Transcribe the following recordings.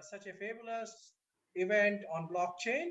such a fabulous event on blockchain.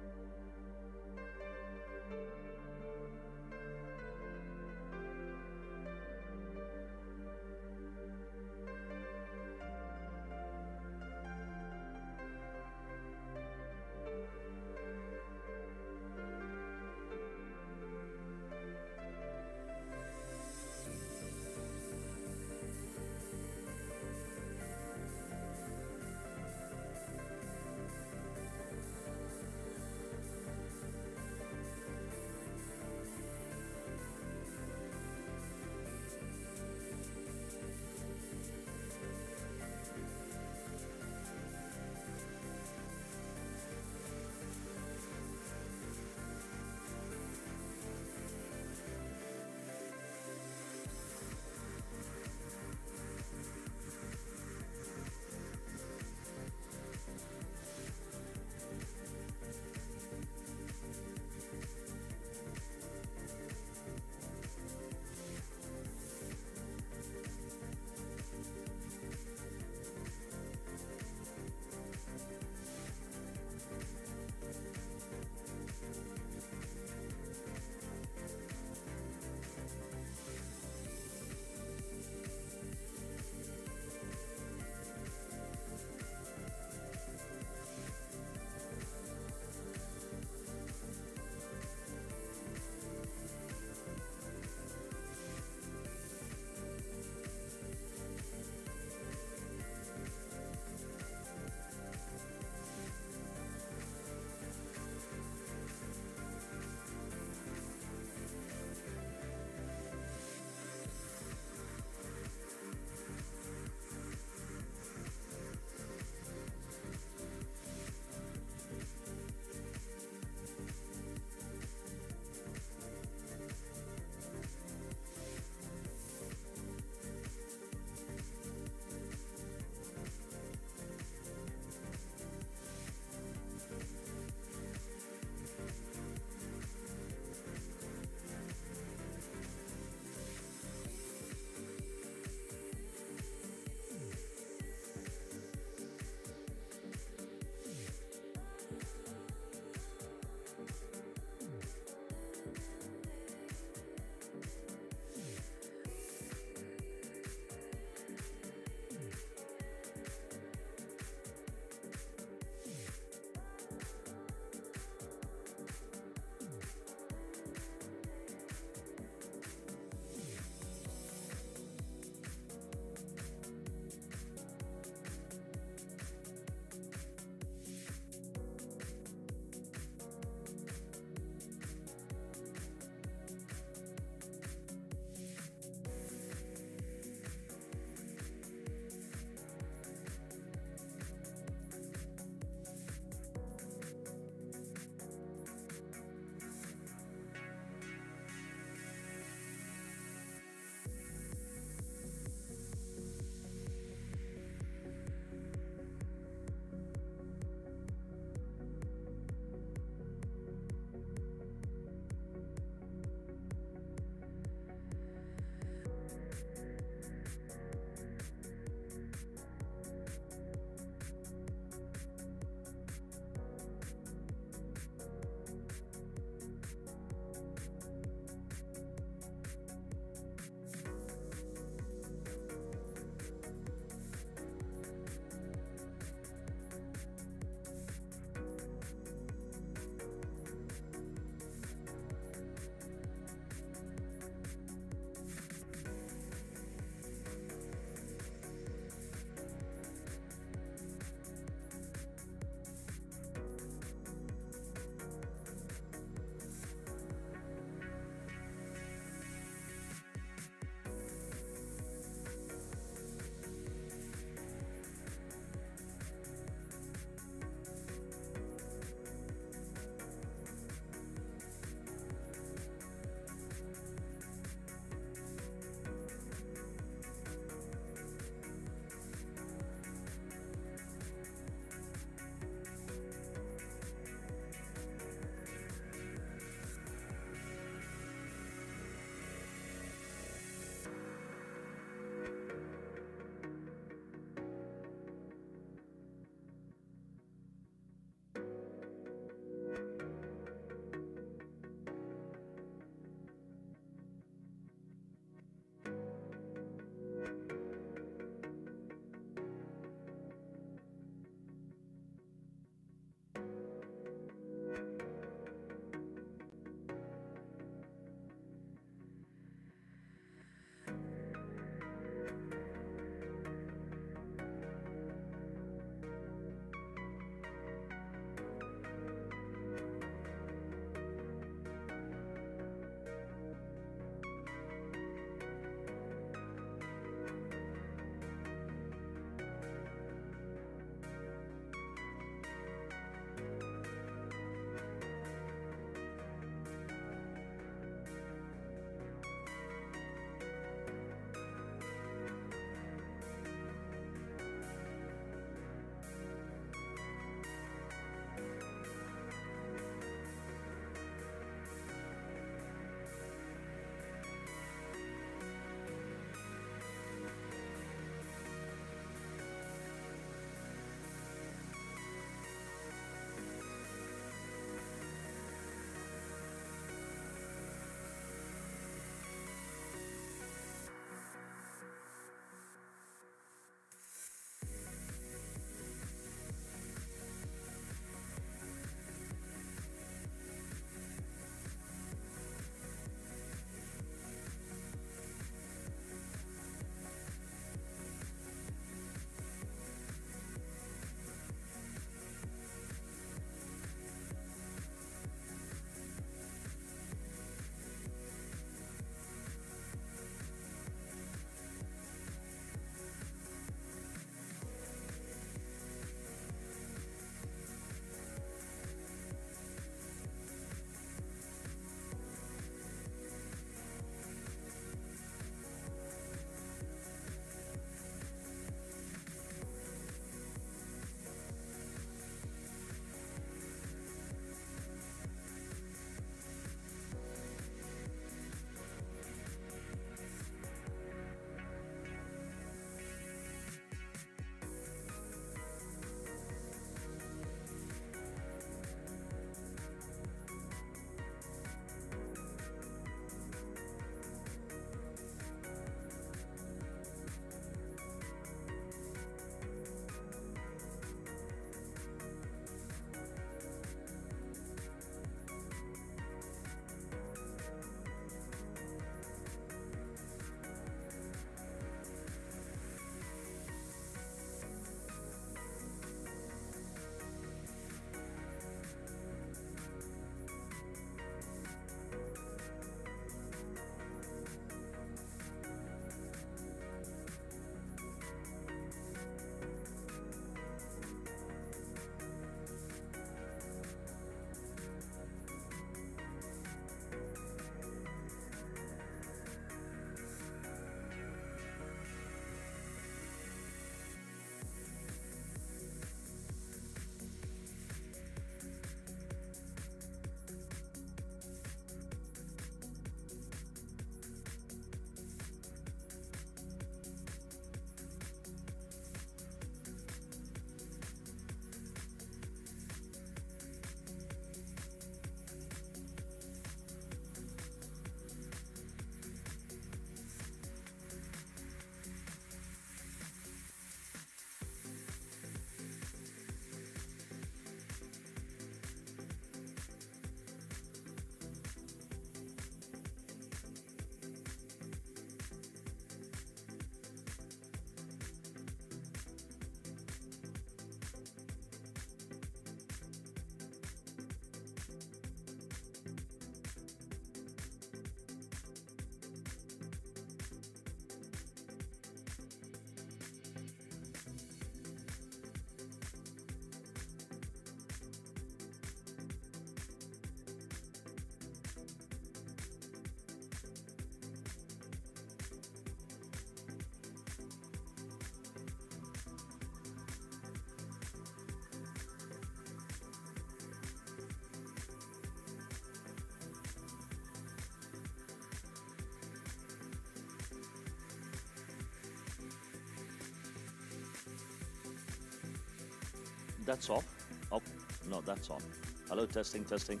That's off. Oh, no, that's on. Hello, testing, testing.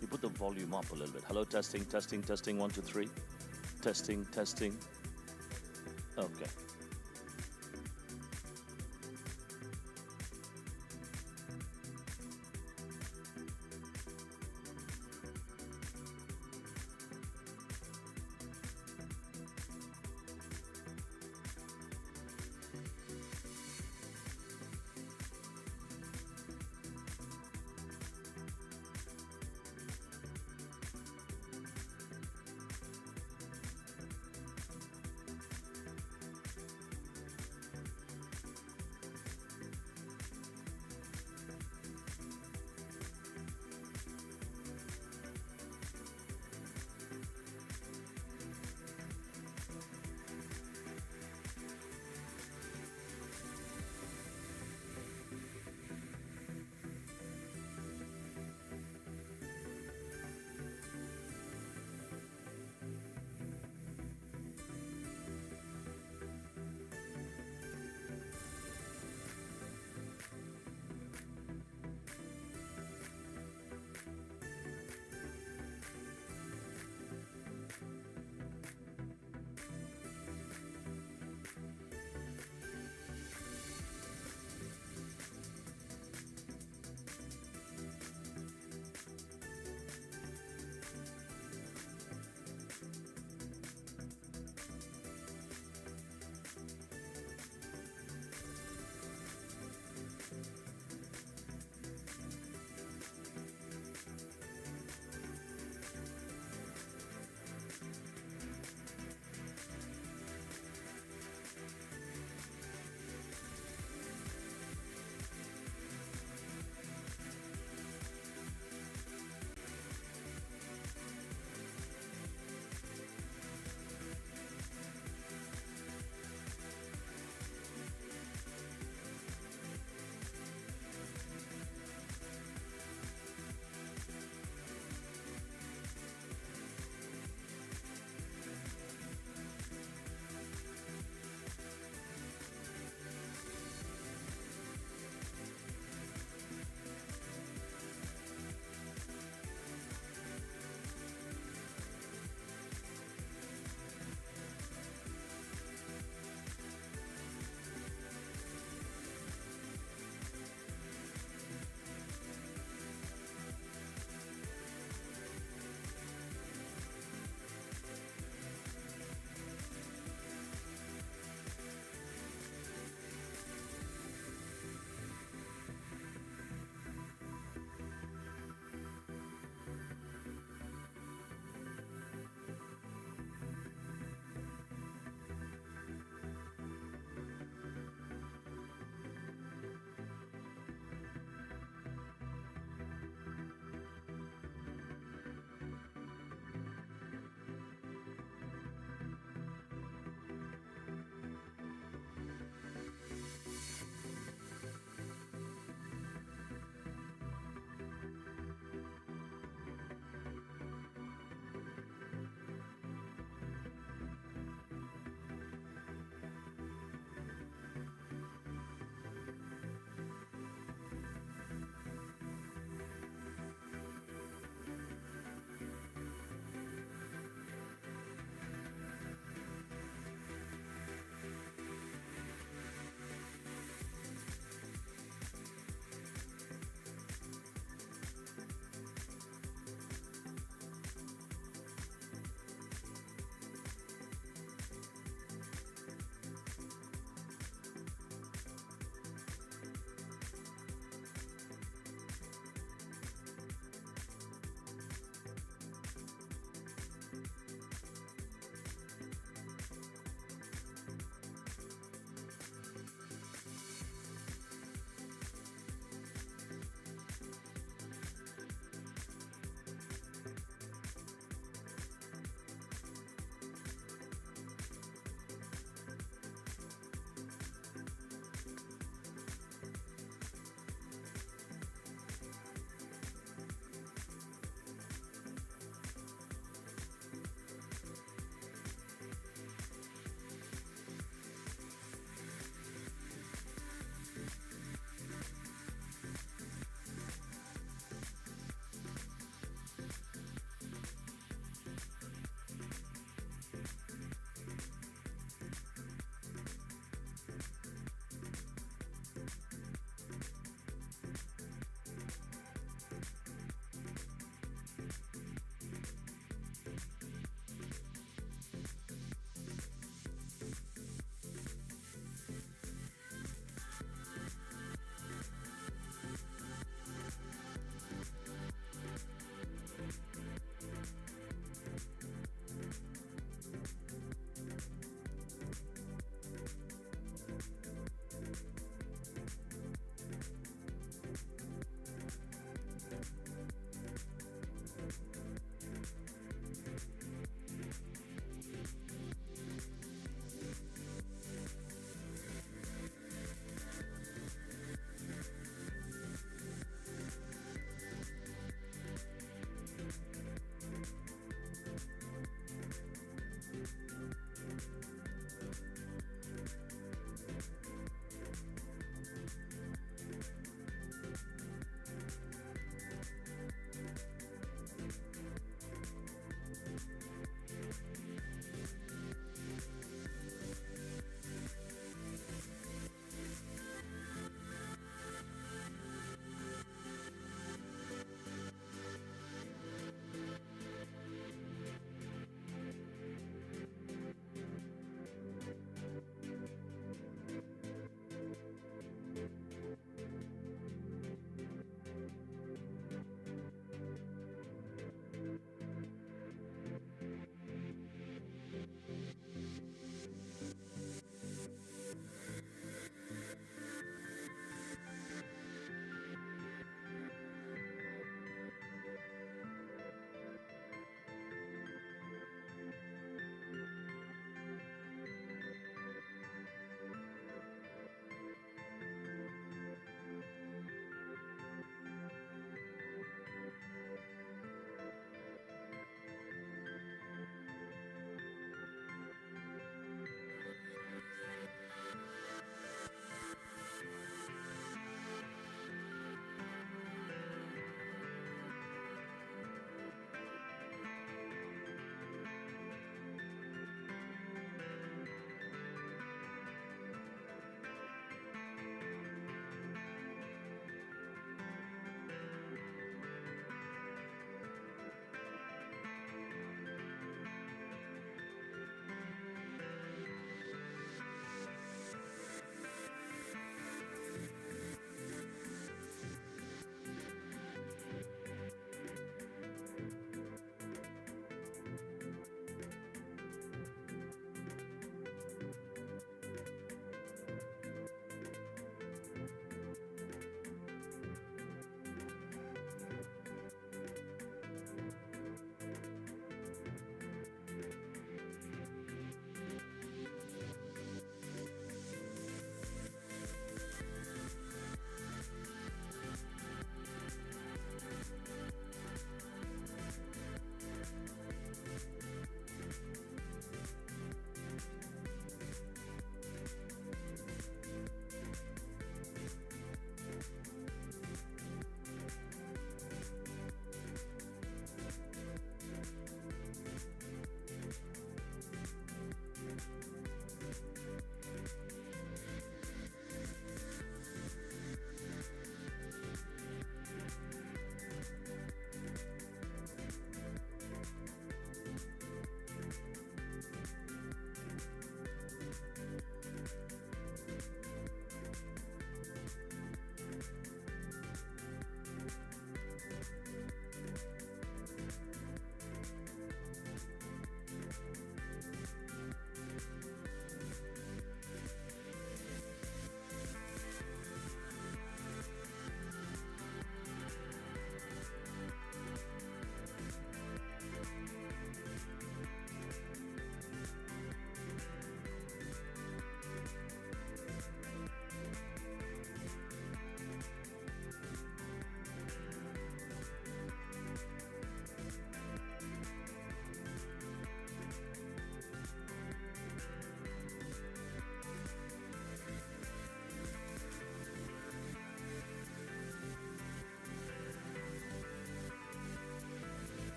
You put the volume up a little bit. Hello, testing, testing, testing. 1, 2, 3. Testing, testing. Okay.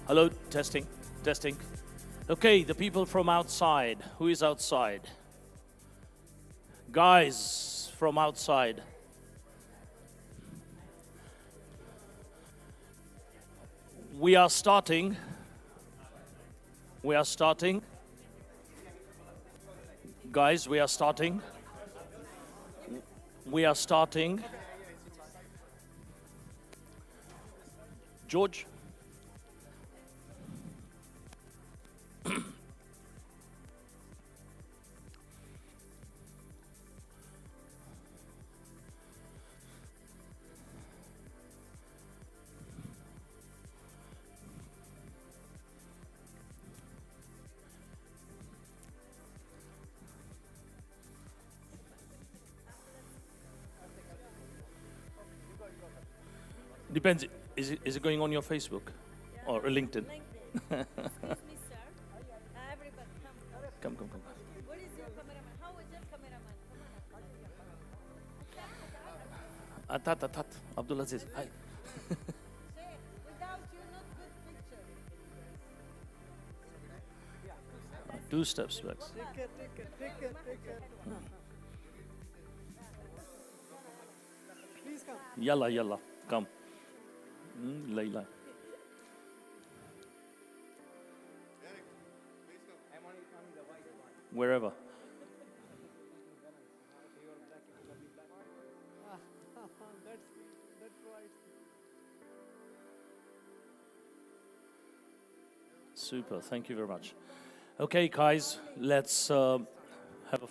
Hello, testing, testing. Okay, the people from outside. Who is outside? Guys from outside. We are starting. We are starting. Guys, we are starting. We are starting. George? Depends. Is it going on your Facebook or LinkedIn? Excuse me, sir. Everybody, come. Come. Where is your cameraman? How is your cameraman? Atat. Abdulaziz. Hi. Sheikh, without you, not good picture. 2 steps back. Take it. Please come. Yalla. Come. Layla. Wherever. Super, thank you very much. Okay, guys, let's have a...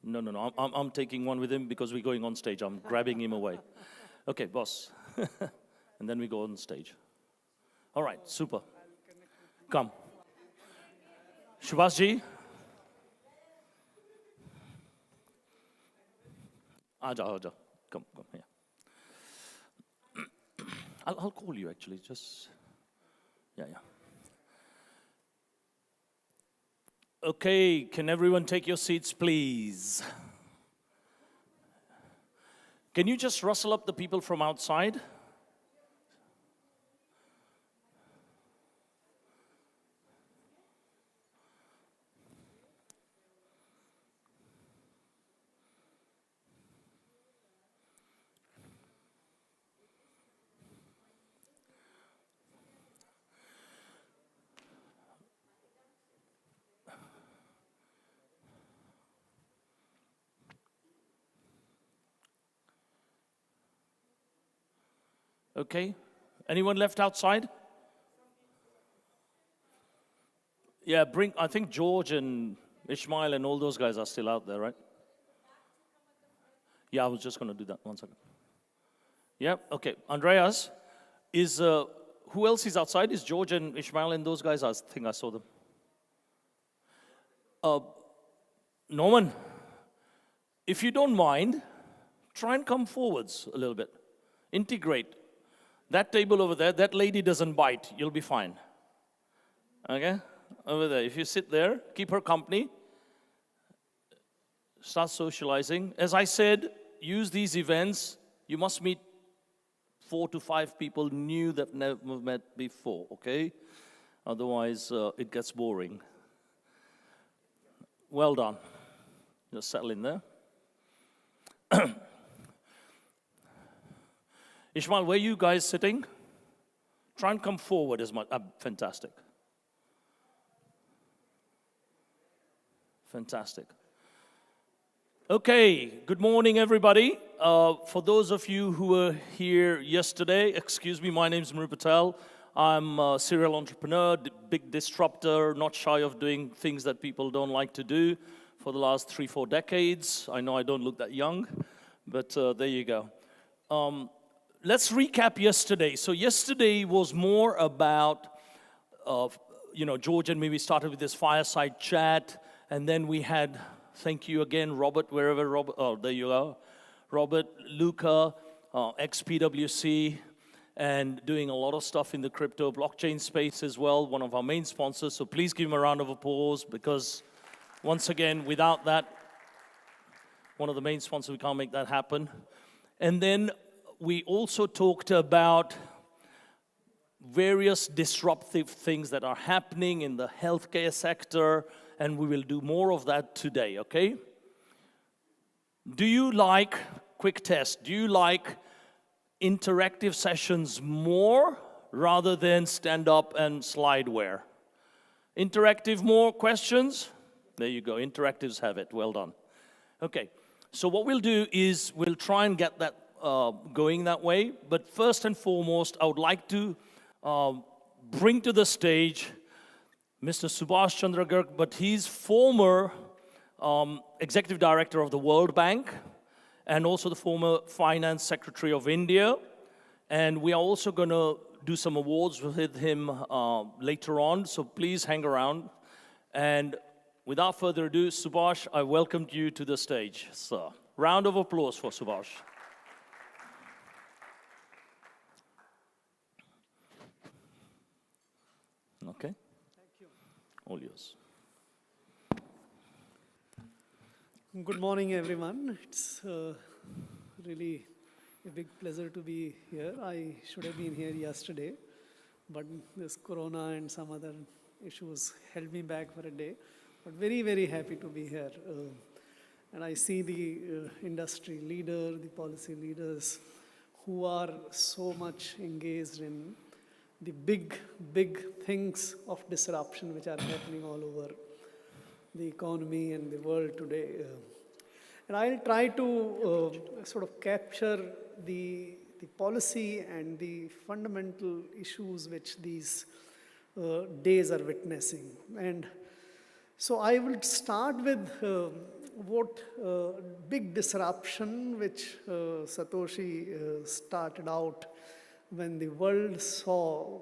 No, I'm taking one with him because we're going on stage. I'm grabbing him away. Okay, boss. And then we go on stage. All right, super. Come. Shubhasji. Aja. Come here. I'll call you actually, just, yeah. Okay, can everyone take your seats, please? Can you just rustle up the people from outside? Okay. Anyone left outside? Yeah, I think George and Ishmael and all those guys are still out there, right? Yeah, I was just going to do that. 1 second. Yeah, okay. Andreas, who else is outside? Is George and Ishmael and those guys? I think I saw them. Norman, if you don't mind, try and come forwards a little bit. Integrate. That table over there, that lady doesn't bite. You'll be fine. Okay? Over there. If you sit there, keep her company. Start socializing. As I said, use these events. You must meet 4 to 5 people new that never met before, okay? Otherwise, it gets boring. Well done. Just settle in there. Ishmael, where are you guys sitting? Try and come forward as much. Fantastic. Fantastic. Okay, good morning, everybody. For those of you who were here yesterday, excuse me, my name is Mru Patel. I'm a serial entrepreneur, big disruptor, not shy of doing things that people don't like to do for the last 3-4 decades. I know I don't look that young, but there you go. Let's recap yesterday. So yesterday was more about, George and me, we started with this fireside chat, and then we had, thank you again, Robert, wherever Robert, oh, there you are. Robert, Luca, ex-PwC, and doing a lot of stuff in the crypto blockchain space as well, one of our main sponsors. So please give him a round of applause, because once again, without that, one of the main sponsors, we can't make that happen. And then we also talked about various disruptive things that are happening in the healthcare sector, and we will do more of that today, okay? Do you like, quick test, do you like interactive sessions more rather than stand up and slideware? Interactive more questions? There you go, interactives have it, well done. Okay, so what we'll do is we'll try and get that going that way, but first and foremost, I would like to bring to the stage Mr. Subhash Chandra Garg, but he's former Executive Director of the World Bank, and also the former Finance Secretary of India. And we are also going to do some awards with him later on, so please hang around. And without further ado, Subhash, I welcome you to the stage, sir. Round of applause for Subhash. Okay. Thank you. All yours. Good morning, everyone. It's really a big pleasure to be here. I should have been here yesterday, but this corona and some other issues held me back for a day. But very, very happy to be here. And I see the industry leader, the policy leaders who are so much engaged in the big, big things of disruption which are happening all over the economy and the world today. And I'll try to sort of capture the policy and the fundamental issues which these days are witnessing. And so I will start with what big disruption which Satoshi started out when the world saw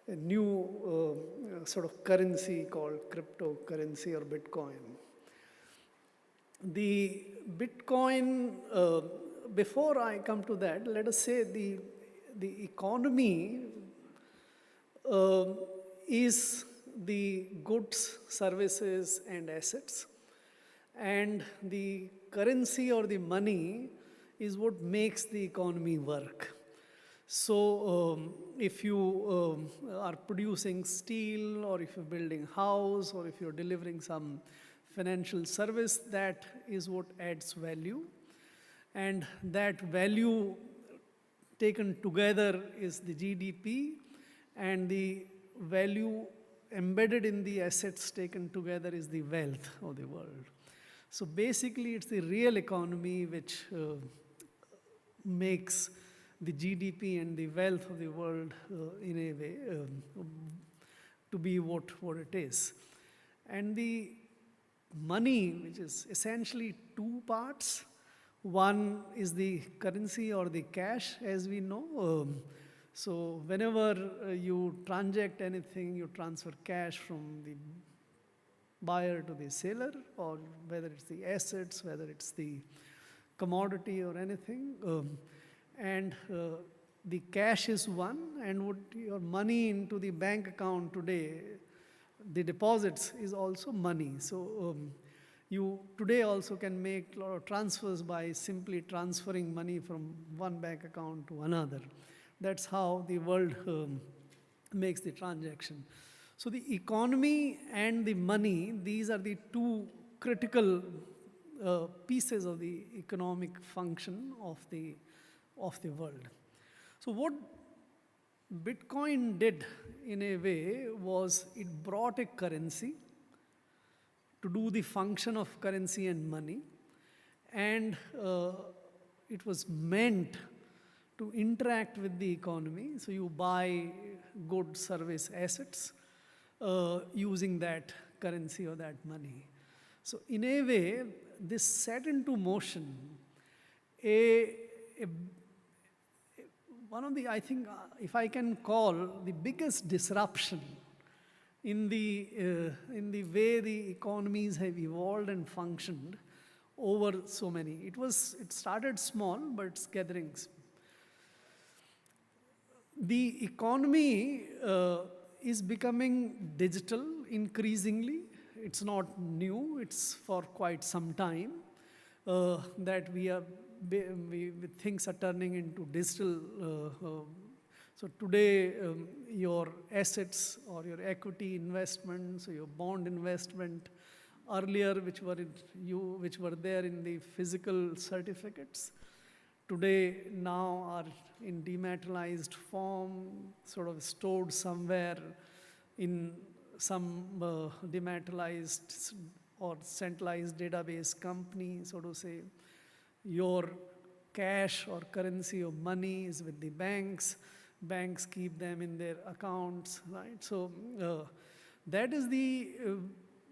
a new sort of currency called cryptocurrency or Bitcoin. The Bitcoin, before I come to that, let us say the economy is the goods, services, and assets. And the currency or the money is what makes the economy work. So if you are producing steel, or if you're building a house, or if you're delivering some financial service, that is what adds value. And that value taken together is the GDP, and the value embedded in the assets taken together is the wealth of the world. So basically, it's the real economy which makes the GDP and the wealth of the world in a way to be what it is. And the money, which is essentially two parts. One is the currency or the cash, as we know. So whenever you transact anything, you transfer cash from the buyer to the seller, or whether it's the assets, whether it's the commodity or anything. And the cash is one, and what your money into the bank account today, the deposits is also money. So you today also can make a lot of transfers by simply transferring money from one bank account to another. That's how the world makes the transaction. So the economy and the money, these are the two critical pieces of the economic function of the world. So what Bitcoin did in a way was it brought a currency to do the function of currency and money, and it was meant to interact with the economy. So you buy goods, service, assets using that currency or that money. So in a way, this set into motion one of the, I think, if I can call the biggest disruption in the way the economies have evolved and functioned over so many. It started small, but it's gathering. The economy is becoming digital increasingly. It's not new, it's for quite some time that things are turning into digital. So today, your assets or your equity investments or your bond investment earlier, which were there in the physical certificates, today now are in dematerialized form, sort of stored somewhere in some dematerialized or centralized database company, so to say. Your cash or currency or money is with the banks. Banks keep them in their accounts, right? So that is the,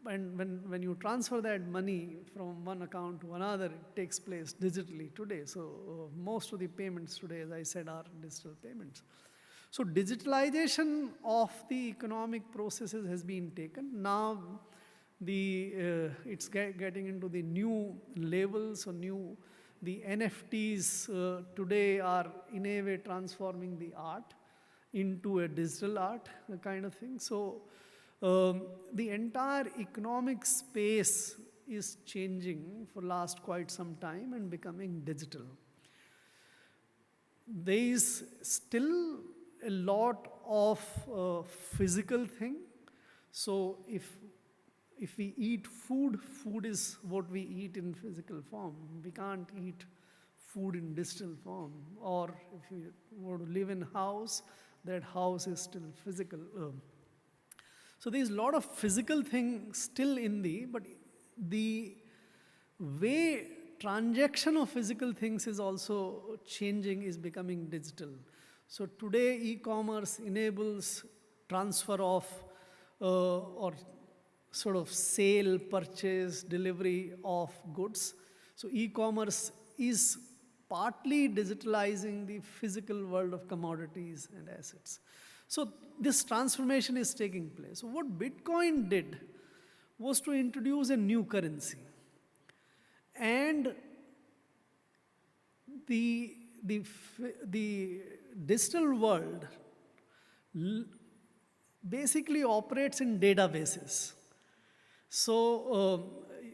and when you transfer that money from one account to another, it takes place digitally today. So most of the payments today, as I said, are digital payments. So digitalization of the economic processes has been taken. Now it's getting into the new levels or the NFTs today are in a way transforming the art into a digital art kind of thing. So the entire economic space is changing for last quite some time and becoming digital. There is still a lot of physical thing. So if we eat food, food is what we eat in physical form. We can't eat food in digital form. Or if you were to live in a house, that house is still physical. So there's a lot of physical thing still but the way transaction of physical things is also changing, is becoming digital. So today e-commerce enables transfer of or sort of sale, purchase, delivery of goods. So e-commerce is partly digitalizing the physical world of commodities and assets. So this transformation is taking place. So what Bitcoin did was to introduce a new currency. And the digital world basically operates in databases. So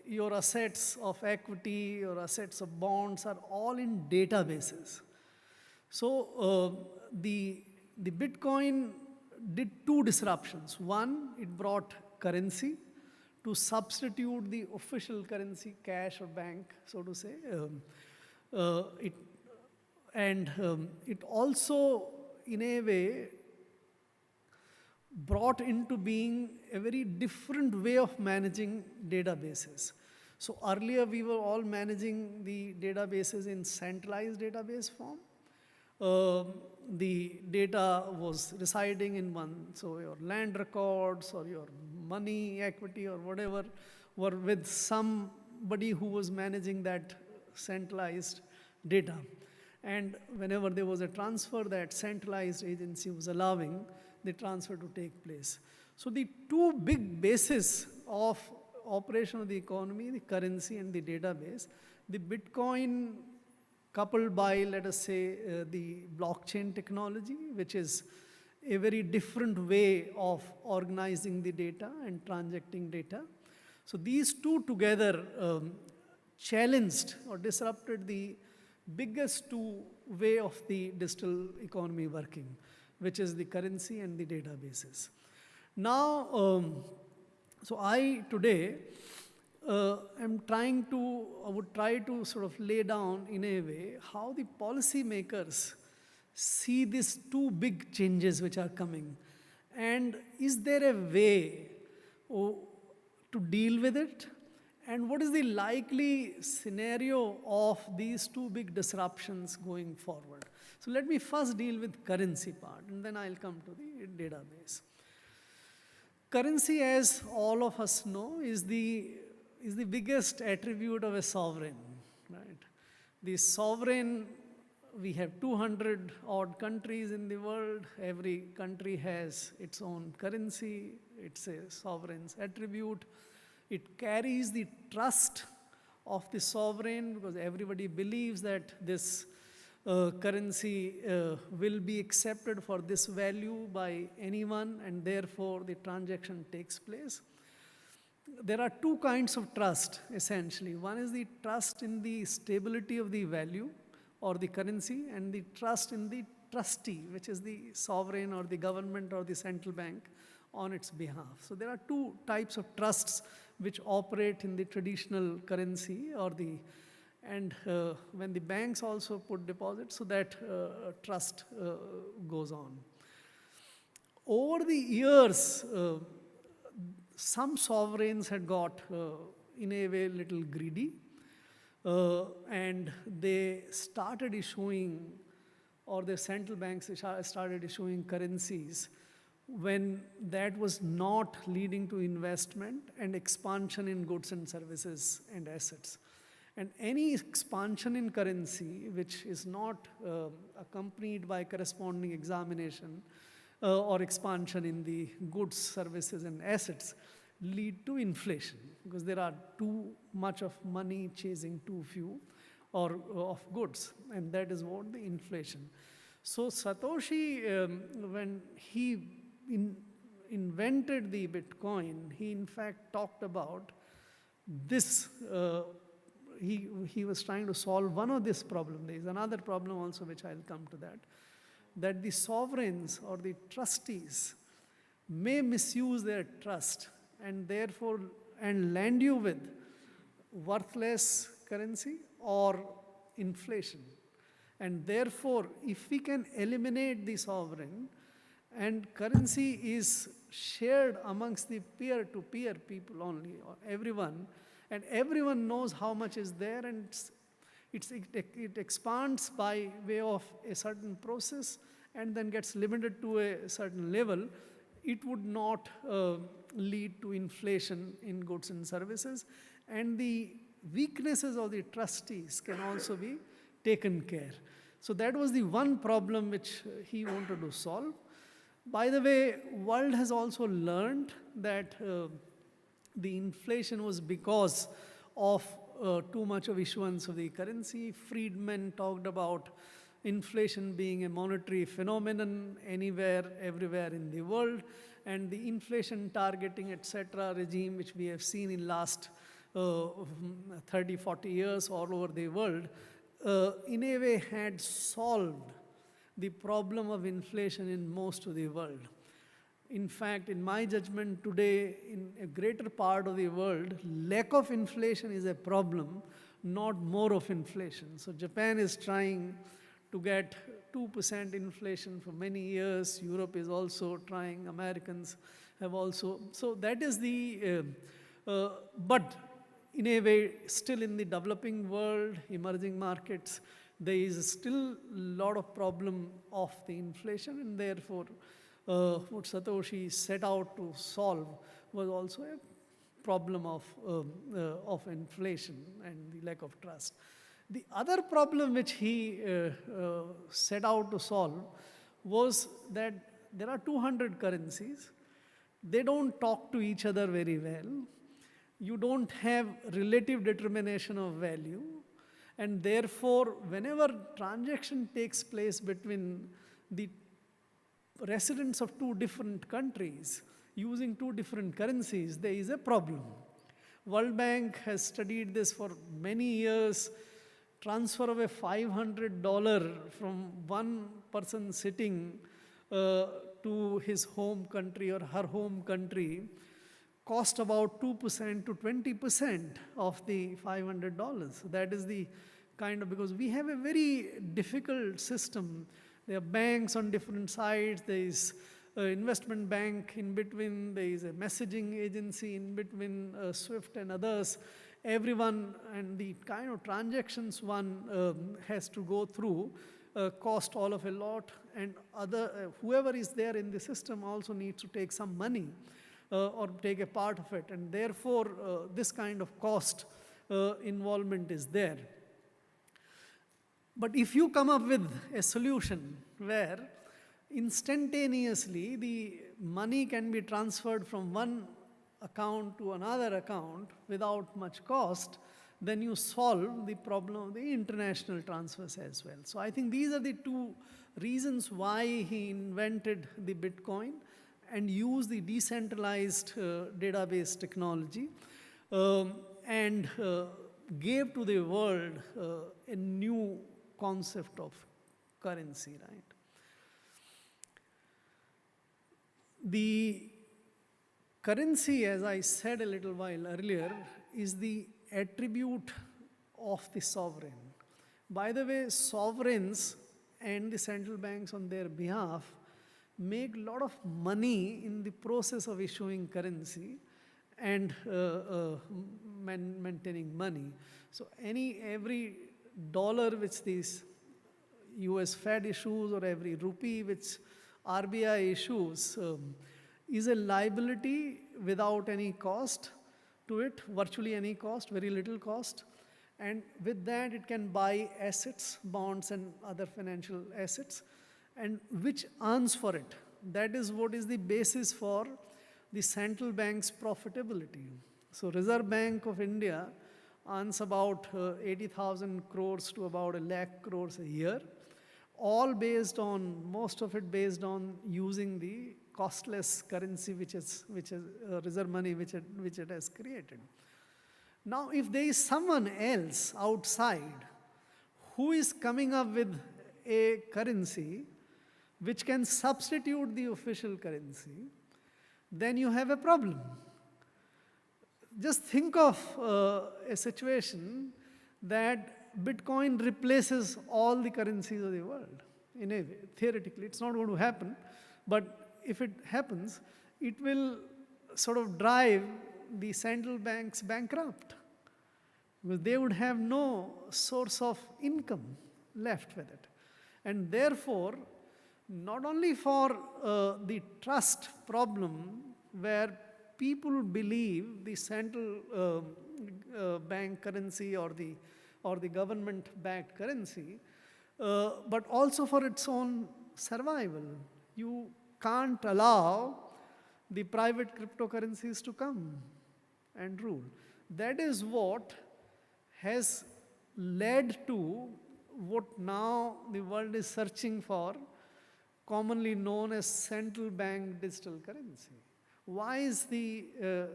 your assets of equity, your assets of bonds are all in databases. So the Bitcoin did two disruptions. One, it brought currency to substitute the official currency, cash or bank, so to say. It also, in a way, brought into being a very different way of managing databases. So earlier we were all managing the databases in centralized database form. The data was residing in one, so your land records or your money, equity or whatever were with somebody who was managing that centralized data. And whenever there was a transfer, that centralized agency was allowing the transfer to take place. So the two big bases of operation of the economy, the currency and the database, the Bitcoin coupled by, let us say, the blockchain technology, which is a very different way of organizing the data and transacting data. So these two together challenged or disrupted the biggest two way of the digital economy working, which is the currency and the databases. Now, so I today I would try to sort of lay down in a way how the policymakers see these two big changes which are coming. And is there a way to deal with it? And what is the likely scenario of these two big disruptions going forward? So let me first deal with currency part, and then I'll come to the database. Currency, as all of us know, is the biggest attribute of a sovereign, right? The sovereign, we have 200 odd countries in the world. Every country has its own currency. It's a sovereign's attribute. It carries the trust of the sovereign because everybody believes that this currency will be accepted for this value by anyone, and therefore the transaction takes place. There are two kinds of trust, essentially. One is the trust in the stability of the value or the currency, and the trust in the trustee, which is the sovereign or the government or the central bank on its behalf. So there are two types of trusts which operate in the traditional currency or the, and when the banks also put deposits, so that trust goes on. Over the years, some sovereigns had got, in a way, little greedy, and they started issuing, or the central banks started issuing currencies when that was not leading to investment and expansion in goods and services and assets. And any expansion in currency which is not accompanied by corresponding examination or expansion in the goods, services, and assets lead to inflation, because there are too much of money chasing too few or of goods, and that is what the inflation. So Satoshi, when he invented the Bitcoin, he in fact talked about this. He was trying to solve one of this problem. There is another problem also, which I'll come to that the sovereigns or the trustees may misuse their trust and therefore land you with worthless currency or inflation. And therefore, if we can eliminate the sovereign and currency is shared amongst the peer-to-peer people only, or everyone, and everyone knows how much is there, and it expands by way of a certain process and then gets limited to a certain level, it would not lead to inflation in goods and services, and the weaknesses of the trustees can also be taken care. So that was the one problem which he wanted to solve. By the way, world has also learned that the inflation was because of too much of issuance of the currency. Friedman talked about inflation being a monetary phenomenon anywhere, everywhere in the world, and the inflation targeting, etc. regime which we have seen in last 30, 40 years all over the world, in a way had solved the problem of inflation in most of the world. In fact, in my judgment today, in a greater part of the world, lack of inflation is a problem, not more of inflation. So Japan is trying to get 2% inflation for many years. Europe is also trying. Americans have also. So that is the, but in a way, still in the developing world, emerging markets, there is still a lot of problem of the inflation, and therefore, what Satoshi set out to solve was also a problem of inflation and the lack of trust. The other problem which he set out to solve was that there are 200 currencies. They don't talk to each other very well. You don't have relative determination of value. And therefore, whenever transaction takes place between the residents of two different countries using two different currencies, there is a problem. World Bank has studied this for many years. Transfer of a $500 from one person sitting to his home country or her home country cost about 2% to 20% of the $500. So that is the kind of, because we have a very difficult system. There are banks on different sides. There is an investment bank in between. There is a messaging agency in between, SWIFT and others. Everyone, and the kind of transactions one has to go through cost all of a lot, and whoever is there in the system also needs to take some money or take a part of it, and therefore this kind of cost involvement is there. But if you come up with a solution where instantaneously the money can be transferred from one account to another account without much cost, then you solve the problem of the international transfers as well. So I think these are the two reasons why he invented the Bitcoin and used the decentralized database technology and gave to the world a new concept of currency, right? The currency, as I said a little while earlier, is the attribute of the sovereign. By the way, sovereigns and the central banks on their behalf make a lot of money in the process of issuing currency and maintaining money. So every dollar which these US Fed issues or every rupee which RBI issues is a liability without any cost to it, virtually any cost, very little cost. And with that, it can buy assets, bonds, and other financial assets, and which earns for it. That is what is the basis for the central bank's profitability. So Reserve Bank of India earns about 80,000 crores to about 1 lakh crores a year, all based on, most of it based on using the costless currency which is reserve money which it has created. Now, if there is someone else outside who is coming up with a currency which can substitute the official currency, then you have a problem. Just think of a situation that Bitcoin replaces all the currencies of the world. In a way, theoretically, it's not going to happen, but if it happens, it will sort of drive the central banks bankrupt, because they would have no source of income left with it. And therefore, not only for the trust problem where people believe the central bank currency or the government-backed currency, but also for its own survival. You can't allow the private cryptocurrencies to come and rule. That is what has led to what now the world is searching for, commonly known as central bank digital currency. Why is the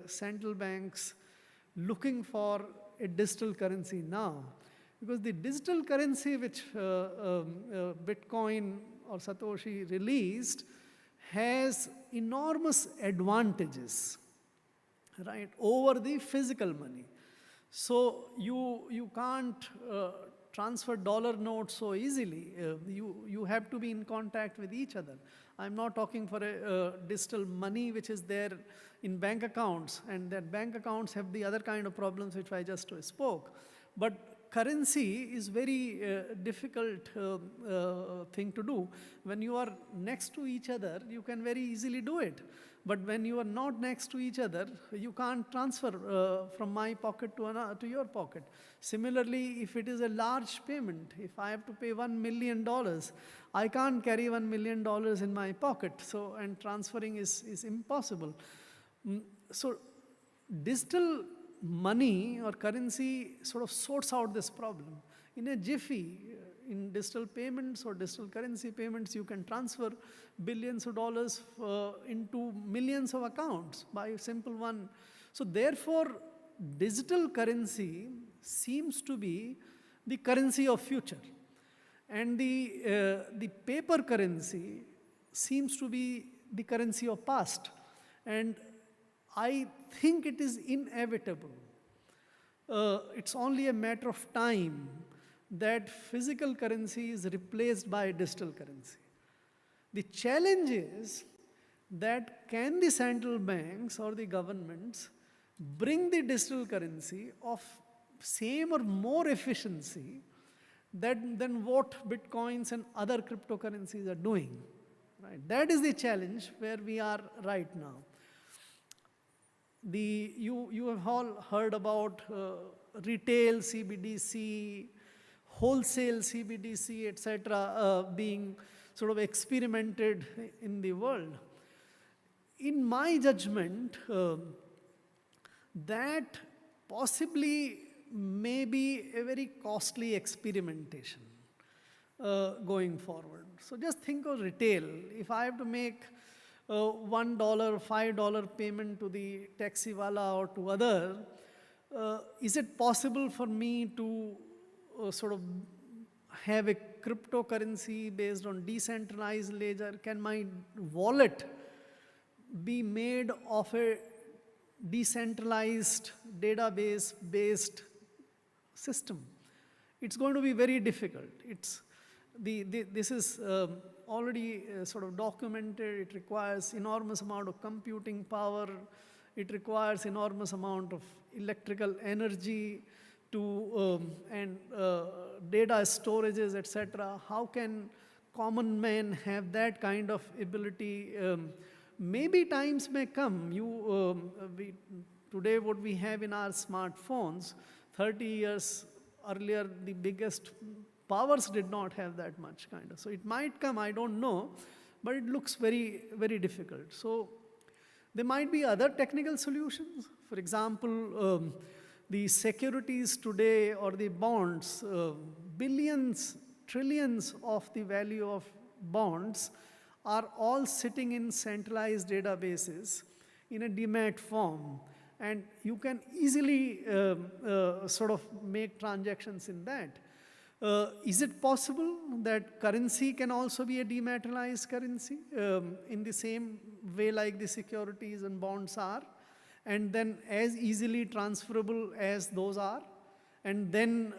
central banks looking for a digital currency now? Because the digital currency which Bitcoin or Satoshi released has enormous advantages, right, over the physical money. So you can't transfer dollar notes so easily. You have to be in contact with each other. I'm not talking for a digital money which is there in bank accounts, and that bank accounts have the other kind of problems which I just spoke. But currency is very difficult thing to do. When you are next to each other, you can very easily do it. But when you are not next to each other, you can't transfer from my pocket to your pocket. Similarly, if it is a large payment, if I have to pay $1 million, I can't carry $1 million in my pocket. So, and transferring is impossible. So digital money or currency sort of sorts out this problem. In a jiffy, in digital payments or digital currency payments, you can transfer billions of dollars into millions of accounts by a simple one. So therefore, digital currency seems to be the currency of future. And the paper currency seems to be the currency of past. And I think it is inevitable. It's only a matter of time that physical currency is replaced by digital currency. The challenge is that can the central banks or the governments bring the digital currency of same or more efficiency than what Bitcoins and other cryptocurrencies are doing. Right? That is the challenge where we are right now. You have all heard about retail CBDC, wholesale CBDC, etc., being sort of experimented in the world. In my judgment, that possibly may be a very costly experimentation going forward. So just think of retail. If I have to make $1, $5 payment to the taxiwala or to other, is it possible for me to sort of have a cryptocurrency based on decentralized ledger? Can my wallet be made of a decentralized database based system? It's going to be very difficult. This is already sort of documented. It requires enormous amount of computing power. It requires enormous amount of electrical energy to and data storages, etc. How can common man have that kind of ability? Maybe times may come. Today what we have in our smartphones, 30 years earlier, the biggest powers did not have that much kind of. So it might come, I don't know, but it looks very, very difficult. So there might be other technical solutions. For example, the securities today or the bonds, billions, trillions of the value of bonds are all sitting in centralized databases in a demat form. And you can easily sort of make transactions in that. Is it possible that currency can also be a dematerialized currency in the same way like the securities and bonds are, and then as easily transferable as those are? And then,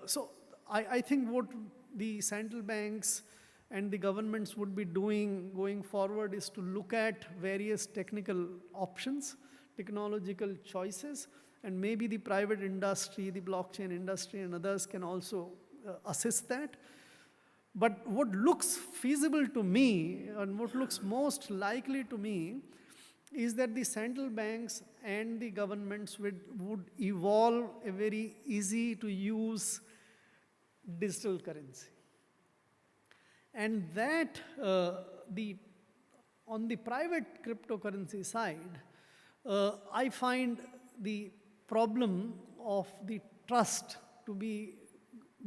so I think what the central banks and the governments would be doing going forward is to look at various technical options, technological choices, and maybe the private industry, the blockchain industry and others can also assist that. But what looks feasible to me and what looks most likely to me is that the central banks and the governments would evolve a very easy to use digital currency. And that on the private cryptocurrency side, I find the problem of the trust to be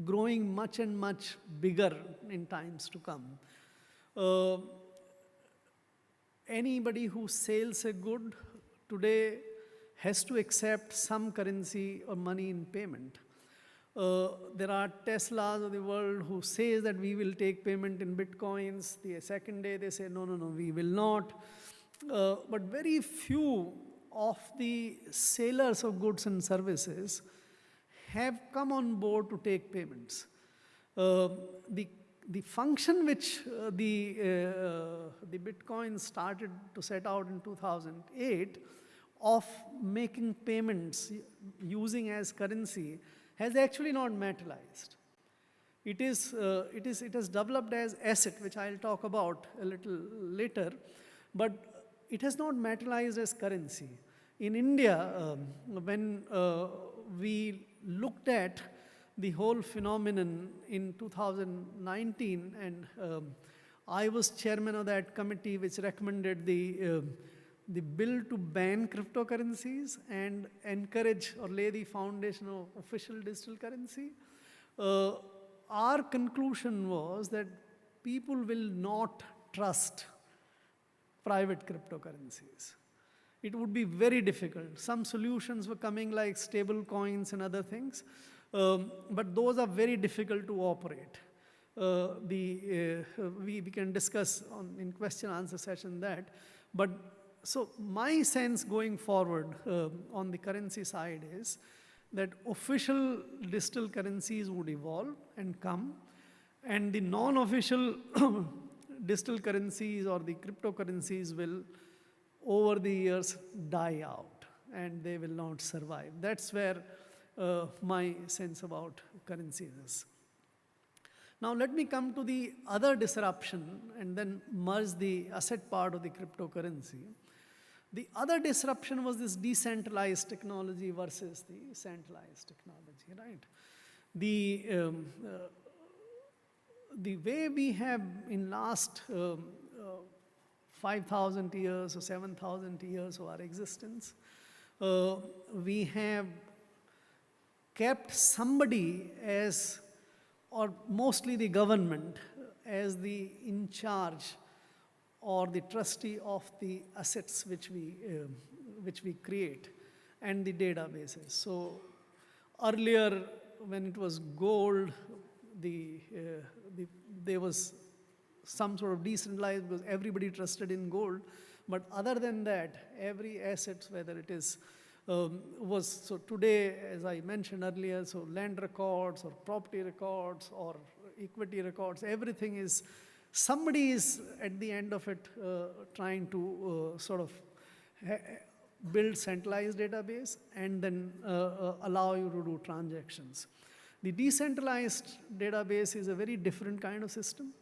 growing much and much bigger in times to come. Anybody who sells a good today has to accept some currency or money in payment. There are Teslas of the world who say that we will take payment in Bitcoins. The second day they say, no, we will not. But very few of the sellers of goods and services have come on board to take payments. The function which the Bitcoin started to set out in 2008 of making payments using as currency has actually not materialized. It has developed as asset, which I'll talk about a little later, but it has not materialized as currency. In India, when we looked at the whole phenomenon in 2019, and I was chairman of that committee which recommended the bill to ban cryptocurrencies and encourage or lay the foundation of official digital currency. Our conclusion was that people will not trust private cryptocurrencies. It would be very difficult. Some solutions were coming like stable coins and other things, but those are very difficult to operate. We can discuss in question answer session that, but so my sense going forward on the currency side is that official digital currencies would evolve and come, and the non-official digital currencies or the cryptocurrencies will over the years die out and they will not survive. That's where my sense about currencies is. Now let me come to the other disruption and then merge the asset part of the cryptocurrency. The other disruption was this decentralized technology versus the centralized technology, right? The way we have in last 5,000 years or 7,000 years of our existence, we have kept somebody as, or mostly the government, as the in charge or the trustee of the assets which we create and the databases. So earlier, when it was gold, there was some sort of decentralized because everybody trusted in gold. But other than that, every asset, whether it is so today, as I mentioned earlier, so land records or property records or equity records, everything is, somebody is at the end of it trying to sort of build centralized database and then allow you to do transactions. The decentralized database is a very different kind of system,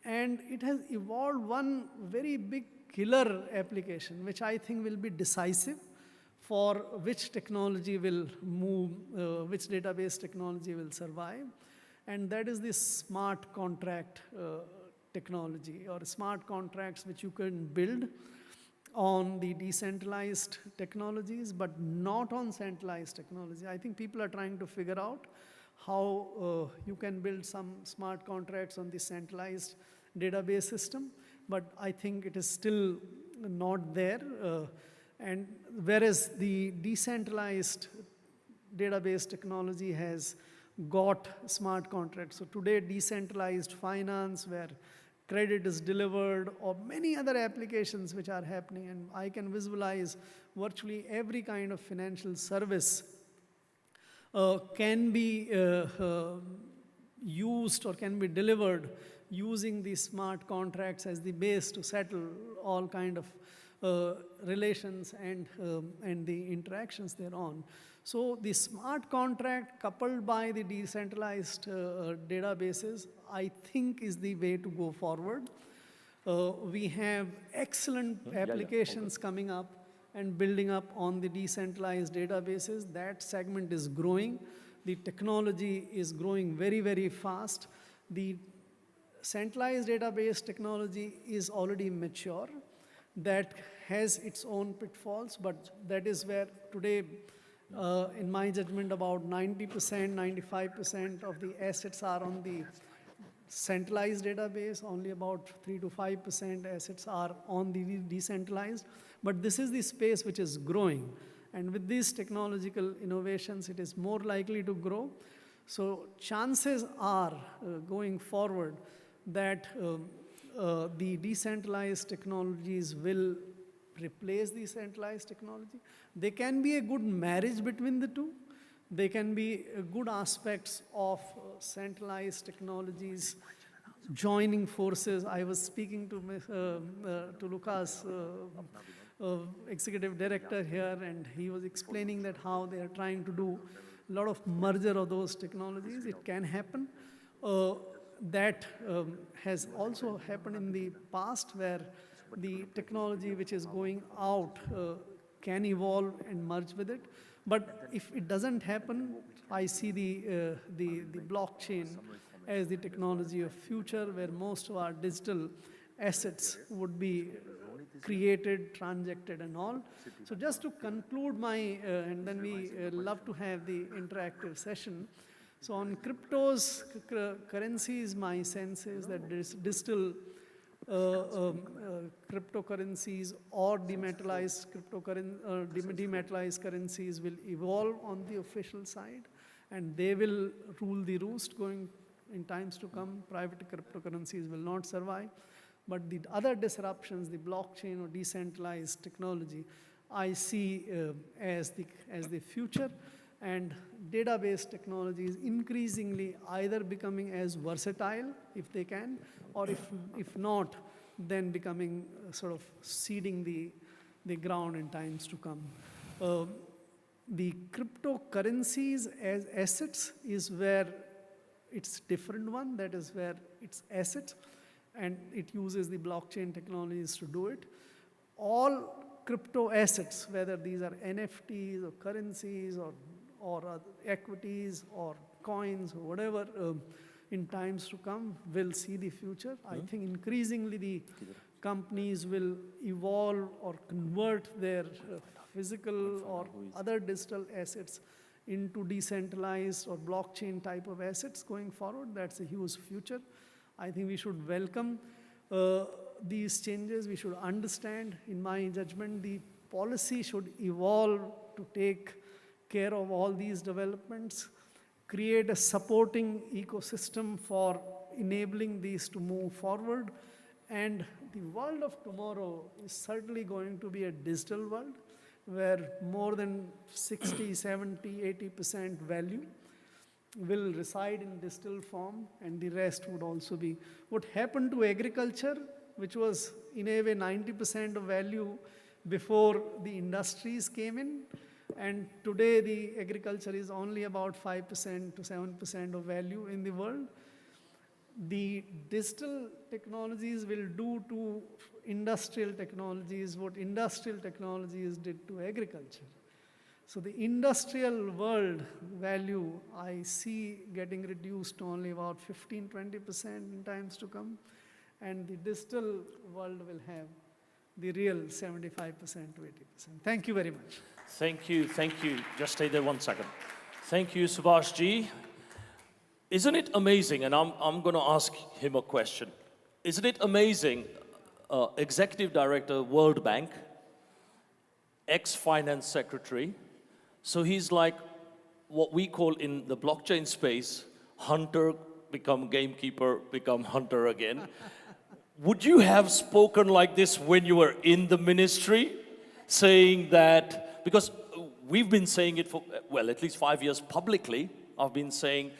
and it has evolved one very big killer application, which I think will be decisive for which technology will move, which database technology will survive, and that is this smart contract technology, or smart contracts which you can build on the decentralized technologies, but not on centralized technology. I think people are trying to figure out how you can build some smart contracts on the centralized database system, but I think it is still not there. And whereas the decentralized database technology has got smart contracts. So today, decentralized finance, where credit is delivered, or many other applications which are happening, and I can visualize virtually every kind of financial service can be used or can be delivered using these smart contracts as the base to settle all kind of relations and the interactions thereon. So the smart contract coupled by the decentralized databases, I think is the way to go forward. We have excellent applications coming up and building up on the decentralized databases. That segment is growing. The technology is growing very, very fast. The centralized database technology is already mature. That has its own pitfalls, but that is where today, in my judgment, about 90%, 95% of the assets are on the centralized database. Only about 3 to 5% assets are on the decentralized. But this is the space which is growing. And with these technological innovations, it is more likely to grow. So chances are, going forward, that the decentralized technologies will replace the centralized technology. They can be a good marriage between the two. They can be good aspects of centralized technologies joining forces. I was speaking to Lucas, executive director here, and he was explaining that how they are trying to do a lot of merger of those technologies. It can happen. That has also happened in the past, where the technology which is going out can evolve and merge with it. But if it doesn't happen, I see the blockchain as the technology of future, where most of our digital assets would be created, transacted, and all. So just to conclude my, and then we love to have the interactive session. So on cryptos, currencies, my sense is that digital cryptocurrencies or dematerialized currencies will evolve on the official side, and they will rule the roost going in times to come. Private cryptocurrencies will not survive. But the other disruptions, the blockchain or decentralized technology, I see as the future. And database technologies increasingly either becoming as versatile, if they can, or if not, then becoming sort of seeding the ground in times to come. The cryptocurrencies as assets is where it's different one. That is where it's assets, and it uses the blockchain technologies to do it. All crypto assets, whether these are NFTs or currencies or equities or coins or whatever, in times to come will see the future. I think increasingly the companies will evolve or convert their physical or other digital assets into decentralized or blockchain type of assets going forward. That's a huge future. I think we should welcome these changes. We should understand, in my judgment, the policy should evolve to take care of all these developments, create a supporting ecosystem for enabling these to move forward. And the world of tomorrow is certainly going to be a digital world where more than 60, 70, 80% value will reside in digital form, and the rest would also be. What happened to agriculture, which was in a way 90% of value before the industries came in, and today the agriculture is only about 5% to 7% of value in the world. The digital technologies will do to industrial technologies what industrial technologies did to agriculture. So the industrial world value I see getting reduced to only about 15, 20% in times to come, and the digital world will have the real 75% to 80%. Thank you very much. Thank you, thank you. Just stay there 1 second. Thank you, Subhash ji. Isn't it amazing, and I'm going to ask him a question. Isn't it amazing, Executive Director, World Bank, ex-finance secretary, so he's like what we call in the blockchain space, hunter become gamekeeper, become hunter again. Would you have spoken like this when you were in the ministry, saying that, because we've been saying it for, well, at least 5 years publicly, I've been saying,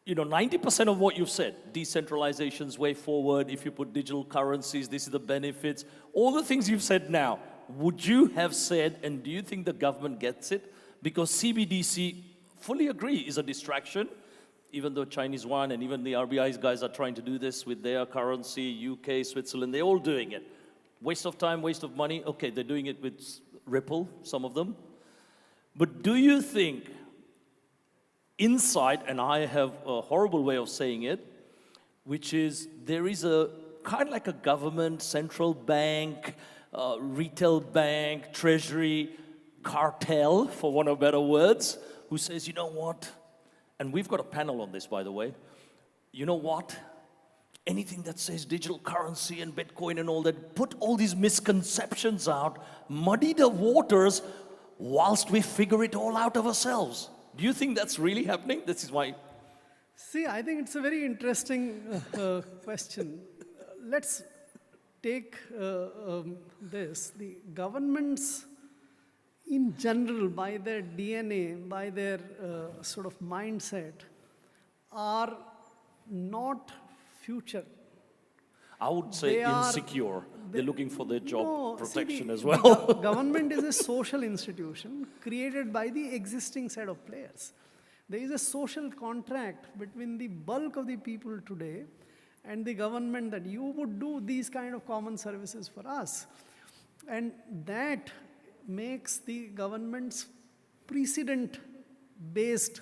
you know, 90% of what you've said, decentralization's way forward, if you put digital currencies, this is the benefits, all the things you've said now, would you have said, and do you think the government gets it? Because CBDC, fully agree, is a distraction, even though Chinese yuan and even the RBI's guys are trying to do this with their currency, UK, Switzerland, they're all doing it. Waste of time, waste of money, okay, they're doing it with Ripple, some of them. But do you think, inside, and I have a horrible way of saying it, which is there is a kind of like a government, central bank, retail bank, treasury cartel, for want of better words, who says, you know what, and we've got a panel on this, by the way, you know what, anything that says digital currency and Bitcoin and all that, put all these misconceptions out, muddy the waters whilst we figure it all out of ourselves. Do you think that's really happening? This is why. See, I think it's a very interesting question. Let's take this. The governments in general, by their DNA, by their sort of mindset, are not future. I would say insecure. They're looking for their job protection as The well. government is a social institution created by the existing set of players. There is a social contract between the bulk of the people today and the government that you would do these kind of common services for us. And that makes the government's precedent-based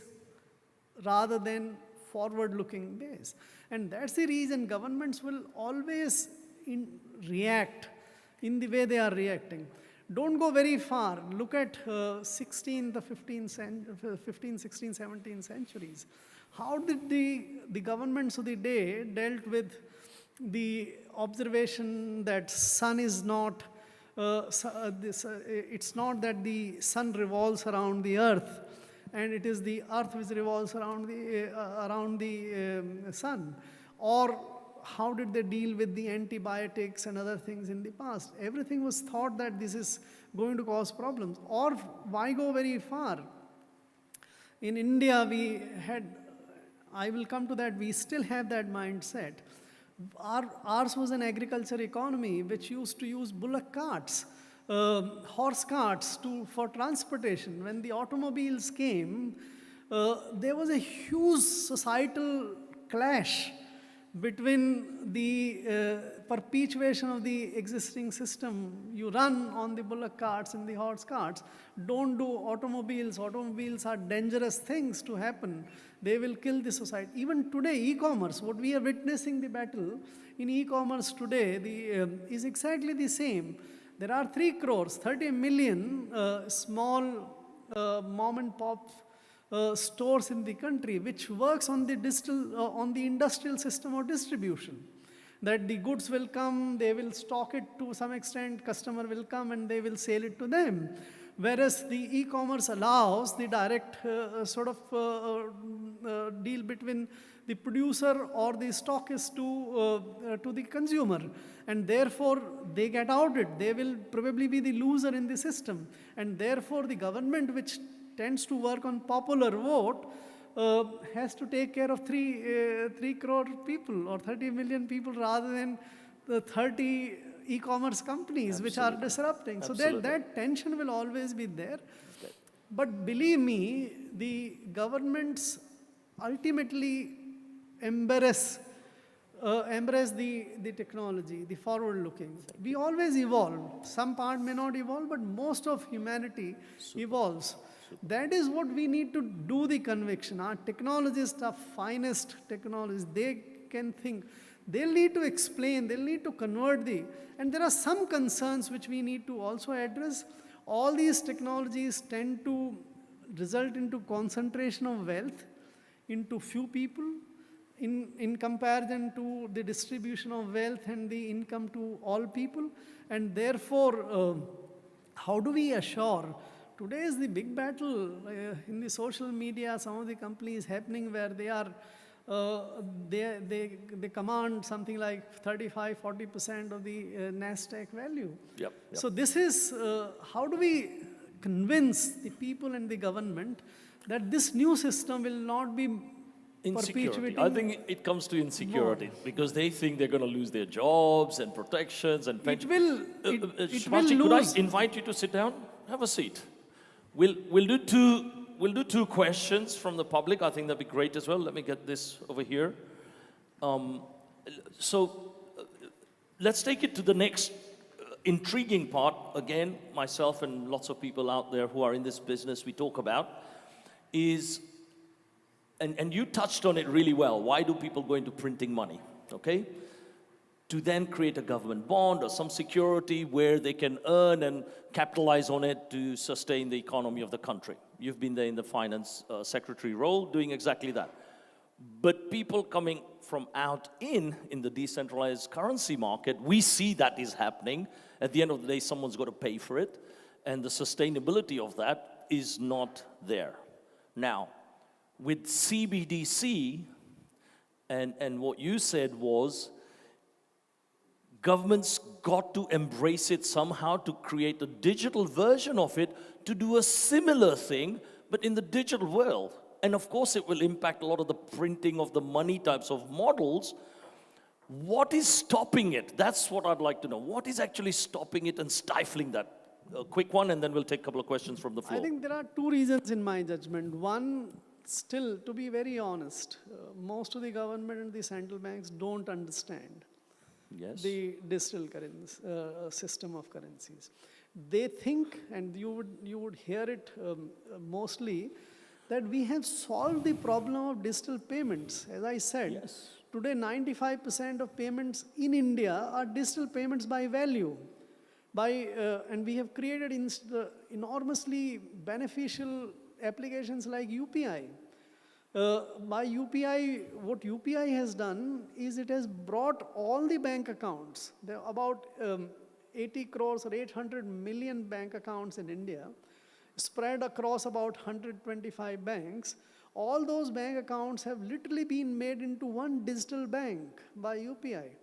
rather than forward-looking base. And that's the reason governments will always react in the way they are reacting. Don't go very far. Look at 15, 16, 17 centuries. How did the governments of the day dealt with the observation that sun is not, it's not that the sun revolves around the earth, and it is the earth which revolves around the sun? Or how did they deal with the antibiotics and other things in the past? Everything was thought that this is going to cause problems. Or why go very far? In India, we had, I will come to that, we still have that mindset. Ours was an agriculture economy which used to use bullock carts, horse carts for transportation. When the automobiles came, there was a huge societal clash between the perpetuation of the existing system. You run on the bullock carts and the horse carts. Don't do automobiles. Automobiles are dangerous things to happen. They will kill the society. Even today, e-commerce, what we are witnessing the battle in e-commerce today is exactly the same. There are 3 crores, 30 million small mom and pop stores in the country, which works on the on the industrial system of distribution. That the goods will come, they will stock it to some extent, customer will come and they will sell it to them. Whereas the e-commerce allows the direct deal between the producer or the stockist to the consumer. And therefore, they get outed. They will probably be the loser in the system. And therefore, the government, which tends to work on popular vote, has to take care of 3 crore people or 30 million people rather than the 30 e-commerce companies which are disrupting. Absolutely. So that tension will always be there. Okay. But believe me, the governments ultimately embrace the technology, the forward looking. We always evolve. Some part may not evolve, but most of humanity evolves. That is what we need to do the conviction. Our technologists are finest technologists. They can think. They'll need to explain. They'll need to convert and there are some concerns which we need to also address. All these technologies tend to result into concentration of wealth into few people in comparison to the distribution of wealth and the income to all people. And therefore, how do we assure? Today is the big battle in the social media. Some of the companies happening where they are, they command something like 35–40% of the Nasdaq value. Yep. So this is how do we convince the people and the government that this new system will not be insecurity. I think it comes to insecurity because they think they're going to lose their jobs and protections and pensions. It will could lose. I invite you to sit down? Have a seat. We'll do two questions from the public. I think that'd be great as well. Let me get this over here. Let's take it to the next intriguing part. Again, myself and lots of people out there who are in this business we talk about is, and you touched on it really well. Why do people go into printing money? Okay? To then create a government bond or some security where they can earn and capitalize on it to sustain the economy of the country. You've been there in the finance secretary role doing exactly that. But people coming from out in the decentralized currency market, we see that is happening. At the end of the day, someone's got to pay for it. And the sustainability of that is not there. Now, with CBDC, and what you said was, governments got to embrace it somehow to create a digital version of it to do a similar thing, but in the digital world. And of course, it will impact a lot of the printing of the money types of models. What is stopping it? That's what I'd like to know. What is actually stopping it and stifling that? A quick one, and then we'll take a couple of questions from the floor. I think there are two reasons in my judgment. One, still, to be very honest, most of the government and the central banks don't understand the digital currency, system of currencies. They think, and you would hear it mostly, that we have solved the problem of digital payments. As I said, today 95% of payments in India are digital payments by value. And we have created enormously beneficial applications like UPI. By UPI, what UPI has done is it has brought all the bank accounts. There are about 80 crores or 800 million bank accounts in India, spread across about 125 banks. All those bank accounts have literally been made into one digital bank by UPI.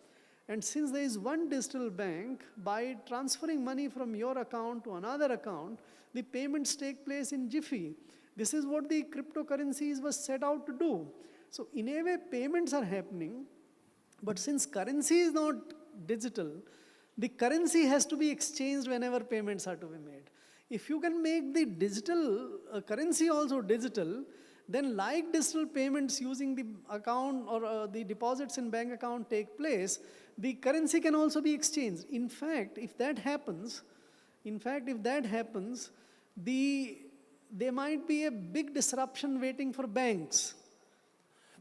And since there is one digital bank, by transferring money from your account to another account, the payments take place in jiffy. This is what the cryptocurrencies was set out to do. So in a way, payments are happening, but since currency is not digital, the currency has to be exchanged whenever payments are to be made. If you can make the digital currency also digital, then like digital payments using the account or the deposits in bank account take place, the currency can also be exchanged. In fact, if that happens, there might be a big disruption waiting for banks.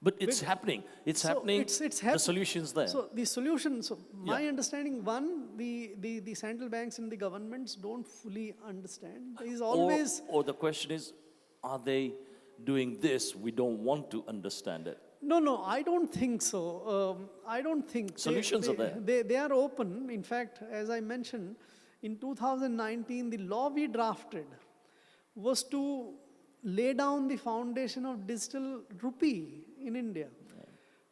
But it's happening. It's So happening. it's The solution's there. So the solution, so my Yeah. understanding, one, the central banks and the governments don't fully understand. There is or, always, or the question is, are they doing this? We don't want to understand it. no, I don't think so. I don't think. Solutions are there. They are open. In fact, as I mentioned, in 2019, the law we drafted was to lay down the foundation of digital rupee in India.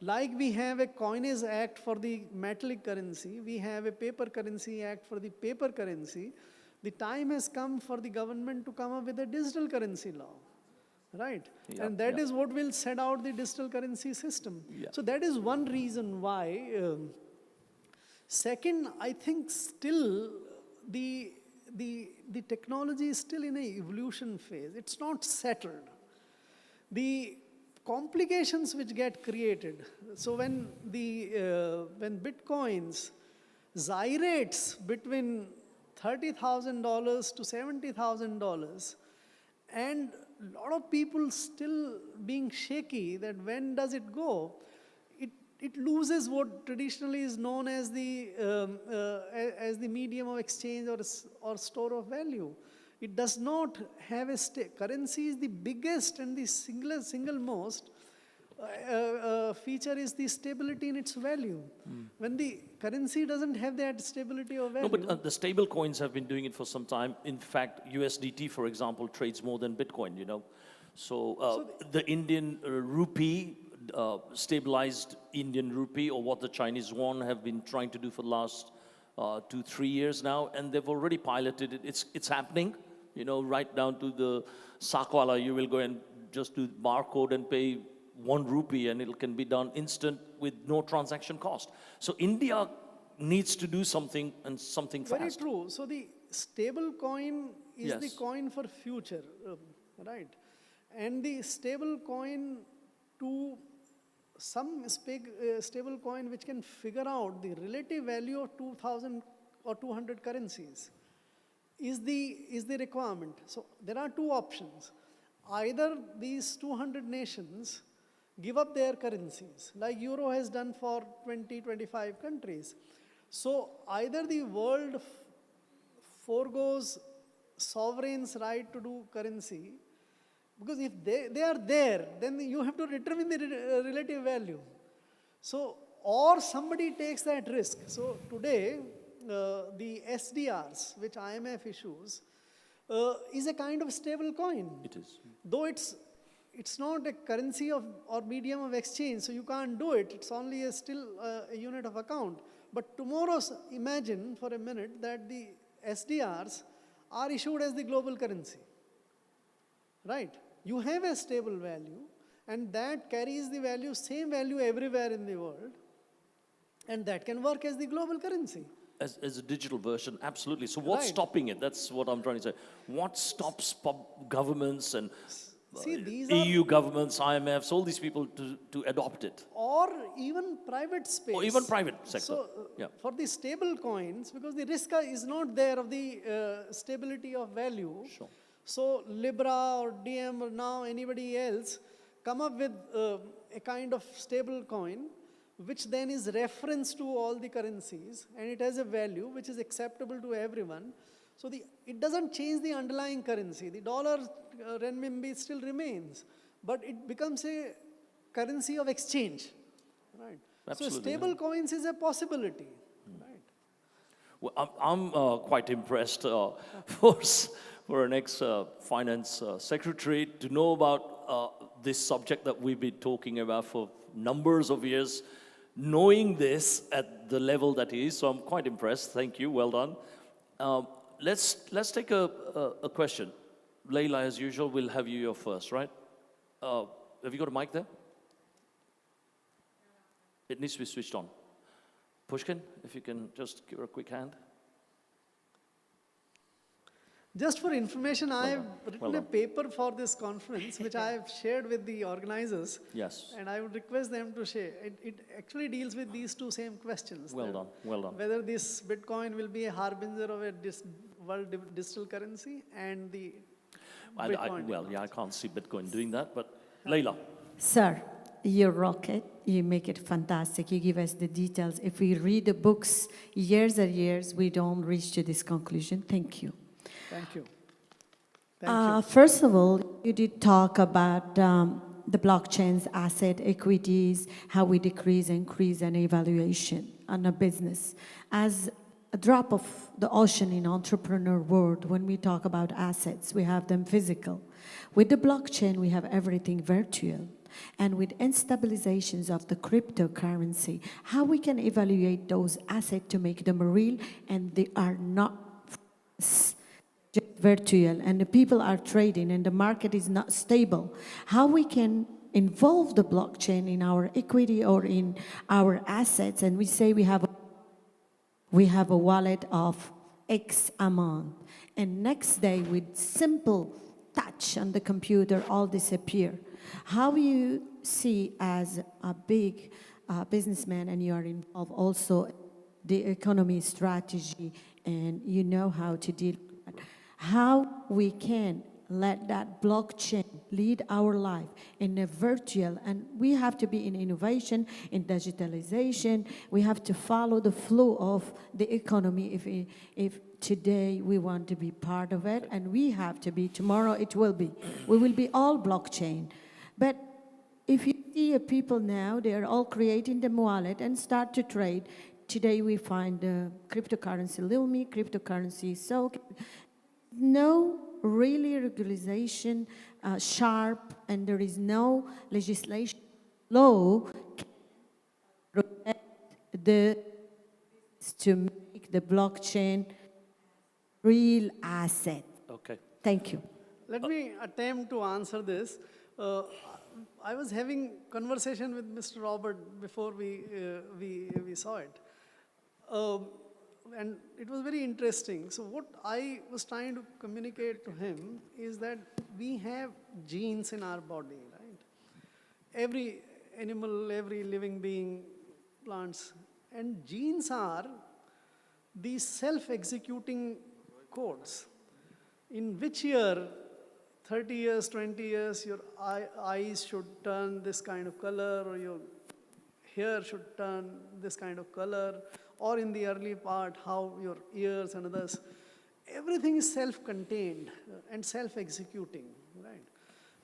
Like we have a coinage act for the metallic currency, we have a paper currency act for the paper currency. The time has come for the government to come up with a digital currency law, right? Yeah, And that yeah. is what will set out the digital currency system. Yeah. So that is one reason why. Second, I think still the technology is still in a evolution phase. It's not settled. The complications which get created. So when Bitcoins gyrates between $30,000 to $70,000, and a lot of people still being shaky that when does it go, it loses what traditionally is known as the medium of exchange or store of value. It does not have a currency is the biggest and the single most feature is the stability in its value. When the currency doesn't have that stability or value. No, but the stable coins have been doing it for some time. In fact, USDT, for example, trades more than Bitcoin, you know. So, the Indian rupee, stabilized Indian rupee, or what the Chinese yuan have been trying to do for the last 2-3 years now, and they've already piloted it. It's happening, you know, right down to the Sakwala. You will go and just do barcode and pay 1 rupee, and it can be done instant with no transaction cost. So India needs to do something, and something fast. Very true. So the stable coin is the Yes. coin for future, right? And the stable coin to some stable coin which can figure out the relative value of 2,000 or 200 currencies is the requirement. So there are two options. Either these 200 nations give up their currencies, like Euro has done for 20-25 countries. So either the world forgoes sovereign's right to do currency, because if they are there, then you have to determine the relative value. So, or somebody takes that risk. So today, the SDRs, which IMF issues, is a kind of stable coin. It is. Though it's not a currency or medium of exchange, so you can't do it. It's only still a unit of account. But tomorrow, imagine for a minute that the SDRs are issued as the global currency, right? You have a stable value, and that carries the value, same value everywhere in the world, and that can work as the global currency. As a digital version, absolutely. So what's Right. stopping it? That's what I'm trying to say. What stops governments and See, these EU governments, IMFs, all these people to adopt it? or even private space. Or even private sector. So, Yeah. for the stable coins, because the risk is not there of the stability of value. Sure. So, Libra or DM or now anybody else come up with a kind of stable coin, which then is reference to all the currencies, and it has a value which is acceptable to everyone. So it doesn't change the underlying currency. The dollar, renminbi still remains, but it becomes a currency of exchange, right? Absolutely, So stable coins is a possibility, right? Well, I'm quite impressed for an ex-finance secretary to know about this subject that we've been talking about for numbers of years, knowing this at the level that he is. So I'm quite impressed. Thank you. Well done. Let's take a question. Layla, as usual, we'll have you first, right? Have you got a mic there? It needs to be switched on. Pushkin, if you can just give her a quick hand. Just for information, I have written Well a done. paper for this conference, which I have shared with the organizers. Yes. And I would request them to share. It actually deals with these two same questions. Well that done. Well done. Whether this Bitcoin will be a harbinger of a world digital currency and the Bitcoin. Well, yeah, I can't see Bitcoin doing that, but Layla. Sir, you rock it. You make it fantastic. You give us the details. If we read the books years and years, we don't reach to this conclusion. Thank you. Thank you. Thank you. First of all, you did talk about the blockchain's asset equities, how we decrease, increase, and evaluation on a business. As a drop of the ocean in entrepreneur world, when we talk about assets, we have them physical. With the blockchain, we have everything virtual. And with instabilizations of the cryptocurrency, how we can evaluate those assets to make them real, and they are not just virtual, and the people are trading, and the market is not stable. How we can involve the blockchain in our equity or in our assets, and we say we have a wallet of X amount, and next day with simple touch on the computer all disappear. How you see as a big businessman, and you are involved also the economy strategy, and you know how to deal with that, how we can let that blockchain lead our life in a virtual, and we have to be in innovation, in digitalization. We have to follow the flow of the economy if today we want to be part of it, and we have to be, tomorrow it will be. We will be all blockchain. But if you see people now, they are all creating the wallet and start to trade. Today we find cryptocurrency Lumi, cryptocurrency so no really regularization sharp, and there is no legislation law to make the blockchain real asset. Okay. Thank you. Let me attempt to answer this. I was having conversation with Mr. Robert before we saw it. And it was very interesting. So what I was trying to communicate to him is that we have genes in our body, right? Every animal, every living being, plants, and genes are these self-executing codes. In which year, 30 years, 20 years, your eyes should turn this kind of color, or your hair should turn this kind of color, or in the early part, how your ears and others. Everything is self-contained and self-executing, right?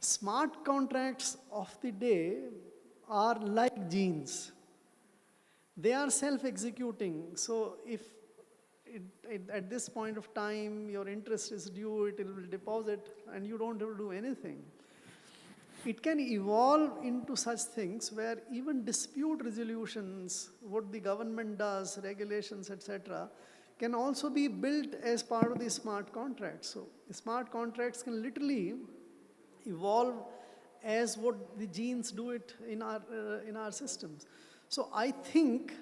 Smart contracts of the day are like genes. They are self-executing. So if at this point of time, your interest is due, it will deposit, and you don't have to do anything. It can evolve into such things where even dispute resolutions, what the government does, regulations, etc., can also be built as part of the smart contracts. So the smart contracts can literally evolve as what the genes do it in our systems. So I think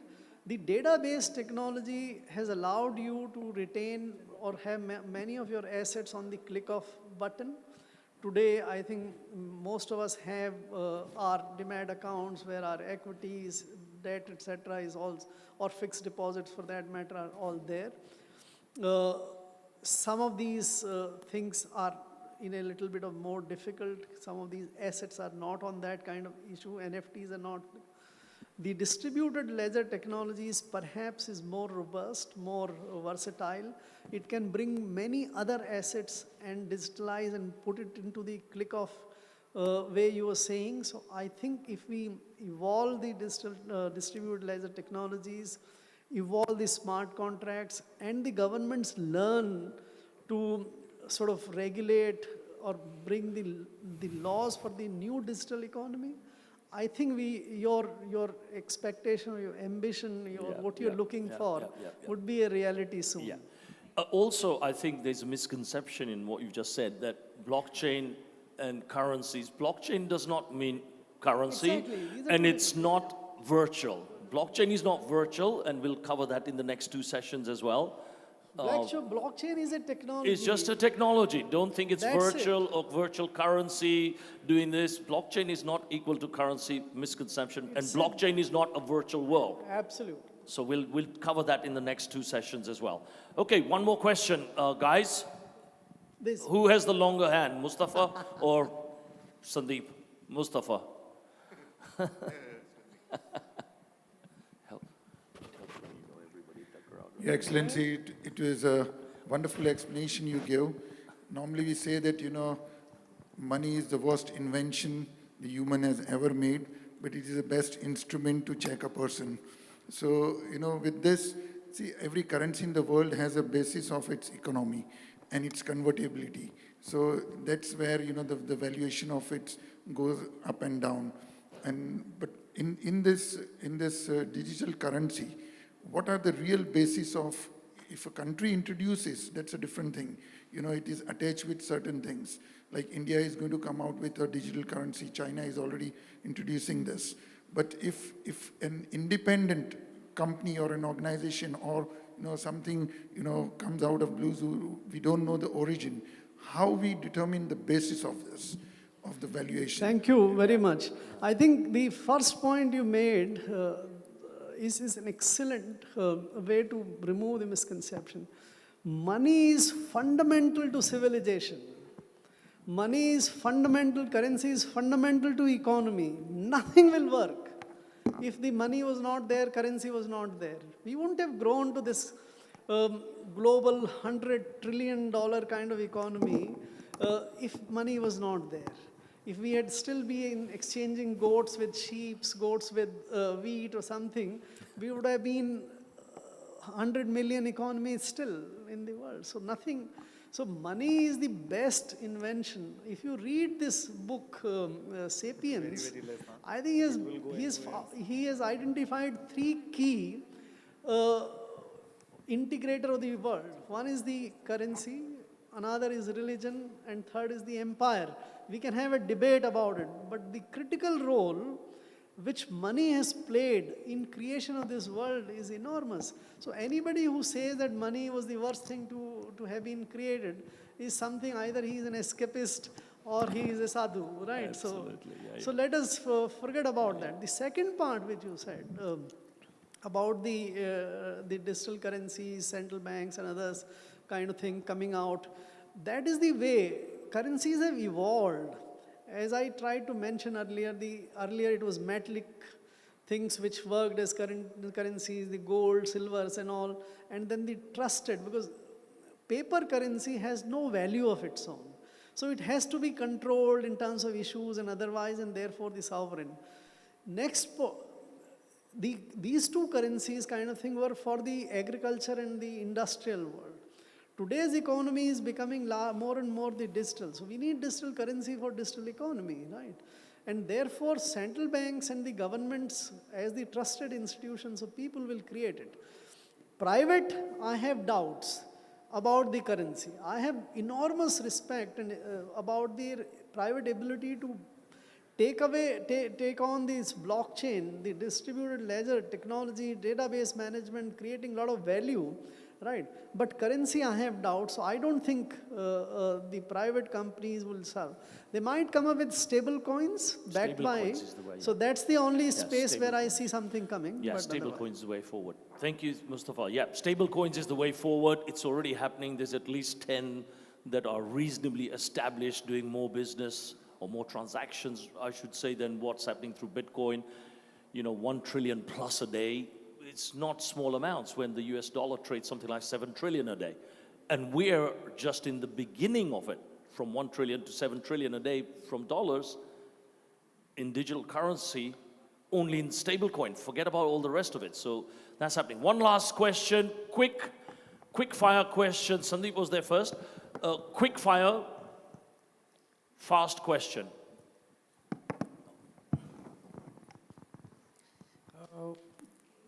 the database technology has allowed you to retain or have many of your assets on the click of button. Today, I think most of us have our demat accounts where our equities, debt, etc., is all, or fixed deposits for that matter, are all there. Some of these things are in a little bit of more difficult. Some of these assets are not on that kind of issue. NFTs are not. The distributed ledger technologies perhaps is more robust, more versatile. It can bring many other assets and digitalize and put it into the click of way you were saying. So I think if we evolve the distributed ledger technologies, evolve the smart contracts, and the governments learn to sort of regulate or bring the laws for the new digital economy, I think your expectation, or your ambition, what you're looking for would be a reality soon. Yeah. Also, I think there's a misconception in what you just said, that blockchain and currencies, blockchain does not mean currency, Exactly. and it's not virtual. Blockchain is not virtual, and we'll cover that in the next 2 sessions as well. Blockchain is a technology. It's just a technology. Don't think it's That's virtual or virtual currency doing this. Blockchain is not equal to currency, misconception. And blockchain is not a virtual world. Absolutely. So we'll cover that in the next 2 sessions as well. Okay, one more question, guys. Who has the longer hand, Mustafa or Sandeep? Mustafa. Your Excellency, it was a wonderful explanation you gave. Normally we say that, money is the worst invention the human has ever made, but it is the best instrument to check a person. So, with this, see, every currency in the world has a basis of its economy and its convertibility. So that's where, the valuation of it goes up and down. But in this digital currency, what are the real basis of, if a country introduces, that's a different thing. It is attached with certain things. Like India is going to come out with a digital currency. China is already introducing this. But if an independent company or an organization or something comes out of blue, we don't know the origin, how we determine the basis of this, of the valuation? Thank you very much. I think the first point you made is an excellent way to remove the misconception. Money is fundamental to civilization. Money is fundamental, currency is fundamental to economy. Nothing will work if the money was not there, currency was not there. We wouldn't have grown to this global $100 trillion kind of economy if money was not there. If we had still been exchanging goats with sheep, goats with wheat or something, we would have been 100 million economy still in the world. So nothing. So money is the best invention. If you read this book, Sapiens, I think he has identified three key integrator of the world. One is the currency, another is religion, and third is the empire. We can have a debate about it, but the critical role which money has played in creation of this world is enormous. So anybody who says that money was the worst thing to have been created is something, either he is an escapist or he is a sadhu, right? Absolutely, So let us forget about that. The second part which you said about the digital currencies, central banks and others kind of thing coming out, that is the way currencies have evolved. As I tried to mention earlier, earlier it was metallic things which worked as currencies, the gold, silvers and all, and then the trusted, because paper currency has no value of its own. So it has to be controlled in terms of issues and otherwise, and therefore the sovereign. Next, these two currencies kind of thing were for the agriculture and the industrial world. Today's economy is becoming more and more the digital. So we need digital currency for digital economy, right? And therefore, central banks and the governments as the trusted institutions of people will create it. Private, I have doubts about the currency. I have enormous respect about their private ability to take on this blockchain, the distributed ledger technology, database management, creating a lot of value. Right, but currency I have doubts, so I don't think the private companies will serve. They might come up with stable coins backed by, so that's the only space where I see something coming. Yeah, stable coins is the way forward. Thank you, Mustafa. Yeah, stable coins is the way forward. It's already happening. There's at least 10 that are reasonably established, doing more business or more transactions, I should say, than what's happening through Bitcoin. 1 trillion plus a day. It's not small amounts when the US dollar trades something like 7 trillion a day. And we're just in the beginning of it, from 1 trillion to 7 trillion a day from dollars in digital currency, only in stablecoin. Forget about all the rest of it. So that's happening. One last question, quick fire question. Sandeep was there first. Quick fire, fast question.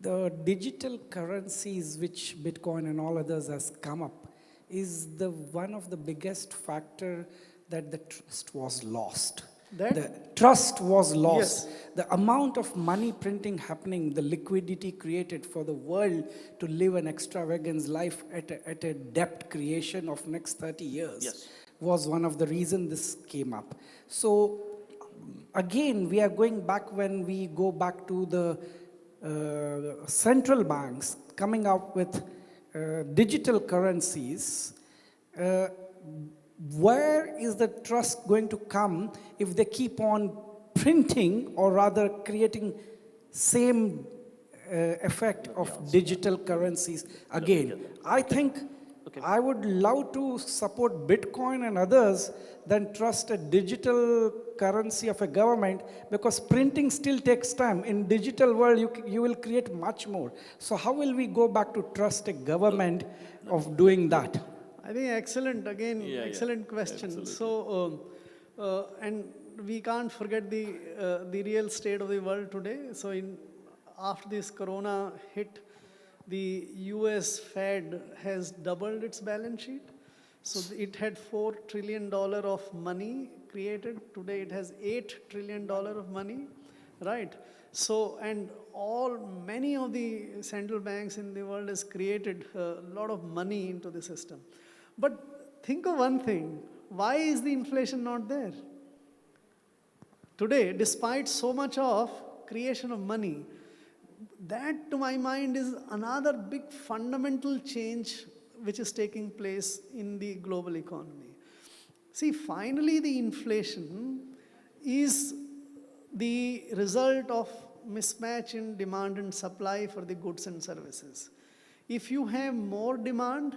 The digital currencies which Bitcoin and all others has come up is one of the biggest factor that the trust was lost. The trust was lost. Yes. The amount of money printing happening, the liquidity created for the world to live an extravagant life at a depth creation of next 30 years was one of the reasons this came up. So again, we are going back when we go back to the central banks coming out with digital currencies. Where is the trust going to come if they keep on printing or rather creating same effect of digital currencies again. I think I would love to support Bitcoin and others than trust a digital currency of a government, because printing still takes time. In digital world, you will create much more. So how will we go back to trust a government of doing that? I think excellent, again, excellent question. So, and we can't forget the real state of the world today. So after this corona hit, the US Fed has doubled its balance sheet. So it had $4 trillion of money created. Today it has $8 trillion of money, right? So, and many of the central banks in the world has created a lot of money into the system. But think of one thing, why is the inflation not there? Today, despite so much of creation of money, that to my mind is another big fundamental change which is taking place in the global economy. See, finally the inflation is the result of mismatch in demand and supply for the goods and services. If you have more demand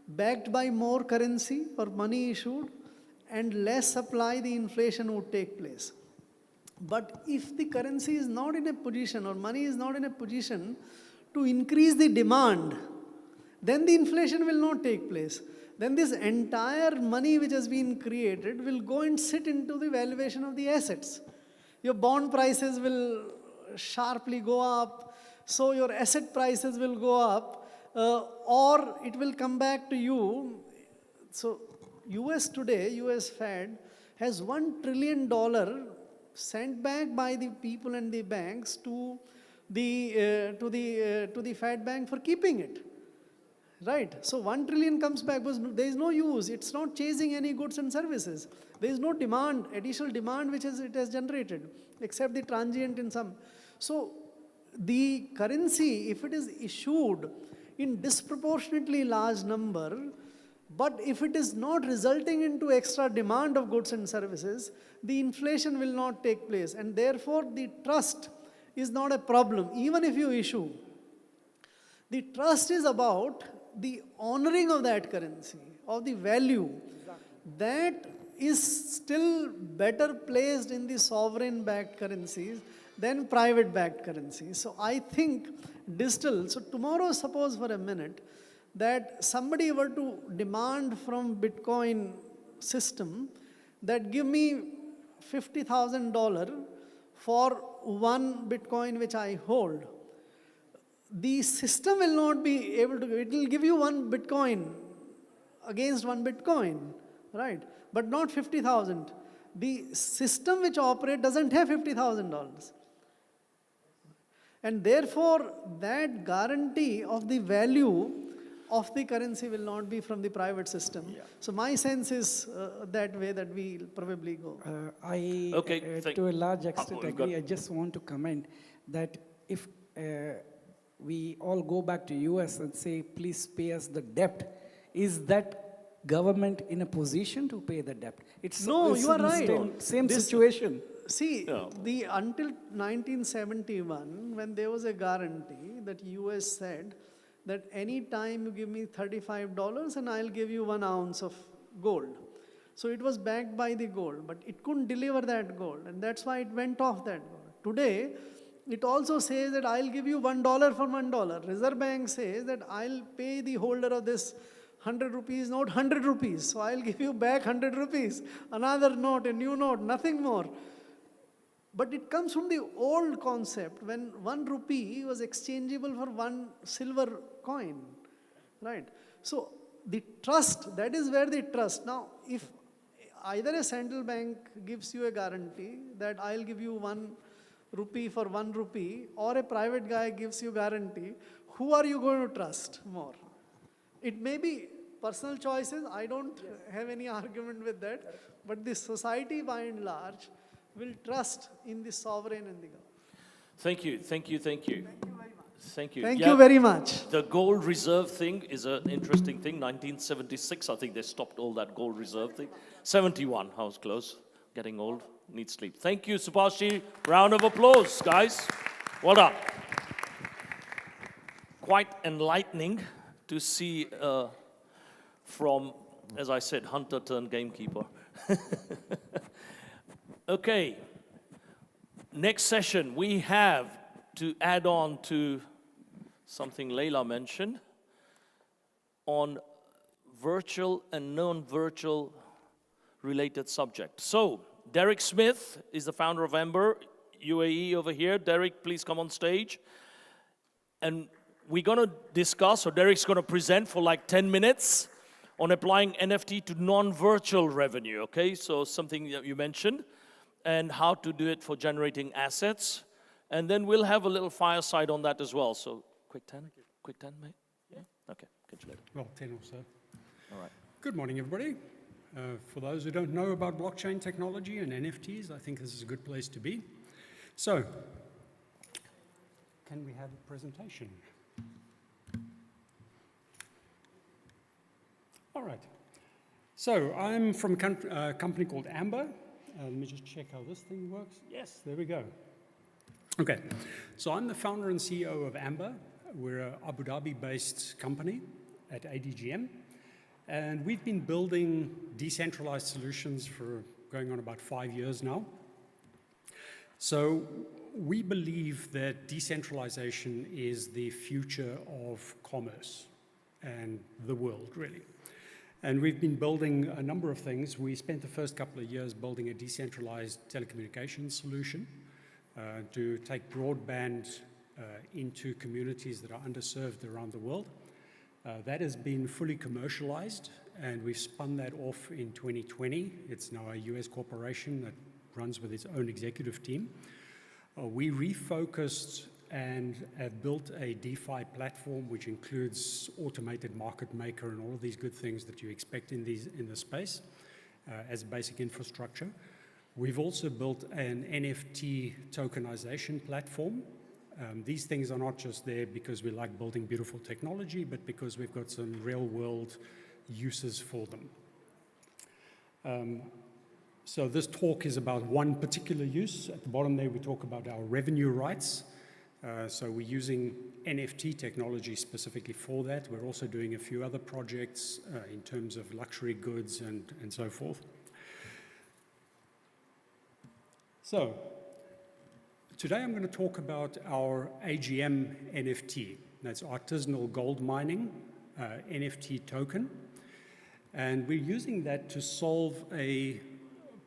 backed by more currency or money issued and less supply, the inflation would take place. But if the currency is not in a position or money is not in a position to increase the demand, then the inflation will not take place. Then this entire money which has been created will go and sit into the valuation of the assets. Your bond prices will sharply go up, so your asset prices will go up, or it will come back to you. So US today, US Fed has $1 trillion sent back by the people and the banks to the Fed bank for keeping it. Right, so 1 trillion comes back because there is no use. It's not chasing any goods and services. There is no demand, additional demand which it has generated, except the transient in some. So the currency, if it is issued in disproportionately large number, but if it is not resulting into extra demand of goods and services, the inflation will not take place. And therefore, the trust is not a problem, even if you issue. The trust is about the honoring of that currency, of the value. That is still better placed in the sovereign-backed currencies than private-backed currencies. So I think digital, so tomorrow suppose for a minute that somebody were to demand from Bitcoin system that give me $50,000 for one Bitcoin which I hold. The system will not be able to, it will give you one Bitcoin against one Bitcoin, right? But not 50,000. The system which operates doesn't have $50,000. And therefore, that guarantee of the value of the currency will not be from the private system. Yeah. So my sense is that way that we'll probably go. To a large extent agree. I just want to comment that if we all go back to US and say, please pay us the debt, is that government in a position to pay the debt? No, you are right. Same situation. See, until 1971, when there was a guarantee that US said that any time you give me $35 and I'll give you 1 ounce of gold. So it was backed by the gold, but it couldn't deliver that gold, and that's why it went off that gold. Today, it also says that I'll give you $1 for $1. Reserve Bank says that I'll pay the holder of this 100 rupees note 100 rupees. So I'll give you back 100 rupees. Another note, a new note, nothing more. But it comes from the old concept when 1 rupee was exchangeable for 1 silver coin, right? So the trust, that is where the trust. Now, if either a central bank gives you a guarantee that I'll give you 1 rupee for 1 rupee, or a private guy gives you guarantee, who are you going to trust more? It may be personal choices, I don't have any argument with that, but the society by and large will trust in the sovereign and the government. Thank you. Thank you very much. Thank you. Thank you very much. The gold reserve thing is an interesting thing. 1976, I think they stopped all that gold reserve thing. 71, I was close, getting old. need sleep. Thank you, Subhashi. Round of applause, guys. Well done. Quite enlightening to see from, as I said, hunter turned gamekeeper. Okay, next session we have to add on to something Leila mentioned on virtual and non-virtual related subject. So, Derek Smith is the founder of Ember, UAE over here. Derek, please come on stage. And we're gonna discuss, or Derek's gonna present for like 10 minutes on applying NFT to non-virtual revenue, okay? So something that you mentioned, and how to do it for generating assets. And then we'll have a little fireside on that as well. So quick 10, mate? Yeah? Okay, catch you later. Well, 10 or so. All right. Good morning, everybody. For those who don't know about blockchain technology and NFTs, I think this is a good place to be. So, can we have a presentation? All right. So, I'm from a company called Amber. Let me just check how this thing works. Yes, there we go. Okay, so I'm the founder and CEO of Amber. We're an Abu Dhabi-based company at ADGM. And we've been building decentralized solutions for going on about 5 years now. So we believe that decentralization is the future of commerce and the world, really. And we've been building a number of things. We spent the first couple of years building a decentralized telecommunications solution to take broadband into communities that are underserved around the world. That has been fully commercialized, and we've spun that off in 2020. It's now a US corporation that runs with its own executive team. We refocused and have built a DeFi platform, which includes automated market maker and all of these good things that you expect in the space as basic infrastructure. We've also built an NFT tokenization platform. These things are not just there because we like building beautiful technology, but because we've got some real-world uses for them. So this talk is about one particular use. At the bottom there, we talk about our revenue rights. So we're using NFT technology specifically for that. We're also doing a few other projects in terms of luxury goods and so forth. So, today I'm going to talk about our AGM NFT. That's artisanal gold mining NFT token. And we're using that to solve a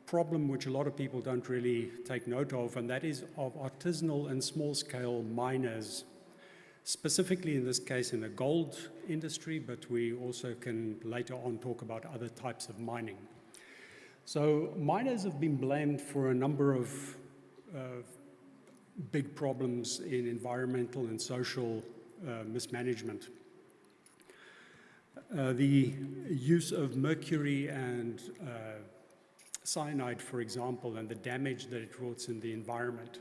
problem which a lot of people don't really take note of, and that is of artisanal and small-scale miners, specifically in this case in the gold industry, but we also can later on talk about other types of mining. So miners have been blamed for a number of big problems in environmental and social mismanagement. The use of mercury and cyanide, for example, and the damage that it wrought in the environment,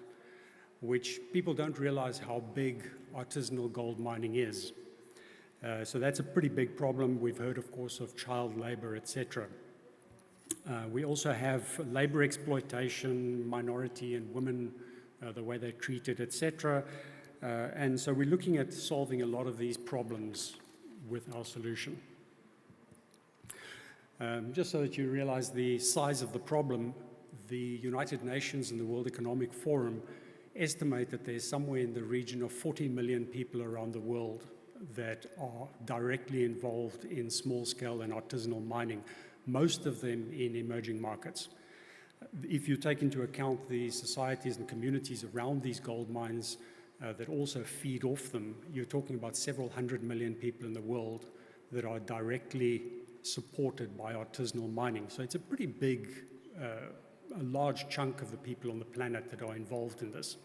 which people don't realize how big artisanal gold mining is. So that's a pretty big problem. We've heard, of course, of child labor, etc. We also have labor exploitation, minority and women, the way they're treated, etc. And so we're looking at solving a lot of these problems with our solution. Just so that you realize the size of the problem, the United Nations and the World Economic Forum estimate that there's somewhere in the region of 40 million people around the world that are directly involved in small-scale and artisanal mining, most of them in emerging markets. If you take into account the societies and communities around these gold mines that also feed off them, you're talking about several hundred million people in the world that are directly supported by artisanal mining. So it's a pretty big, a large chunk of the people on the planet that are involved in this.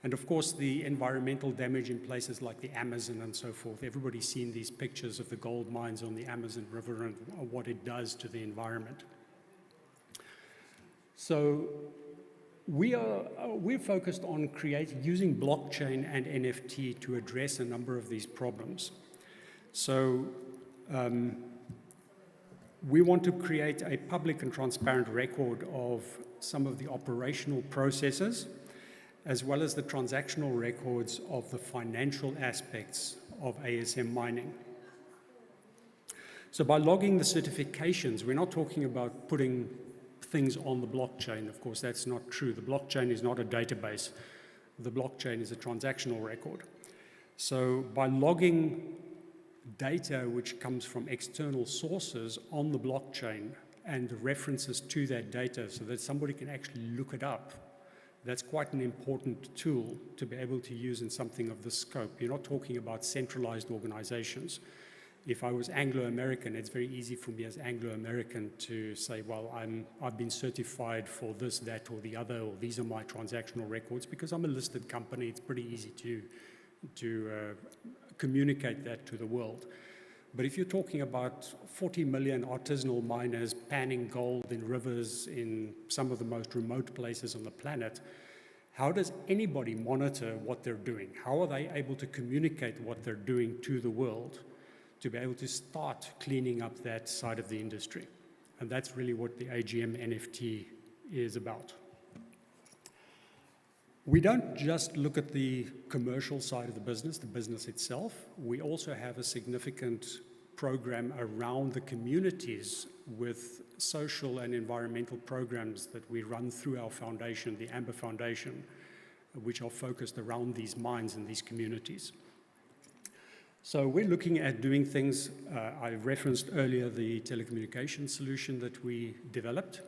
And of course, the environmental damage in places like the Amazon and so forth. Everybody's seen these pictures of the gold mines on the Amazon River and what it does to the environment. So we're focused on using blockchain and NFT to address a number of these problems. So We want to create a public and transparent record of some of the operational processes, as well as the transactional records of the financial aspects of ASM mining. So by logging the certifications, we're not talking about putting things on the blockchain. Of course, that's not true. The blockchain is not a database. The blockchain is a transactional record. So by logging data which comes from external sources on the blockchain and references to that data so that somebody can actually look it up, that's quite an important tool to be able to use in something of this scope. You're not talking about centralized organizations. If I was Anglo-American, it's very easy for me as Anglo-American to say, well, I've been certified for this, that, or the other, or these are my transactional records, because I'm a listed company. It's pretty easy to communicate that to the world. But if you're talking about 40 million artisanal miners panning gold in rivers in some of the most remote places on the planet, how does anybody monitor what they're doing? How are they able to communicate what they're doing to the world to be able to start cleaning up that side of the industry? And that's really what the AGM NFT is about. We don't just look at the commercial side of the business itself. We also have a significant program around the communities with social and environmental programs that we run through our foundation, the Amber Foundation, which are focused around these mines and these communities. So we're looking at doing things, I referenced earlier the telecommunication solution that we developed.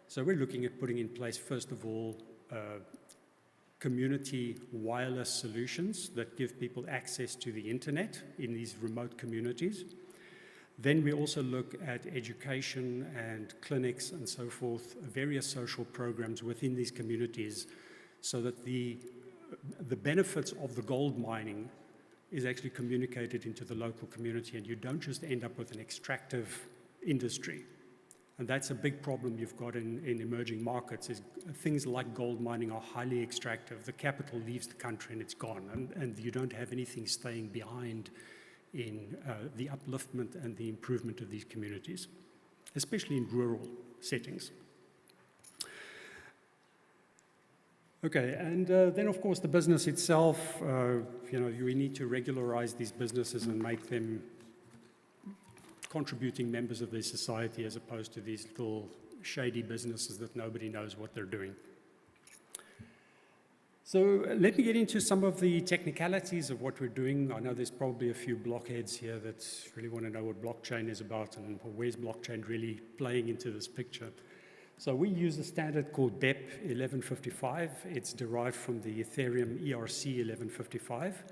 So we're looking at putting in place, first of all, community wireless solutions that give people access to the internet in these remote communities. Then we also look at education and clinics and so forth, various social programs within these communities so that the benefits of the gold mining is actually communicated into the local community and you don't just end up with an extractive industry. And that's a big problem you've got in emerging markets is things like gold mining are highly extractive. The capital leaves the country and it's gone and you don't have anything staying behind in the upliftment and the improvement of these communities, especially in rural settings. Okay, and then of course the business itself, we need to regularize these businesses and make them contributing members of their society as opposed to these little shady businesses that nobody knows what they're doing. So let me get into some of the technicalities of what we're doing. I know there's probably a few blockheads here that really want to know what blockchain is about and where's blockchain really playing into this picture. So we use a standard called BEP 1155. It's derived from the Ethereum ERC 1155.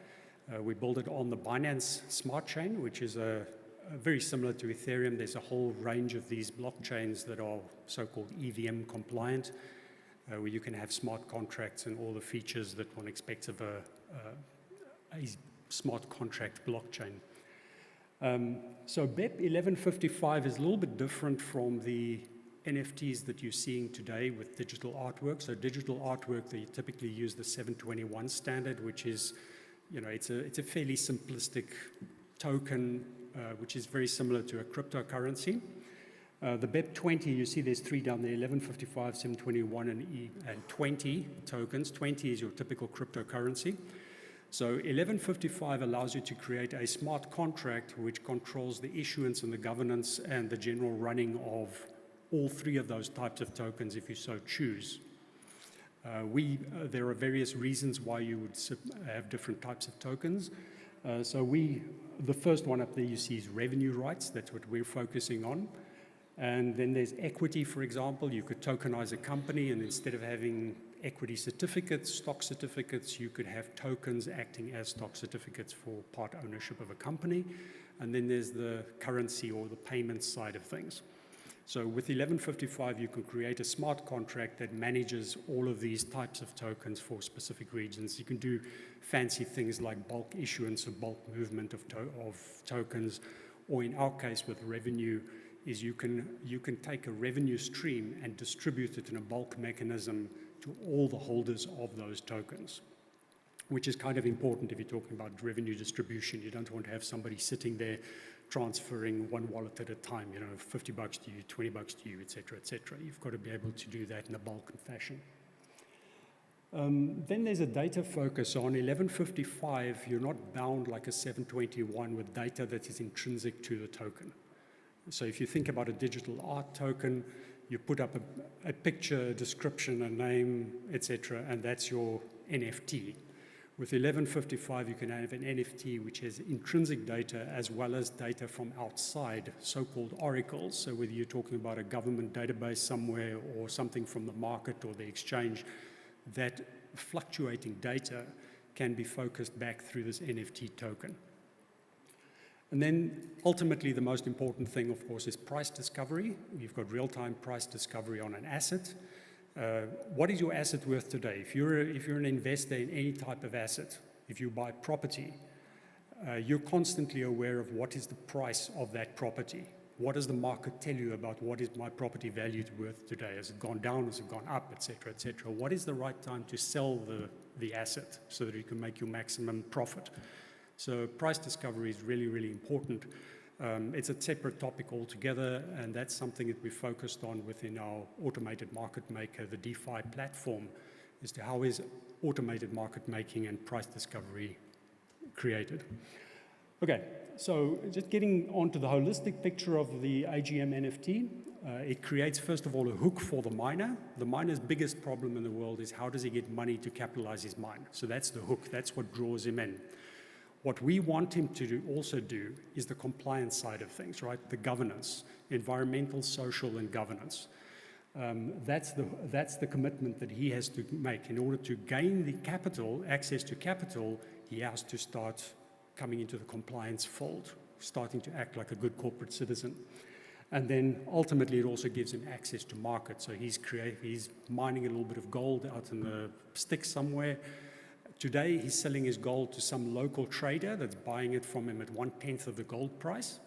We build it on the Binance Smart Chain, which is very similar to Ethereum. There's a whole range of these blockchains that are so-called EVM compliant, where you can have smart contracts and all the features that one expects of a smart contract blockchain. So BEP 1155 is a little bit different from the NFTs that you're seeing today with digital artwork. So digital artwork, they typically use the 721 standard, which is, it's a fairly simplistic token, which is very similar to a cryptocurrency. The BEP 20, you see there's three down there, 1155, 721, and 20 tokens. 20 is your typical cryptocurrency. So 1155 allows you to create a smart contract which controls the issuance and the governance and the general running of all three of those types of tokens if you so choose. There are various reasons why you would have different types of tokens. The first one up there you see is revenue rights. That's what we're focusing on. And then there's equity, for example. You could tokenize a company, and instead of having equity certificates, stock certificates, you could have tokens acting as stock certificates for part ownership of a company. And then there's the currency or the payment side of things. So with 1155, you can create a smart contract that manages all of these types of tokens for specific regions. You can do fancy things like bulk issuance or bulk movement of tokens, or in our case with revenue, is you can take a revenue stream and distribute it in a bulk mechanism to all the holders of those tokens, which is kind of important if you're talking about revenue distribution. You don't want to have somebody sitting there transferring one wallet at a time, you know, $50 to you, $20 to you, et cetera, et cetera. You've got to be able to do that in a bulk fashion. Then there's a data focus. So on 1155, you're not bound like a 721 with data that is intrinsic to the token. So if you think about a digital art token, you put up a picture, a description, a name, etc., and that's your NFT. With 1155, you can have an NFT which has intrinsic data as well as data from outside, so-called oracles. So whether you're talking about a government database somewhere or something from the market or the exchange, that fluctuating data can be focused back through this NFT token. And then ultimately the most important thing, of course, is price discovery. You've got real-time price discovery on an asset. What is your asset worth today? If you're an investor in any type of asset, if you buy property, you're constantly aware of what is the price of that property. What does the market tell you about what is my property valued worth today? Has it gone down? Has it gone up, et cetera, et cetera? What is the right time to sell the asset so that you can make your maximum profit? So price discovery is really, really important. It's a separate topic altogether, and that's something that we focused on within our automated market maker, the DeFi platform, as to how is automated market making and price discovery created. Okay, so just getting onto the holistic picture of the AGM NFT, it creates, first of all, a hook for the miner. The miner's biggest problem in the world is how does he get money to capitalize his mine? So that's the hook, that's what draws him in. What we want him to also do is the compliance side of things, right? The governance, environmental, social, and governance. That's the commitment that he has to make. In order to gain the capital, access to capital, he has to start coming into the compliance fold, starting to act like a good corporate citizen. And then ultimately it also gives him access to market. So he's mining a little bit of gold out in the sticks somewhere. Today, he's selling his gold to some local trader that's buying it from him at 1/10 of the gold price.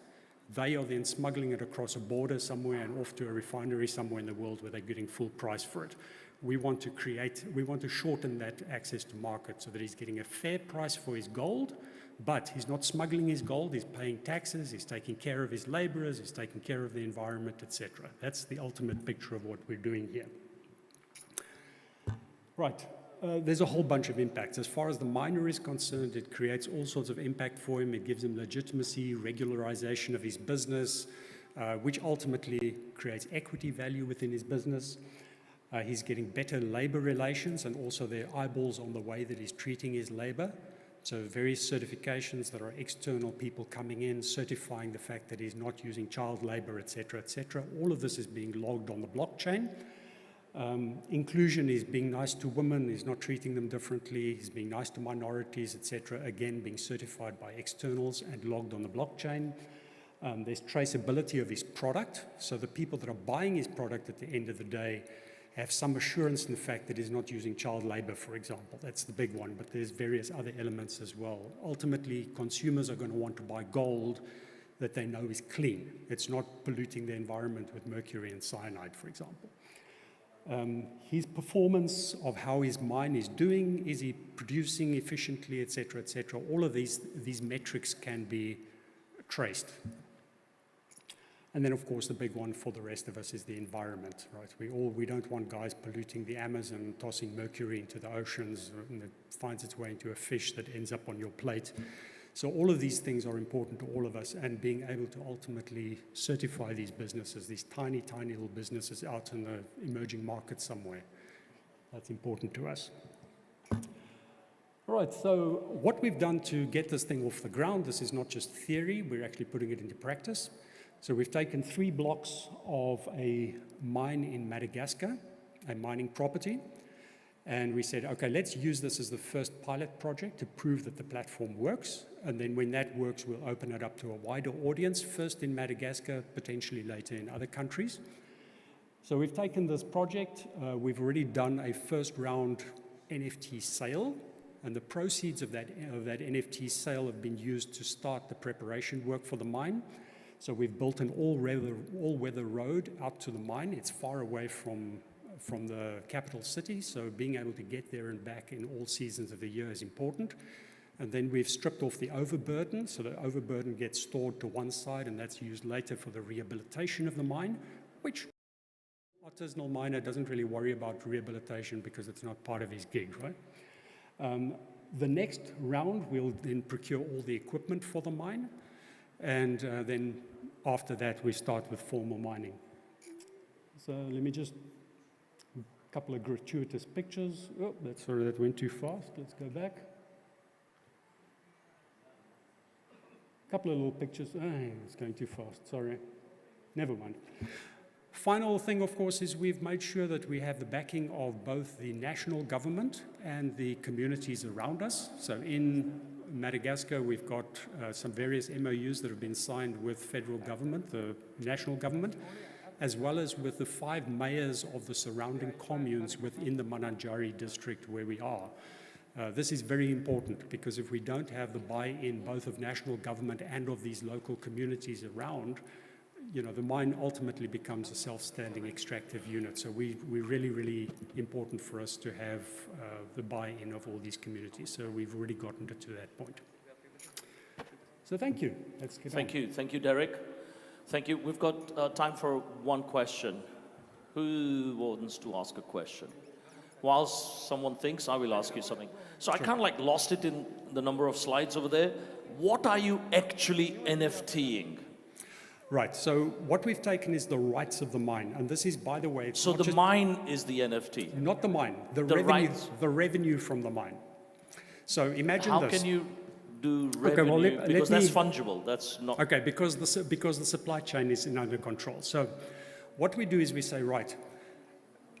They are then smuggling it across a border somewhere and off to a refinery somewhere in the world where they're getting full price for it. We want to shorten that access to market so that he's getting a fair price for his gold, but he's not smuggling his gold, he's paying taxes, he's taking care of his laborers, he's taking care of the environment, etc. That's the ultimate picture of what we're doing here. Right. There's a whole bunch of impacts. As far as the miner is concerned, it creates all sorts of impact for him. It gives him legitimacy, regularization of his business, which ultimately creates equity value within his business. He's getting better labor relations and also their eyeballs on the way that he's treating his labor. So various certifications that are external people coming in, certifying the fact that he's not using child labor, et cetera, et cetera. All of this is being logged on the blockchain. Inclusion is being nice to women, he's not treating them differently, he's being nice to minorities, etc. Again, being certified by externals and logged on the blockchain. There's traceability of his product, so the people that are buying his product at the end of the day have some assurance in the fact that he's not using child labor, for example. That's the big one, but there's various other elements as well. Ultimately, consumers are going to want to buy gold that they know is clean. It's not polluting the environment with mercury and cyanide, for example. His performance of how his mine is doing, is he producing efficiently, etc., etc. All of these metrics can be traced. And then, of course, the big one for the rest of us is the environment, right? We don't want guys polluting the Amazon, tossing mercury into the oceans, and it finds its way into a fish that ends up on your plate. So all of these things are important to all of us, and being able to ultimately certify these businesses, these tiny, tiny little businesses out in the emerging market somewhere. That's important to us. All right, so what we've done to get this thing off the ground, this is not just theory, we're actually putting it into practice. So we've taken 3 blocks of a mine in Madagascar, a mining property, and we said, okay, let's use this as the first pilot project to prove that the platform works. And then when that works, we'll open it up to a wider audience, first in Madagascar, potentially later in other countries. So we've taken this project, we've already done a first round NFT sale, and the proceeds of that NFT sale have been used to start the preparation work for the mine. So we've built an all-weather road out to the mine. It's far away from the capital city, so being able to get there and back in all seasons of the year is important. And then we've stripped off the overburden, so the overburden gets stored to one side, and that's used later for the rehabilitation of the mine, which artisanal miner doesn't really worry about rehabilitation because it's not part of his gig, right? The next round, we'll then procure all the equipment for the mine, and then after that, we start with formal mining. So let me just, a couple of gratuitous pictures. Oh, sorry, that went too fast. Let's go back. A couple of little pictures. It's going too fast, sorry. Never mind. Final thing, of course, is we've made sure that we have the backing of both the national government and the communities around us. So in Madagascar, we've got some various MOUs that have been signed with federal government, the national government, as well as with the 5 mayors of the surrounding communes within the Mananjari district where we are. This is very important because if we don't have the buy-in both of national government and of these local communities around, you know, the mine ultimately becomes a self-standing extractive unit. So we're really, really important for us to have the buy-in of all these communities. So we've already gotten to that point. So thank you. Let's get on. Thank you, Derek. Thank you. We've got time for one question. Who wants to ask a question? Whilst someone thinks, I will ask you something. So I kind of like lost it in the number of slides over there. What are you actually NFTing? Right, so what we've taken is the rights of the mine, and this is, by the way, so the mine is the NFT? Not the mine, the revenue from the mine. So imagine this. How can you do revenue? Okay, well, because that's fungible, that's not... Okay, because the supply chain is under control. So what we do is we say, right,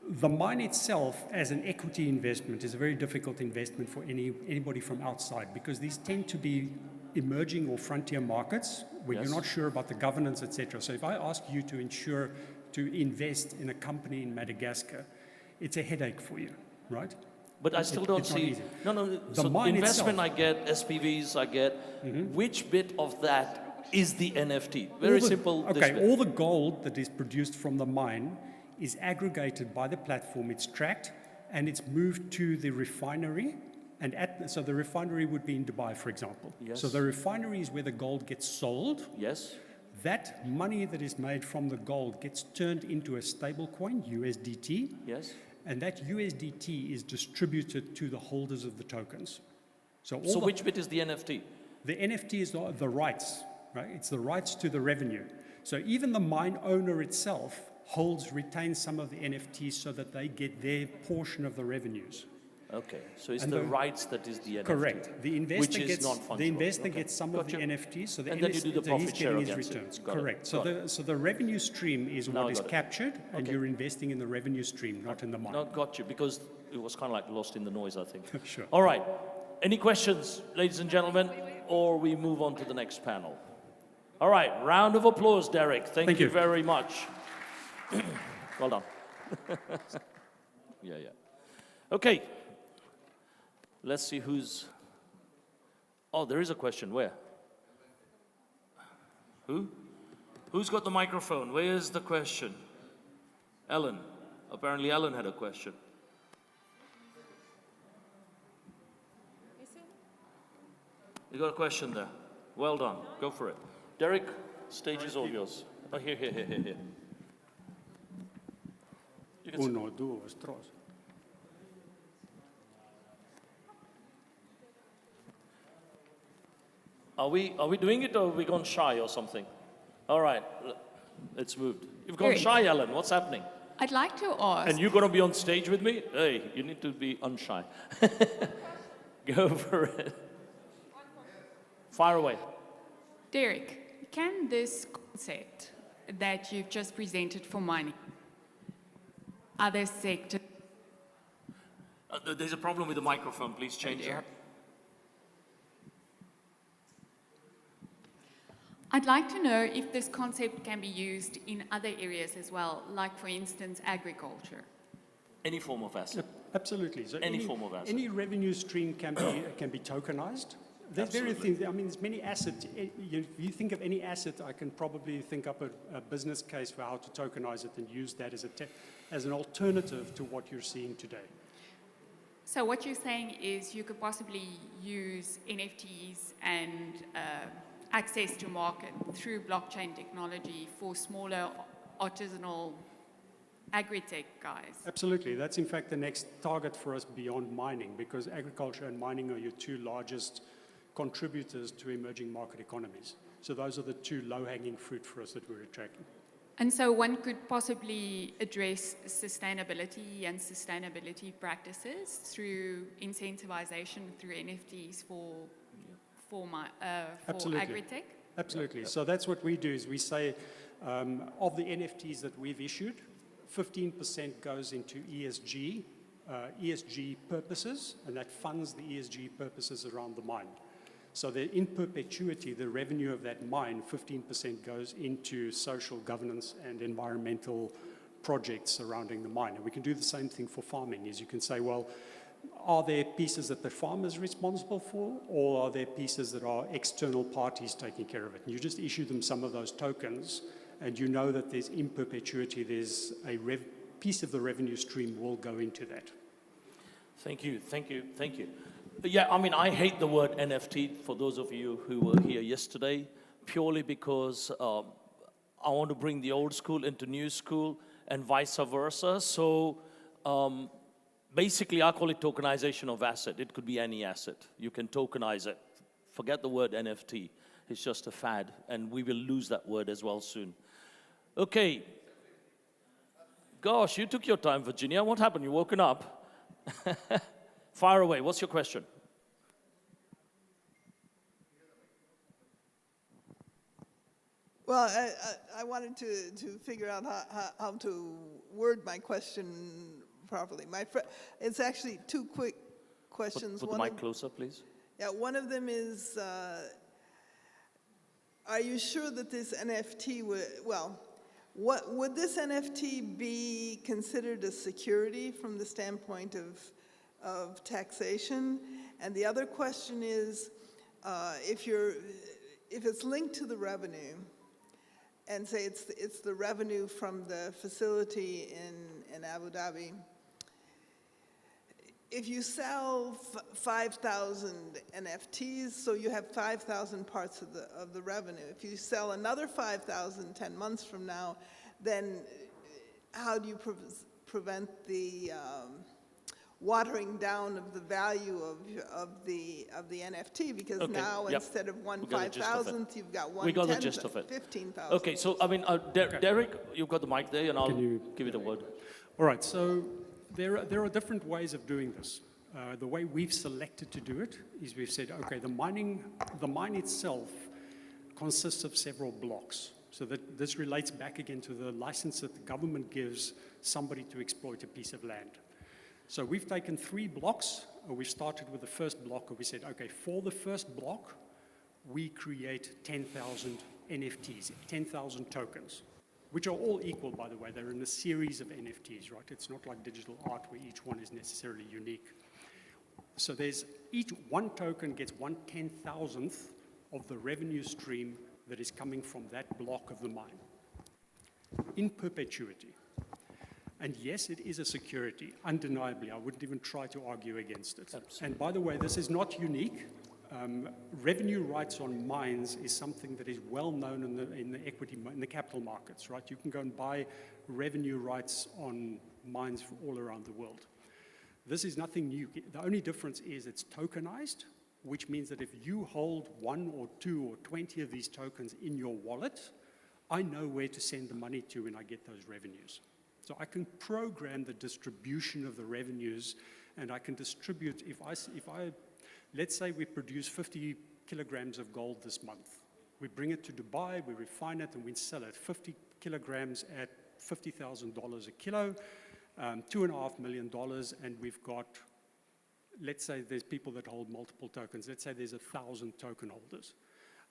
the mine itself as an equity investment is a very difficult investment for anybody from outside because these tend to be emerging or frontier markets where you're not sure about the governance, etc. So if I ask you to invest in a company in Madagascar, it's a headache for you, right? But I still don't see. No. So the investment I get, SPVs I get, which bit of that is the NFT? Very simple. Okay, all the gold that is produced from the mine is aggregated by the platform, it's tracked, and it's moved to the refinery. And so the refinery would be in Dubai, for example. Yes. So the refinery is where the gold gets sold. Yes. That money that is made from the gold gets turned into a stable coin, USDT. Yes. And that USDT is distributed to the holders of the tokens. So which bit is the NFT? The NFT is the rights, right? It's the rights to the revenue. So even the mine owner itself retains some of the NFTs so that they get their portion of the revenues. Okay, so it's the rights that is the NFT. Correct. The investor gets some of the NFTs, so the then you do the profit share his returns. Correct. So the revenue stream is what is captured, and you're investing in the revenue stream, not in the mine. No, got you, because it was kind of like lost in the noise, I think. Sure. All right. Any questions, ladies and gentlemen, or we move on to the next panel? All right, round of applause, Derek. Thank you very much. Well done. Yeah. Okay. Let's see who's... Oh, there is a question. Where? Who? Who's got the microphone? Where is the question? Ellen. Apparently Ellen had a question. You got a question there. Well done. Go for it. Derek, stage is all yours. Oh, here. Uno, dos, tres. Are we doing it, or have we gone shy or something? All right, it's moved. You've gone shy, Ellen. What's happening? I'd like to ask... And you're going to be on stage with me? Hey, you need to be unshy. Go for it. Fire away. Derek, can this concept that you've just presented for mining, other sectors... There's a problem with the microphone. Please change that. I'd like to know if this concept can be used in other areas as well, like, for instance, agriculture. Any form of asset. Absolutely. So any form of asset. Any revenue stream can be tokenized. There's various things. I mean, there's many assets. If you think of any asset, I can probably think up a business case for how to tokenize it and use that as an alternative to what you're seeing today. So what you're saying is you could possibly use NFTs and access to market through blockchain technology for smaller artisanal agri-tech guys. Absolutely. That's in fact the next target for us beyond mining, because agriculture and mining are your two largest contributors to emerging market economies. So those are the two low-hanging fruit for us that we're tracking. And so one could possibly address sustainability and sustainability practices through incentivization through NFTs for agri-tech? Absolutely. So that's what we do is we say of the NFTs that we've issued, 15% goes into ESG purposes, and that funds the ESG purposes around the mine. So that in perpetuity, the revenue of that mine, 15% goes into social governance and environmental projects surrounding the mine. And we can do the same thing for farming, is you can say, well, are there pieces that the farmer is responsible for, or are there pieces that are external parties taking care of it? And you just issue them some of those tokens, and you know that there's in perpetuity, there's a piece of the revenue stream will go into that. Thank you, thank you, thank you. Yeah, I mean, I hate the word NFT, for those of you who were here yesterday, purely because I want to bring the old school into new school and vice versa. So basically, I call it tokenization of asset. It could be any asset. You can tokenize it. Forget the word NFT. It's just a fad, and we will lose that word as well soon. Okay. Gosh, you took your time, Virginia. What happened? You woken up? Fire away. What's your question? Well, I wanted to figure out how to word my question properly. It's actually two quick questions. Put the mic closer, please. Yeah, one of them is, are you sure that this NFT would this NFT be considered a security from the standpoint of taxation? And the other question is, if it's linked to the revenue, and say it's the revenue from the facility in Abu Dhabi, if you sell 5,000 NFTs, so you have 5,000 parts of the revenue. If you sell another 5,000 10 months from now, then how do you prevent the watering down of the value of the NFT? Because now instead of one 5,000th, you've got one 15,000. Okay, so I mean, Derek, you've got the mic there, and I'll give it a word. All right, so there are different ways of doing this. The way we've selected to do it is we've said, okay, the mine itself consists of several blocks. So that this relates back again to the license that the government gives somebody to exploit a piece of land. So we've taken 3 blocks. We started with the first block, and we said, okay, for the first block, we create 10,000 NFTs, 10,000 tokens, which are all equal, by the way. They're in a series of NFTs, right? It's not like digital art where each one is necessarily unique. So each one token gets 1/10,000th of the revenue stream that is coming from that block of the mine in perpetuity. And yes, it is a security, undeniably. I wouldn't even try to argue against it. Absolutely. And by the way, this is not unique. Revenue rights on mines is something that is well known in the capital markets, right? You can go and buy revenue rights on mines from all around the world. This is nothing new. The only difference is it's tokenized, which means that if you hold 1 or 2 or 20 of these tokens in your wallet, I know where to send the money to when I get those revenues. So I can program the distribution of the revenues, and I can distribute, let's say we produce 50 kilograms of gold this month. We bring it to Dubai, we refine it, and we sell it. 50 kilograms at $50,000 a kilo, $2.5 million, and we've got, let's say there's people that hold multiple tokens. Let's say there's 1,000 token holders.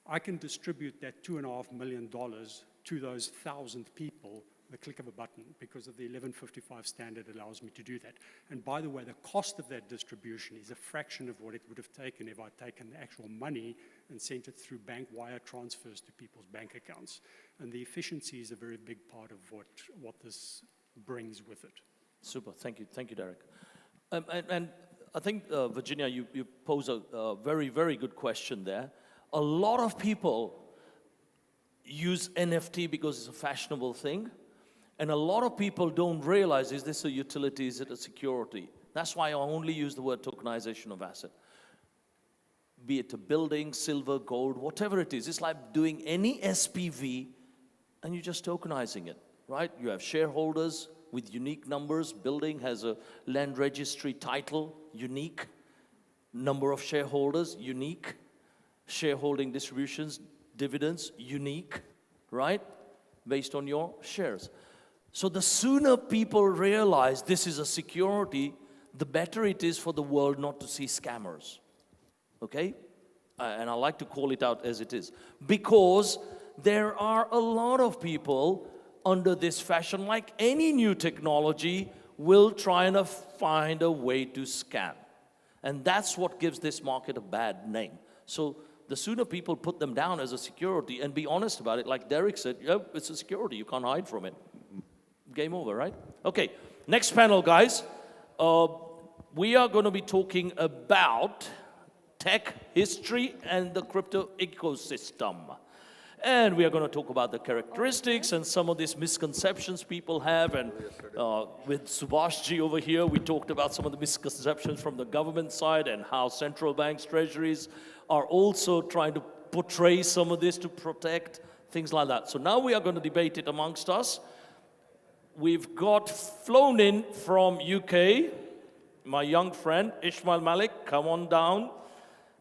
I can distribute that $2.5 million to those 1,000 people the click of a button, because of the 1155 standard allows me to do that. And by the way, the cost of that distribution is a fraction of what it would have taken if I'd taken the actual money and sent it through bank wire transfers to people's bank accounts. And the efficiency is a very big part of what this brings with it. Super, thank you, Derek. And I think, Virginia, you pose a very, very good question there. A lot of people use NFT because it's a fashionable thing. And a lot of people don't realize, is this a utility, is it a security? That's why I only use the word tokenization of asset. Be it a building, silver, gold, whatever it is. It's like doing any SPV and you're just tokenizing it, right? You have shareholders with unique numbers. Building has a land registry title, unique. Number of shareholders, unique. Shareholding distributions, dividends, unique, right? Based on your shares. So the sooner people realize this is a security, the better it is for the world not to see scammers, okay? And I like to call it out as it is. Because there are a lot of people under this fashion, like any new technology, will try and find a way to scam. And that's what gives this market a bad name. So the sooner people put them down as a security and be honest about it, like Derek said, yep, it's a security, you can't hide from it. Game over, right? Okay, next panel, guys. We are going to be talking about tech history and the crypto ecosystem. And we are going to talk about the characteristics and some of these misconceptions people have. And with Subhashji over here, we talked about some of the misconceptions from the government side and how central banks, treasuries are also trying to portray some of this to protect, things like that. So now we are going to debate it amongst us. We've got flown in from UK, my young friend, Ismail Malik, come on down.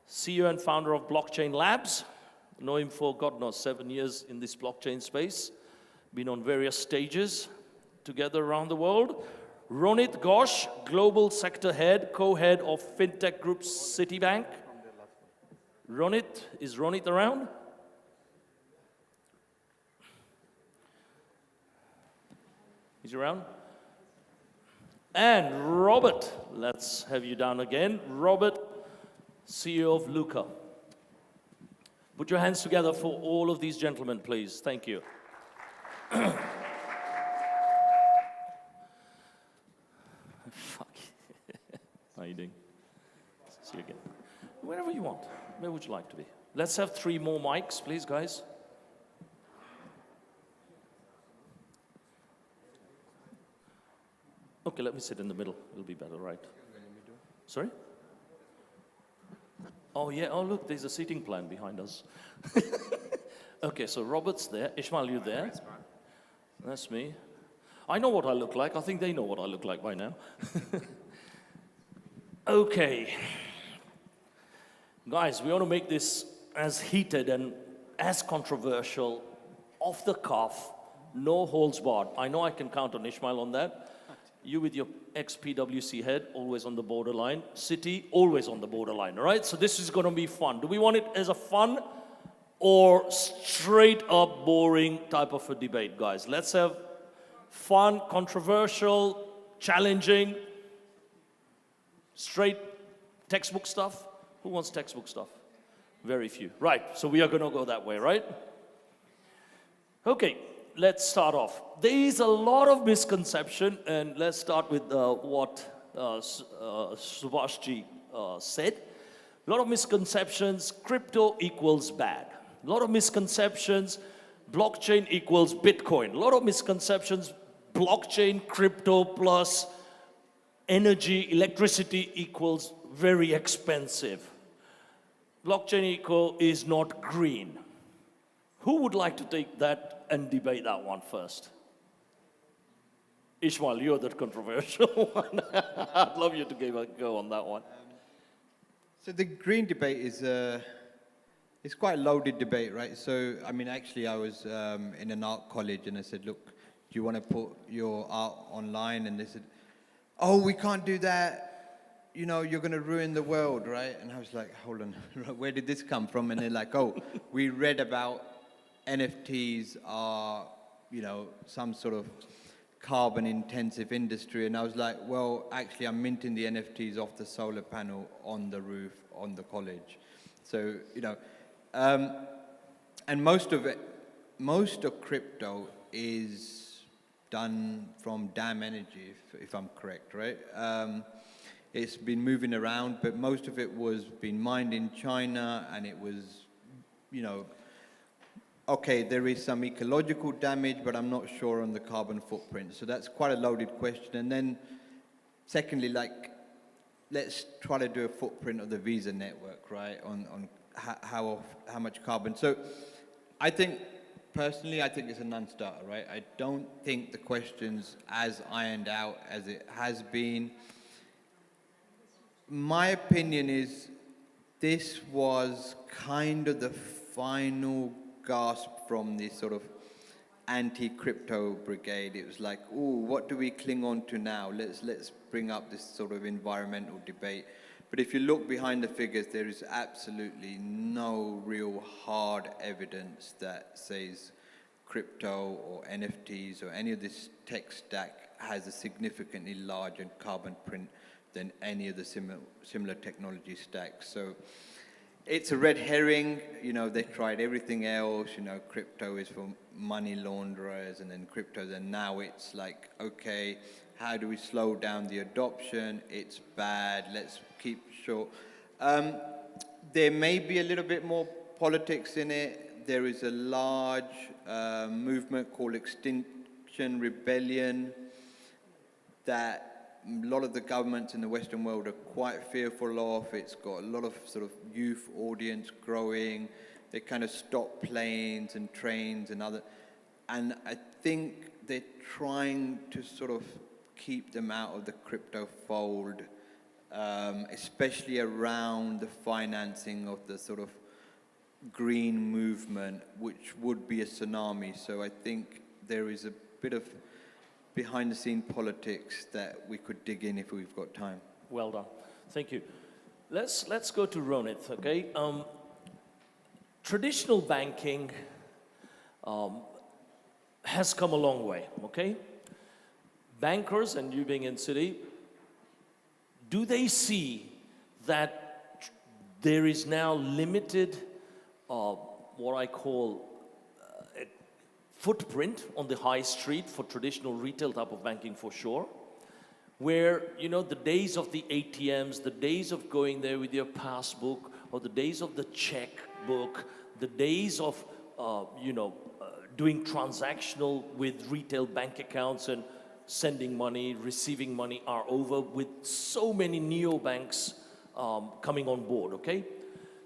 CEO and founder of Blockchain Labs. Know him for, God knows, 7 years in this blockchain space. Been on various stages together around the world. Ronit Ghosh, Global Sector Head, Co-Head of FinTech Group Citibank. Ronit, is Ronit around? He's around? And Robert, let's have you down again. Robert, CEO of Luca. Put your hands together for all of these gentlemen, please. Thank you. Fuck. How are you doing? See you again. Wherever you want. Where would you like to be? Let's have 3 more mics, please, guys. Okay, let me sit in the middle. It'll be better, right? Sorry? Oh, yeah. Oh, look, there's a seating plan behind us. Okay, so Robert's there. Ishmael, you there? That's me. I know what I look like. I think they know what I look like by now. Okay. Guys, we want to make this as heated and as controversial, off the cuff, no holds barred. I know I can count on Ishmael on that. You with your ex-PwC head, always on the borderline. City, always on the borderline, all right? So this is going to be fun. Do we want it as a fun or straight up boring type of a debate, guys? Let's have fun, controversial, challenging, straight textbook stuff. Who wants textbook stuff? Very few. Right, so we are going to go that way, right? Okay. Let's start off. There is a lot of misconception, and let's start with what Subhashji said. A lot of misconceptions, crypto equals bad. A lot of misconceptions, blockchain equals Bitcoin. A lot of misconceptions, blockchain, crypto plus energy, electricity equals very expensive. Blockchain eco is not green. Who would like to take that and debate that one first? Ishmael, you're the controversial one. I'd love you to give a go on that one. So the green debate is it's quite a loaded debate, right? So, I mean, actually, I was in an art college and I said, look, do you want to put your art online? And they said, oh, we can't do that. You know, you're going to ruin the world, right? And I was like, hold on, where did this come from? And they're like, oh, we read about NFTs are, you know, some sort of carbon-intensive industry. And I was like, well, actually, I'm minting the NFTs off the solar panel on the roof on the college. So, you know, and most of crypto is done from DAM energy, if I'm correct, right? it's been moving around, but most of it was being mined in China, and it was, you know, okay, there is some ecological damage, but I'm not sure on the carbon footprint. So that's quite a loaded question. And then secondly, like, let's try to do a footprint of the Visa network, right, on how much carbon. So I think, personally, I think it's a non-starter, right? I don't think the question's as ironed out as it has been. My opinion is this was kind of the final gasp from this sort of anti-crypto brigade. It was like, ooh, what do we cling on to now? Let's bring up this sort of environmental debate. But if you look behind the figures, there is absolutely no real hard evidence that says crypto or NFTs or any of this tech stack has a significantly larger carbon print than any of the similar technology stacks. So it's a red herring. You know, they tried everything else. You know, crypto is for money launderers, and then crypto, and now it's like, okay, how do we slow down the adoption? It's bad, let's keep short. There may be a little bit more politics in it. There is a large movement called Extinction Rebellion that a lot of the governments in the Western world are quite fearful of. It's got a lot of sort of youth audience growing. They kind of stop planes and trains and and I think they're trying to sort of keep them out of the crypto fold, especially around the financing of the sort of green movement, which would be a tsunami. So I think there is a bit of behind-the-scene politics that we could dig in if we've got time. Well done. Thank you. Let's go to Ronit, okay? Traditional banking has come a long way, okay? Bankers, and you being in City, do they see that there is now limited, what I call footprint on the high street for traditional retail type of banking, for sure, where, you know, the days of the ATMs, the days of going there with your passbook, or the days of the checkbook, the days of, doing transactional with retail bank accounts and sending money, receiving money are over, with so many neobanks coming on board, okay?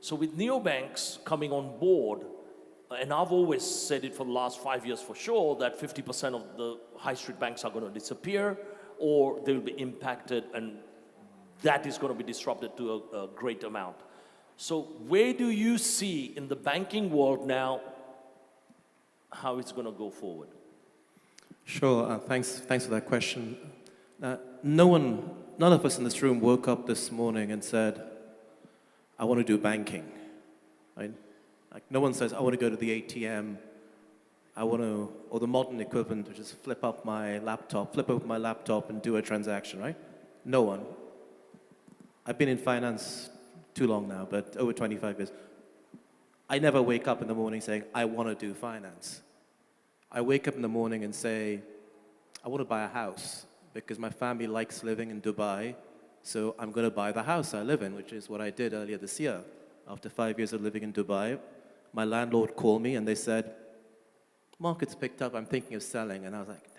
So with neobanks coming on board, and I've always said it for the last 5 years for sure, that 50% of the high street banks are going to disappear, or they will be impacted, and that is going to be disrupted to a great amount. So where do you see in the banking world now how it's going to go forward? Sure, thanks for that question. None of us in this room woke up this morning and said, I want to do banking, right? Like, no one says, I want to go to the ATM, or the modern equivalent, which is flip open my laptop and do a transaction, right? No one. I've been in finance too long now, but over 25 years. I never wake up in the morning saying, I want to do finance. I wake up in the morning and say, I want to buy a house because my family likes living in Dubai, so I'm going to buy the house I live in, which is what I did earlier this year. After 5 years of living in Dubai, my landlord called me and they said, market's picked up, I'm thinking of selling. And I was like,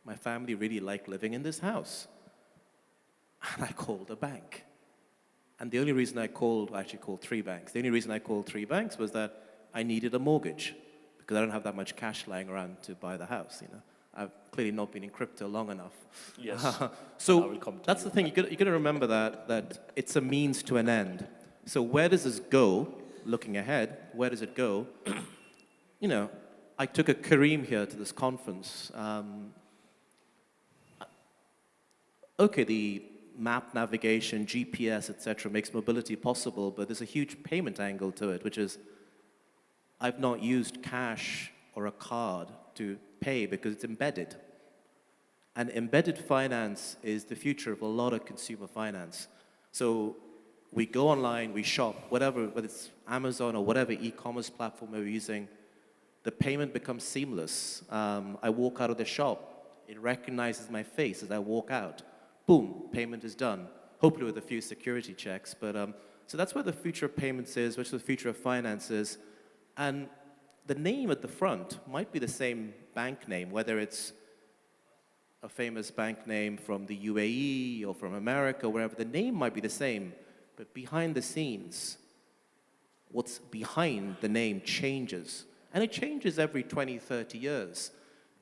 my family really like living in this house. And I called a bank. And the only reason I actually called 3 banks. The only reason I called 3 banks was that I needed a mortgage because I don't have that much cash lying around to buy the house, you know. I've clearly not been in crypto long enough. Yes. So that's the thing, you got to remember that it's a means to an end. So where does this go, looking ahead, where does it go? You know, I took a Kareem here to this conference. Okay, the map navigation, GPS, etc., makes mobility possible, but there's a huge payment angle to it, which is I've not used cash or a card to pay because it's embedded. And embedded finance is the future of a lot of consumer finance. So we go online, we shop, whether it's Amazon or whatever e-commerce platform we're using, the payment becomes seamless. I walk out of the shop, it recognizes my face as I walk out. Boom, payment is done. hopefully with a few security checks. But so that's where the future of payments is, which is the future of finance is. And the name at the front might be the same bank name, whether it's a famous bank name from the UAE or from America, wherever. The name might be the same, but behind the scenes, what's behind the name changes. And it changes every 20, 30 years.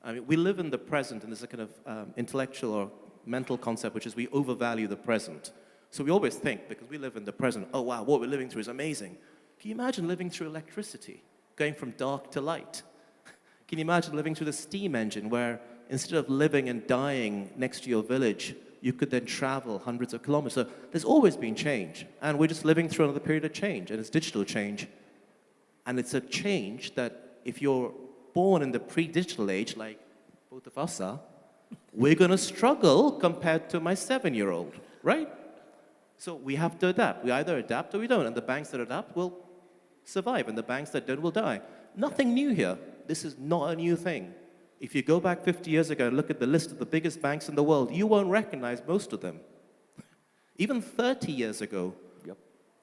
I mean, we live in the present, and there's a kind of intellectual or mental concept, which is we overvalue the present. So we always think, because we live in the present, oh wow, what we're living through is amazing. Can you imagine living through electricity, going from dark to light? Can you imagine living through the steam engine, where instead of living and dying next to your village, you could then travel hundreds of kilometers? So there's always been change, and we're just living through another period of change, and it's digital change. And it's a change that if you're born in the pre-digital age, like both of us are, we're going to struggle compared to my 7-year-old, right? So we have to adapt. We either adapt or we don't, and the banks that adapt will survive, and the banks that don't will die. Nothing new here. This is not a new thing. If you go back 50 years ago and look at the list of the biggest banks in the world, you won't recognize most of them. Even 30 years ago,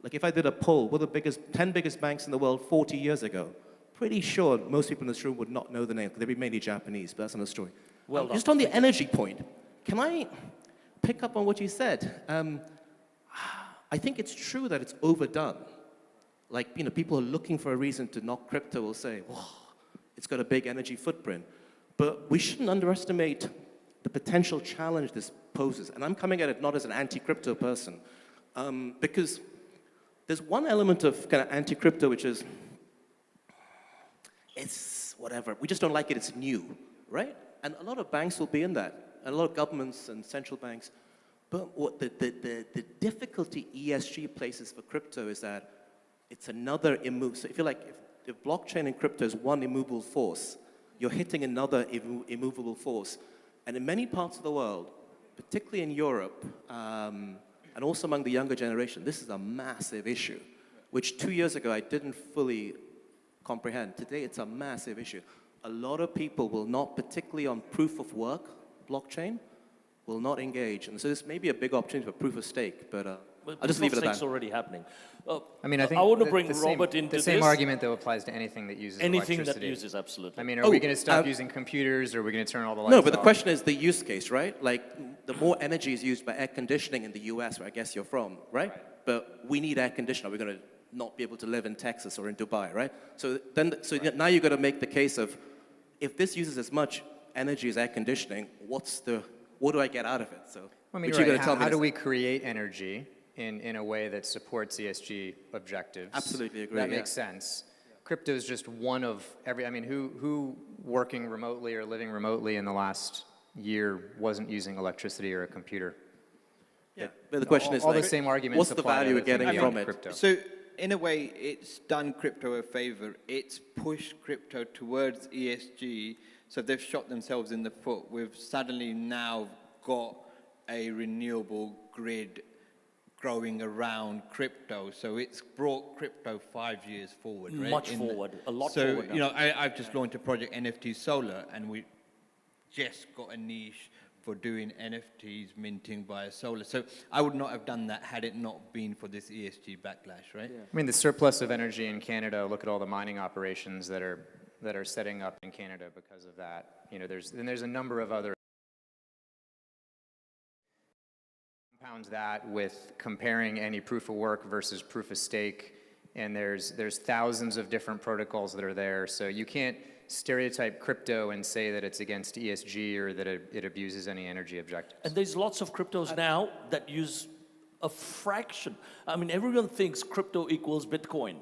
like if I did a poll, what are the 10 biggest banks in the world 40 years ago? Pretty sure most people in this room would not know the name, because they'd be mainly Japanese, but that's another story. Well just on the energy point, can I pick up on what you said? I think it's true that it's overdone. Like, you know, people are looking for a reason to knock crypto will say, whoa, it's got a big energy footprint. But we shouldn't underestimate the potential challenge this poses. And I'm coming at it not as an anti-crypto person, because there's one element of kind of anti-crypto, which is, it's whatever. We just don't like it. It's new, right? And a lot of banks will be in that, and a lot of governments and central banks. But what the difficulty ESG places for crypto is that it's another immovable. So if you're like, if blockchain and crypto is one immovable force, you're hitting another immovable force. And in many parts of the world, particularly in Europe, and also among the younger generation, this is a massive issue, which 2 years ago I didn't fully comprehend. Today it's a massive issue. A lot of people will not, particularly on proof of work, blockchain, will not engage. And so this may be a big opportunity for proof of stake, but I'll just leave it at that. It's already happening. I mean, I think I want to bring Robert into the same this. argument, though, applies to anything that uses Anything electricity. that uses, absolutely. I mean, are we going to stop using computers, or are we going to turn all the lights No, but the off? question is the use case, right? Like, the more energy is used by air conditioning in the US, where I guess you're from, right? But we need air conditioning. We're going to not be able to live in Texas or in Dubai, right? So now you've got to make the case of, if this uses as much energy as air conditioning, what do I get out of it? So, I mean, you're right. How do we create energy in a way that supports ESG objectives? Absolutely agree. That makes sense. Crypto is just one of every. I mean, who working remotely or living remotely in the last year wasn't using electricity or a computer? Yeah, but the question is, all like, the same arguments. what's the apply to value we're other things getting from beyond it? Crypto. So in a way, it's done crypto a favor. It's pushed crypto towards ESG. So they've shot themselves in the foot. We've suddenly now got a renewable grid growing around crypto. So it's brought crypto 5 years forward, right? Much forward, a lot so, forward. So, you know, I've just launched a project, NFT Solar, and we just got a niche for doing NFTs minting via solar. So I would not have done that had it not been for this ESG backlash, right? Yeah. I mean, the surplus of energy in Canada. Look at all the mining operations that are setting up in Canada because of that. You know, there's a number of other. Compounds that with comparing any proof of work versus proof of stake, and there's thousands of different protocols that are there. So you can't stereotype crypto and say that it's against ESG or that it abuses any energy objectives. And there's lots of cryptos now that use a fraction. I mean, everyone thinks crypto equals Bitcoin.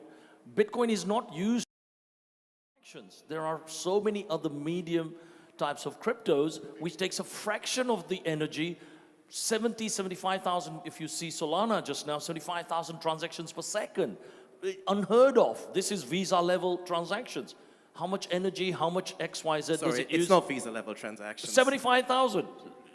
Bitcoin is not used for fractions. There are so many other medium types of cryptos which takes a fraction of the energy. 75,000, if you see Solana just now, 75,000 transactions per second. Unheard of. This is Visa level transactions. How much energy, how much XYZ does it use? It's not Visa level transactions. 75,000.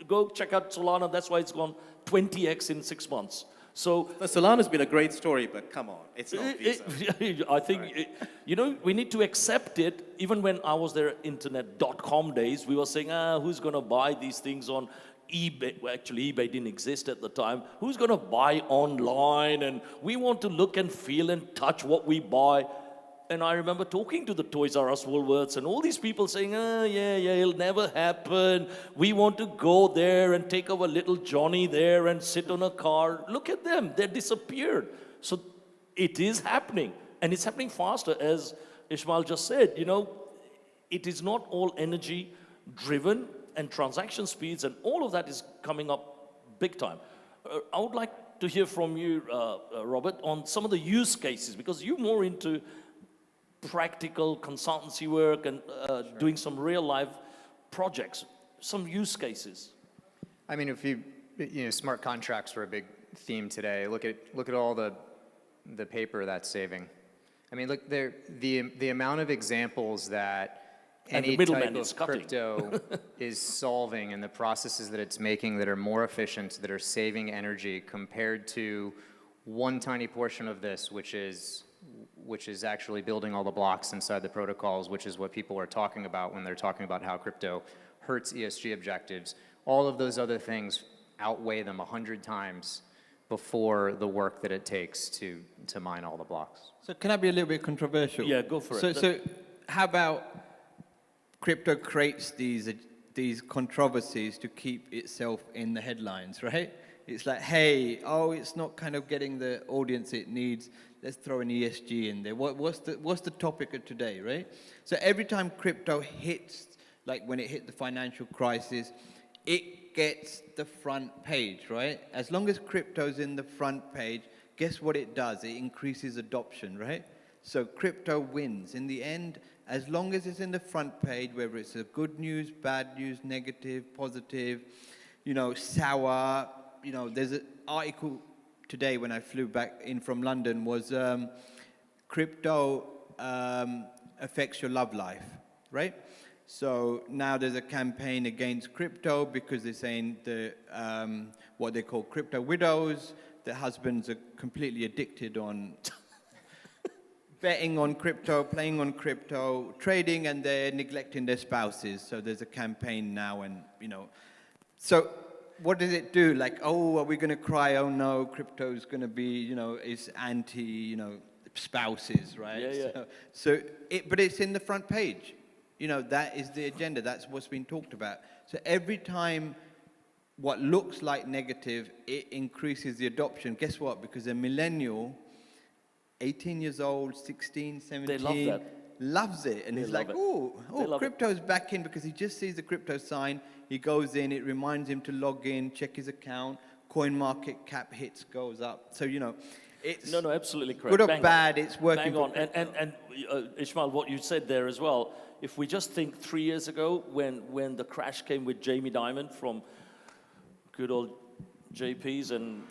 Go check out Solana. That's why it's gone 20x in 6 months. So Solana's been a great story, but come on, it's not Visa. I think, you know, we need to accept it. Even when I was there, internet.com days, we were saying, who's going to buy these things on eBay, well, actually eBay didn't exist at the time. Who's going to buy online? And we want to look and feel and touch what we buy. And I remember talking to the Toys R Us, Woolworths, and all these people saying, yeah, it'll never happen. We want to go there and take our little Johnny there and sit on a car. Look at them, they disappeared. So it is happening, and it's happening faster, as Ismail just said. You know, it is not all energy driven, and transaction speeds and all of that is coming up big time. I would like to hear from you, Robert, on some of the use cases, because you're more into practical consultancy work and doing some real life projects, some use cases. I mean, if you know, smart contracts were a big theme today. Look at all the paper that's saving. I mean, look, the amount of examples that any type of crypto is solving and the processes that it's making that are more efficient, that are saving energy compared to one tiny portion of this, which is actually building all the blocks inside the protocols, which is what people are talking about when they're talking about how crypto hurts ESG objectives. All of those other things outweigh them 100 times before the work that it takes to mine all the blocks. So can I be a little bit controversial? Yeah, go for it. So how about crypto creates these controversies to keep itself in the headlines, right? It's like, hey, it's not kind of getting the audience it needs. Let's throw an ESG in there. What's the topic of today, right? So every time crypto hits, like when it hit the financial crisis, it gets the front page, right? As long as crypto's in the front page, guess what it does? It increases adoption, right? So crypto wins. In the end, as long as it's in the front page, whether it's a good news, bad news, negative, positive, you know, sour, you know, there's an article today when I flew back in from London was crypto affects your love life, right? So now there's a campaign against crypto because they're saying the what they call crypto widows, their husbands are completely addicted on betting on crypto, playing on crypto, trading, and they're neglecting their spouses. So there's a campaign now, and you know, so what does it do? Like, are we going to cry? Oh no, crypto's going to be, you know, it's anti, you know, spouses, right? Yeah. But it's in the front page. You know, that is the agenda. That's what's been talked about. So every time what looks like negative, it increases the adoption. Guess what? Because a millennial, 18 years old, 16, 17, they love that. Loves it. And he's like, crypto's back in, because he just sees the crypto sign. He goes in, it reminds him to log in, check his account, coin market cap hits, goes up. So, you know, it's no, absolutely correct. Good or bad, it's working. Bang on. And Ishmael, what you said there as well, if we just think 3 years ago when the crash came with Jamie Dimon from good old JP's and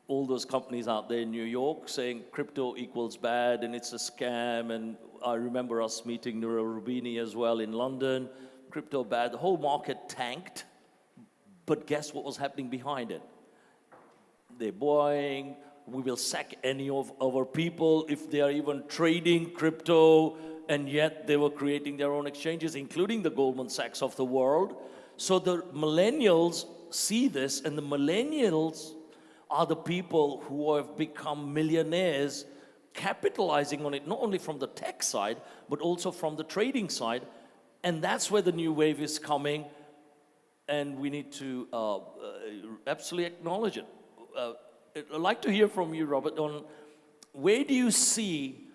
all those companies out there in New York saying crypto equals bad and it's a scam, and I remember us meeting Nura Rubini as well in London, crypto bad, the whole market tanked, but guess what was happening behind it? They're buying, we will sack any of our people if they are even trading crypto, and yet they were creating their own exchanges, including the Goldman Sachs of the world. So the millennials see this, and the millennials are the people who have become millionaires, capitalizing on it, not only from the tech side, but also from the trading side. And that's where the new wave is coming, and we need to absolutely acknowledge it. I'd like to hear from you, Robert, on where do you see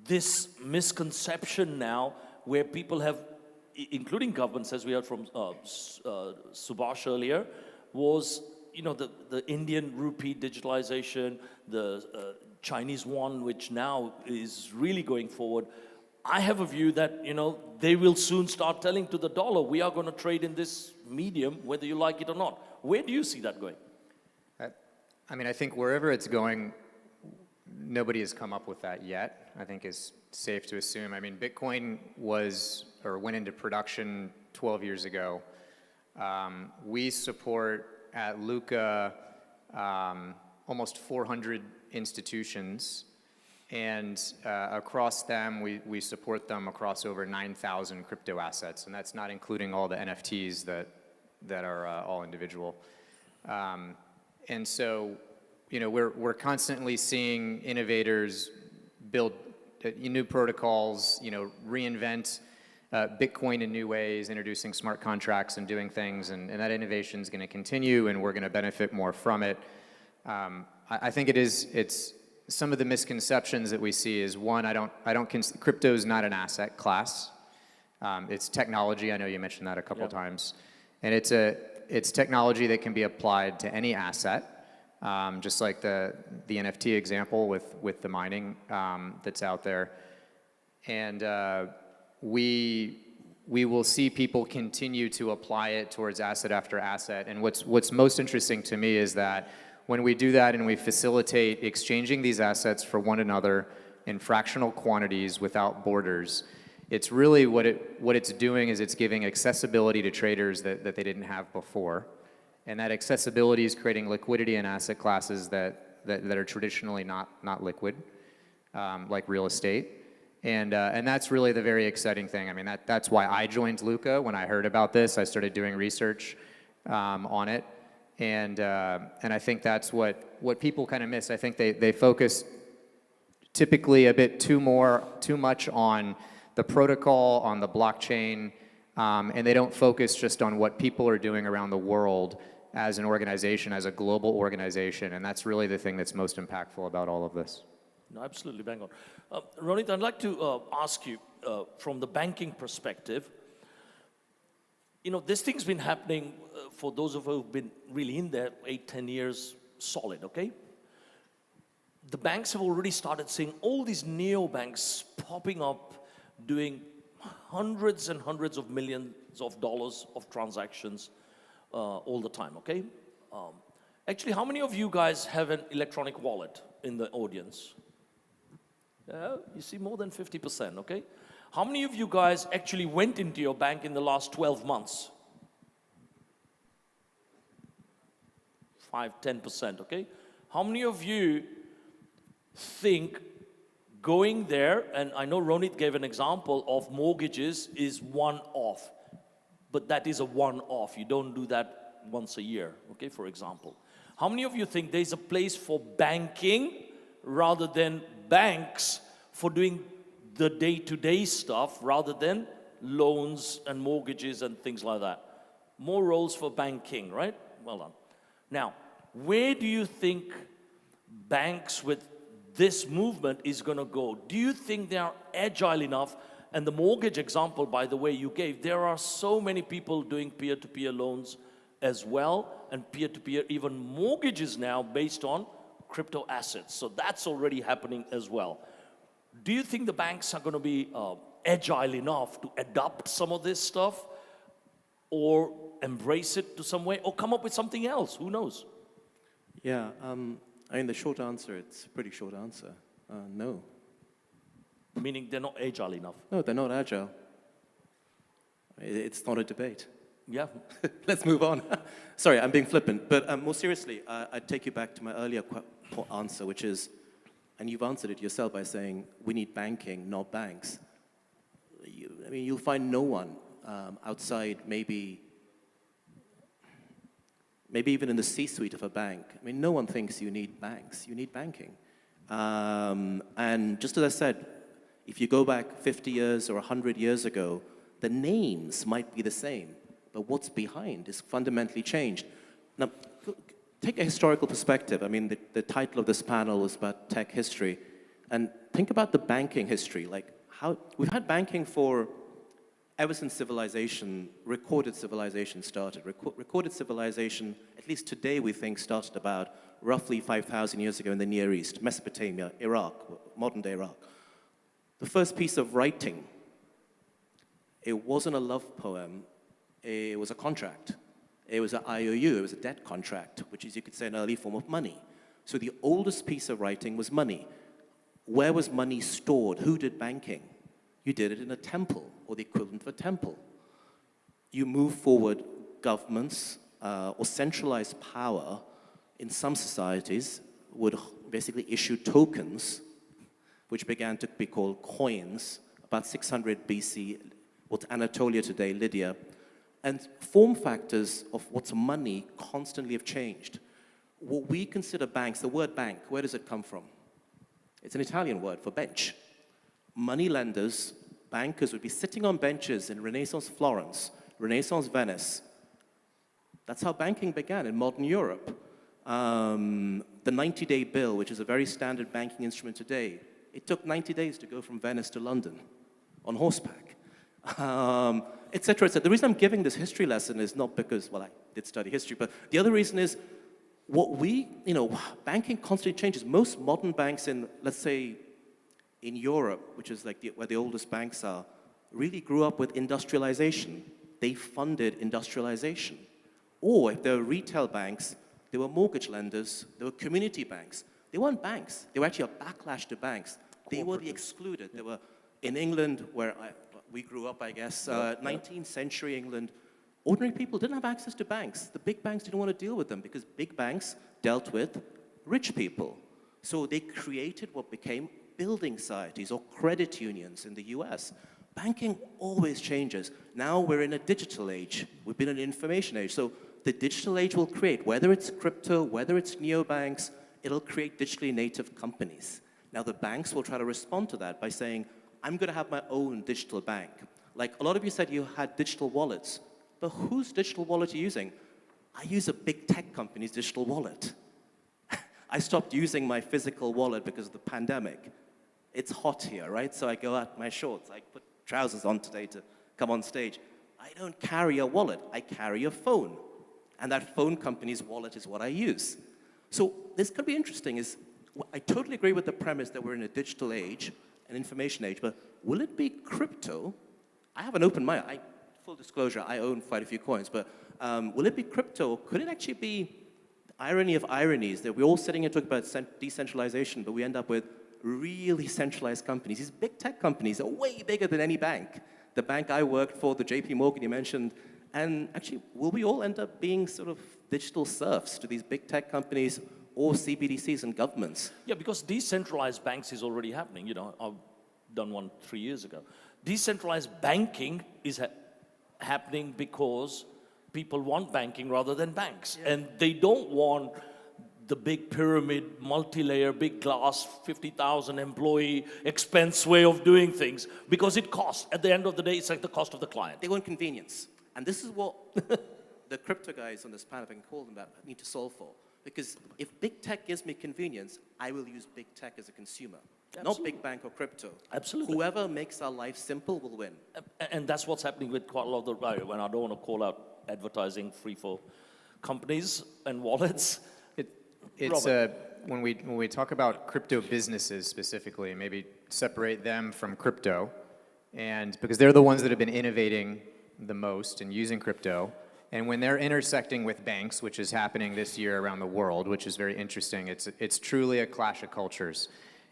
this misconception now, where people have, including governments, as we heard from Subhash earlier, was, you know, the Indian rupee digitalization, the Chinese yuan, which now is really going forward. I have a view that, you know, they will soon start telling to the dollar, we are going to trade in this medium, whether you like it or not. Where do you see that going? I mean, I think wherever it's going, nobody has come up with that yet, I think is safe to assume. I mean, Bitcoin went into production 12 years ago. We support at Luca almost 400 institutions, and across them, we support them across over 9,000 crypto assets, and that's not including all the NFTs that that are all individual. And so, you know, we're constantly seeing innovators build new protocols, you know, reinvent Bitcoin in new ways, introducing smart contracts and doing things, and that innovation is going to continue, and we're going to benefit more from it. I think it's some of the misconceptions that we see is, one, crypto is not an asset class. It's technology. I know you mentioned that a couple times, and it's technology that can be applied to any asset, just like the NFT example with the mining that's out there, and we will see people continue to apply it towards asset after asset. And what's most interesting to me is that when we do that and we facilitate exchanging these assets for one another in fractional quantities without borders, it's really what it's doing is it's giving accessibility to traders that they didn't have before. And that accessibility is creating liquidity in asset classes that are traditionally not liquid, like real estate. And that's really the very exciting thing. I mean, that's why I joined Luca. When I heard about this, I started doing research on it. And I think that's what people kind of miss. I think they focus typically a bit too much on the protocol, on the blockchain, and they don't focus just on what people are doing around the world as an organization, as a global organization. And that's really the thing that's most impactful about all of this. No, absolutely, bang on. Ronit, I'd like to ask you, from the banking perspective, you know, this thing's been happening for those of us who've been really in there 8-10 years solid, okay? The banks have already started seeing all these neobanks popping up, doing hundreds and hundreds of millions of dollars of transactions all the time, okay? Actually, how many of you guys have an electronic wallet in the audience? You see more than 50%, okay? How many of you guys actually went into your bank in the last 12 months? 5-10%, okay? How many of you think going there, and I know Ronit gave an example of mortgages is one-off, but that is a one-off. You don't do that once a year, okay, for example. How many of you think there's a place for banking rather than banks for doing the day-to-day stuff rather than loans and mortgages and things like that? More roles for banking, right? Well done. Now, where do you think banks with this movement is going to go? Do you think they are agile enough? And the mortgage example, by the way, you gave, there are so many people doing peer-to-peer loans as well, and peer-to-peer even mortgages now based on crypto assets. So that's already happening as well. Do you think the banks are going to be agile enough to adopt some of this stuff, or embrace it to some way, or come up with something else? Who knows? Yeah, I mean, the short answer, it's a pretty short answer. No. Meaning they're not agile enough? No, they're not agile. It's not a debate. Yeah. Let's move on. Sorry, I'm being flippant. But more seriously, I'd take you back to my earlier answer, which is, and you've answered it yourself by saying, we need banking, not banks. I mean, you'll find no one outside maybe even in the C-suite of a bank. I mean, no one thinks you need banks. You need banking. And just as I said, if you go back 50 years or 100 years ago, the names might be the same, but what's behind is fundamentally changed. Now, take a historical perspective. I mean, the title of this panel is about tech history. And think about the banking history. Like, how we've had banking ever since civilization, recorded civilization started. Recorded civilization, at least today we think, started about roughly 5,000 years ago in the Near East, Mesopotamia, Iraq, modern-day Iraq. The first piece of writing, it wasn't a love poem, it was a contract. It was an IOU, it was a debt contract, which is, you could say, an early form of money. So the oldest piece of writing was money. Where was money stored? Who did banking? You did it in a temple, or the equivalent of a temple. You move forward, governments or centralized power in some societies would basically issue tokens, which began to be called coins, about 600 BC, what's Anatolia today, Lydia, And form factors of what's money constantly have changed. What we consider banks, the word bank, where does it come from? It's an Italian word for bench. Money lenders, bankers would be sitting on benches in Renaissance Florence, Renaissance Venice. That's how banking began in modern Europe. The 90-day bill, which is a very standard banking instrument today, it took 90 days to go from Venice to London on horseback, et cetera, et cetera. The reason I'm giving this history lesson is not because, well, I did study history, but the other reason is banking constantly changes. Most modern banks in, let's say, in Europe, which is like where the oldest banks are, really grew up with industrialization. They funded industrialization. Or if they were retail banks, they were mortgage lenders, they were community banks. They weren't banks. They were actually a backlash to banks. They were the excluded. They were in England, where we grew up, I guess, 19th century England. Ordinary people didn't have access to banks. The big banks didn't want to deal with them because big banks dealt with rich people. So they created what became building societies or credit unions in the US. Banking always changes. Now we're in a digital age. We've been in an information age. So the digital age will create, whether it's crypto, whether it's neobanks, it'll create digitally native companies. Now the banks will try to respond to that by saying, I'm going to have my own digital bank. Like a lot of you said you had digital wallets, but whose digital wallet are you using? I use a big tech company's digital wallet. I stopped using my physical wallet because of the pandemic. It's hot here, right? So I go out my shorts. I put trousers on today to come on stage. I don't carry a wallet. I carry a phone. And that phone company's wallet is what I use. So this could be interesting. I totally agree with the premise that we're in a digital age, an information age, but will it be crypto? I have an open mind. Full disclosure, I own quite a few coins, but will it be crypto? Could it actually be the irony of ironies that we're all sitting here talking about decentralization, but we end up with really centralized companies? These big tech companies are way bigger than any bank. The bank I worked for, the JP Morgan you mentioned, and actually, will we all end up being sort of digital serfs to these big tech companies or CBDCs and governments? Yeah, because decentralized banks is already happening. You know, I've done one 3 years ago. Decentralized banking is happening because people want banking rather than banks. Yeah. And they don't want the big pyramid, multi-layer, big glass, 50,000 employee expense way of doing things because it costs. At the end of the day, it's like the cost of the client. They want convenience. And this is what the crypto guys on this panel, if I can call them that, need to solve for. Because if big tech gives me convenience, I will use big tech as a consumer. Absolutely. Not big bank or crypto. Absolutely. Whoever makes our life simple will win. And that's what's happening with quite a lot of the, when I don't want to call out advertising free for companies and wallets. It's when we talk about crypto businesses specifically, maybe separate them from crypto, and because they're the ones that have been innovating the most and using crypto, and when they're intersecting with banks, which is happening this year around the world, which is very interesting, it's truly a clash of cultures.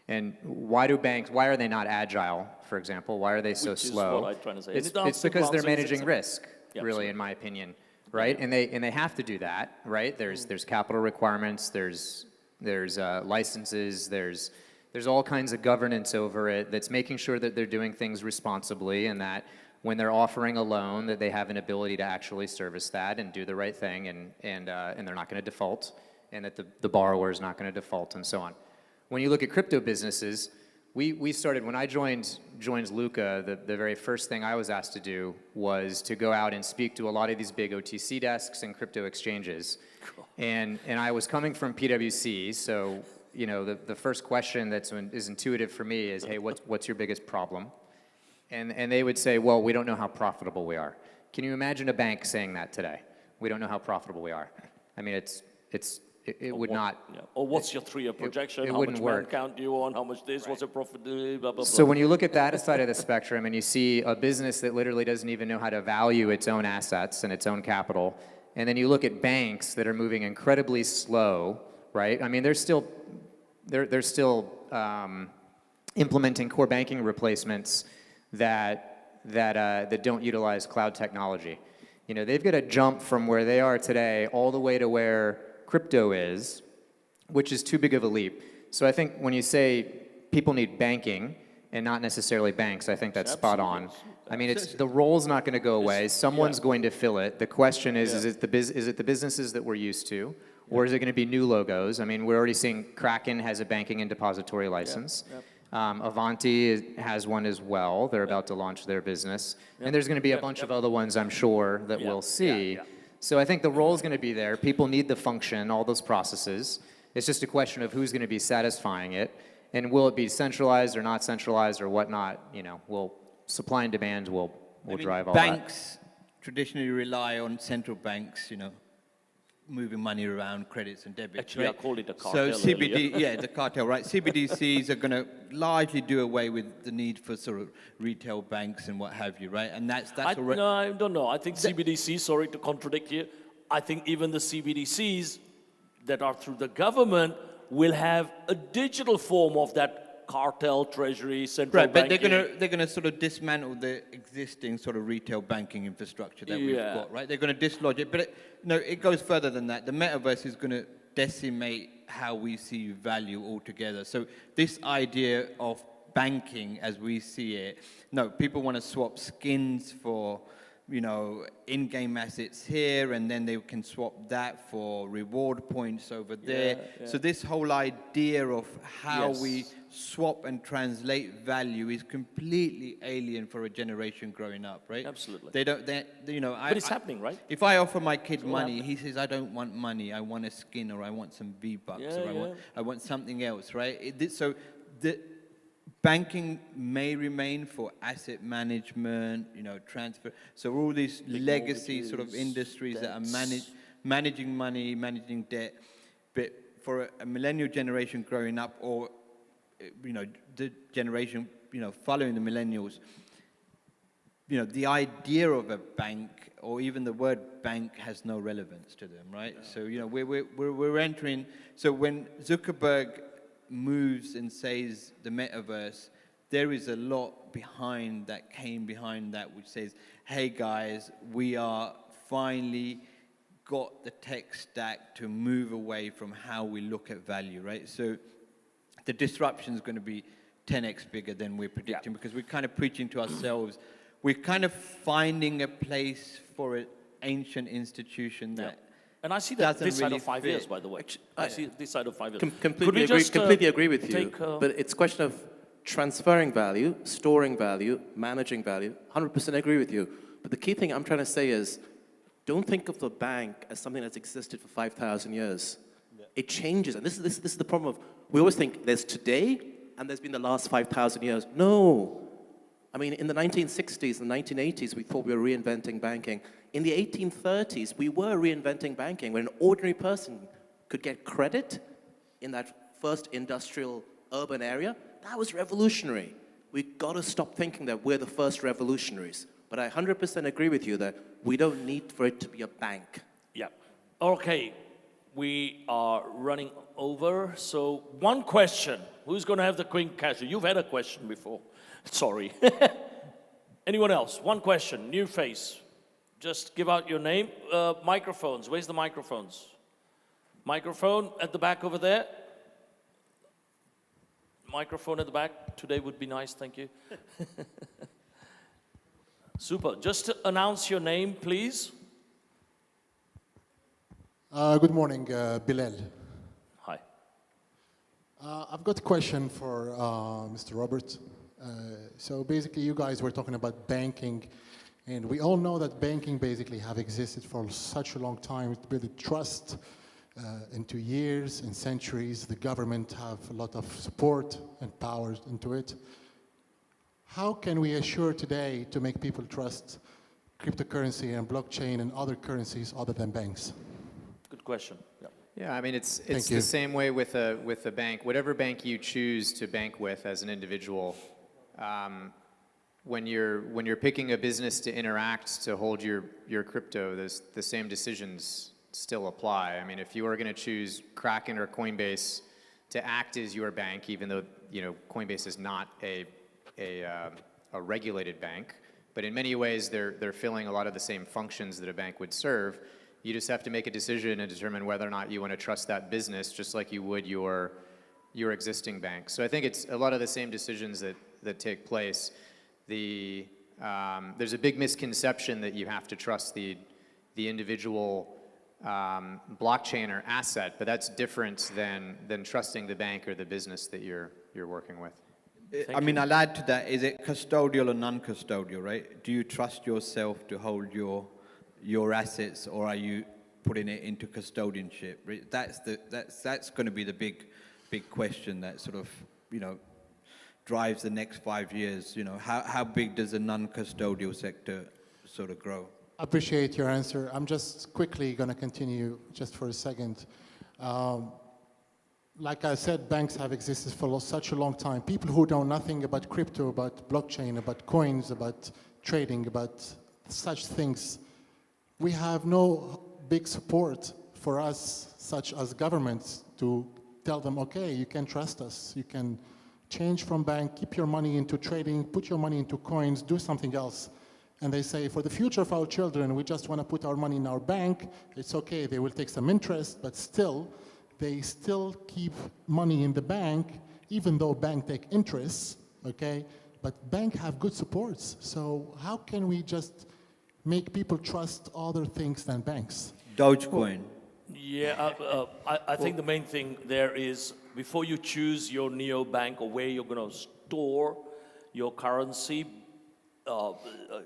And why are they not agile, for example? Why are they so slow? What I'm trying to say. It's because they're managing risk, really, in my opinion, right? And they have to do that, right? There's capital requirements, there's licenses, there's all kinds of governance over it that's making sure that they're doing things responsibly, and that when they're offering a loan, that they have an ability to actually service that and do the right thing, and they're not going to default, and that the borrower is not going to default, and so on. When you look at crypto businesses, we started, when I joined Luca, the very first thing I was asked to do was to go out and speak to a lot of these big OTC desks and crypto exchanges. Cool. And I was coming from PwC, so you know the first question that is intuitive for me is, hey, what's your biggest problem? And they would say, well, we don't know how profitable we are. Can you imagine a bank saying that today? We don't know how profitable we are. I mean, it would not. Yeah. Or what's your 3-year projection? How much man count do you want? How much this? Right. What's your profit? Blah, blah, blah. So when you look at that side of the spectrum and you see a business that literally doesn't even know how to value its own assets and its own capital, and then you look at banks that are moving incredibly slow, right? I mean, they're still implementing core banking replacements that don't utilize cloud technology. You know, they've got to jump from where they are today all the way to where crypto is, which is too big of a leap. So I think when you say people need banking, and not necessarily banks. I think that's spot on. I mean, the role's not going to go away. Someone's going to fill it. The question is it the businesses that we're used to, or is it going to be new logos? I mean, we're already seeing Kraken has a banking and depository license. Avanti has one as well. They're about to launch their business. And there's going to be a bunch of other ones, I'm sure, that we'll see. So I think the role is going to be there. People need the function, all those processes. It's just a question of who's going to be satisfying it. And will it be centralized or not centralized or whatnot? You know, supply and demand will drive all that. Banks traditionally rely on central banks, you know, moving money around, credits and debits. Actually, right? I called it a cartel. So CBD, the cartel, right? CBDCs are going to largely do away with the need for sort of retail banks and what have you, right? And that's already. No, I don't know. I think CBDCs, sorry to contradict you, I think even the CBDCs that are through the government will have a digital form of that cartel, treasury, central Right, but banking. they're gonna sort of dismantle the existing sort of retail banking infrastructure that we've got, right? They're gonna dislodge it, but it goes further than that. The metaverse is gonna decimate how we see value altogether. So this idea of banking as we see it, no, people want to swap skins for, you know, in-game assets here, and then they can swap that for reward points over there. So this whole idea of how we swap and translate value is completely alien for a generation growing up, right? Absolutely. But it's happening, right? If I offer my kid money, he says, I don't want money, I want a skin, or I want some V-Bucks, I want something else, right? So the banking may remain for asset management, you know, transfer. So all these legacy sort of industries that are managing money, managing debt. But for a millennial generation growing up, or, you know, the generation, you know, following the millennials, you know, the idea of a bank or even the word bank has no relevance to them, right? So, you know, we're entering. So when Zuckerberg moves and says the metaverse, there is a lot behind that, which says, hey guys, we are finally got the tech stack to move away from how we look at value, right? So the disruption is going to be 10x bigger than we're predicting, because we're kind of preaching to ourselves. We're kind of finding a place for an ancient institution that And I see that this side really of 5 fit. years, by the way. I see this side of 5 years. Completely agree with you. But it's a question of transferring value, storing value, managing value. 100% agree with you. But the key thing I'm trying to say is, don't think of the bank as something that's existed for 5,000 years. It changes. And this is the problem of, we always think there's today and there's been the last 5,000 years. No. I mean, in the 1960s and 1980s, we thought we were reinventing banking. In the 1830s, we were reinventing banking, where an ordinary person could get credit in that first industrial urban area. That was revolutionary. We've got to stop thinking that we're the first revolutionaries. But I 100% agree with you that we don't need for it to be a bank. Yeah. Okay, we are running over. So one question. Who's going to have the queen cashew? You've had a question before. Sorry. Anyone else? One question, new face. Just give out your name. Microphones, where's the microphones? Microphone at the back over there. Microphone at the back. Today would be nice, thank you. Super. Just to announce your name, please. Good morning, Bilal. Hi. I've got a question for Mr. Robert. So basically, you guys were talking about banking, and we all know that banking basically have existed for such a long time to build trust into years and centuries. The government have a lot of support and power into it. How can we assure today to make people trust cryptocurrency and blockchain and other currencies other than banks? Good question. Yeah. Yeah, I mean, it's the same way with a bank. Whatever bank you choose to bank with as an individual, when you're picking a business to interact, to hold your crypto, the same decisions still apply. I mean, if you are going to choose Kraken or Coinbase to act as your bank, even though, you know, Coinbase is not a regulated bank, but in many ways they're filling a lot of the same functions that a bank would serve. You just have to make a decision and determine whether or not you want to trust that business, just like you would your existing bank. So I think it's a lot of the same decisions that take place, there's a big misconception that you have to trust the individual blockchain or asset, but that's different than trusting the bank or the business that you're working with. I mean, I'll add to that, is it custodial or non-custodial, right? Do you trust yourself to hold your assets, or are you putting it into custodianship? That's going to be the big question that sort of, you know, drives the next 5 years. You know, how big does the non-custodial sector sort of grow? I appreciate your answer. I'm just quickly going to continue just for a second. Like I said, banks have existed for such a long time. People who know nothing about crypto, about blockchain, about coins, about trading, about such things, we have no big support for us, such as governments, to tell them, okay, you can trust us. You can change from bank, keep your money into trading, put your money into coins, do something else. And they say, for the future of our children, we just want to put our money in our bank. It's okay, they will take some interest, but still, they still keep money in the bank, even though bank take interest, okay? But bank have good supports. So how can we just make people trust other things than banks? Dogecoin. Yeah, I think the main thing there is, before you choose your neobank or where you're going to store your currency,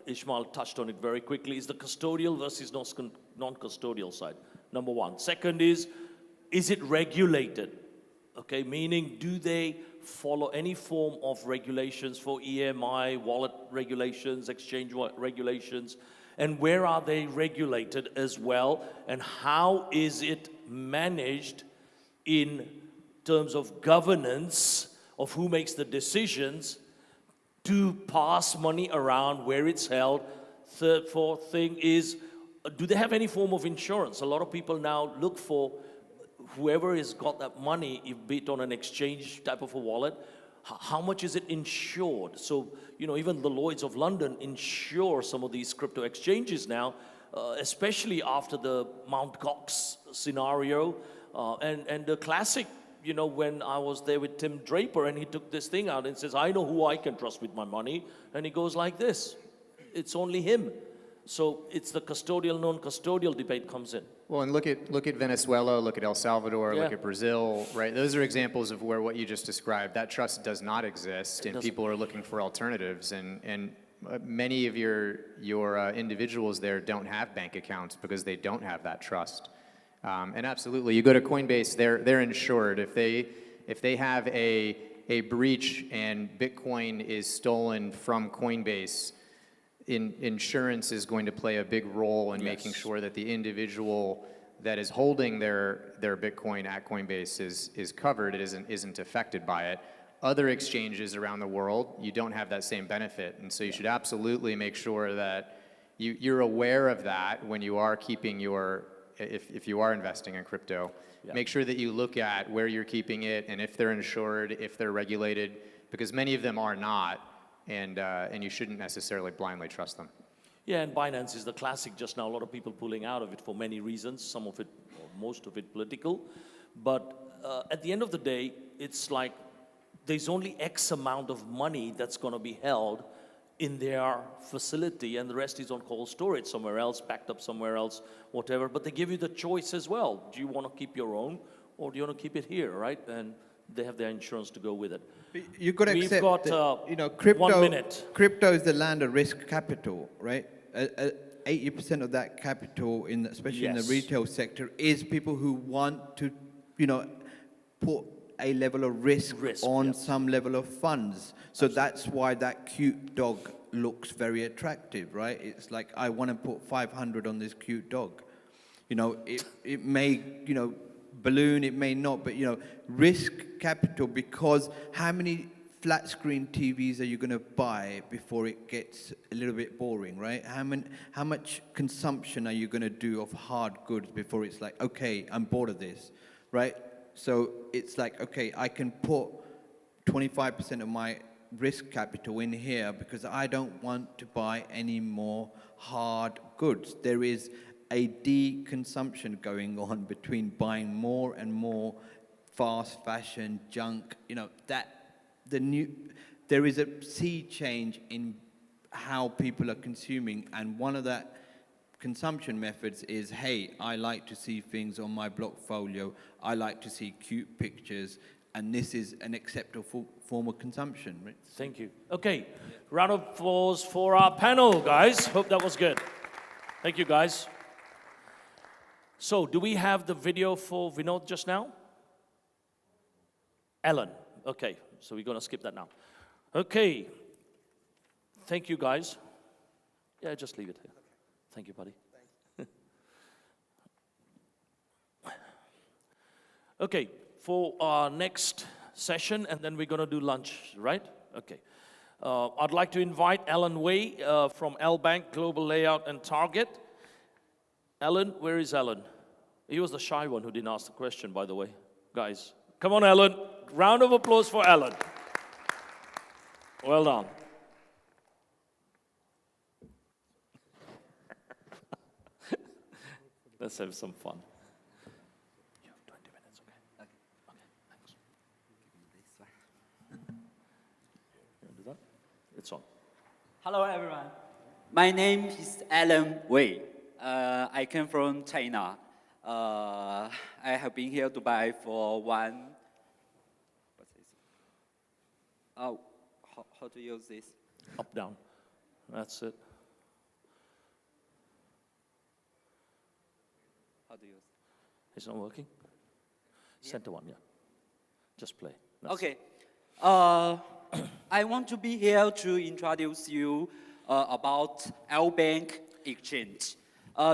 Ishmael touched on it very quickly, is the custodial versus non-custodial side, number one. Second is it regulated? Okay, meaning do they follow any form of regulations for EMI, wallet regulations, exchange regulations, and where are they regulated as well, and how is it managed in terms of governance of who makes the decisions to pass money around, where it's held. Fourth thing is, do they have any form of insurance? A lot of people now look for whoever has got that money, if be it on an exchange type of a wallet, how much is it insured? So, you know, even the Lloyds of London insure some of these crypto exchanges now, especially after the Mt. Gox scenario. And the classic, you know, when I was there with Tim Draper and he took this thing out and says, I know who I can trust with my money. And he goes like this. It's only him. So it's the custodial, non-custodial debate comes in. Well, and look at Venezuela, look at El Salvador, Yeah. look at Brazil, right? Those are examples of where what you just described, that trust does not exist, and people are looking for alternatives. And many of your individuals there don't have bank accounts because they don't have that trust. And absolutely, you go to Coinbase, they're insured. If they have a breach and Bitcoin is stolen from Coinbase, insurance is going to play a big role in making sure that the individual that is holding their Bitcoin at Coinbase is covered, it isn't affected by it. Other exchanges around the world, you don't have that same benefit, and so you should absolutely make sure that you're aware of that when you are keeping if you are investing in crypto. Make sure that you look at where you're keeping it and if they're insured, if they're regulated, because many of them are not. And you shouldn't necessarily blindly trust them. Yeah, and Binance is the classic just now. A lot of people pulling out of it for many reasons, some of it, or most of it political. But at the end of the day, it's like there's only X amount of money that's going to be held in their facility, and the rest is on cold storage somewhere else, backed up somewhere else, whatever. But they give you the choice as well. Do you want to keep your own, or do you want to keep it here, right? And they have their insurance to go with it. You've got to accept that, you know, crypto, 1 minute. Crypto is the land of risk capital, right? 80% of that capital, especially in the retail sector, is people who want to, you know, put a level of risk on some level of funds. So that's why that cute dog looks very attractive, right? It's like, I want to put 500 on this cute dog. You know, it may, you know, balloon, it may not, but, you know, risk capital, because how many flat screen TVs are you going to buy before it gets a little bit boring, right? How much consumption are you going to do of hard goods before it's like, okay, I'm bored of this, right? So it's like, okay, I can put 25% of my risk capital in here because I don't want to buy any more hard goods. There is a deconsumption going on between buying more and more fast fashion junk, you know, that there is a sea change in how people are consuming, and one of that consumption methods is, hey, I like to see things on my Blockfolio, I like to see cute pictures, and this is an acceptable form of consumption. Right? Thank you. Okay, round of applause for our panel, guys. Hope that was good. Thank you, guys. So, do we have the video for Vinod just now? Ellen. Okay, so we're going to skip that now. Okay. Thank you, guys. Yeah, just leave it here. Thank you, buddy. Okay, for our next session, and then we're going to do lunch, right? Okay. I'd like to invite Alan Wei from L Bank Global Layout and Target. Alan, where is Alan? He was the shy one who didn't ask the question, by the way. Guys, come on, Alan. Round of applause for Alan. Well done. Let's have some fun. You have 20 minutes, okay? Okay, thanks. You want to do that? It's on. Hello, everyone. My name is Alan Wei. I came from China. I have been here to Dubai for what's this? Oh, how to use this? Up, down. That's it. How to use? It's not working? Yeah. Center one, yeah. Just play. That's okay. I want to be here to introduce you about L Bank Exchange.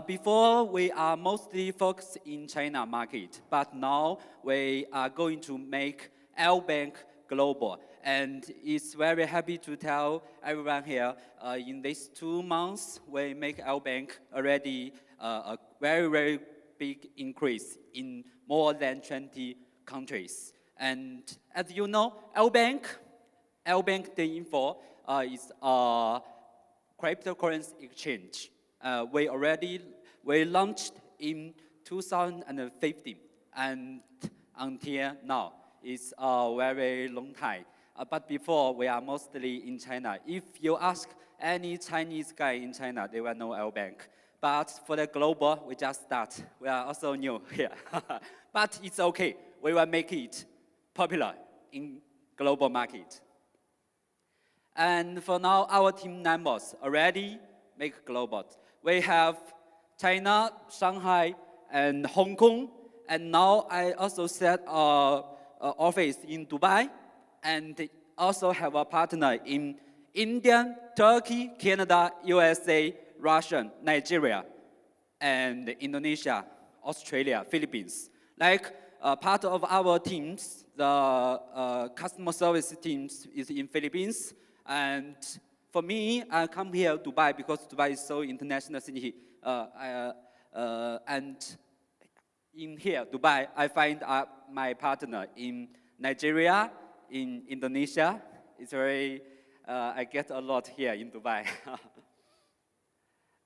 Before, we are mostly focused in China market, but now we are going to make L Bank global. And it's very happy to tell everyone here, in these 2 months, we make L Bank already a very, very big increase in more than 20 countries. And as you know, L Bank the info is a cryptocurrency exchange. We launched in 2015, and until now, it's a very long time. But before, we are mostly in China. If you ask any Chinese guy in China, they will know L Bank. But for the global, we just start. We are also new here. But it's okay. We will make it popular in global market. And for now, our team members already make global. We have China, Shanghai, and Hong Kong. And now I also set an office in Dubai, and also have a partner in India, Turkey, Canada, USA, Russia, Nigeria, and Indonesia, Australia, Philippines. Like part of our teams, the customer service teams is in Philippines. And for me, I come here to Dubai because Dubai is so international city. And in here, Dubai, I find my partner in Nigeria, in Indonesia. It's very, I get a lot here in Dubai.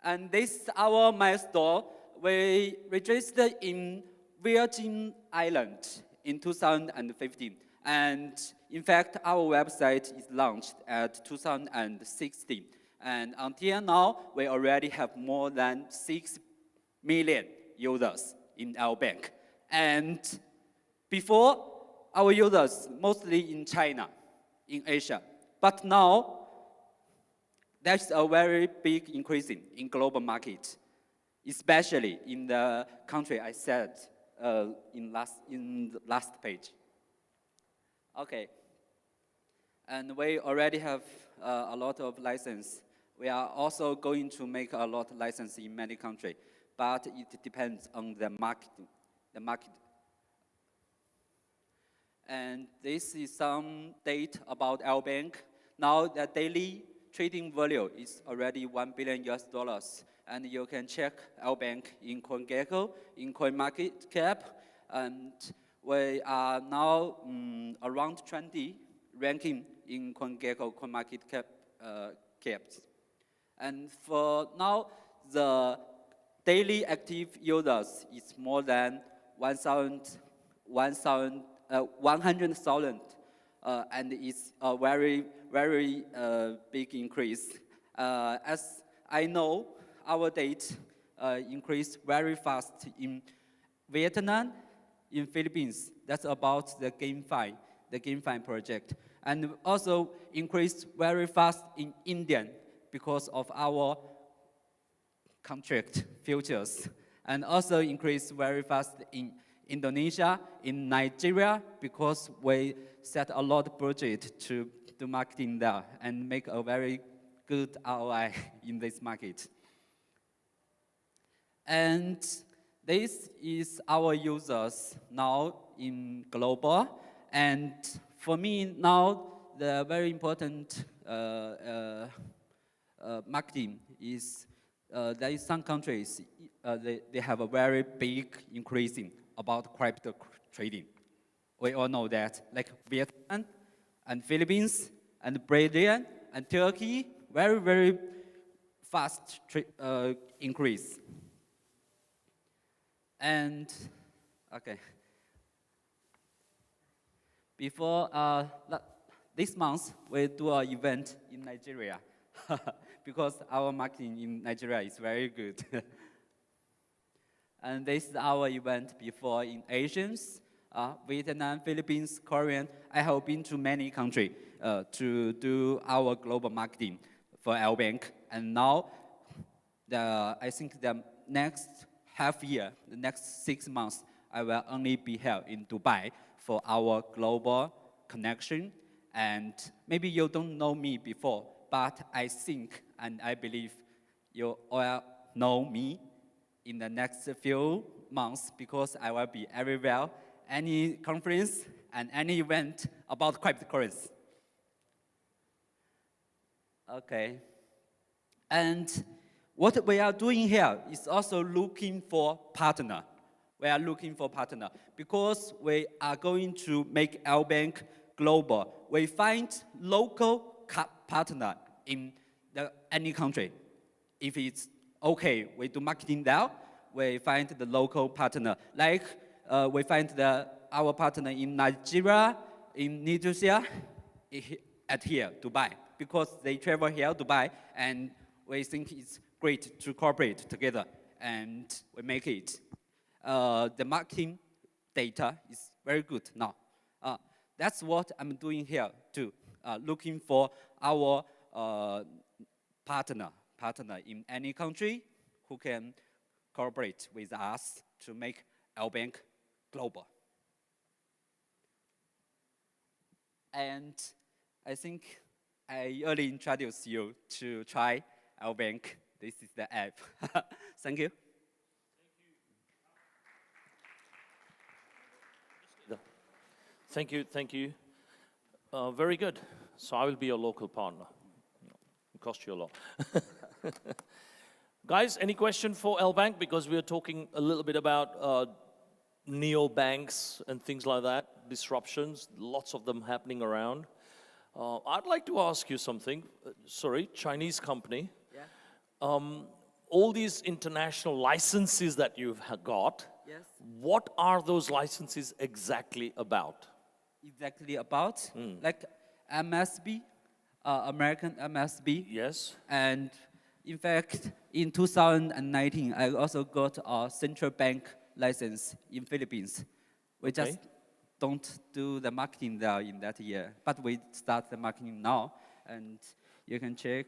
And this is our milestone. We registered in Virgin Islands in 2015. And in fact, our website is launched at 2016. And until now, we already have more than 6 million users in our bank. And before, our users mostly in China, in Asia. But now, there's a very big increase in global market, especially in the country I said in the last page. Okay. And we already have a lot of license. We are also going to make a lot of license in many countries, but it depends on the market. And this is some data about our bank. Now the daily trading value is already $1 billion US. And you can check our bank in CoinGecko, in CoinMarketCap, and we are now around 20 ranking in CoinGecko, CoinMarketCap caps. And for now, the daily active users is more than 100,000 and it's a very, very big increase. As I know, our date increased very fast in Vietnam, in Philippines. That's about the GameFi project. And also increased very fast in India because of our contract futures. And also increased very fast in Indonesia, in Nigeria, because we set a lot of budget to do marketing there and make a very good ROI in this market. And this is our users now in global. And for me now, the very important marketing is there is some countries, they have a very big increasing about crypto trading. We all know that, like Vietnam and Philippines and Brazil and Turkey, very, very fast increase. And, okay. Before this month, we do an event in Nigeria because our marketing in Nigeria is very good. And this is our event before in Asians, Vietnam, Philippines, Korean. I have been to many countries to do our global marketing for our bank. And now, I think the next half year, the next 6 months, I will only be here in Dubai for our global connection. And maybe you don't know me before, but I think and I believe you all know me in the next few months because I will be everywhere, any conference and any event about cryptocurrency. Okay. And what we are doing here is also looking for partner. We are looking for partner because we are going to make our bank global. We find local partner in any country. If it's okay, we do marketing there. We find the local partner. Like we find our partner in Nigeria, in Nigeria, at here, Dubai, because they travel here, Dubai, and we think it's great to cooperate together, and we make it. The marketing data is very good now. That's what I'm doing here too, looking for our partner in any country who can cooperate with us to make our bank global. And I think I already introduced you to try our bank. This is the app. Thank you. Thank you, thank you. Very good. So I will be your local partner. It cost you a lot. Guys, any question for L Bank? Because we are talking a little bit about neo-banks and things like that, disruptions, lots of them happening around. I'd like to ask you something. Sorry, Chinese company. Yeah. All these international licenses that you've got, yes. What are those licenses exactly about? Exactly about? Like MSB, American MSB. Yes. And in fact, in 2019, I also got a central bank license in Philippines. We just don't do the marketing there in that year, but we start the marketing now, and you can check.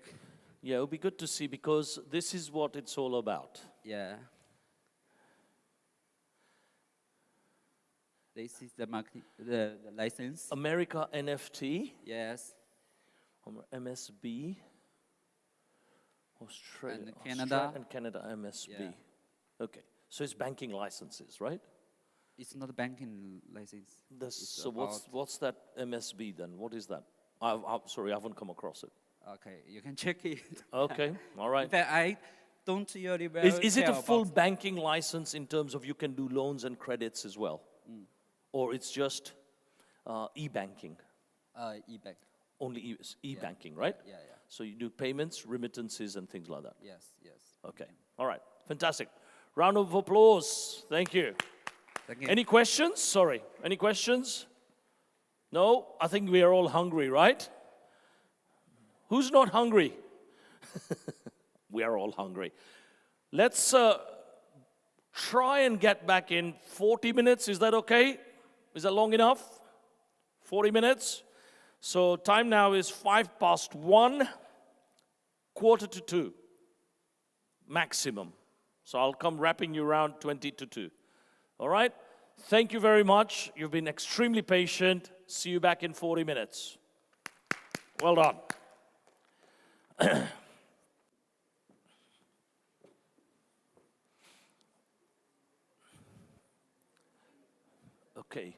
Yeah, it would be good to see because this is what it's all about. Yeah. This is the marketing, the license. America NFT. Yes. MSB. Australia. And Canada. And Canada MSB. Yeah. Okay. So it's banking licenses, right? It's not a banking license. So what's that MSB then? What is that? Sorry, I haven't come across it. Okay, you can check it. Okay, all right. In fact, I don't really Is it a full banking license in terms of you can do loans and credits as well? Or it's just e-banking? E-bank. Only e-banking, right? Yeah, yeah. So you do payments, remittances, and things like that? Yes, yes. Okay, all right, fantastic. Round of applause, thank you. Thank you. Any questions? Sorry, any questions? No, I think we are all hungry, right? Who's not hungry? We are all hungry. Let's try and get back in 40 minutes. Is that okay? Is that long enough? 40 minutes? So time now is 1:05, 1:45, maximum. So I'll come wrapping you around 20 to 2. All right? Thank you very much. You've been extremely patient. See you back in 40 minutes. Well done. Okay.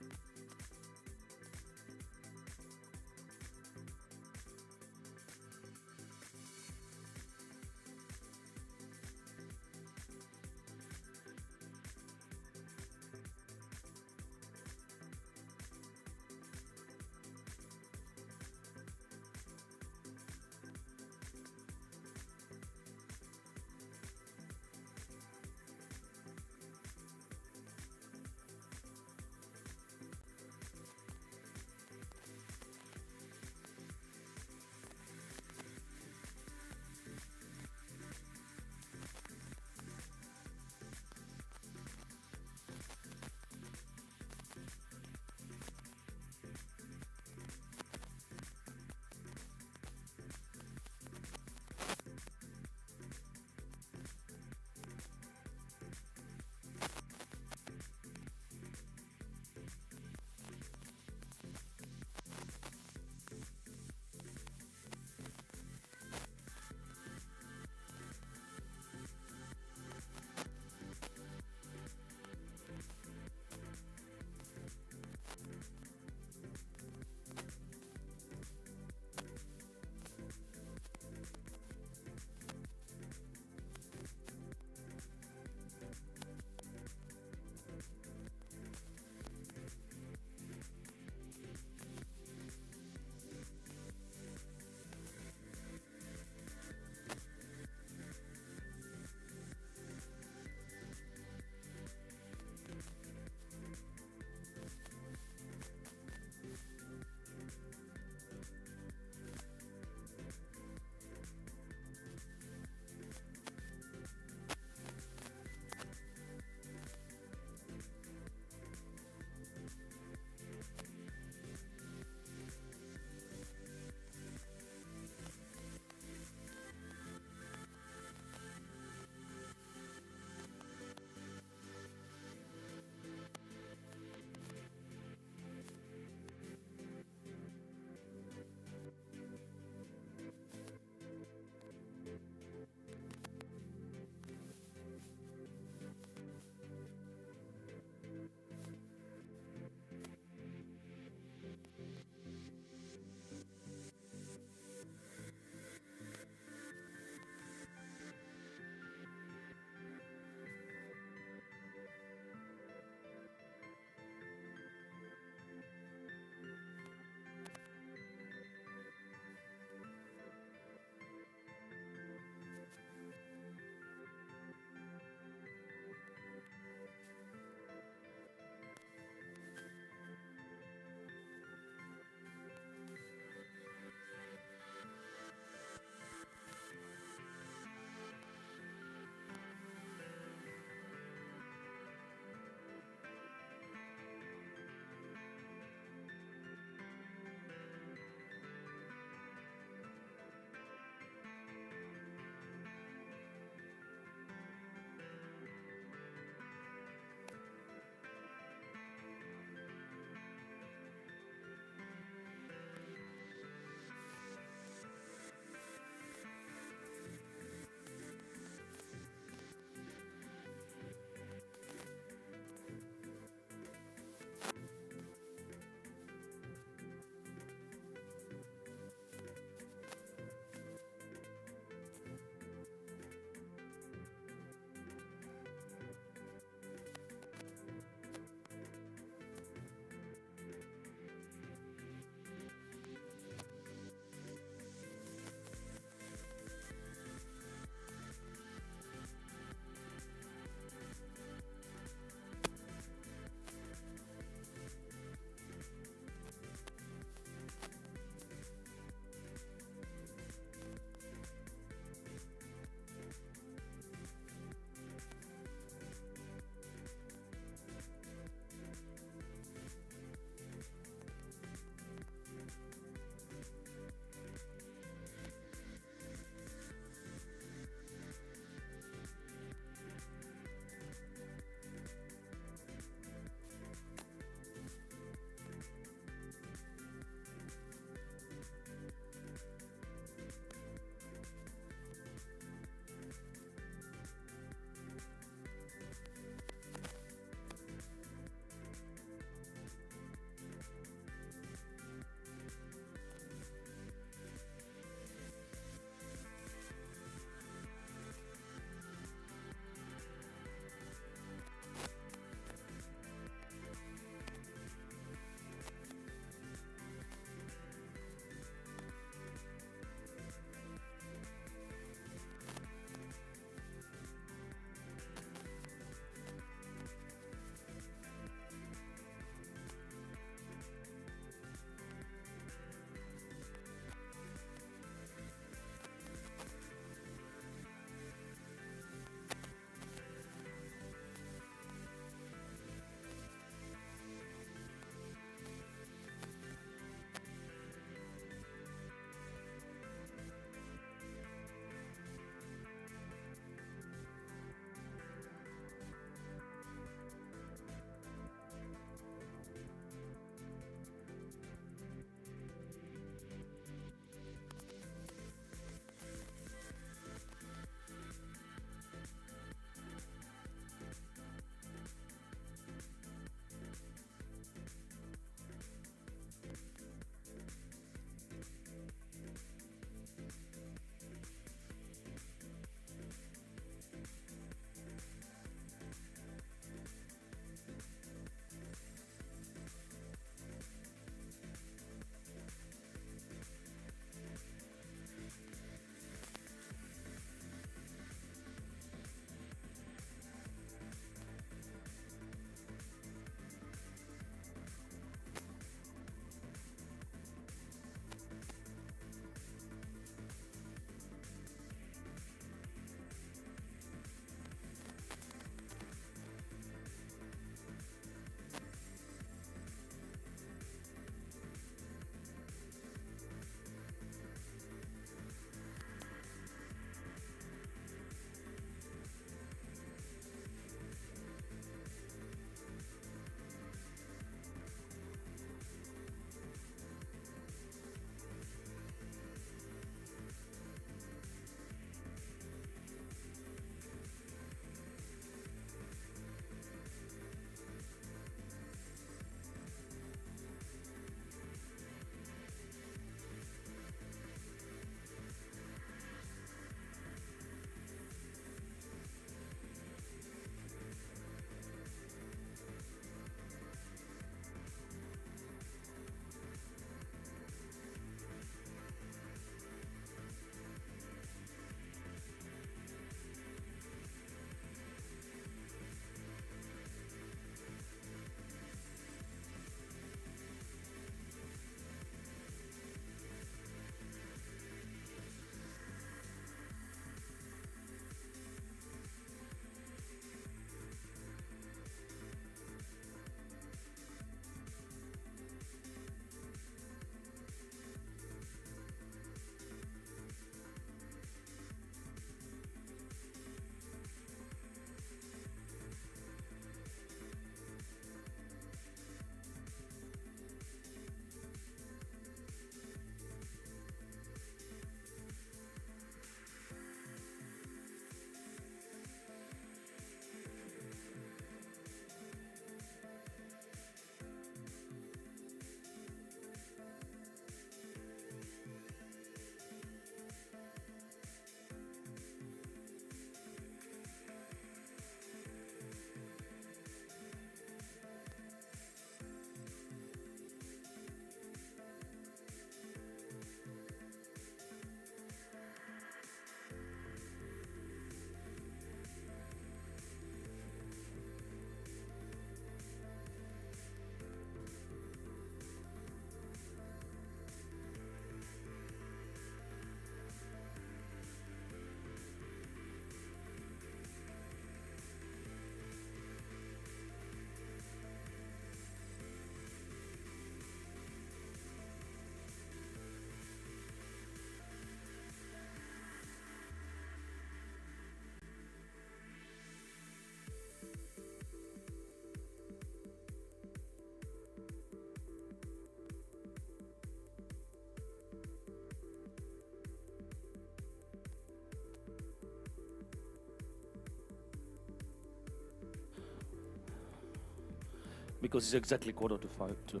because it's exactly 4:45.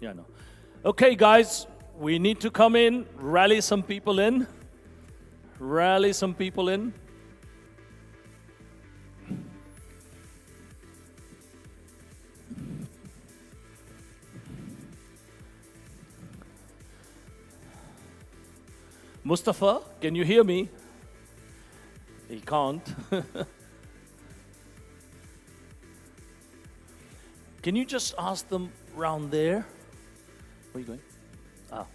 Yeah, I know. Okay, guys, we need to come in, rally some people in. Rally some people in. Mustafa, can you hear me? He can't. Can you just ask them round there? Where are you going? Ah.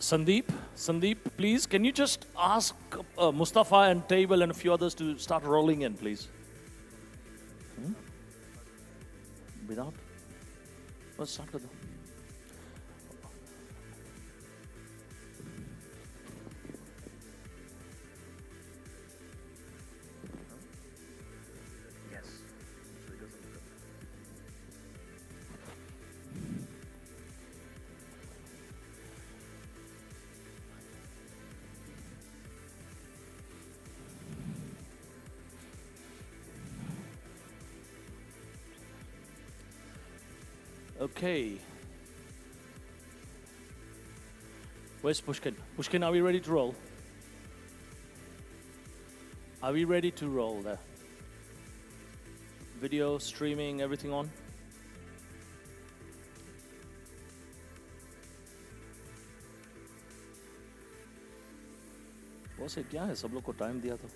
Sandeep, please, can you just ask Mustafa and Table and a few others to start rolling in, please? Without? Let's start with them. Yes. So it doesn't. Okay. Where's Pushkin? Pushkin, are we ready to roll? Are we ready to roll there? Video, streaming, everything on? वैसे क्या है सब लोग को time दिया तो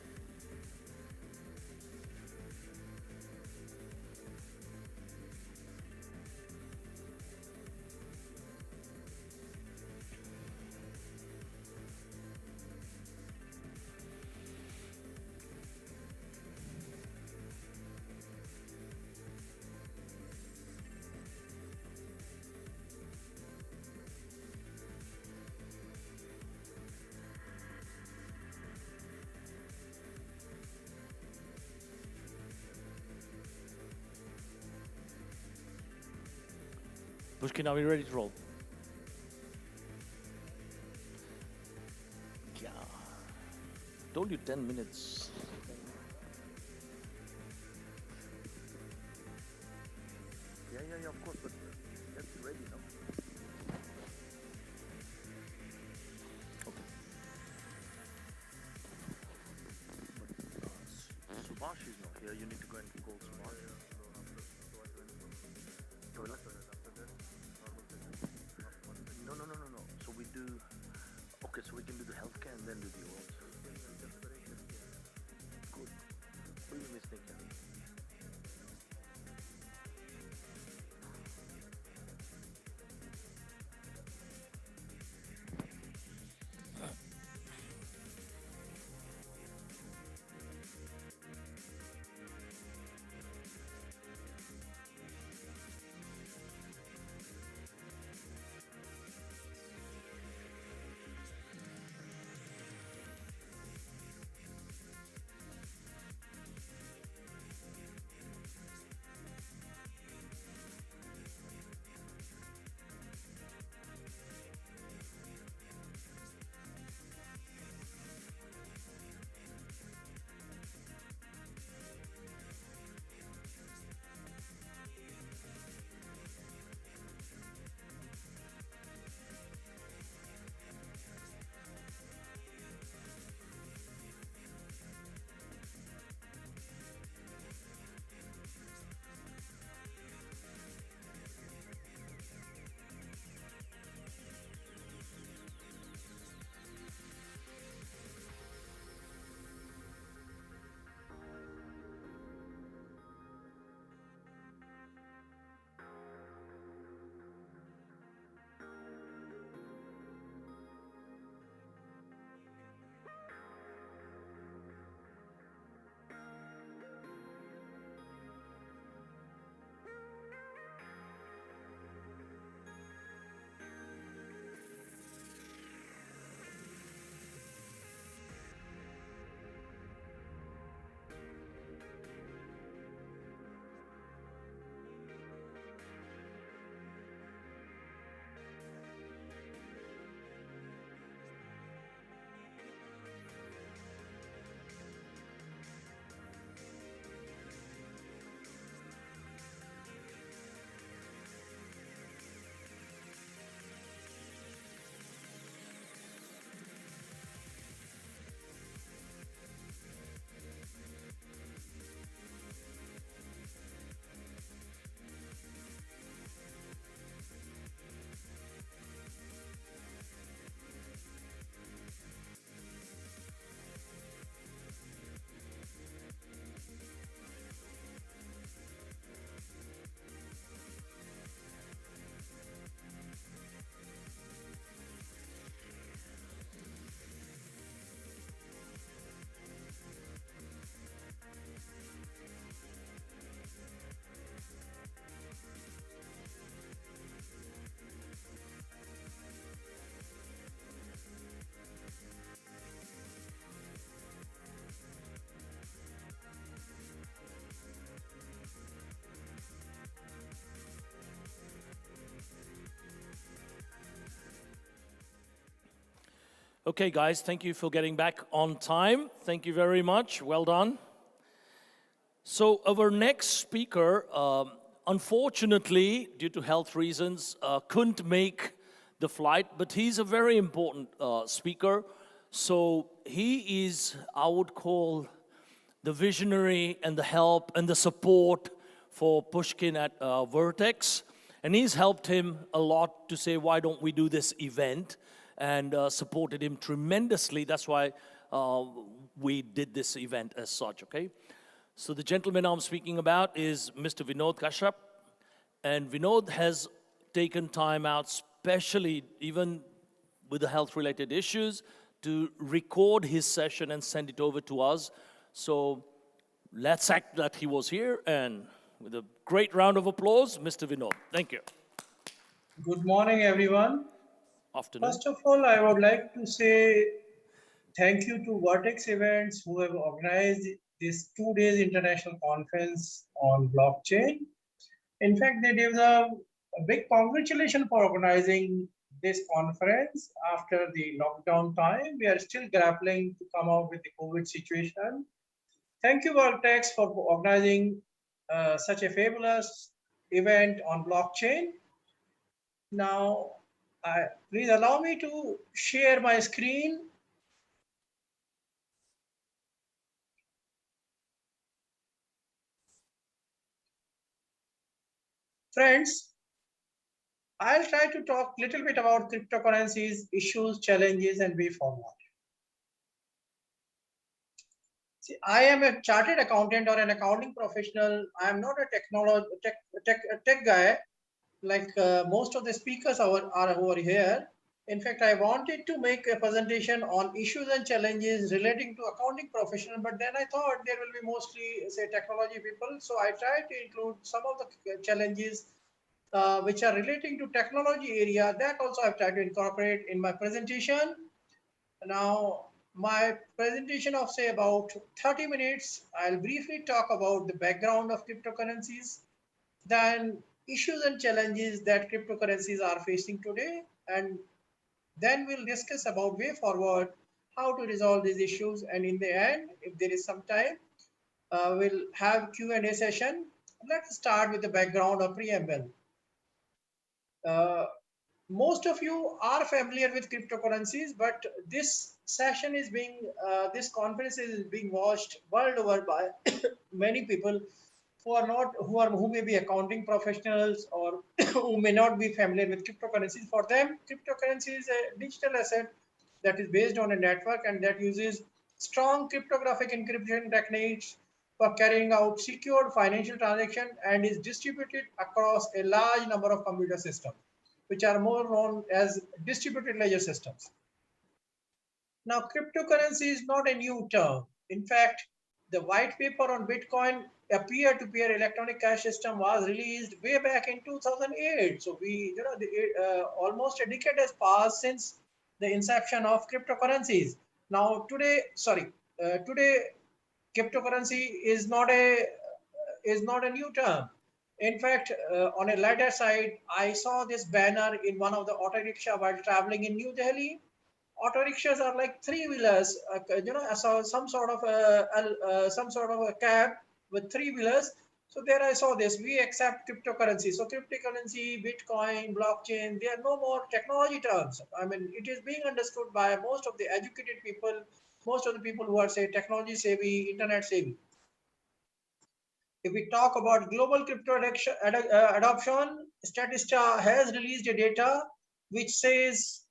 Pushkin, are we ready to roll? Yeah. Told you 10 minutes. Yeah, of course, but let's be ready now. Okay. But Subhash is not here. You need to go and call Subhash. No. So we do. Okay, so we can do the healthcare and then do the awards. Good. What do you miss, Nick? Okay, guys, thank you for getting back on time. Thank you very much. Well done. So our next speaker, unfortunately, due to health reasons, couldn't make the flight, but he's a very important speaker. So he is, I would call, the visionary and the help and the support for Pushkin at Vertex. And he's helped him a lot to say, why don't we do this event? And supported him tremendously. That's why we did this event as such, okay? So the gentleman I'm speaking about is Mr. Vinod Kashyap. And Vinod has taken time out, especially even with the health-related issues, to record his session and send it over to us. So let's act that he was here, and with a great round of applause, Mr. Vinod. Thank you. Good morning, everyone. Afternoon. First of all, I would like to say thank you to Vertex Events who have organized this 2 days international conference on blockchain. In fact, they deserve a big congratulations for organizing this conference after the lockdown time. We are still grappling to come out with the COVID situation. Thank you, Vertex, for organizing such a fabulous event on blockchain. Now, please allow me to share my screen. Friends, I'll try to talk a little bit about cryptocurrencies, issues, challenges, and way forward. See, I am a chartered accountant or an accounting professional. I am not a tech guy like most of the speakers are over here. In fact, I wanted to make a presentation on issues and challenges relating to accounting professional, but then I thought there will be mostly, say, technology people. So I tried to include some of the challenges which are relating to technology area. That also I've tried to incorporate in my presentation. Now, my presentation of say about 30 minutes, I'll briefly talk about the background of cryptocurrencies, then issues and challenges that cryptocurrencies are facing today, and then we'll discuss about way forward how to resolve these issues, and in the end, if there is some time, we'll have Q&A session. Let's start with the background or preamble. Most of you are familiar with cryptocurrencies, but this session is being, this conference is being watched world over by many people who may be accounting professionals or who may not be familiar with cryptocurrencies. For them, cryptocurrency is a digital asset that is based on a network and that uses strong cryptographic encryption techniques for carrying out secured financial transactions and is distributed across a large number of computer systems, which are more known as distributed ledger systems. Now, cryptocurrency is not a new term. In fact, the white paper on Bitcoin, a peer-to-peer electronic cash system, was released way back in 2008. So almost a decade has passed since the inception of cryptocurrencies. Now, today, cryptocurrency is not a new term. In fact, on a lighter side, I saw this banner in one of the auto rickshaw while traveling in New Delhi. Auto rickshaws are like three-wheelers. I saw some sort of a cab with three-wheelers. So there I saw this. We accept cryptocurrency. So cryptocurrency, Bitcoin, blockchain, they are no more technology terms. I mean, it is being understood by most of the educated people, most of the people who are, say, technology savvy, internet savvy. If we talk about global crypto adoption, Statista has released a data which says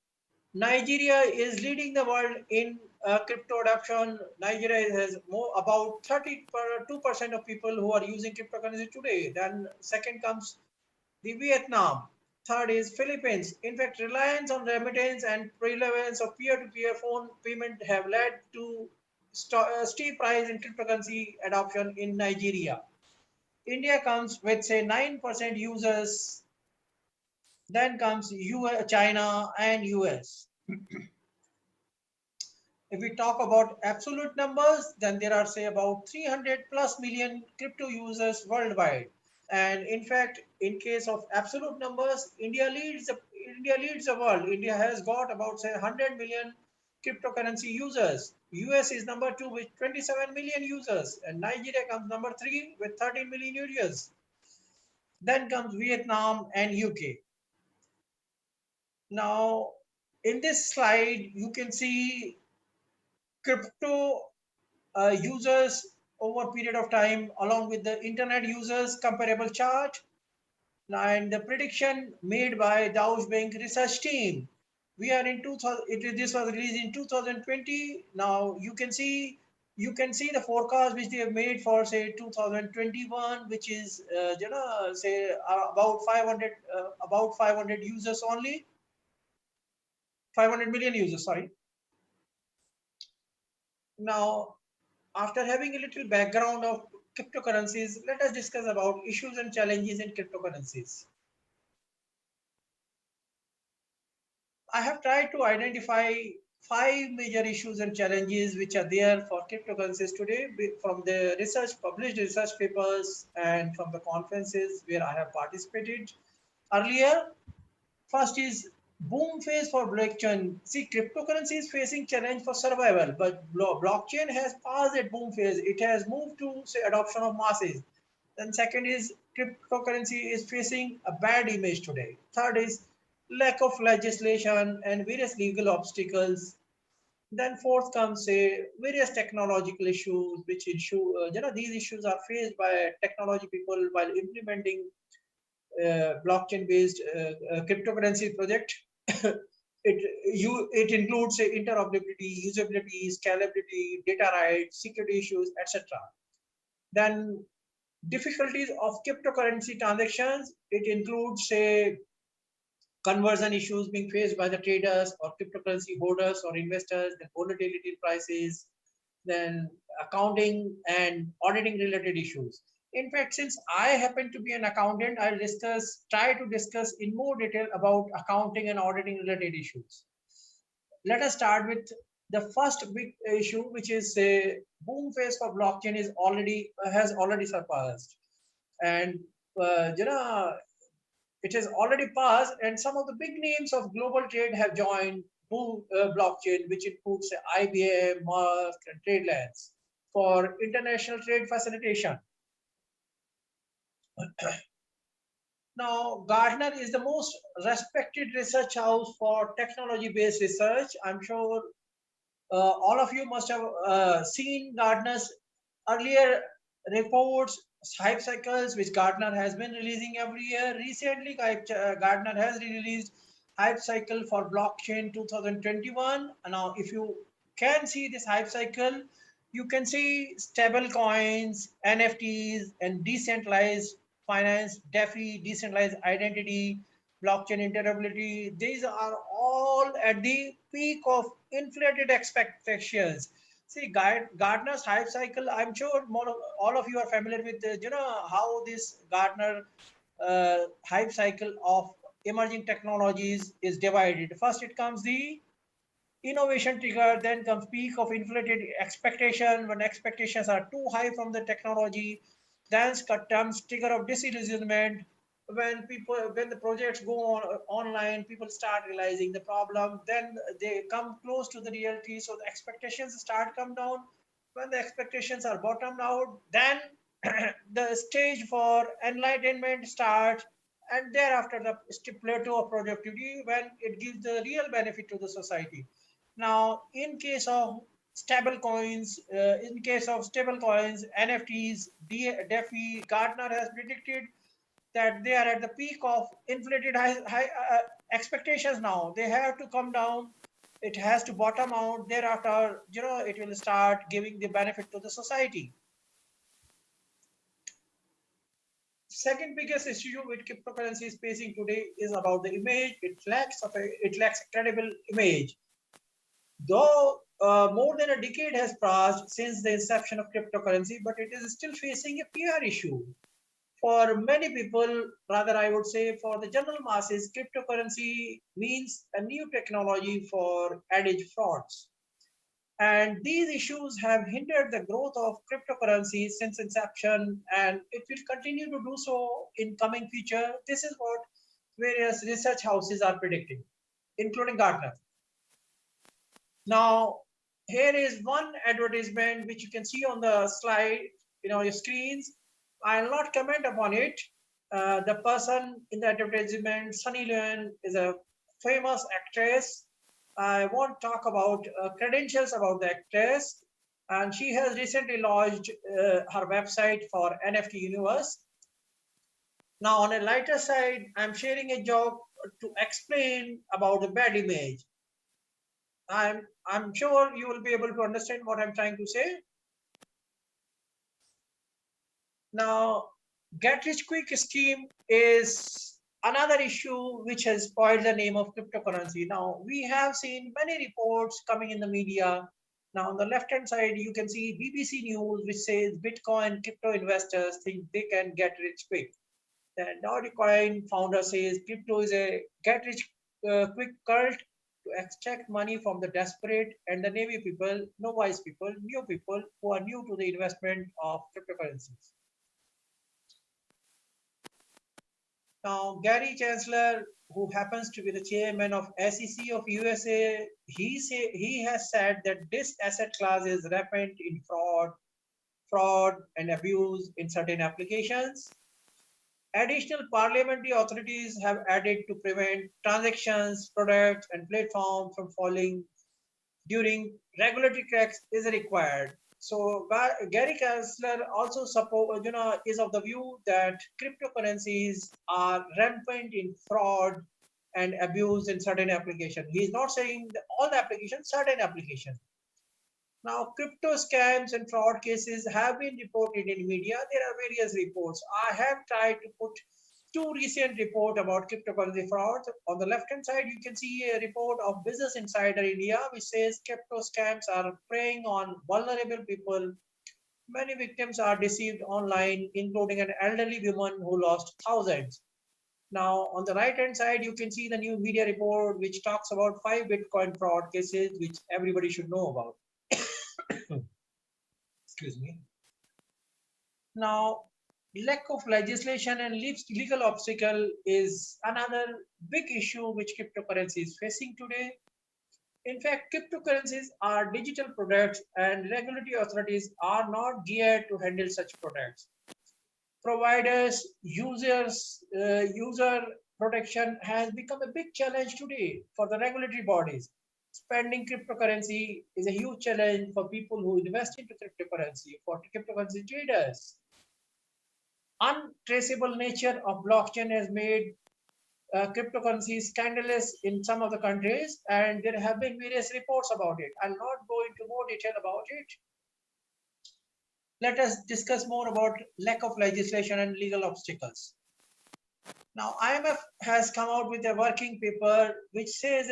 Nigeria is leading the world in crypto adoption. Nigeria has about 32% of people who are using cryptocurrency today. Then second comes the Vietnam. Third is Philippines. In fact, reliance on remittance and prevalence of peer-to-peer phone payment have led to steep rise in cryptocurrency adoption in Nigeria. India comes with say 9% users, then comes China and US. If we talk about absolute numbers, then there are say about 300 plus million crypto users worldwide. And in fact, in case of absolute numbers, India leads the world. India has got about say 100 million cryptocurrency users. US is number 2 with 27 million users, and Nigeria comes number 3 with 13 million users. Then comes Vietnam and UK. Now, in this slide, you can see crypto users over a period of time, along with the internet users comparable chart, and the prediction made by Deutsche Bank research team. We are in 2000. This was released in 2020. Now you can see the forecast which they have made for say 2021, which is say about 500 users only, 500 million users. Sorry. Now, after having a little background of cryptocurrencies, let us discuss about issues and challenges in cryptocurrencies. I have tried to identify 5 major issues and challenges which are there for cryptocurrencies today from the published research papers and from the conferences where I have participated earlier. First is boom phase for blockchain. See, cryptocurrency is facing challenge for survival, but blockchain has passed that boom phase. It has moved to say adoption of masses. Then second is cryptocurrency is facing a bad image today. Third is lack of legislation and various legal obstacles. Then fourth comes say various technological issues, which these issues are faced by technology people while implementing blockchain-based cryptocurrency project. It includes say, interoperability, usability, scalability, data rights, security issues, etc. Then difficulties of cryptocurrency transactions. It includes say conversion issues being faced by the traders or cryptocurrency holders or investors, the volatility in prices, then accounting and auditing related issues. In fact, since I happen to be an accountant, I'll try to discuss in more detail about accounting and auditing related issues. Let us start with the first big issue, which is a boom phase for blockchain has already surpassed, and it has already passed, and some of the big names of global trade have joined blockchain, which includes IBM, Musk, and TradeLens for international trade facilitation. Now, Gartner is the most respected research house for technology-based research. I'm sure all of you must have seen Gartner's earlier reports, hype cycles, which Gartner has been releasing every year. Recently, Gartner has released hype cycle for blockchain 2021. And now, if you can see this hype cycle, you can see stable coins, NFTs, and decentralized finance, DeFi, decentralized identity, blockchain interoperability. These are all at the peak of inflated expectations. See, Gartner's hype cycle, I'm sure all of you are familiar with, how this Gartner hype cycle of emerging technologies is divided. First, it comes the innovation trigger, then comes peak of inflated expectation when expectations are too high from the technology. Then comes trigger of disillusionment when the projects go online, people start realizing the problem. Then they come close to the reality, so the expectations start come down. When the expectations are bottomed out, then the stage for enlightenment starts, and thereafter the plateau of productivity when it gives the real benefit to the society. Now, in case of stable coins, NFTs, DeFi, Gartner has predicted that they are at the peak of inflated high expectations now. They have to come down. It has to bottom out. Thereafter, it will start giving the benefit to the society. Second biggest issue with cryptocurrency is facing today is about the image. It lacks a credible image. Though more than a decade has passed since the inception of cryptocurrency, but it is still facing a PR issue. For many people, rather I would say for the general masses, cryptocurrency means a new technology for edge frauds. And these issues have hindered the growth of cryptocurrency since inception, and it will continue to do so in coming future. This is what various research houses are predicting, including Gartner. Now, here is one advertisement which you can see on the slide, your screens. I'll not comment upon it. The person in the advertisement, Sunny Leon, is a famous actress. I won't talk about credentials about the actress. And she has recently launched her website for NFT Universe. Now, on a lighter side, I'm sharing a joke to explain about the bad image. I'm sure you will be able to understand what I'm trying to say. Now, get rich quick scheme is another issue which has spoiled the name of cryptocurrency. Now, we have seen many reports coming in the media. Now, on the left-hand side, you can see BBC News, which says Bitcoin crypto investors think they can get rich quick. The Dogecoin founder says crypto is a get rich quick cult to extract money from the desperate and the navy people, novice people, new people who are new to the investment of cryptocurrencies. Now, Gary Chancellor, who happens to be the chairman of SEC of USA, he has said that this asset class is rampant in fraud and abuse in certain applications. Additional parliamentary authorities have added to prevent transactions, products, and platforms from falling during regulatory cracks is required. So Gary Kessler also is of the view that cryptocurrencies are rampant in fraud and abuse in certain applications. He is not saying all the applications, certain applications. Now, crypto scams and fraud cases have been reported in media. There are various reports. I have tried to put two recent reports about cryptocurrency fraud. On the left-hand side, you can see a report of Business Insider India, which says crypto scams are preying on vulnerable people. Many victims are deceived online, including an elderly woman who lost thousands. Now, on the right-hand side, you can see the new media report, which talks about 5 Bitcoin fraud cases, which everybody should know about. Excuse me. Now, lack of legislation and legal obstacle is another big issue which cryptocurrency is facing today. In fact, cryptocurrencies are digital products and regulatory authorities are not geared to handle such products. Providers, user protection has become a big challenge today for the regulatory bodies. Spending cryptocurrency is a huge challenge for people who invest into cryptocurrency, for cryptocurrency traders. Untraceable nature of blockchain has made cryptocurrency scandalous in some of the countries, and there have been various reports about it. I'll not go into more detail about it. Let us discuss more about lack of legislation and legal obstacles. Now, IMF has come out with a working paper which says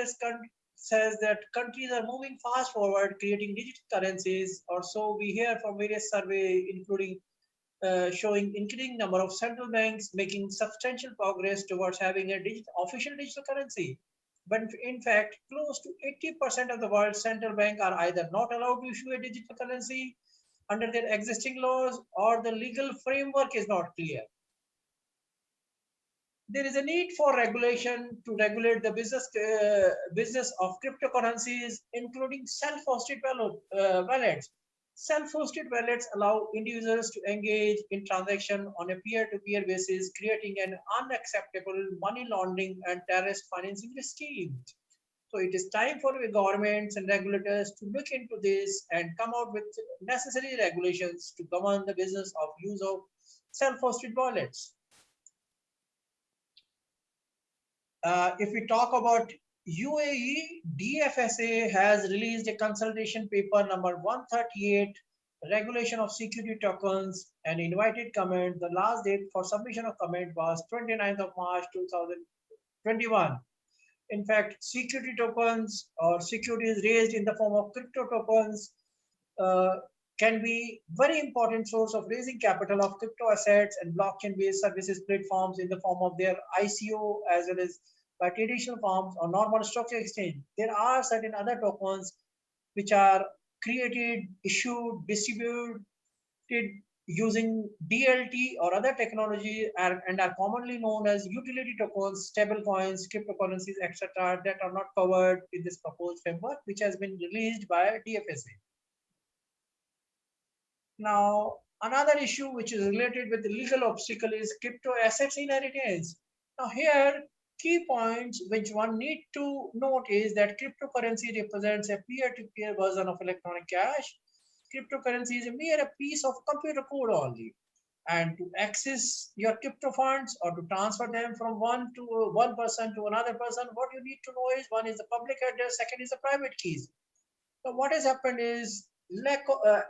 that countries are moving fast forward creating digital currencies, or so we hear from various surveys, including showing increasing number of central banks making substantial progress towards having a official digital currency. But in fact, close to 80% of the world's central bank are either not allowed to issue a digital currency under their existing laws, or the legal framework is not clear. There is a need for regulation to regulate the business of cryptocurrencies, including self-hosted wallets. Self-hosted wallets allow individuals to engage in transaction on a peer-to-peer basis, creating an unacceptable money laundering and terrorist financing scheme. So it is time for the governments and regulators to look into this and come out with necessary regulations to govern the business of use of self-hosted wallets. If we talk about UAE, DFSA has released a consultation paper number 138, regulation of security tokens, and invited comment. The last date for submission of comment was 29th of March 2021. In fact, security tokens or securities raised in the form of crypto tokens can be very important source of raising capital of crypto assets and blockchain-based services platforms in the form of their ICO, as well as by traditional forms or normal stock exchange. There are certain other tokens which are created, issued, distributed using DLT or other technology and are commonly known as utility tokens, stable coins, cryptocurrencies, etc. that are not covered in this proposed framework, which has been released by DFSA. Now, another issue which is related with the legal obstacle is crypto assets inheritance. Now here, key points which one need to note is that cryptocurrency represents a peer-to-peer version of electronic cash. Cryptocurrency is a mere piece of computer code only. And to access your crypto funds or to transfer them from one person to another person, what you need to know is one is the public address, second is the private keys. So what has happened is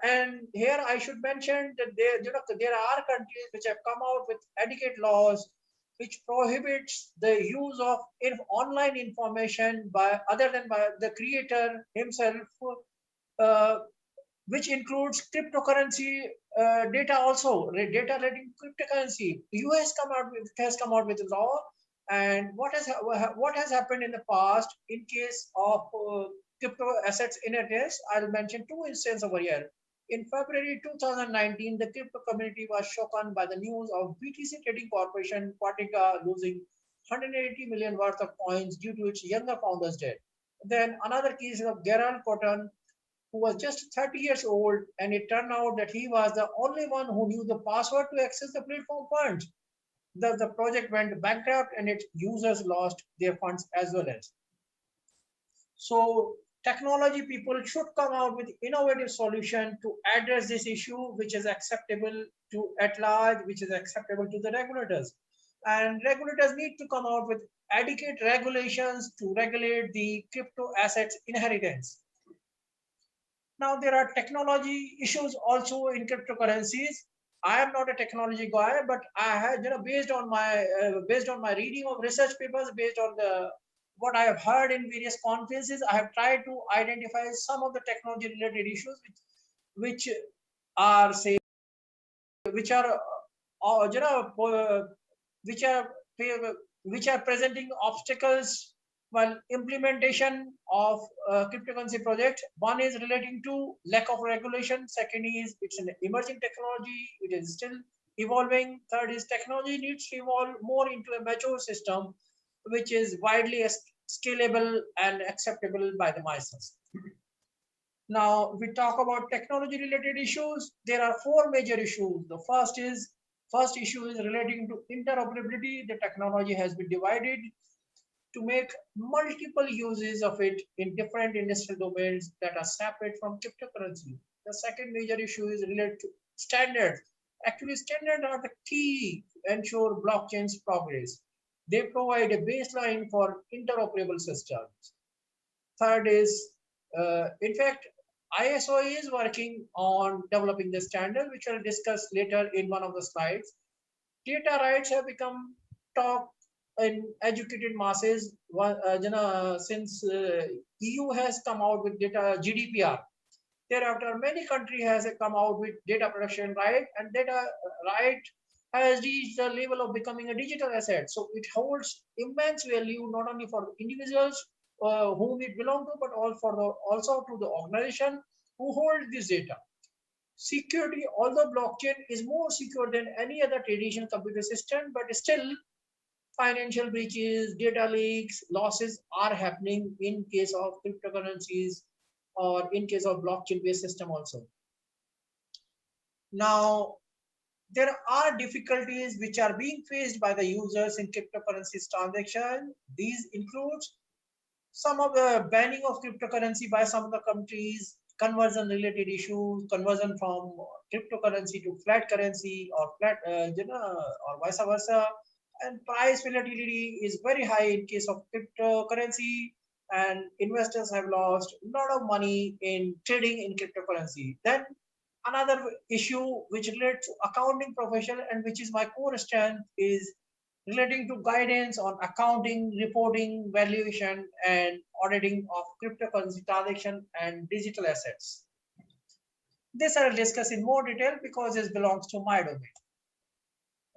and here I should mention that there are countries which have come out with adequate laws which prohibits the use of online information by other than by the creator himself, uh, which includes cryptocurrency data also, data relating to cryptocurrency. US has come out with a law, and what has happened in the past in case of crypto assets inheritance? I'll mention two instances over here. In February 2019, the crypto community was shocked by the news of BTC Trading Corporation Quatica losing 180 million worth of coins due to its younger founder's death. Then another case of Gerald Cotton, who was just 30 years old, and it turned out that he was the only one who knew the password to access the platform funds. Thus, the project went bankrupt and its users lost their funds as well as. So, technology people should come out with innovative solution to address this issue, which is acceptable to at large, which is acceptable to the regulators. And regulators need to come out with adequate regulations to regulate the crypto assets inheritance. Now there are technology issues also in cryptocurrencies. I am not a technology guy, but I have, based on my reading of research papers, based on the what I have heard in various conferences, I have tried to identify some of the technology related issues which are say which are which are which are presenting obstacles while implementation of cryptocurrency project. One is relating to lack of regulation. Second is it's an emerging technology. It is still evolving. Third is technology needs to evolve more into a mature system, which is widely scalable and acceptable by the masses. Now we talk about technology related issues. There are four major issues. The first issue is relating to interoperability. The technology has been divided to make multiple uses of it in different industrial domains that are separate from cryptocurrency. The second major issue is related to standards. Actually, standards are the key to ensure blockchain's progress. They provide a baseline for interoperable systems. Third is, in fact, ISO is working on developing the standard, which I'll discuss later in one of the slides. Data rights have become top in educated masses since EU has come out with data GDPR. Thereafter, many countries has come out with data protection right, and data right has reached the level of becoming a digital asset. So it holds immense value not only for individuals whom it belongs to, but also to the organization who hold this data. Security, although blockchain is more secure than any other traditional computer system, but still financial breaches, data leaks, losses are happening in case of cryptocurrencies or in case of blockchain-based system also. Now, there are difficulties which are being faced by the users in cryptocurrencies transaction. These include some of the banning of cryptocurrency by some of the countries, conversion related issues, conversion from cryptocurrency to flat currency or or vice versa. And price volatility is very high in case of cryptocurrency, and investors have lost a lot of money in trading in cryptocurrency. Then another issue which relates to accounting profession and which is my core strength is relating to guidance on accounting, reporting, valuation, and auditing of cryptocurrency transaction and digital assets. This I'll discuss in more detail because this belongs to my domain.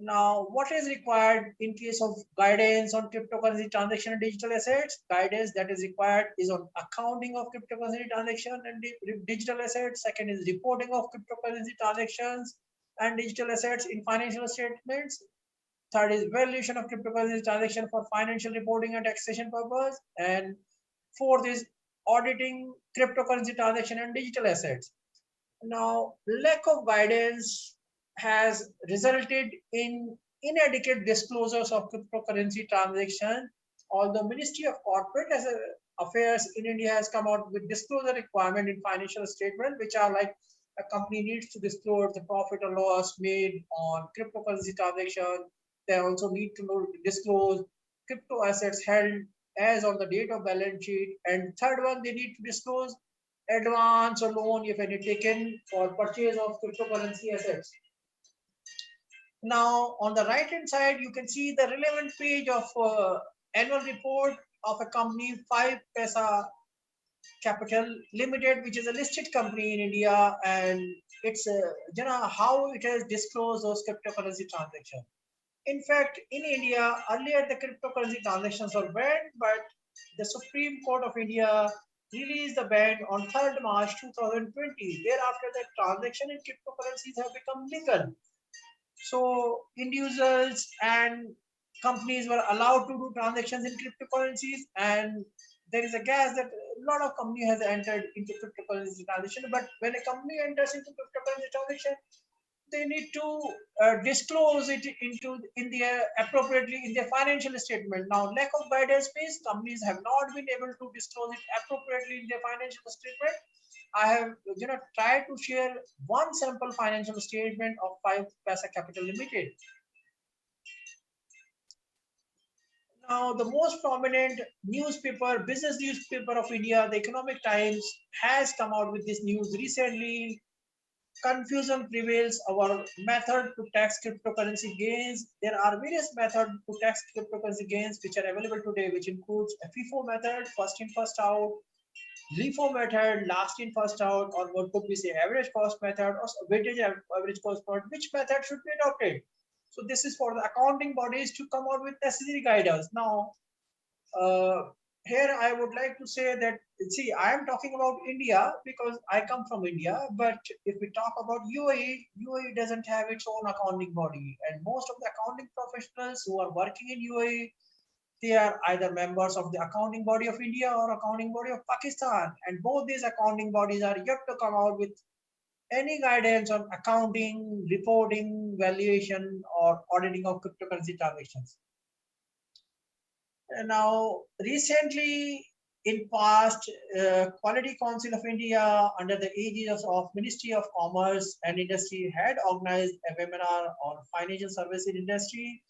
Now, what is required in case of guidance on cryptocurrency transaction and digital assets? Guidance that is required is on accounting of cryptocurrency transaction and digital assets. Second is reporting of cryptocurrency transactions and digital assets in financial statements. Third is valuation of cryptocurrency transaction for financial reporting and taxation purpose. And fourth is auditing cryptocurrency transaction and digital assets. Now, lack of guidance has resulted in inadequate disclosures of cryptocurrency transactions. Although Ministry of Corporate Affairs in India has come out with disclosure requirement in financial statement, which are like a company needs to disclose the profit or loss made on cryptocurrency transaction. They also need to disclose crypto assets held as on the date of balance sheet. And third one, they need to disclose advance or loan if any taken for purchase of cryptocurrency assets. Now, on the right hand side, you can see the relevant page of annual report of a company, 5paisa Capital Limited, which is a listed company in India, and it's how it has disclosed those cryptocurrency transactions. In fact, in India, earlier the cryptocurrency transactions were banned, but the Supreme Court of India released the ban on 3rd March 2020. Thereafter, the transaction in cryptocurrencies have become legal. So individuals and companies were allowed to do transactions in cryptocurrencies, and there is a guess that a lot of company has entered into cryptocurrency transaction. But when a company enters into cryptocurrency transaction, they need to disclose it appropriately in their financial statement. Now, lack of guidance means companies have not been able to disclose it appropriately in their financial statement. I have tried to share one sample financial statement of 5paisa Capital Limited. Now, the most prominent newspaper, business newspaper of India, the Economic Times, has come out with this news recently. Confusion prevails our method to tax cryptocurrency gains. There are various methods to tax cryptocurrency gains which are available today, which includes a FIFO method, first in, first out, LIFO method, last in, first out, or what could we say, average cost method, or weighted average cost method. Which method should be adopted? So this is for the accounting bodies to come out with necessary guidance. Now, here I would like to say that, see, I am talking about India because I come from India, but if we talk about UAE, UAE doesn't have its own accounting body, and most of the accounting professionals who are working in UAE, they are either members of the accounting body of India or accounting body of Pakistan, and both these accounting bodies are yet to come out with any guidance on accounting, reporting, valuation, or auditing of cryptocurrency transactions. Now, recently, in past, Quality Council of India, under the aegis of Ministry of Commerce and Industry, had organized a webinar on financial services industry.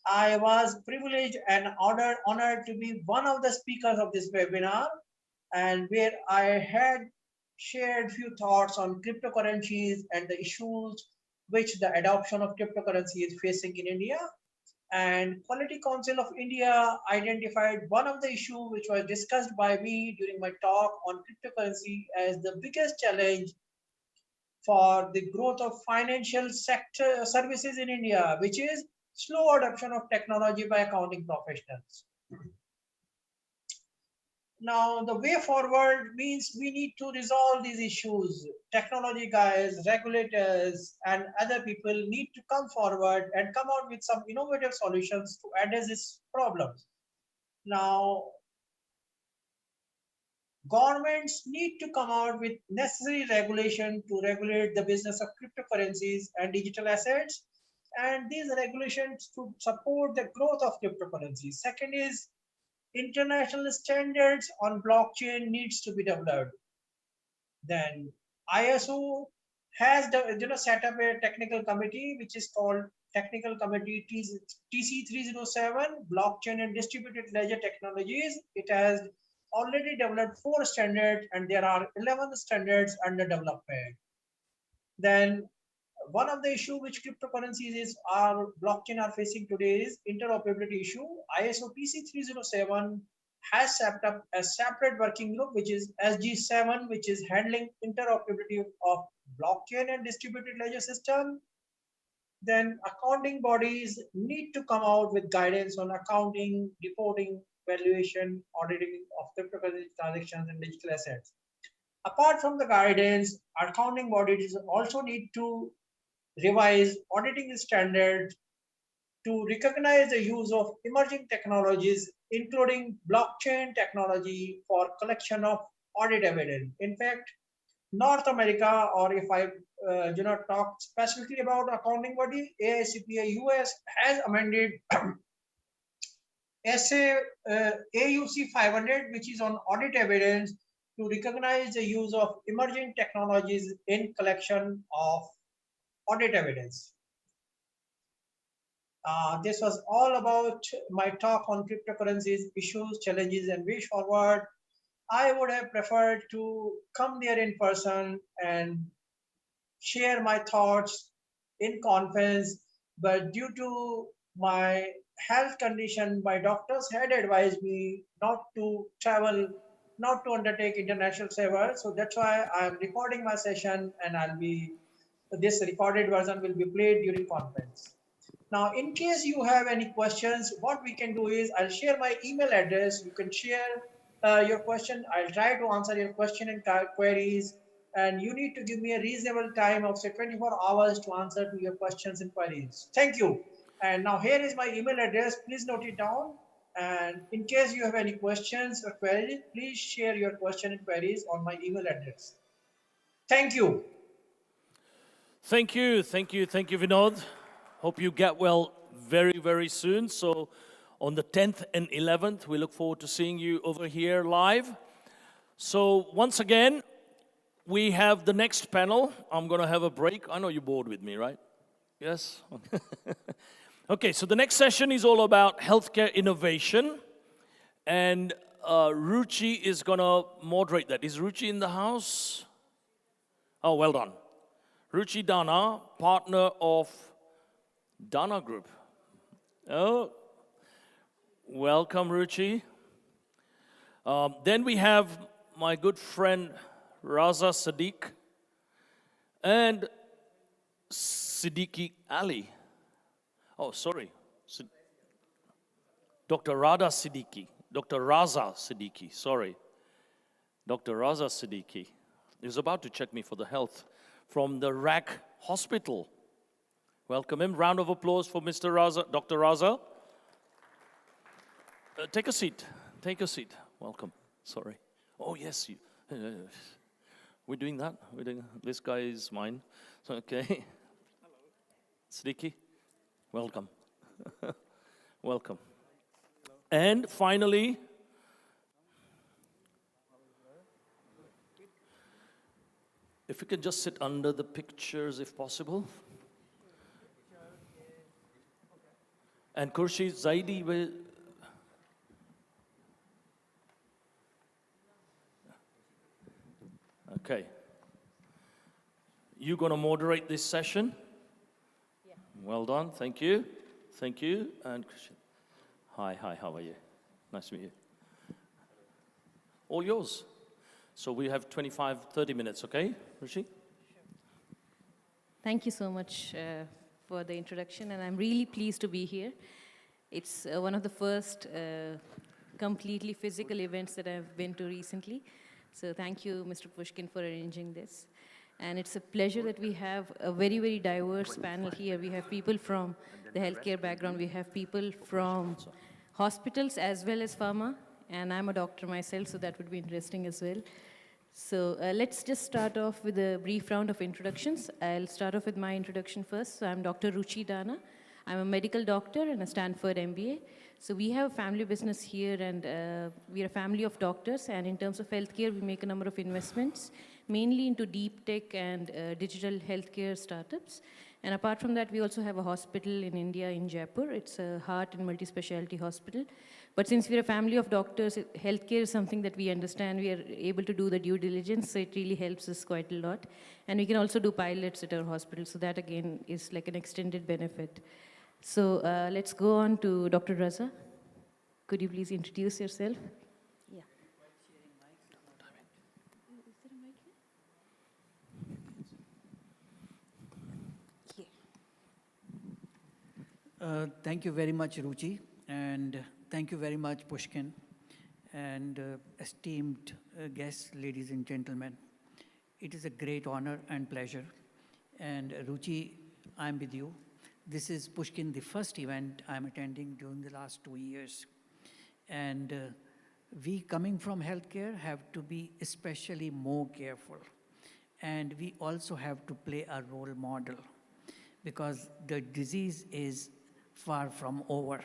I was privileged and honored to be one of the speakers of this webinar, and where I had shared few thoughts on cryptocurrencies and the issues which the adoption of cryptocurrency is facing in India. And Quality Council of India identified one of the issues which was discussed by me during my talk on cryptocurrency as the biggest challenge for the growth of financial sector services in India, which is slow adoption of technology by accounting professionals. Now, the way forward means we need to resolve these issues. Technology guys, regulators, and other people need to come forward and come out with some innovative solutions to address these problems. Now, governments need to come out with necessary regulation to regulate the business of cryptocurrencies and digital assets. And these regulations to support the growth of cryptocurrencies. Second is, international standards on blockchain needs to be developed. Then ISO has set up a technical committee which is called Technical Committee TC307, Blockchain and Distributed Ledger Technologies. It has already developed 4 standards, and there are 11 standards under development. Then one of the issue which cryptocurrencies are blockchain are facing today is interoperability issue. ISO TC307 has set up a separate working group, which is SG7, which is handling interoperability of blockchain and distributed ledger system. Then accounting bodies need to come out with guidance on accounting, reporting, valuation, auditing of cryptocurrency transactions and digital assets. Apart from the guidance, accounting bodies also need to revise auditing standards to recognize the use of emerging technologies, including blockchain technology for collection of audit evidence. In fact, North America, or if I talk specifically about accounting body, AICPA US has amended AUC 500, which is on audit evidence, to recognize the use of emerging technologies in collection of audit evidence. This was all about my talk on cryptocurrencies, issues, challenges, and way forward. I would have preferred to come there in person and share my thoughts in conference, but due to my health condition, my doctors had advised me not to travel, not to undertake international travel. So that's why I'm recording my session, and this recorded version will be played during conference. Now, in case you have any questions, what we can do is I'll share my email address. You can share your question. I'll try to answer your question and queries. And you need to give me a reasonable time of say 24 hours to answer to your questions and queries. Thank you. And now here is my email address. Please note it down. And in case you have any questions or queries, please share your question and queries on my email address. Thank you. Thank you, Vinod. Hope you get well very, very soon. So on the 10th and 11th, we look forward to seeing you over here live. So once again, we have the next panel. I'm going to have a break. I know you're bored with me, right? Yes? Okay, so the next session is all about healthcare innovation. And Ruchi is going to moderate that. Is Ruchi in the house? Oh, well done. Ruchi Dana, partner of Dana Group. Oh, welcome, Ruchi. Then we have my good friend Raza Sadiq and Siddiqui Ali. Oh, sorry. Dr. Rada Siddiqui. Dr. Raza Siddiqui, sorry. Dr. Raza Siddiqui is about to check me for the health from the RAC Hospital. Welcome him. Round of applause for Mr. Raza, Dr. Raza. Take a seat. Take a seat. Welcome. Sorry. Oh, yes. We're doing that. This guy is mine. So, okay. Hello. Siddiqui, welcome. Welcome. Hello. And finally, if you can just sit under the pictures if possible. And Khurshid Zaidi will. Okay. You're going to moderate this session? Yeah. Well done. Thank you. Thank you. And hi, how are you? Nice to meet you. All yours. So we have 25, 30 minutes, okay, Rishi? Sure. Thank you so much for the introduction, and I'm really pleased to be here. It's one of the first completely physical events that I've been to recently. So thank you, Mr. Pushkin, for arranging this. And it's a pleasure that we have a very, very diverse panel here. We have people from the healthcare background. We have people from hospitals as well as pharma. And I'm a doctor myself, so that would be interesting as well. So let's just start off with a brief round of introductions. I'll start off with my introduction first. So I'm Dr. Ruchi Dana. I'm a medical doctor and a Stanford MBA. So we have a family business here, and we're a family of doctors. And in terms of healthcare, we make a number of investments, mainly into deep tech and digital healthcare startups. And apart from that, we also have a hospital in India, in Jaipur. It's a heart and multi-specialty hospital. But since we're a family of doctors, healthcare is something that we understand. We are able to do the due diligence, so it really helps us quite a lot. And we can also do pilots at our hospital, so that again is like an extended benefit. So let's go on to Dr. Raza. Could you please introduce yourself? Yeah. Thank you very much, Ruchi, and thank you very much, Pushkin, and esteemed guests, ladies and gentlemen. It is a great honor and pleasure. And Ruchi, I'm with you. This is Pushkin, the first event I'm attending during the last 2 years. And we coming from healthcare have to be especially more careful. And we also have to play a role model because the disease is far from over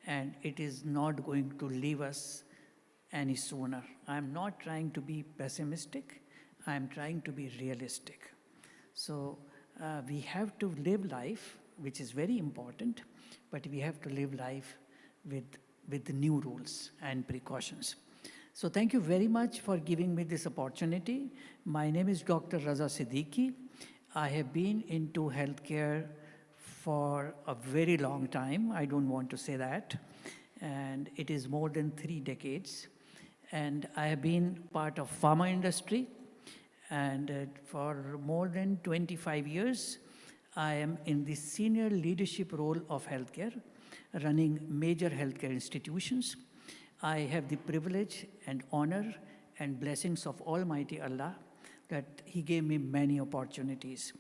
and it is not going to leave us any sooner. I'm not trying to be pessimistic, I'm trying to be realistic. So we have to live life, which is very important, but we have to live life with the new rules and precautions. So thank you very much for giving me this opportunity. My name is Dr. Raza Siddiqui. I have been into healthcare for a very long time. I don't want to say that. And it is more than 3 decades. And I have been part of pharma industry. And for more than 25 years, I am in the senior leadership role of healthcare, running major healthcare institutions. I have the privilege and honor and blessings of Almighty Allah that He gave me many opportunities.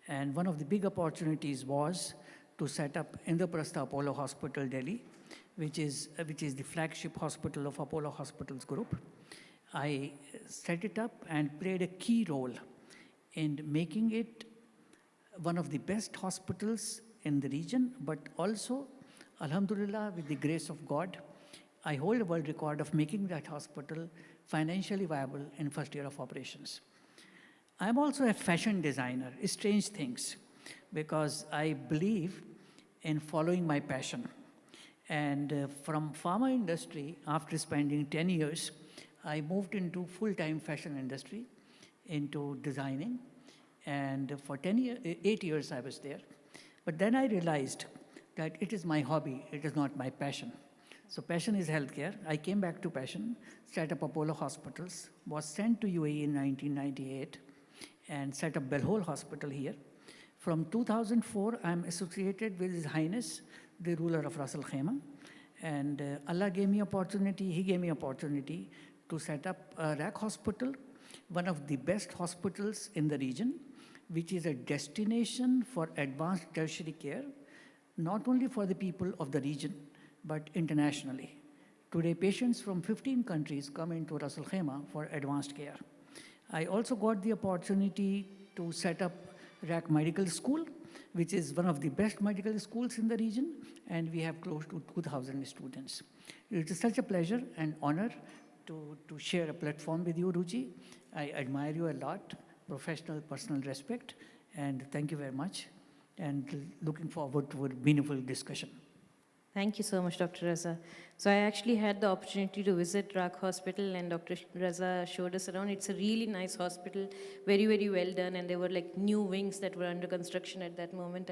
And one of the big opportunities was to set up Indraprastha Apollo Hospital, Delhi, which is the flagship hospital of Apollo Hospitals Group. I set it up and played a key role in making it one of the best hospitals in the region, but also, alhamdulillah, with the grace of God, I hold a world record of making that hospital financially viable in first year of operations. I'm also a fashion designer, strange things, because I believe in following my passion. And from pharma industry, after spending 10 years, I moved into full-time fashion industry, into designing. And for 8 years I was there. But then I realized that it is my hobby, it is not my passion. So passion is healthcare. I came back to passion, set up Apollo Hospitals, was sent to UAE in 1998, and set up Belhol Hospital here. From 2004, I'm associated with His Highness, the ruler of Ras Al Khaimah. And Allah gave me opportunity, He gave me opportunity to set up a RAC hospital, one of the best hospitals in the region, which is a destination for advanced tertiary care, not only for the people of the region, but internationally. Today, patients from 15 countries come into Ras Al Khaimah for advanced care. I also got the opportunity to set up RAC Medical School, which is one of the best medical schools in the region, and we have close to 2,000 students. It is such a pleasure and honor to share a platform with you, Ruchi. I admire you a lot, professional, personal respect, and thank you very much, and looking forward to a meaningful discussion. Thank you so much, Dr. Raza. So I actually had the opportunity to visit RAC Hospital, and Dr. Raza showed us around. It's a really nice hospital, very, very well done, and there were like new wings that were under construction at that moment.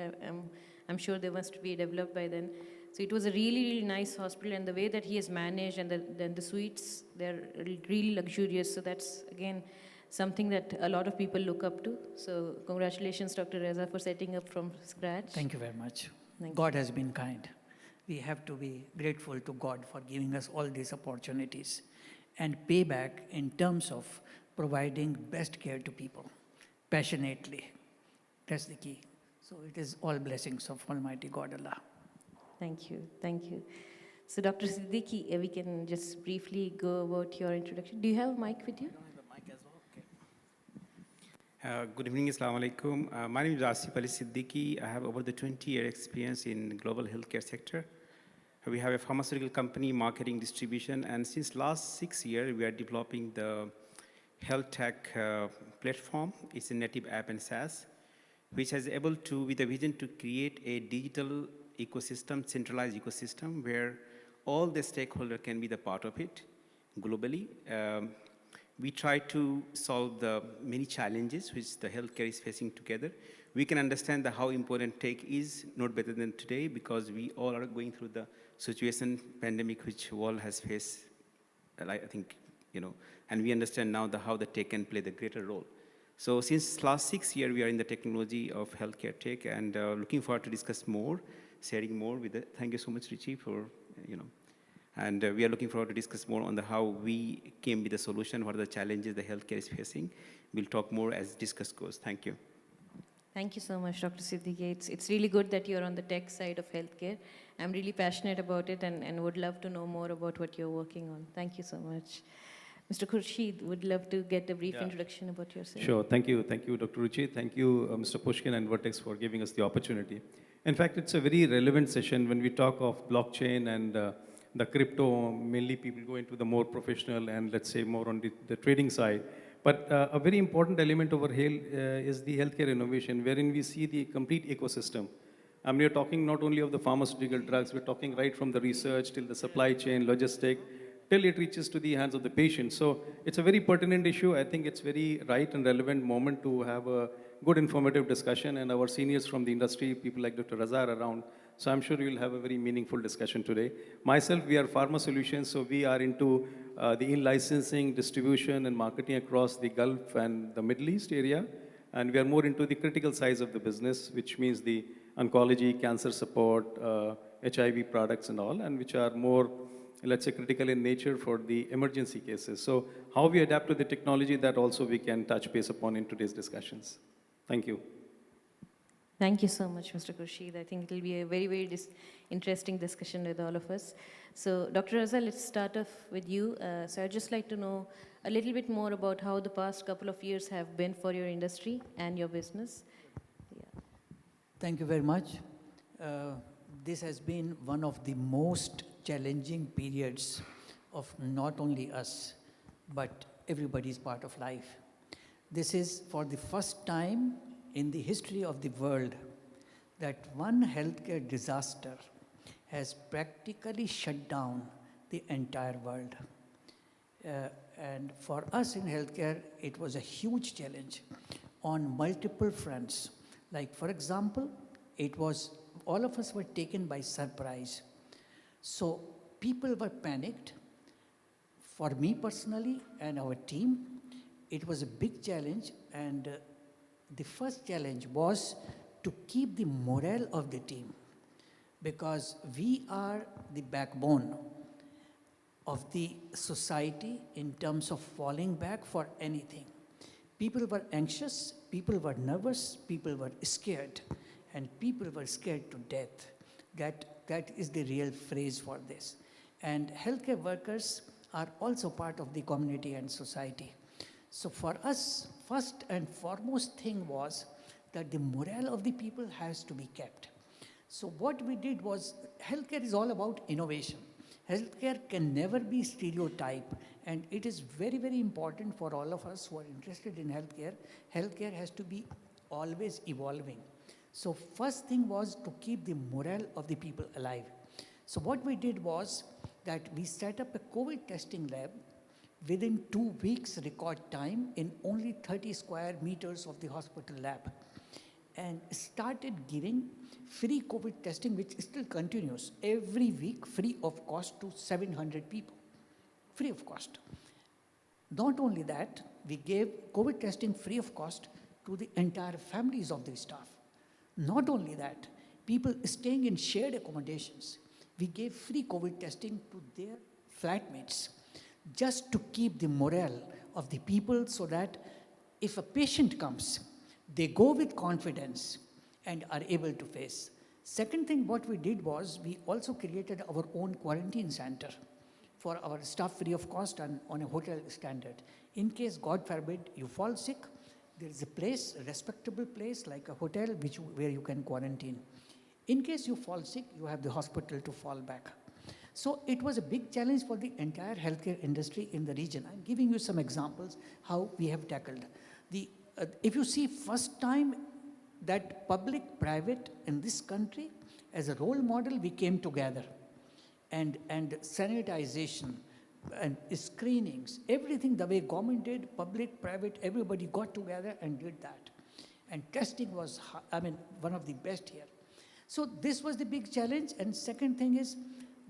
I'm sure they must be developed by then. So it was a really, really nice hospital, and the way that he has managed, and the suites, they're really luxurious. So that's, again, something that a lot of people look up to. So congratulations, Dr. Raza, for setting up from scratch. Thank you very much. God has been kind. We have to be grateful to God for giving us all these opportunities and pay back in terms of providing best care to people, passionately. That's the key. So it is all blessings of Almighty God Allah. Thank you, thank you. So Dr. Siddiqui, we can just briefly go about your introduction. Do you have a mic with you? Good evening, Assalamu alaikum. My name is Asif Ali Siddiqui. I have over the 20-year experience in global healthcare sector. We have a pharmaceutical company, marketing, distribution, and since last 6 years, we are developing the health tech platform. It's a native app and SaaS, which is able to, with a vision to create a digital ecosystem, centralized ecosystem, where all the stakeholders can be the part of it globally. We try to solve the many challenges which the healthcare is facing together. We can understand how important tech is, not better than today, because we all are going through the situation, pandemic, which world has faced, I think, and we understand now how the tech can play the greater role. So since last 6 years, we are in the technology of healthcare tech, and looking forward to discuss more, sharing more with it. Thank you so much, Richie, for, and we are looking forward to discuss more on how we came with the solution, what are the challenges the healthcare is facing. We'll talk more as discuss goes. Thank you. Thank you so much, Dr. Siddiqui. It's really good that you're on the tech side of healthcare. I'm really passionate about it and would love to know more about what you're working on. Thank you so much. Mr. Khurshid, would love to get a brief introduction about yourself. Sure, thank you, Dr. Ruchi. Thank you, Mr. Pushkin and Vertex for giving us the opportunity. In fact, it's a very relevant session when we talk of blockchain and the crypto. Mainly people go into the more professional and let's say more on the trading side. But a very important element over here is the healthcare innovation, wherein we see the complete ecosystem. We are talking not only of the pharmaceutical drugs, we're talking right from the research till the supply chain, logistic, till it reaches to the hands of the patient. So it's a very pertinent issue. I think it's very right and relevant moment to have a good informative discussion, and our seniors from the industry, people like Dr. Raza are around. So I'm sure you'll have a very meaningful discussion today. Myself, we are Pharma Solutions, so we are into the in-licensing, distribution, and marketing across the Gulf and the Middle East area. And we are more into the critical size of the business, which means the oncology, cancer support, HIV products and all, and which are more, let's say, critical in nature for the emergency cases. So how we adapt to the technology, that also we can touch base upon in today's discussions. Thank you. Thank you so much, Mr. Khurshid. I think it will be a very, very interesting discussion with all of us. So, Dr. Raza, let's start off with you. So I'd just like to know a little bit more about how the past couple of years have been for your industry and your business. Yeah. Thank you very much. This has been one of the most challenging periods of not only us, but everybody's part of life. This is for the first time in the history of the world that one healthcare disaster has practically shut down the entire world. And for us in healthcare, it was a huge challenge on multiple fronts. Like, for example, it was, all of us were taken by surprise. So people were panicked. For me personally and our team, it was a big challenge, and the first challenge was to keep the morale of the team, because we are the backbone of the society in terms of falling back for anything. People were anxious, people were nervous, people were scared, and people were scared to death. That is the real phrase for this. And healthcare workers are also part of the community and society. So for us, first and foremost thing was that the morale of the people has to be kept. So what we did was, healthcare is all about innovation. Healthcare can never be stereotype, and it is very, very important for all of us who are interested in healthcare. Healthcare has to be always evolving. So first thing was to keep the morale of the people alive. So what we did was that we set up a COVID testing lab within 2 weeks record time in only 30 square meters of the hospital lab, and started giving free COVID testing, which still continues every week, free of cost to 700 people, free of cost. Not only that, we gave COVID testing free of cost to the entire families of the staff. Not only that, people staying in shared accommodations, we gave free COVID testing to their flatmates, just to keep the morale of the people, so that if a patient comes, they go with confidence and are able to face. Second thing what we did was, we also created our own quarantine center for our staff free of cost and on a hotel standard. In case, God forbid, you fall sick, there is a place, a respectable place like a hotel where you can quarantine. In case you fall sick, you have the hospital to fall back. So it was a big challenge for the entire healthcare industry in the region. I'm giving you some examples how we have tackled. If you see, first time that public-private in this country, as a role model, we came together. And sanitization and screenings, everything the way government did, public, private, everybody got together and did that. And testing was, one of the best here. So this was the big challenge. And second thing is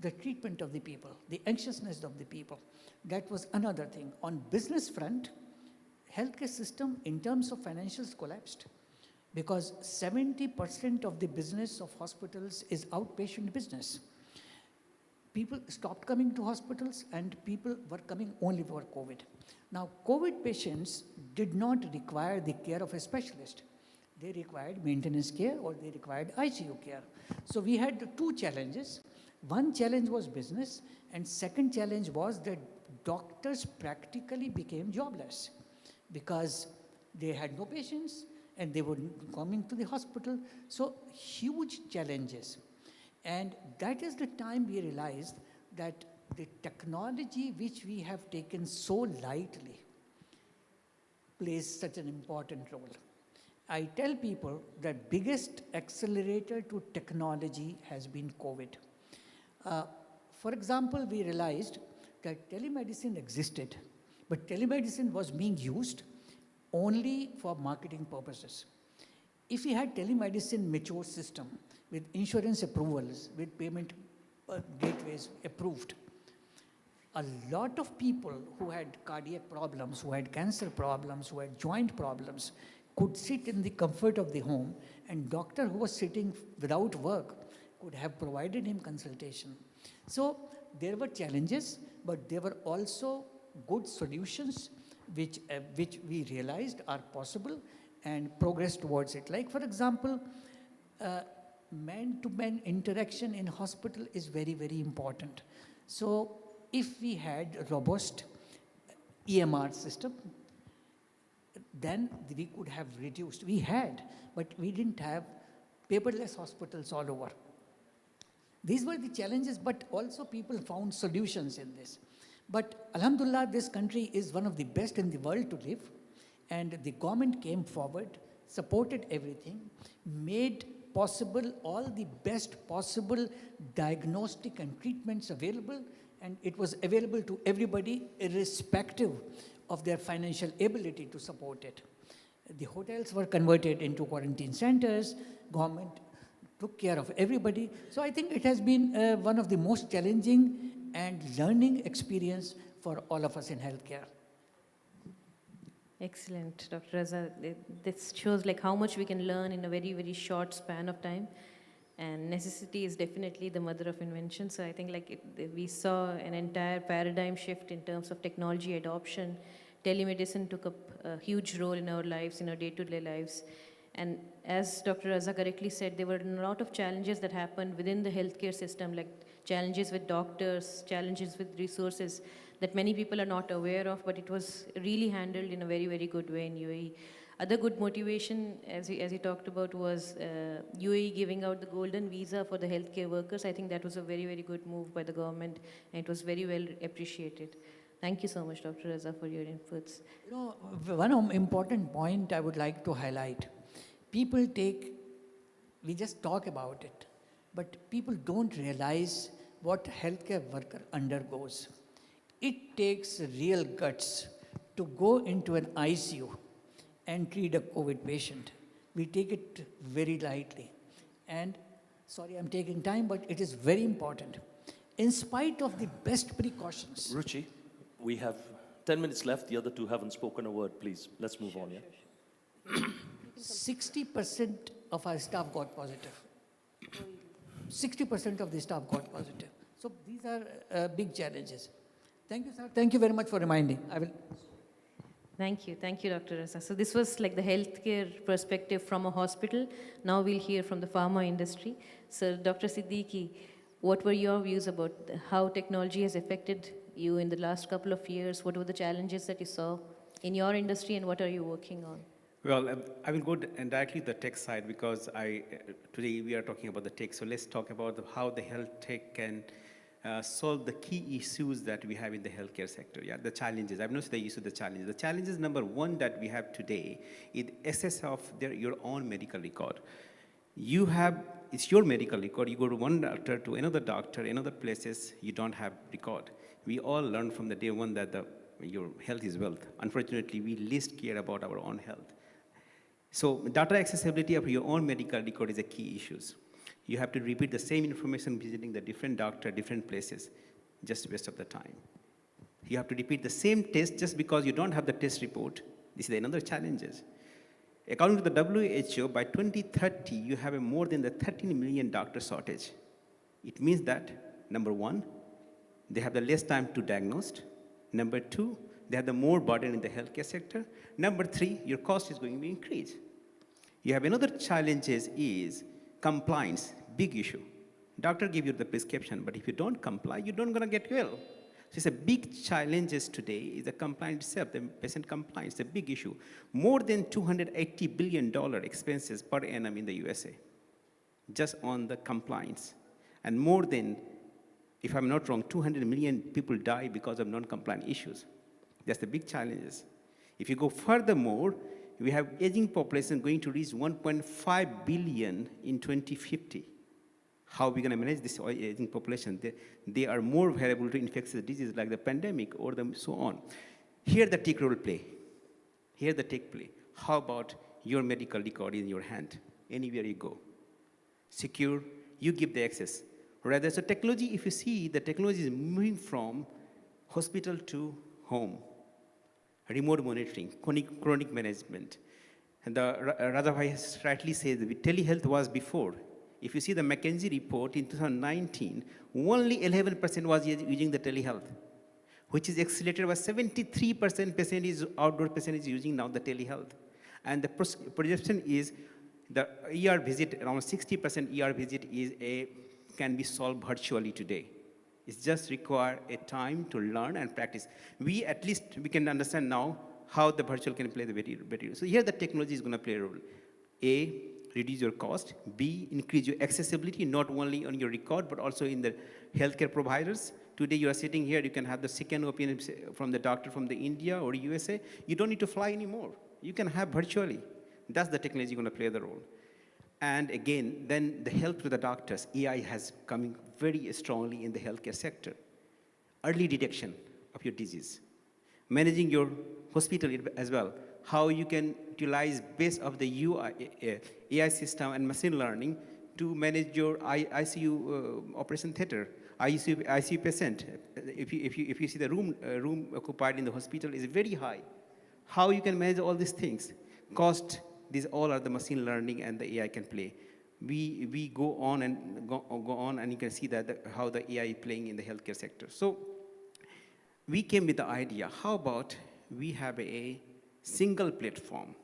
the treatment of the people, the anxiousness of the people. That was another thing. On business front, healthcare system in terms of financials collapsed, because 70% of the business of hospitals is outpatient business. People stopped coming to hospitals and people were coming only for COVID. Now, COVID patients did not require the care of a specialist. They required maintenance care or they required ICU care. So we had two challenges. One challenge was business, and second challenge was that doctors practically became jobless because they had no patients and they were coming to the hospital. So huge challenges. And that is the time we realized that the technology which we have taken so lightly plays such an important role. I tell people that biggest accelerator to technology has been COVID. For example, we realized that telemedicine existed, but telemedicine was being used only for marketing purposes. If we had telemedicine mature system with insurance approvals, with payment gateways approved, a lot of people who had cardiac problems, who had cancer problems, who had joint problems, could sit in the comfort of the home, and doctor who was sitting without work could have provided him consultation. So there were challenges, but there were also good solutions which we realized are possible and progress towards it. Like for example, man-to-man interaction in hospital is very, very important. So if we had a robust EMR system, then we could have reduced. We had, but we didn't have paperless hospitals all over. These were the challenges, but also people found solutions in this. But Alhamdulillah, this country is one of the best in the world to live, and the government came forward, supported everything, made possible all the best possible diagnostic and treatments available, and it was available to everybody irrespective of their financial ability to support it. The hotels were converted into quarantine centers, government took care of everybody. So I think it has been one of the most challenging and learning experience for all of us in healthcare. Excellent, Dr. Raza. This shows like how much we can learn in a very, very short span of time. And necessity is definitely the mother of invention. So I think like we saw an entire paradigm shift in terms of technology adoption. Telemedicine took up a huge role in our lives, in our day-to-day lives. And as Dr. Raza correctly said, there were a lot of challenges that happened within the healthcare system, like challenges with doctors, challenges with resources that many people are not aware of, but it was really handled in a very, very good way in UAE. Other good motivation, as he talked about, was UAE giving out the golden visa for the healthcare workers. I think that was a very, very good move by the government, and it was very well appreciated. Thank you so much, Dr. Raza, for your inputs. You know, one important point I would like to highlight. People we just talk about it, but people don't realize what healthcare worker undergoes. It takes real guts to go into an ICU and treat a COVID patient. We take it very lightly. And sorry, I'm taking time, but it is very important. In spite of the best precautions. Ruchi, we have 10 minutes left. The other two haven't spoken a word. Please, let's move on, yeah? 60% of our staff got positive. 60% of the staff got positive. So these are big challenges. Thank you, sir. Thank you very much for reminding. I will. Thank you, Dr. Raza. So this was like the healthcare perspective from a hospital. Now we'll hear from the pharma industry. So Dr. Siddiqui, what were your views about how technology has affected you in the last couple of years? What were the challenges that you saw in your industry, and what are you working on? Well, I will go directly to the tech side because today we are talking about the tech. So let's talk about how the health tech can solve the key issues that we have in the healthcare sector. Yeah, the challenges. I've noticed the issue, the challenges. The challenges number one that we have today is access of your own medical record. It's your medical record. You go to one doctor, to another doctor, in other places, you don't have record. We all learned from the day one that your health is wealth. Unfortunately, we least care about our own health. So data accessibility of your own medical record is a key issue. You have to repeat the same information visiting the different doctor, different places, just waste of the time. You have to repeat the same test just because you don't have the test report. This is another challenge. According to the WHO, by 2030, you have a more than the 13 million doctor shortage. It means that, number one, they have the less time to diagnose. Number two, they have the more burden in the healthcare sector. Number three, your cost is going to increase. You have another challenges is compliance, big issue. Doctor give you the prescription, but if you don't comply, you don't gonna get well. So it's a big challenges today is the compliance itself, the patient compliance, a big issue. More than $280 billion expenses per annum in the USA, just on the compliance. And more than, if I'm not wrong, 200 million people die because of non-compliant issues. That's the big challenges. If you go furthermore, we have aging population going to reach 1.5 billion in 2050. How are we going to manage this aging population? They are more vulnerable to infectious diseases like the pandemic or so on. Here the tech role play. Here the tech play. How about your medical record in your hand, anywhere you go? Secure, you give the access. Rather, so technology, if you see, the technology is moving from hospital to home. Remote monitoring, chronic management. And Raja Bhai has rightly said that telehealth was before. If you see the McKinsey report in 2019, only 11% was using the telehealth, which is accelerated by 73% outdoor patient is using now the telehealth. And the projection is the ER visit, around 60% ER visit can be solved virtually today. It just require a time to learn and practice. We can understand now how the virtual can play the better. So here the technology is going to play a role. A, reduce your cost. B, increase your accessibility, not only on your record, but also in the healthcare providers. Today you are sitting here, you can have the second opinion from the doctor from the India or USA. You don't need to fly anymore. You can have virtually. That's the technology going to play the role. And again, then the help to the doctors. AI has coming very strongly in the healthcare sector. Early detection of your disease. Managing your hospital as well. How you can utilize base of the AI system and machine learning to manage your ICU operation theater, ICU patient. If you see the room occupied in the hospital is very high. How you can manage all these things? Cost, these all are the machine learning and the AI can play. We go on and you can see that how the AI is playing in the healthcare sector. So we came with the idea, how about we have a single platform.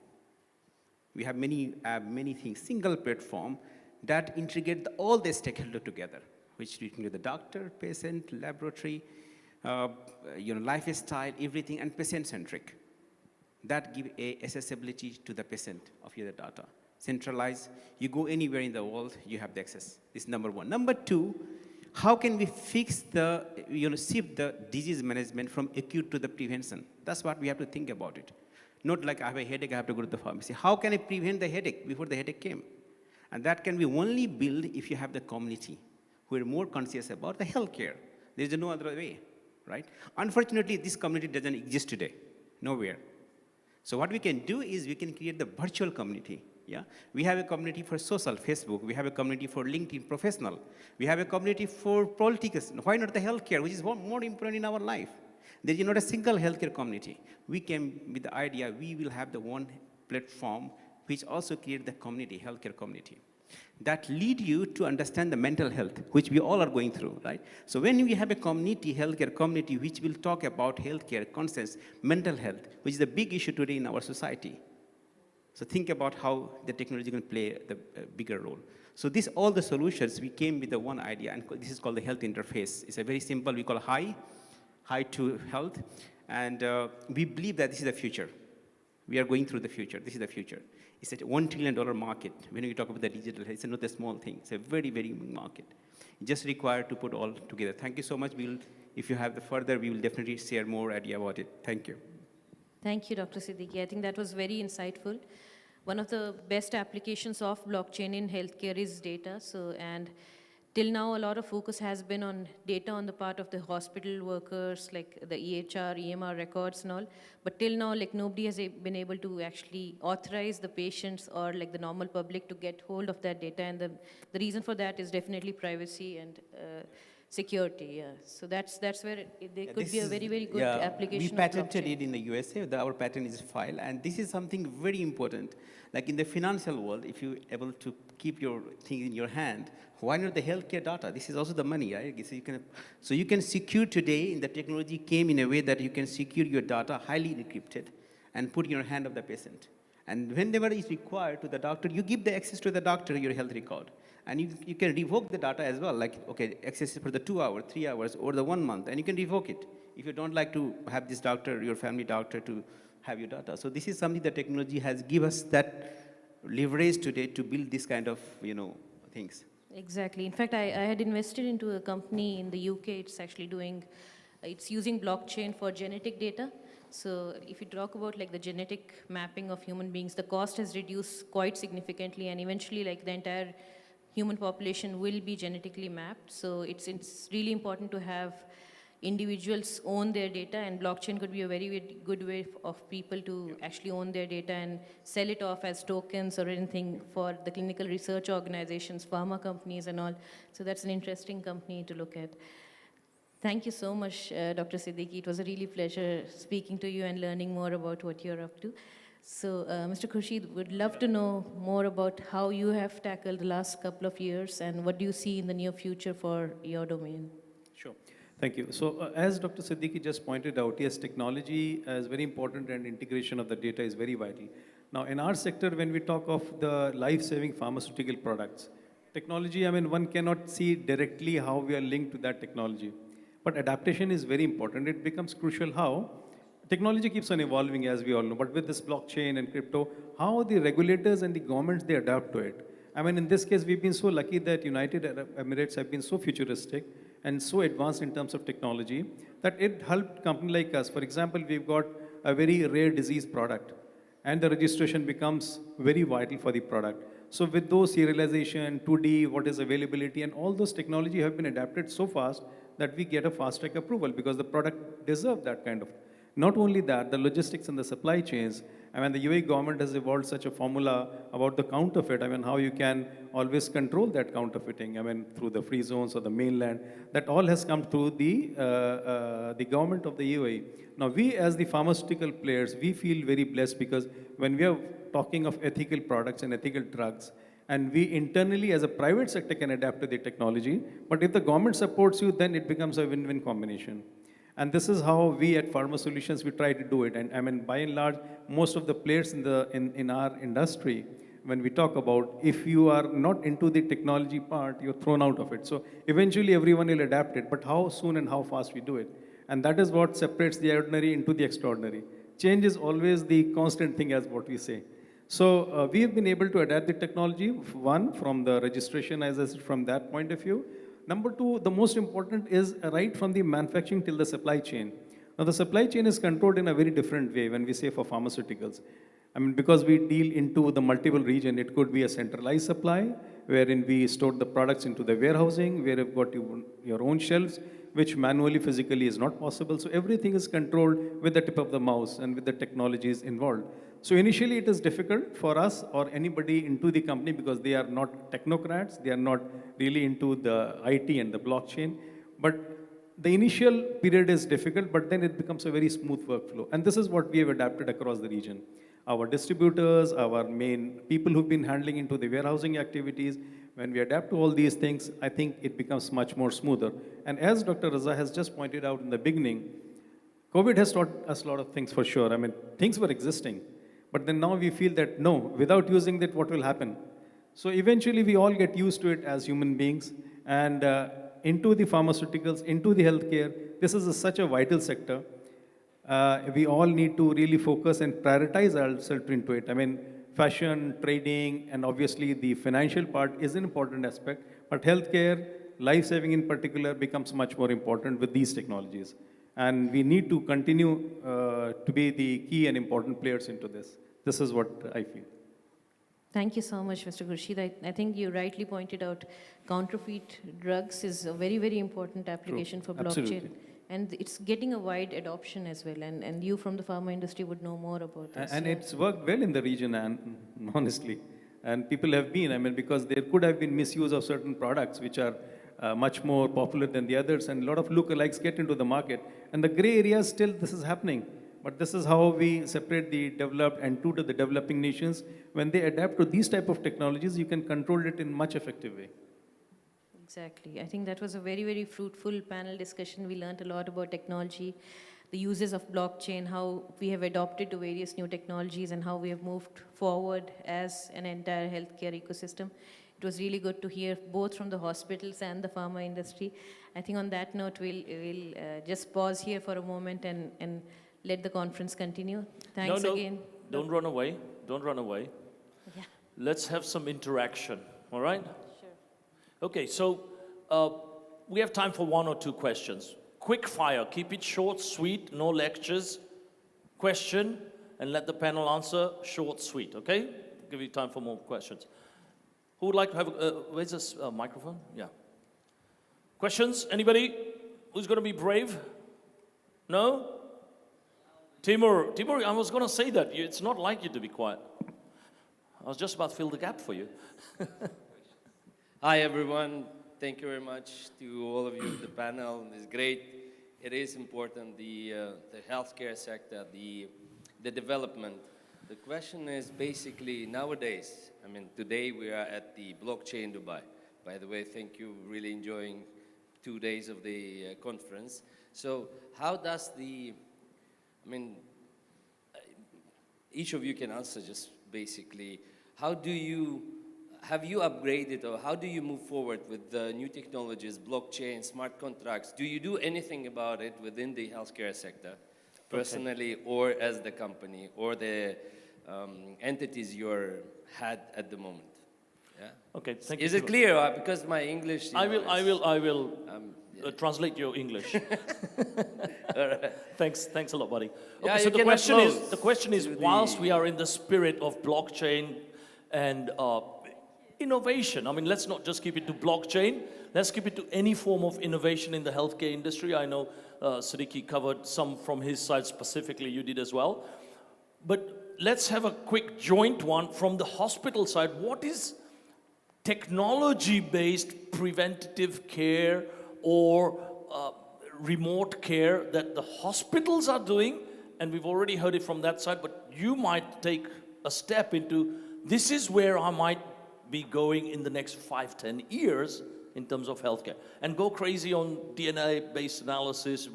We have many things, single platform that integrate all the stakeholders together, which include the doctor, patient, laboratory, lifestyle, everything, and patient-centric. That give a accessibility to the patient of your data. Centralized, you go anywhere in the world, you have the access. This is number one. Number two, how can we fix the, shift the disease management from acute to the prevention? That's what we have to think about it. Not like I have a headache, I have to go to the pharmacy. How can I prevent the headache before the headache came? And that can be only built if you have the community who are more conscious about the healthcare. There is no other way, right? Unfortunately, this community doesn't exist today, nowhere. So what we can do is we can create the virtual community. Yeah, we have a community for social, Facebook. We have a community for LinkedIn professional. We have a community for politics. Why not the healthcare, which is more important in our life? There is not a single healthcare community. We came with the idea we will have the one platform which also create the community, healthcare community. That lead you to understand the mental health, which we all are going through, right? So when we have a community, healthcare community, which will talk about healthcare, conscience, mental health, which is a big issue today in our society. So think about how the technology can play the bigger role. So all the solutions, we came with the one idea, and this is called the health interface. It's a very simple, we call high to health, and we believe that this is the future. We are going through the future. This is the future. It's a $1 trillion market. When we talk about the digital, it's not a small thing. It's a very, very big market. It just required to put all together. Thank you so much. If you have the further, we will definitely share more idea about it. Thank you. Thank you, Dr. Siddiqui. I think that was very insightful. One of the best applications of blockchain in healthcare is data. And till now, a lot of focus has been on data on the part of the hospital workers, like the EHR, EMR records and all. But till now, like nobody has been able to actually authorize the patients or like the normal public to get hold of that data. And the reason for that is definitely privacy and security. Yeah. So that's where there could be a very, very good application. We patented it in the USA. Our patent is filed, and this is something very important. Like in the financial world, if you're able to keep your thing in your hand, why not the healthcare data? This is also the money, right? So you can secure today, in the technology came in a way that you can secure your data highly encrypted and put in your hand of the patient. And whenever it's required to the doctor, you give the access to the doctor your health record. And you can revoke the data as well, like, okay, access for the 2 hours, 3 hours, or the 1 month, and you can revoke it if you don't like to have this doctor, your family doctor, to have your data. So this is something that technology has given us that leverage today to build this kind of, things. Exactly. In fact, I had invested into a company in the UK. It's actually it's using blockchain for genetic data. So if you talk about like the genetic mapping of human beings, the cost has reduced quite significantly, and eventually like the entire human population will be genetically mapped. So it's really important to have individuals own their data, and blockchain could be a very, very good way of people to actually own their data and sell it off as tokens or anything for the clinical research organizations, pharma companies and all. So that's an interesting company to look at. Thank you so much, Dr. Siddiqui. It was a really pleasure speaking to you and learning more about what you're up to. So, Mr. Khurshid, would love to know more about how you have tackled the last couple of years and what do you see in the near future for your domain? Sure. Thank you. So, as Dr. Siddiqui just pointed out, yes, technology is very important and integration of the data is very vital. Now, in our sector, when we talk of the life-saving pharmaceutical products, technology, one cannot see directly how we are linked to that technology. But adaptation is very important. It becomes crucial how technology keeps on evolving, as we all know, but with this blockchain and crypto, how the regulators and the governments, they adapt to it. In this case, we've been so lucky that United Arab Emirates have been so futuristic and so advanced in terms of technology that it helped companies like us. For example, we've got a very rare disease product, and the registration becomes very vital for the product. So with those serialization, 2D, what is availability, and all those technology have been adapted so fast that we get a fast-track approval because the product deserves that kind of. Not only that, the logistics and the supply chains, the UAE government has evolved such a formula about the counterfeit, how you can always control that counterfeiting, through the free zones or the mainland. That all has come through the government of the UAE. Now, we as the pharmaceutical players, we feel very blessed because when we are talking of ethical products and ethical drugs, and we internally as a private sector can adapt to the technology, but if the government supports you, then it becomes a win-win combination. And this is how we at Pharma Solutions, we try to do it. And by and large, most of the players in our industry, when we talk about, if you are not into the technology part, you're thrown out of it. So eventually everyone will adapt it, but how soon and how fast we do it. And that is what separates the ordinary into the extraordinary. Change is always the constant thing, as what we say. So we have been able to adapt the technology, one, from the registration, as I said, from that point of view. Number two, the most important is right from the manufacturing till the supply chain. Now, the supply chain is controlled in a very different way when we say for pharmaceuticals. Because we deal into the multiple region, it could be a centralized supply, wherein we store the products into the warehousing, where you've got your own shelves, which manually, physically is not possible. So everything is controlled with the tip of the mouse and with the technologies involved. So initially it is difficult for us or anybody into the company because they are not technocrats, they are not really into the IT and the blockchain. But the initial period is difficult, but then it becomes a very smooth workflow. And this is what we have adapted across the region. Our distributors, our main people who've been handling into the warehousing activities, when we adapt to all these things, I think it becomes much more smoother. And as Dr. Raza has just pointed out in the beginning, COVID has taught us a lot of things for sure. Things were existing. But then now we feel that, no, without using that, what will happen? So eventually we all get used to it as human beings. And into the pharmaceuticals, into the healthcare, this is such a vital sector. We all need to really focus and prioritize ourselves into it. Fashion, trading, and obviously the financial part is an important aspect. But healthcare, life-saving in particular, becomes much more important with these technologies. And we need to continue to be the key and important players into this. This is what I feel. Thank you so much, Mr. Khurshid. I think you rightly pointed out counterfeit drugs is a very, very important application for blockchain. Absolutely. And it's getting a wide adoption as well. And you from the pharma industry would know more about this. And it's worked well in the region, and honestly. And people have been, because there could have been misuse of certain products which are much more popular than the others, and a lot of lookalikes get into the market. And the gray areas, still this is happening. But this is how we separate the developed and to the developing nations. When they adapt to these type of technologies, you can control it in much effective way. Exactly. I think that was a very, very fruitful panel discussion. We learned a lot about technology, the uses of blockchain, how we have adopted to various new technologies, and how we have moved forward as an entire healthcare ecosystem. It was really good to hear both from the hospitals and the pharma industry. I think on that note, we'll just pause here for a moment and let the conference continue. Thanks again. Don't run away. Don't run away. Yeah. Let's have some interaction, all right? Sure. Okay, so we have time for 1 or 2 questions. Quick fire, keep it short, sweet, no lectures. Question, and let the panel answer, short, sweet, okay? Give you time for more questions. Who would like to have, where's this microphone? Yeah. Questions, anybody? Who's going to be brave? No? Timur, I was going to say that. It's not like you to be quiet. I was just about to fill the gap for you. Hi, everyone. Thank you very much to all of you. The panel is great. It is important, the healthcare sector, the development. The question is basically nowadays, I mean, today we are at the blockchain Dubai. By the way, thank you. Really enjoying 2 days of the conference. So how does I mean, each of you can answer just basically, have you upgraded or how do you move forward with the new technologies, blockchain, smart contracts? Do you do anything about it within the healthcare sector, personally, or as the company, or the entities you're had at the moment? Yeah. Okay, thank you. Is it clear? Because my English. I will translate your English. All right. Thanks a lot, buddy. Okay, Yeah, so the question is, whilst we are in the spirit of blockchain and innovation, I mean, let's not just keep it to blockchain, let's keep it to any form of innovation in the healthcare industry. I know Siddiqui covered some from his side specifically, you did as well. But let's have a quick joint one from the hospital side. What is technology-based preventative care or remote care that the hospitals are doing? And we've already heard it from that side, but you might take a step into, this is where I might be going in the next 5-10 years in terms of healthcare. And go crazy on DNA-based analysis,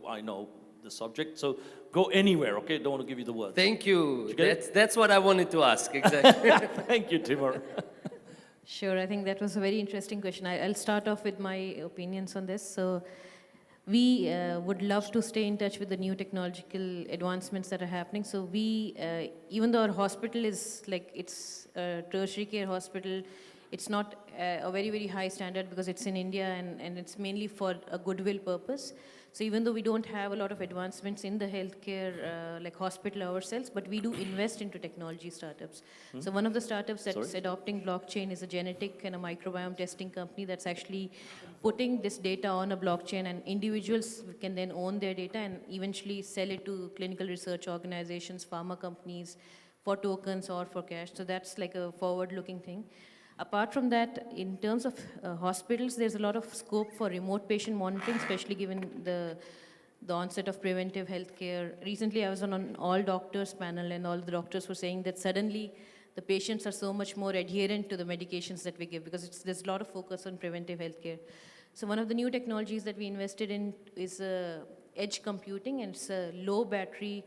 I know the subject, so go anywhere, okay? Don't want to give you the word. Thank you. That's what I wanted to ask, exactly. Thank you, Timur. Sure, I think that was a very interesting question. I'll start off with my opinions on this. So we would love to stay in touch with the new technological advancements that are happening. So we, even though our hospital is like, it's a tertiary care hospital, it's not a very, very high standard because it's in India and it's mainly for a goodwill purpose. So even though we don't have a lot of advancements in the healthcare, like hospital ourselves, but we do invest into technology startups. So one of the startups that's adopting blockchain is a genetic and a microbiome testing company that's actually putting this data on a blockchain, and individuals can then own their data and eventually sell it to clinical research organizations, pharma companies, for tokens or for cash. So that's like a forward-looking thing. Apart from that, in terms of hospitals, there's a lot of scope for remote patient monitoring, especially given the onset of preventive healthcare. Recently, I was on an all doctors panel, and all the doctors were saying that suddenly the patients are so much more adherent to the medications that we give because there's a lot of focus on preventive healthcare. So one of the new technologies that we invested in is edge computing, and it's a low battery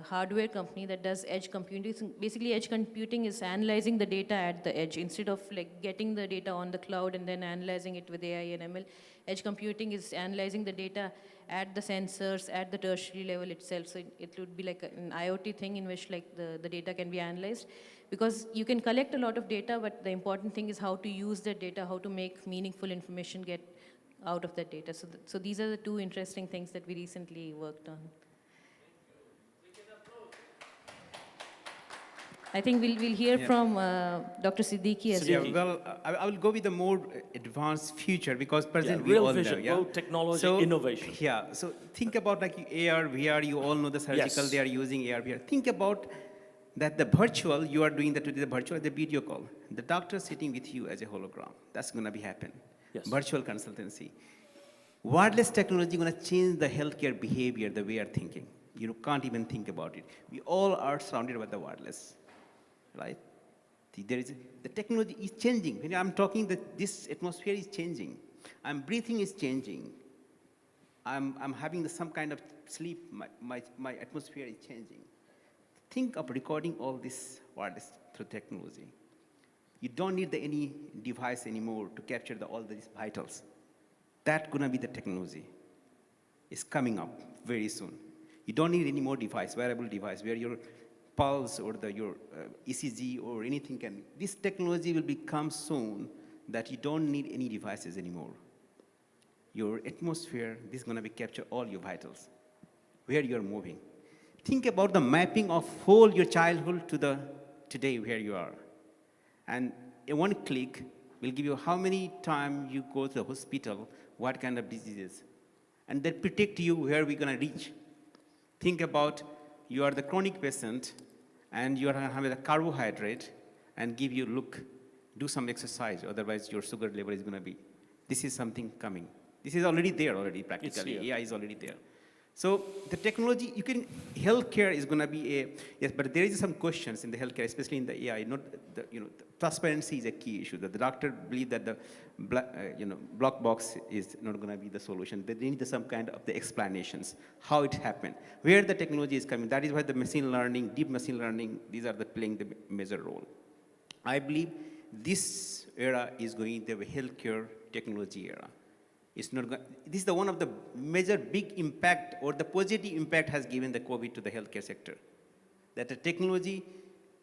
hardware company that does edge computing. So basically, edge computing is analyzing the data at the edge. Instead of like getting the data on the cloud and then analyzing it with AI and ML, edge computing is analyzing the data at the sensors, at the tertiary level itself. So it would be like an IoT thing in which like the data can be analyzed. Because you can collect a lot of data, but the important thing is how to use that data, how to make meaningful information get out of that data. So these are the two interesting things that we recently worked on. I think we'll hear from Dr. Siddiqui as well. Yeah, well, I will go with the more advanced future because present we real all vision, know. Technology, innovation. Yeah, so think about like AR, VR, you all know the surgical, they are using AR, VR. Think about that the virtual, you are doing that today, the virtual, the video call. The doctor sitting with you as a hologram. That's going to be happen. Yes. Virtual consultancy. Wireless technology going to change the healthcare behavior, the way you are thinking. You can't even think about it. We all are surrounded by the wireless. Right? The technology is changing. When I'm talking that this atmosphere is changing, I'm breathing is changing. I'm having some kind of sleep, my atmosphere is changing. Think of recording all this wireless through technology. You don't need any device anymore to capture all these vitals. That's gonna be the technology. It's coming up very soon. You don't need any more device, wearable device, where your pulse or your ECG or anything can. This technology will become soon that you don't need any devices anymore. Your atmosphere, this is going to be capture all your vitals, where you're moving. Think about the mapping of whole your childhood to today where you are. And in one click will give you how many times you go to the hospital, what kind of diseases. And that predict you where we're going to reach. Think about you are the chronic patient and you are having a carbohydrate and give you, look, do some exercise, otherwise your sugar level is going to be. This is something coming. This is already there practically. AI is already there. So the technology, healthcare is going to be yes, but there is some questions in the healthcare, especially in the AI. The transparency is a key issue. That the doctor believe that the black box is not going to be the solution. They need some kind of the explanations, how it happened, where the technology is coming. That is why the machine learning, deep machine learning, these are playing the major role. I believe this era is going to be healthcare technology era. It's not. This is one of the major big impact or the positive impact has given the COVID to the healthcare sector. That the technology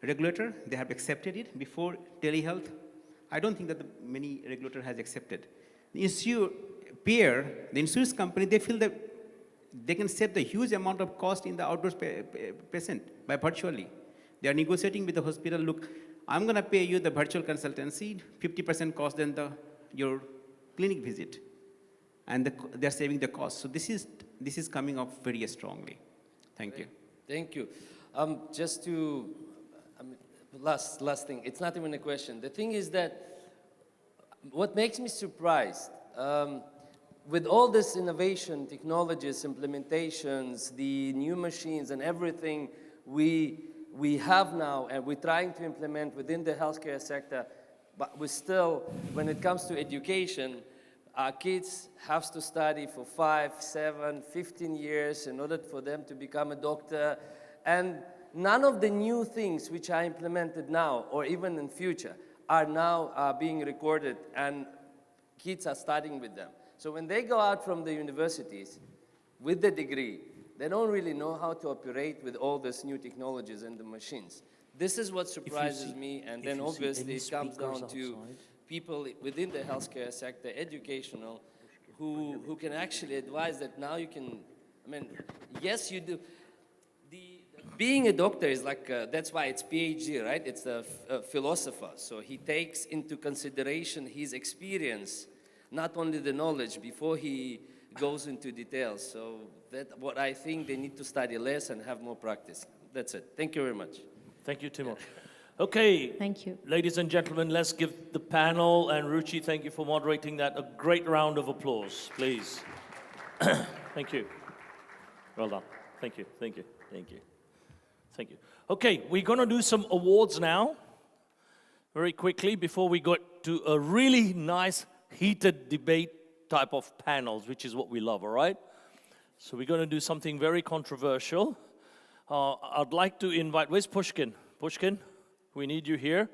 regulator, they have accepted it before telehealth. I don't think that many regulator has accepted. The insurance company, they feel that they can save the huge amount of cost in the outdoors patient by virtually. They are negotiating with the hospital, look, I'm going to pay you the virtual consultancy, 50% cost than your clinic visit. And they're saving the cost. So this is coming up very strongly. Thank you. Thank you. Just to, last thing, it's not even a question. The thing is that what makes me surprised, with all this innovation, technologies, implementations, the new machines and everything we have now and we're trying to implement within the healthcare sector, but we still, when it comes to education, our kids have to study for 5, 7, 15 years in order for them to become a doctor. And none of the new things which are implemented now or even in future are now being recorded and kids are studying with them. So when they go out from the universities with the degree, they don't really know how to operate with all these new technologies and the machines. This is what surprises me, and then obviously it comes down to people within the healthcare sector, educational, who can actually advise that now you can, yes, you do. Being a doctor is like, that's why it's PhD, right? It's a philosopher. So he takes into consideration his experience, not only the knowledge, before he goes into details. So that's what I think they need to study less and have more practice. That's it. Thank you very much. Thank you, Timur. Okay. Thank you. Ladies and gentlemen, let's give the panel and Ruchi, thank you for moderating that, a great round of applause, please. Thank you. Well done. Thank you, thank you, thank you. Thank you. Okay, we're going to do some awards now, very quickly, before we go to a really nice, heated debate type of panels, which is what we love, all right? So we're going to do something very controversial. I'd like to invite, where's Pushkin? Pushkin, we need you here.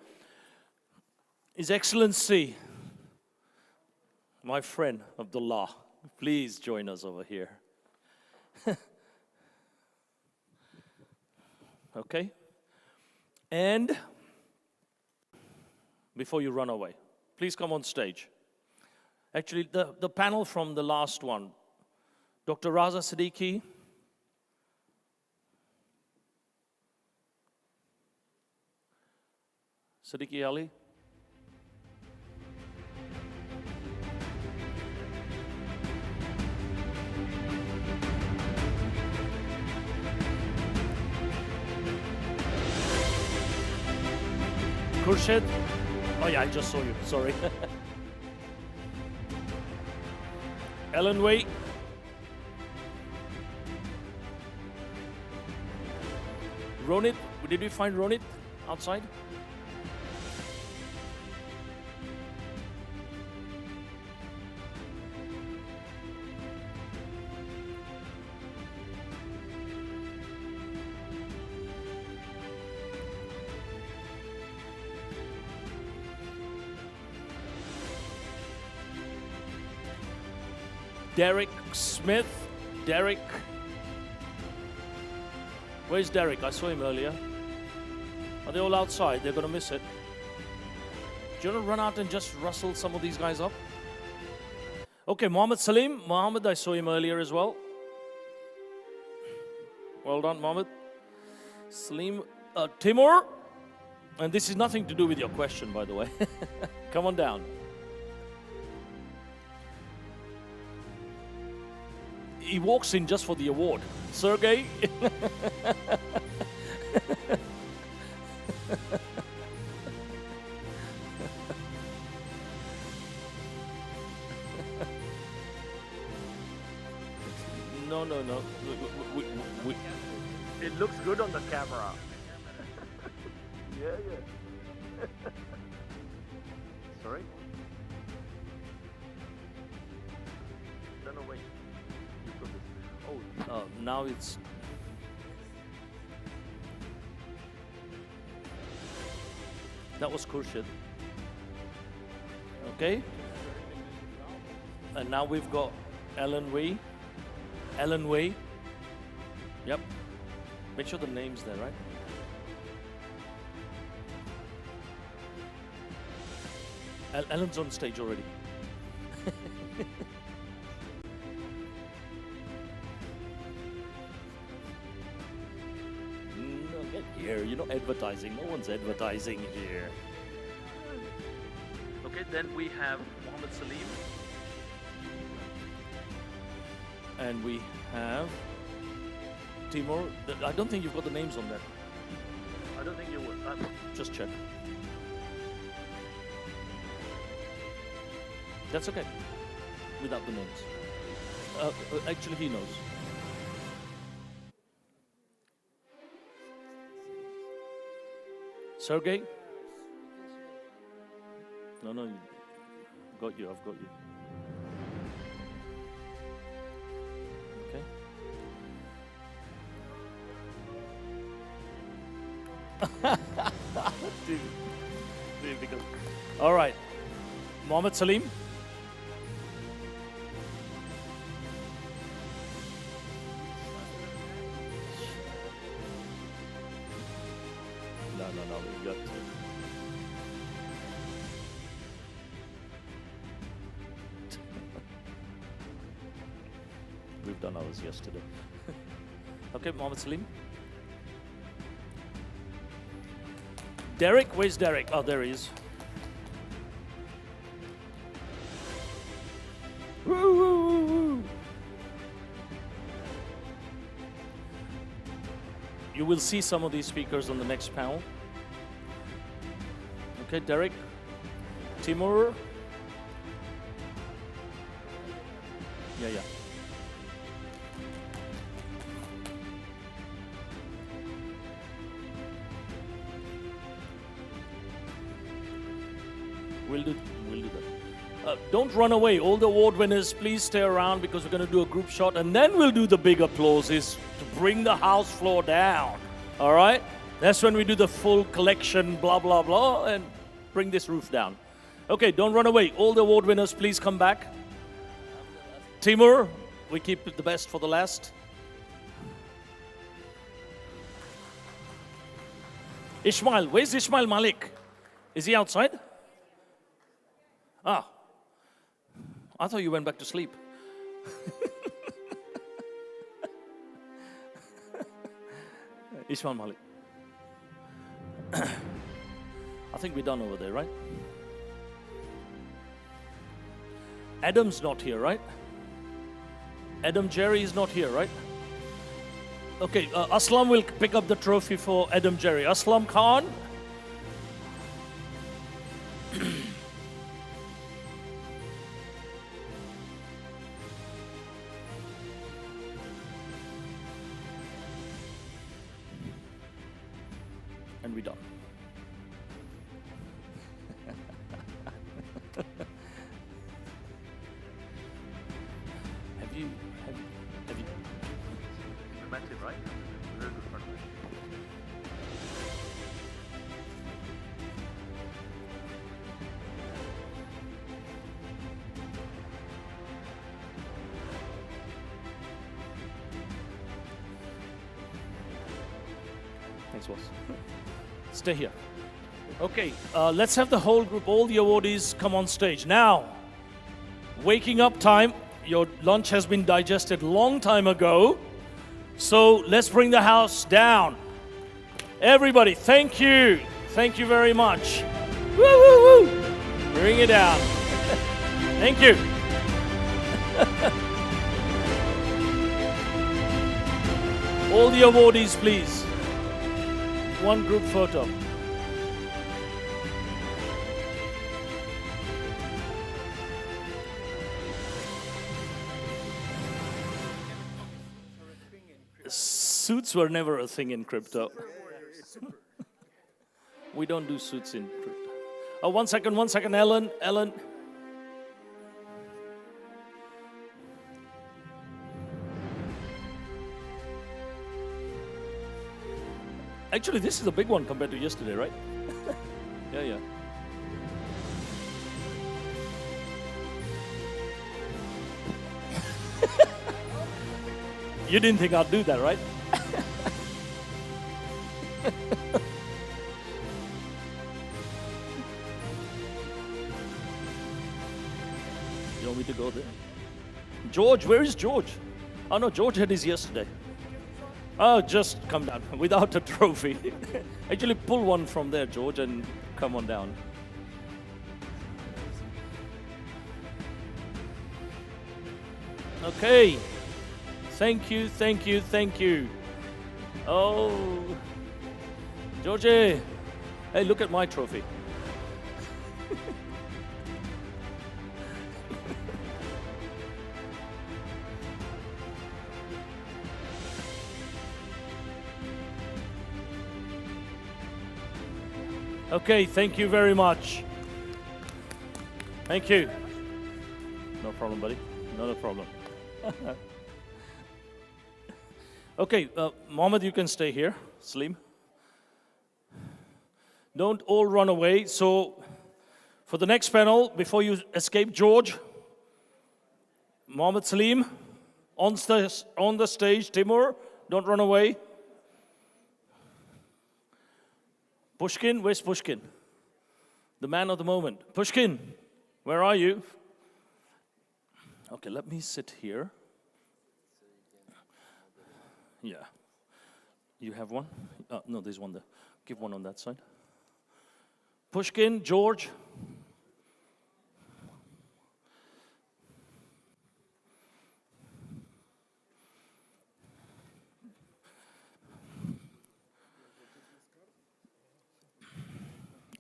His Excellency, my friend Abdullah, please join us over here. Okay? And before you run away, please come on stage. Actually, the panel from the last one, Dr. Raza Siddiqui, Siddiqui Ali. Khurshid. Oh yeah, I just saw you, sorry. Ellen Wei. Ronit, did we find Ronit outside? Derek Smith. Derek. Where's Derek? I saw him earlier. Are they all outside? They're going to miss it. Do you want to run out and just rustle some of these guys up? Okay, Mohamed Salim. Mohamed, I saw him earlier as well. Well done, Mohamed. Salim. Timur. And this is nothing to do with your question, by the way. Come on down. He walks in just for the award. Sergey. No. It looks good on the camera. Yeah. Sorry? No, wait. You've got this. Oh, now it's... That was Khurshid. Okay. And now we've got Ellen Wei. Yep. Make sure the name's there, right? Ellen's on stage already. No, get here. You're not advertising. No one's advertising here. Okay, then we have Mohamed Salim. And we have Timur. I don't think you've got the names on there. I don't think you would. Just check. That's okay. Without the names. Actually, he knows. Sergey? No, got you. I've got you. Difficult. All right. Mohamed Salim. No, we got to. We've done ours yesterday. Okay, Mohamed Salim. Derek, where's Derek? Oh, there he is. Woo, woo, woo, woo. You will see some of these speakers on the next panel. Okay, Derek, Timur. Yeah. We'll do that. Don't run away. All the award winners, please stay around because we're going to do a group shot and then we'll do the big applauses to bring the house floor down. All right? That's when we do the full collection, blah, blah, blah, and bring this roof down. Okay, don't run away. All the award winners, please come back. Timur, we keep the best for the last. Ishmael, where's Ishmael Malik? Is he outside? Ah, I thought you went back to sleep. Ishmael Malik. I think we're done over there, right? Adam's not here, right? Adam Jerry is not here, right? Okay, Aslam will pick up the trophy for Adam Jerry. Aslam Khan. And we're done. Have you met him, right? Very good friend. Thanks, boss. Stay here. Okay, let's have the whole group, all the awardees, come on stage. Now, waking up time. Your lunch has been digested long time ago. So let's bring the house down. Everybody, thank you. Thank you very much. Woo, woo, woo. Bring it down. Thank you. All the awardees, please. One group photo. Suits were never a thing in crypto. We don't do suits in crypto. Oh, one second, Ellen. Actually, this is a big one compared to yesterday, right? Yeah. You didn't think I'd do that, right? You want me to go there? George, where is George? Oh no, George had his yesterday. Oh, just come down without a trophy. Actually, pull one from there, George, and come on down. Okay. Thank you. Oh, Georgie. Hey, look at my trophy. Okay, thank you very much. Thank you. No problem, buddy. Not a problem. Okay, Mohamed, you can stay here. Salim. Don't all run away. So, for the next panel, before you escape, George, Mohamed, Salim, on the stage, Timur, don't run away. Pushkin, where's Pushkin? The man of the moment. Pushkin, where are you? Okay, let me sit here. Yeah. You have one? No, there's one there. Give one on that side. Pushkin, George.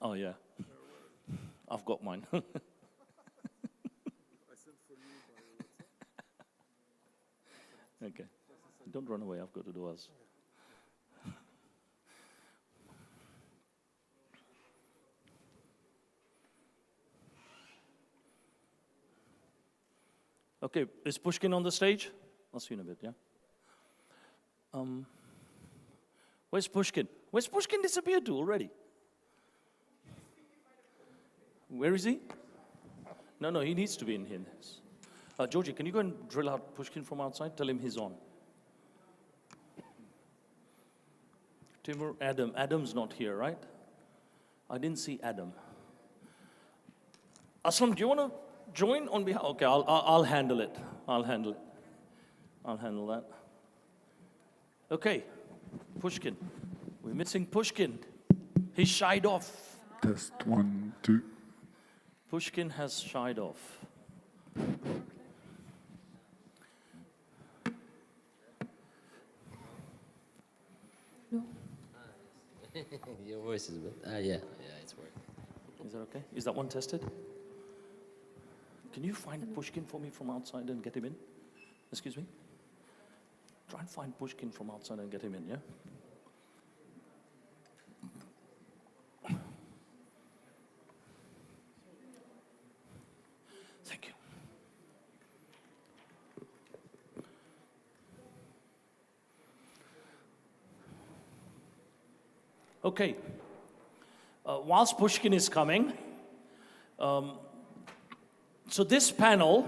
Oh, yeah. I've got mine. Okay. Don't run away. I've got to do ours. Okay. Is Pushkin on the stage? I'll see you in a bit, yeah? Where's Pushkin? Where's Pushkin disappeared to already? Where is he? No, he needs to be in here. Georgie, can you go and drill out Pushkin from outside? Tell him he's on. Timur, Adam. Adam's not here, right? I didn't see Adam. Aslam, do you want to join on behalf? Okay, I'll handle it. I'll handle that. Okay, Pushkin. We're missing Pushkin. He shied off. Test 1, 2. Pushkin has shied off. No. Your voice is a bit. Yeah, it's working. Is that okay? Is that one tested? Can you find Pushkin for me from outside and get him in? Excuse me? Try and find Pushkin from outside and get him in, yeah? Thank you. Okay. Whilst Pushkin is coming, so this panel,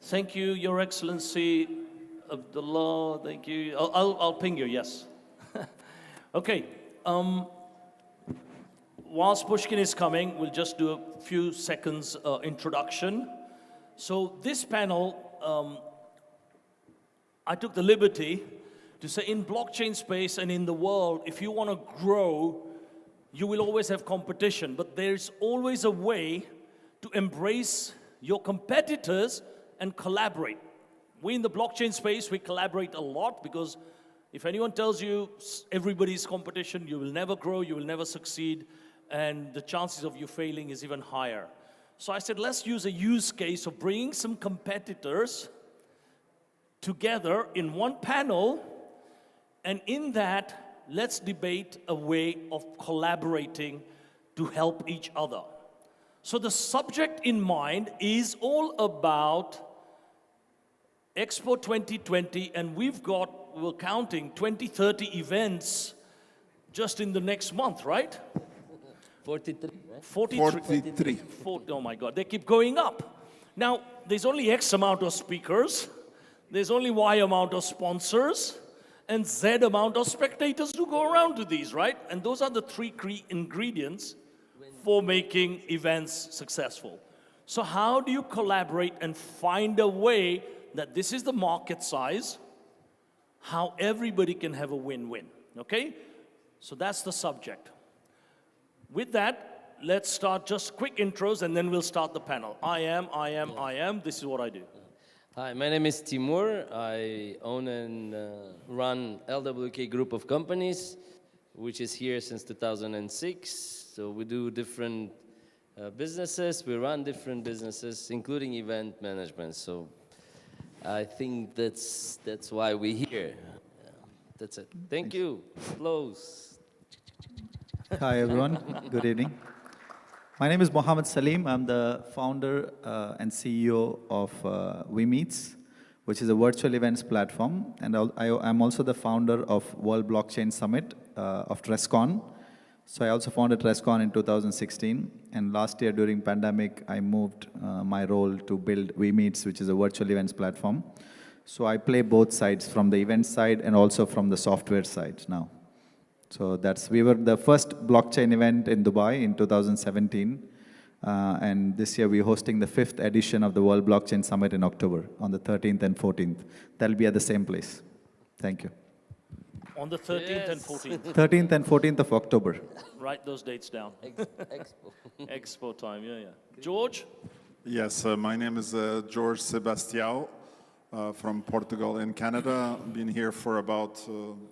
thank you, Your Excellency, Abdullah, thank you. I'll ping you, yes. Okay. Whilst Pushkin is coming, we'll just do a few seconds introduction. So this panel, I took the liberty to say in blockchain space and in the world, if you want to grow, you will always have competition, but there's always a way to embrace your competitors and collaborate. We in the blockchain space, we collaborate a lot because if anyone tells you everybody's competition, you will never grow, you will never succeed, and the chances of you failing is even higher. So I said, let's use a use case of bringing some competitors together in one panel, and in that, let's debate a way of collaborating to help each other. So the subject in mind is all about Expo 2020, and we're counting 20, 30 events just in the next month, right? 43. 43. Oh my God, they keep going up. Now, there's only X amount of speakers, there's only Y amount of sponsors, and Z amount of spectators who go around to these, right? And those are the three key ingredients for making events successful. So how do you collaborate and find a way that this is the market size, how everybody can have a win-win, okay? So that's the subject. With that, let's start just quick intros and then we'll start the panel. I am, this is what I do. Hi, my name is Timur. I own and run LWK Group of Companies, which is here since 2006. So we do different businesses. We run different businesses, including event management. So I think that's why we're here. That's it. Thank you. Close. Hi, everyone. Good evening. My name is Mohamed Salim. I'm the founder and CEO of WeMeets, which is a virtual events platform. And I'm also the founder of World Blockchain Summit of TressCon. So I also founded TressCon in 2016. And last year during pandemic, I moved my role to build WeMeets, which is a virtual events platform. So I play both sides, from the event side and also from the software side now. So we were the first blockchain event in Dubai in 2017. And this year we're hosting the 5th edition of the World Blockchain Summit in October on the 13th and 14th. That'll be at the same place. Thank you. On the 13th and 14th. 13th and 14th of October. Write those dates down. Expo. Expo time, yeah. George? Yes, my name is George Sebastião from Portugal and Canada. I've been here for about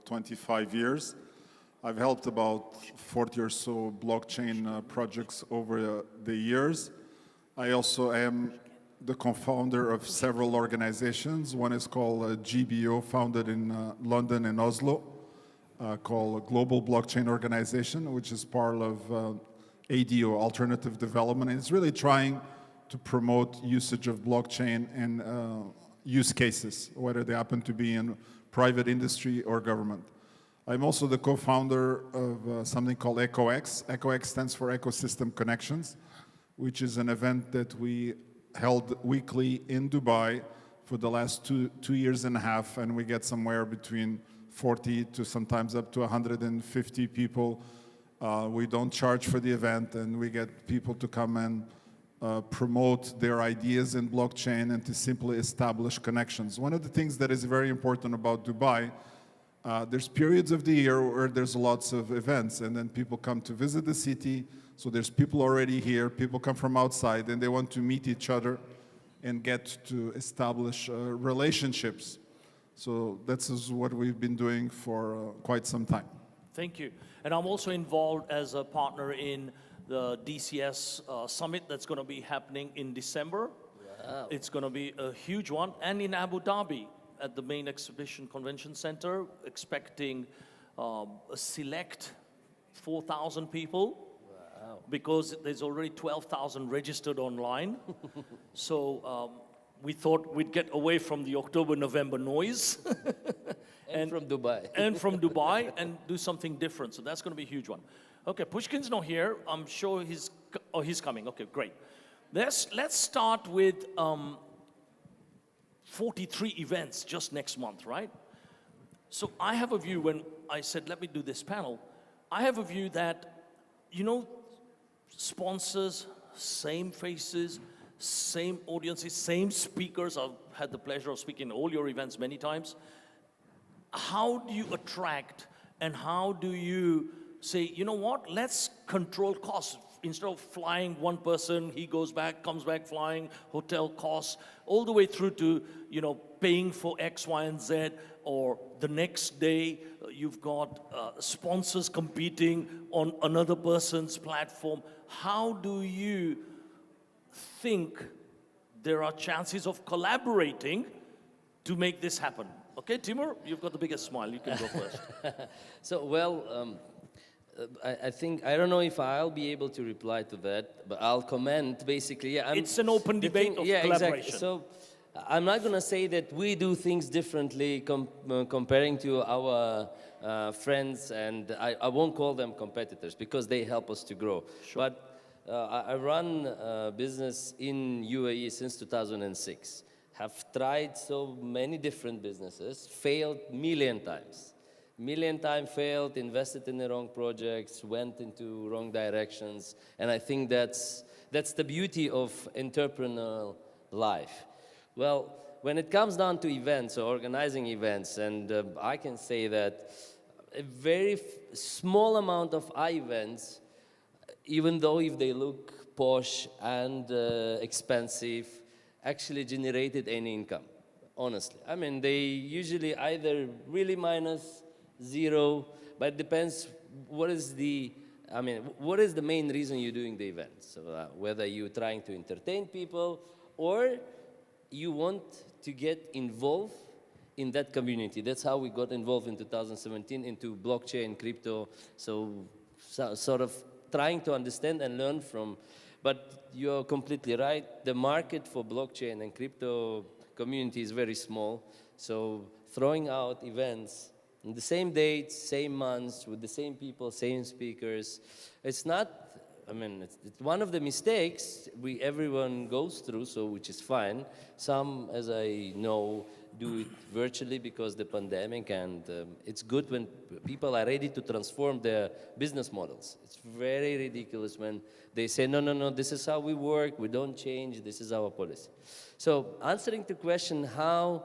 25 years. I've helped about 40 or so blockchain projects over the years. I also am the co-founder of several organizations. One is called GBO, founded in London and Oslo, called Global Blockchain Organization, which is part of ADO, Alternative Development. And it's really trying to promote usage of blockchain and use cases, whether they happen to be in private industry or government. I'm also the co-founder of something called EcoX. EcoX stands for Ecosystem Connections, which is an event that we held weekly in Dubai for the last two years and a half, and we get somewhere between 40 to sometimes up to 150 people. We don't charge for the event, and we get people to come and promote their ideas in blockchain and to simply establish connections. One of the things that is very important about Dubai, there's periods of the year where there's lots of events, and then people come to visit the city. So there's people already here, people come from outside, and they want to meet each other and get to establish relationships. So this is what we've been doing for quite some time. Thank you. And I'm also involved as a partner in the DCS summit that's going to be happening in December. Wow. It's going to be a huge one. And in Abu Dhabi at the main exhibition convention center, expecting a select 4,000 people. Wow. Because there's already 12,000 registered online. So we thought we'd get away from the October-November noise. and from Dubai. And from Dubai, and do something different. So that's going to be a huge one. Okay, Pushkin's not here. I'm sure he's coming. Okay, great. Let's start with 43 events just next month, right? So I have a view when I said, let me do this panel, I have a view that, you know, sponsors, same faces, same audiences, same speakers. I've had the pleasure of speaking at all your events many times. How do you attract and how do you say, you know what, let's control costs. Instead of flying one person, he goes back, comes back flying, hotel costs, all the way through to, you know, paying for X, Y, and Z, or the next day you've got sponsors competing on another person's platform. How do you think there are chances of collaborating to make this happen? Okay, Timur, you've got the biggest smile. You can go first. So, well, I think, I don't know if I'll be able to reply to that, but I'll comment basically. Yeah, it's an open debate of collaboration. Exactly. So I'm not going to say that we do things differently comparing to our friends, and I won't call them competitors because they help us to grow. Sure. But I run a business in UAE since 2006. Have tried so many different businesses, failed million times, failed, invested in the wrong projects, went into wrong directions, and I think that's the beauty of entrepreneurial life. Well, when it comes down to events or organizing events, and I can say that a very small amount of our events, even though if they look posh and expensive, actually generated any income, honestly. I mean, they usually either really minus, zero, but it depends what is the main reason you're doing the event. So whether you're trying to entertain people or you want to get involved in that community. That's how we got involved in 2017 into blockchain, crypto, so sort of trying to understand and learn from. But you're completely right. The market for blockchain and crypto community is very small. So throwing out events on the same dates, same months, with the same people, same speakers, it's not, I mean, it's one of the mistakes everyone goes through, so which is fine. Some, as I know, do it virtually because the pandemic, and it's good when people are ready to transform their business models. It's very ridiculous when they say, no, this is how we work, we don't change, this is our policy. So answering the question, how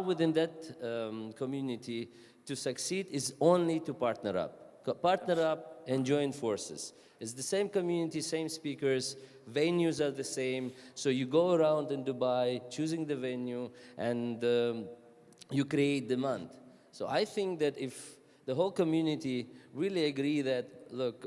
within that community to succeed is only to partner up. Partner up and join forces. It's the same community, same speakers, venues are the same. So you go around in Dubai, choosing the venue, and you create demand. So I think that if the whole community really agree that, look,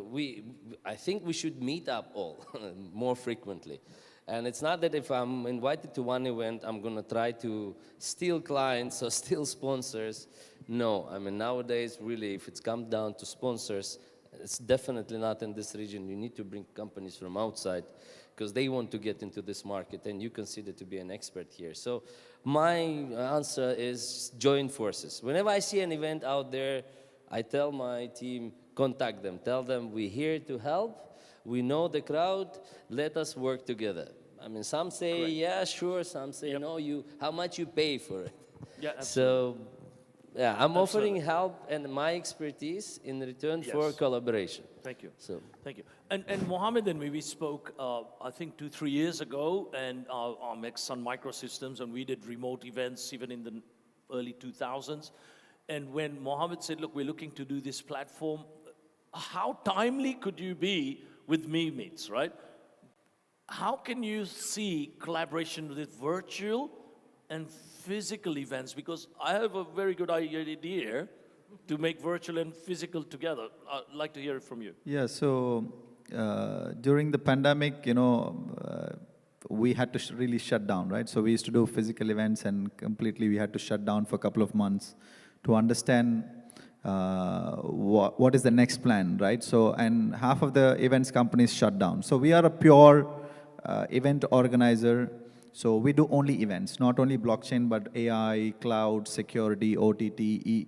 I think we should meet up all more frequently. And it's not that if I'm invited to one event, I'm going to try to steal clients or steal sponsors. No, I mean, nowadays, really, if it's come down to sponsors, it's definitely not in this region. You need to bring companies from outside because they want to get into this market, and you consider to be an expert here. So my answer is join forces. Whenever I see an event out there, I tell my team, contact them. Tell them we're here to help. We know the crowd. Let us work together. I mean, some say, correct, yeah, sure. Some say, no, how much you pay for it. Yeah, absolutely. So, yeah, I'm offering help and my expertise in return for collaboration. Thank you. So, thank you. And Mohamed and me, we spoke, I think 2-3 years ago, and our Sun Microsystems, and we did remote events even in the early 2000s. And when Mohamed said, look, we're looking to do this platform, how timely could you be with Meets, right? How can you see collaboration with virtual and physical events? Because I have a very good idea to make virtual and physical together. I'd like to hear it from you. Yeah, so during the pandemic, we had to really shut down, right? So we used to do physical events, and completely we had to shut down for a couple of months to understand what is the next plan, right? So, and half of the events companies shut down. So we are a pure event organizer. So we do only events, not only blockchain, but AI, cloud, security, OTT,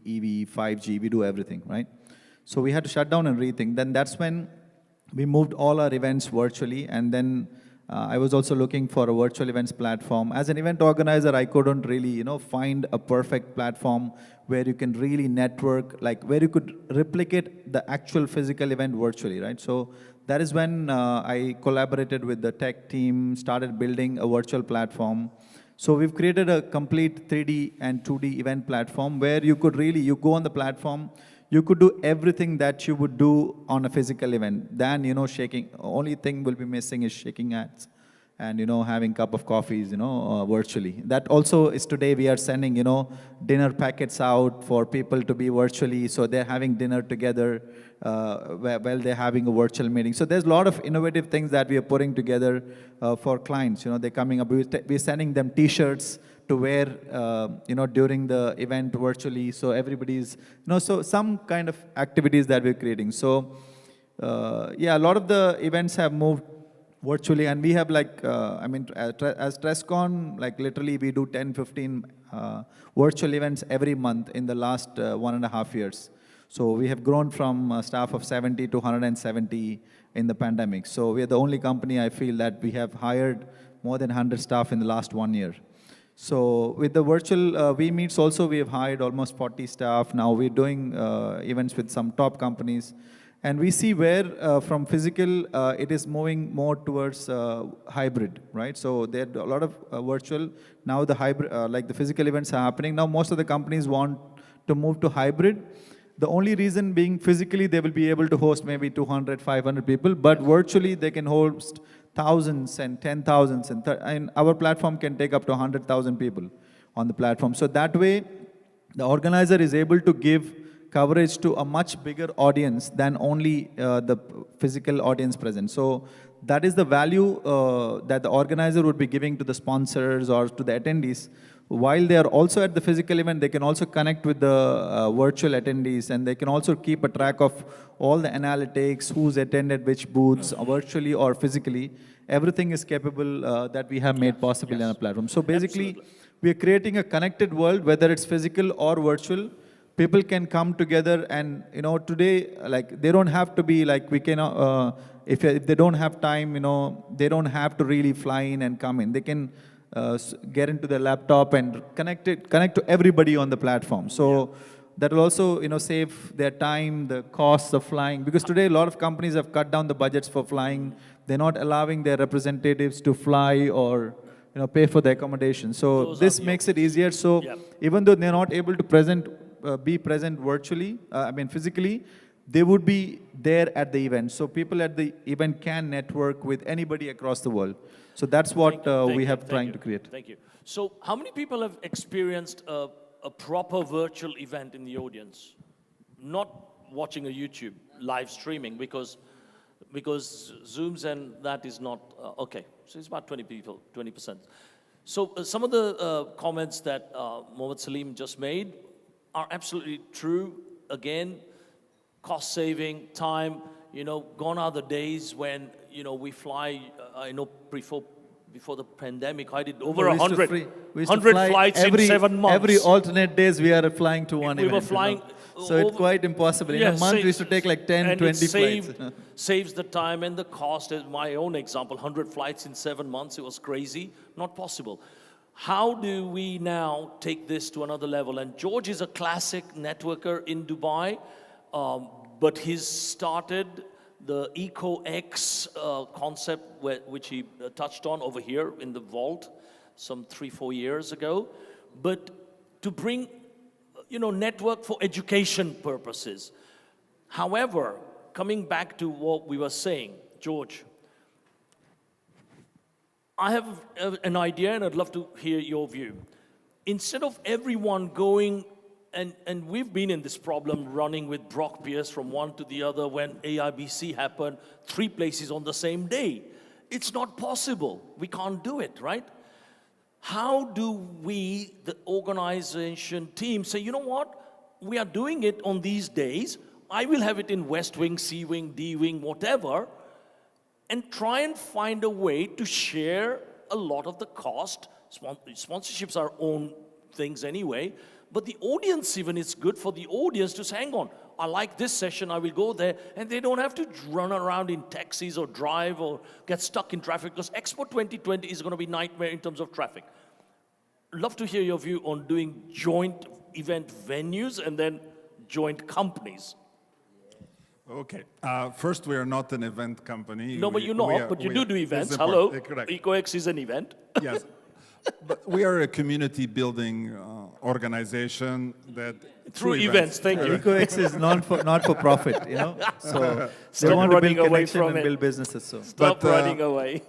EV, 5G, we do everything, right? So we had to shut down and rethink. Then that's when we moved all our events virtually, and then I was also looking for a virtual events platform. As an event organizer, I couldn't really, find a perfect platform where you can really network, like where you could replicate the actual physical event virtually, right? So that is when I collaborated with the tech team, started building a virtual platform. So we've created a complete 3D and 2D event platform where you could really, you go on the platform, you could do everything that you would do on a physical event. Then, shaking, only thing will be missing is shaking hands and, having cup of coffees, virtually. That also is today we are sending, dinner packets out for people to be virtually. So they're having dinner together while they're having a virtual meeting. So there's a lot of innovative things that we are putting together for clients. They're coming up, we're sending them t-shirts to wear, during the event virtually. So everybody's, so some kind of activities that we're creating. So yeah, a lot of the events have moved virtually, and we have like, as TressCon, like literally we do 10, 15 virtual events every month in the last 1.5 years. So we have grown from a staff of 70 to 170 in the pandemic. So we are the only company, I feel, that we have hired more than 100 staff in the last 1 year. So with the virtual V-Meets also, we have hired almost 40 staff. Now we're doing events with some top companies. And we see where from physical, it is moving more towards hybrid, right? So there are a lot of virtual. Now the hybrid, like the physical events are happening. Now most of the companies want to move to hybrid. The only reason being physically, they will be able to host maybe 200, 500 people, but virtually they can host thousands and 10,000s, and our platform can take up to 100,000 people on the platform. So that way, the organizer is able to give coverage to a much bigger audience than only the physical audience present. So that is the value that the organizer would be giving to the sponsors or to the attendees. While they are also at the physical event, they can also connect with the virtual attendees, and they can also keep a track of all the analytics, who's attended which booths, virtually or physically. Everything is capable that we have made possible in our platform. So basically, we are creating a connected world, whether it's physical or virtual. People can come together, and today, like, they don't have to be like, we can, if they don't have time, they don't have to really fly in and come in. They can get into their laptop and connect to everybody on the platform. So that will also, save their time, the costs of flying. Because today, a lot of companies have cut down the budgets for flying. They're not allowing their representatives to fly or pay for the accommodation. So this makes it easier. So even though they're not able to be present virtually, physically, they would be there at the event. So people at the event can network with anybody across the world. So that's what we have trying to create. Thank you. So how many people have experienced a proper virtual event in the audience? Not watching a YouTube live streaming, because Zooms and that is not, okay. So it's about 20 people, 20%. So some of the comments that Mohamed Salim just made are absolutely true. Again, cost saving, time, gone are the days when, we fly, I know before the pandemic, I did over 100 flights in 7 months. Every alternate days we are flying to one event. We were flying. So it's quite impossible. In a month we used to take like 10, 20 flights. Saves the time and the cost. My own example, 100 flights in 7 months, it was crazy, not possible. How do we now take this to another level? And George is a classic networker in Dubai, but he's started the EcoX concept, which he touched on over here in the vault some 3-4 years ago. But to bring, network for education purposes. However, coming back to what we were saying, George, I have an idea, and I'd love to hear your view. Instead of everyone going, and we've been in this problem running with Brock Pierce from one to the other when AIBC happened, 3 places on the same day. It's not possible. We can't do it, right? How do we, the organization team, say, you know what? We are doing it on these days. I will have it in West Wing, C Wing, D Wing, whatever, and try and find a way to share a lot of the cost. Sponsorships are own things anyway, But the audience even, it's good for the audience to say, hang on, I like this session, I will go there, and they don't have to run around in taxis or drive or get stuck in traffic, because Expo 2020 is going to be nightmare in terms of traffic. Love to hear your view on doing joint event venues and then joint companies. Okay. First, we are not an event company. No, but you're not, but you do events. Hello, EcoX is an event. Yes. But we are a community building organization that through events. Thank you. EcoX is not for profit, you know. So they want to build connection and build businesses. So stop running away.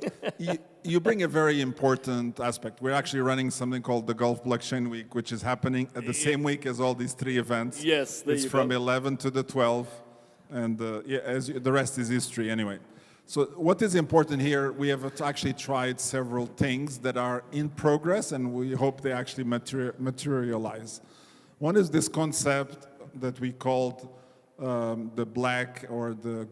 you bring a very important aspect. We're actually running something called the Gulf Blockchain Week, which is happening at the same week as all these 3 events. Yes, it's from 11 to the 12th, and the rest is history anyway. So what is important here, we have actually tried several things that are in progress, and we hope they actually materialize. One is this concept that we called the black or the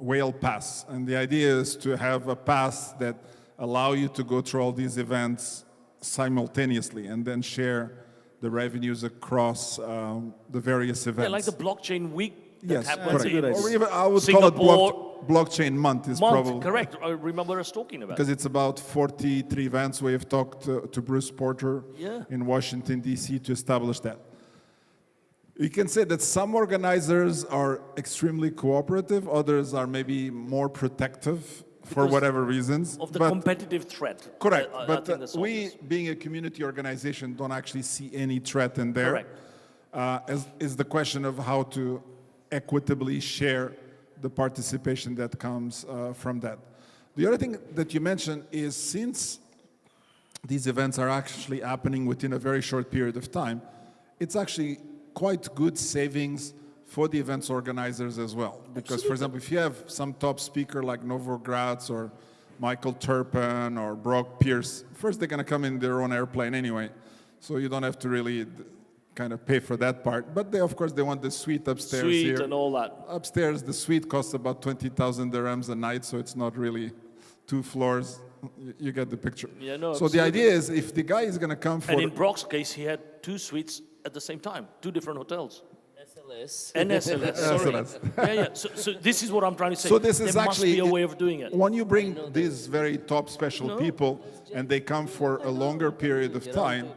whale pass. And the idea is to have a pass that allow you to go through all these events simultaneously and then share the revenues across the various events. Yeah, like the blockchain week that yes, happens in or even I would Singapore. call it blockchain month is probably correct. I remember us talking about because it's about 43 events. We have talked to Bruce Porter in Washington D.C. to establish that. You can say that some organizers are extremely cooperative, others are maybe more protective for whatever reasons. Of the competitive threat. Correct, but we, being a community organization, don't actually see any threat in there. Correct. Is the question of how to equitably share the participation that comes from that. The other thing that you mentioned is since these events are actually happening within a very short period of time, it's actually quite good savings for the events organizers as well. Because, for example, if you have some top speaker like Novogratz or Michael Turpin or Brock Pierce, first they're going to come in their own airplane anyway, so you don't have to really kind of pay for that part. But they, of course, they want the suite upstairs here. Suite and all that. Upstairs, the suite costs about 20,000 dirhams a night, so it's not really 2 floors. You get the picture. Yeah, no, so the idea is if the guy is going to come for... And in Brock's case, he had 2 suites at the same time, 2 different hotels. SLS. And SLS, sorry. SLS. Yeah. So this is what I'm trying to say. So this is there actually must be a way of doing it. When you bring these very top special people and they come for a longer period of time,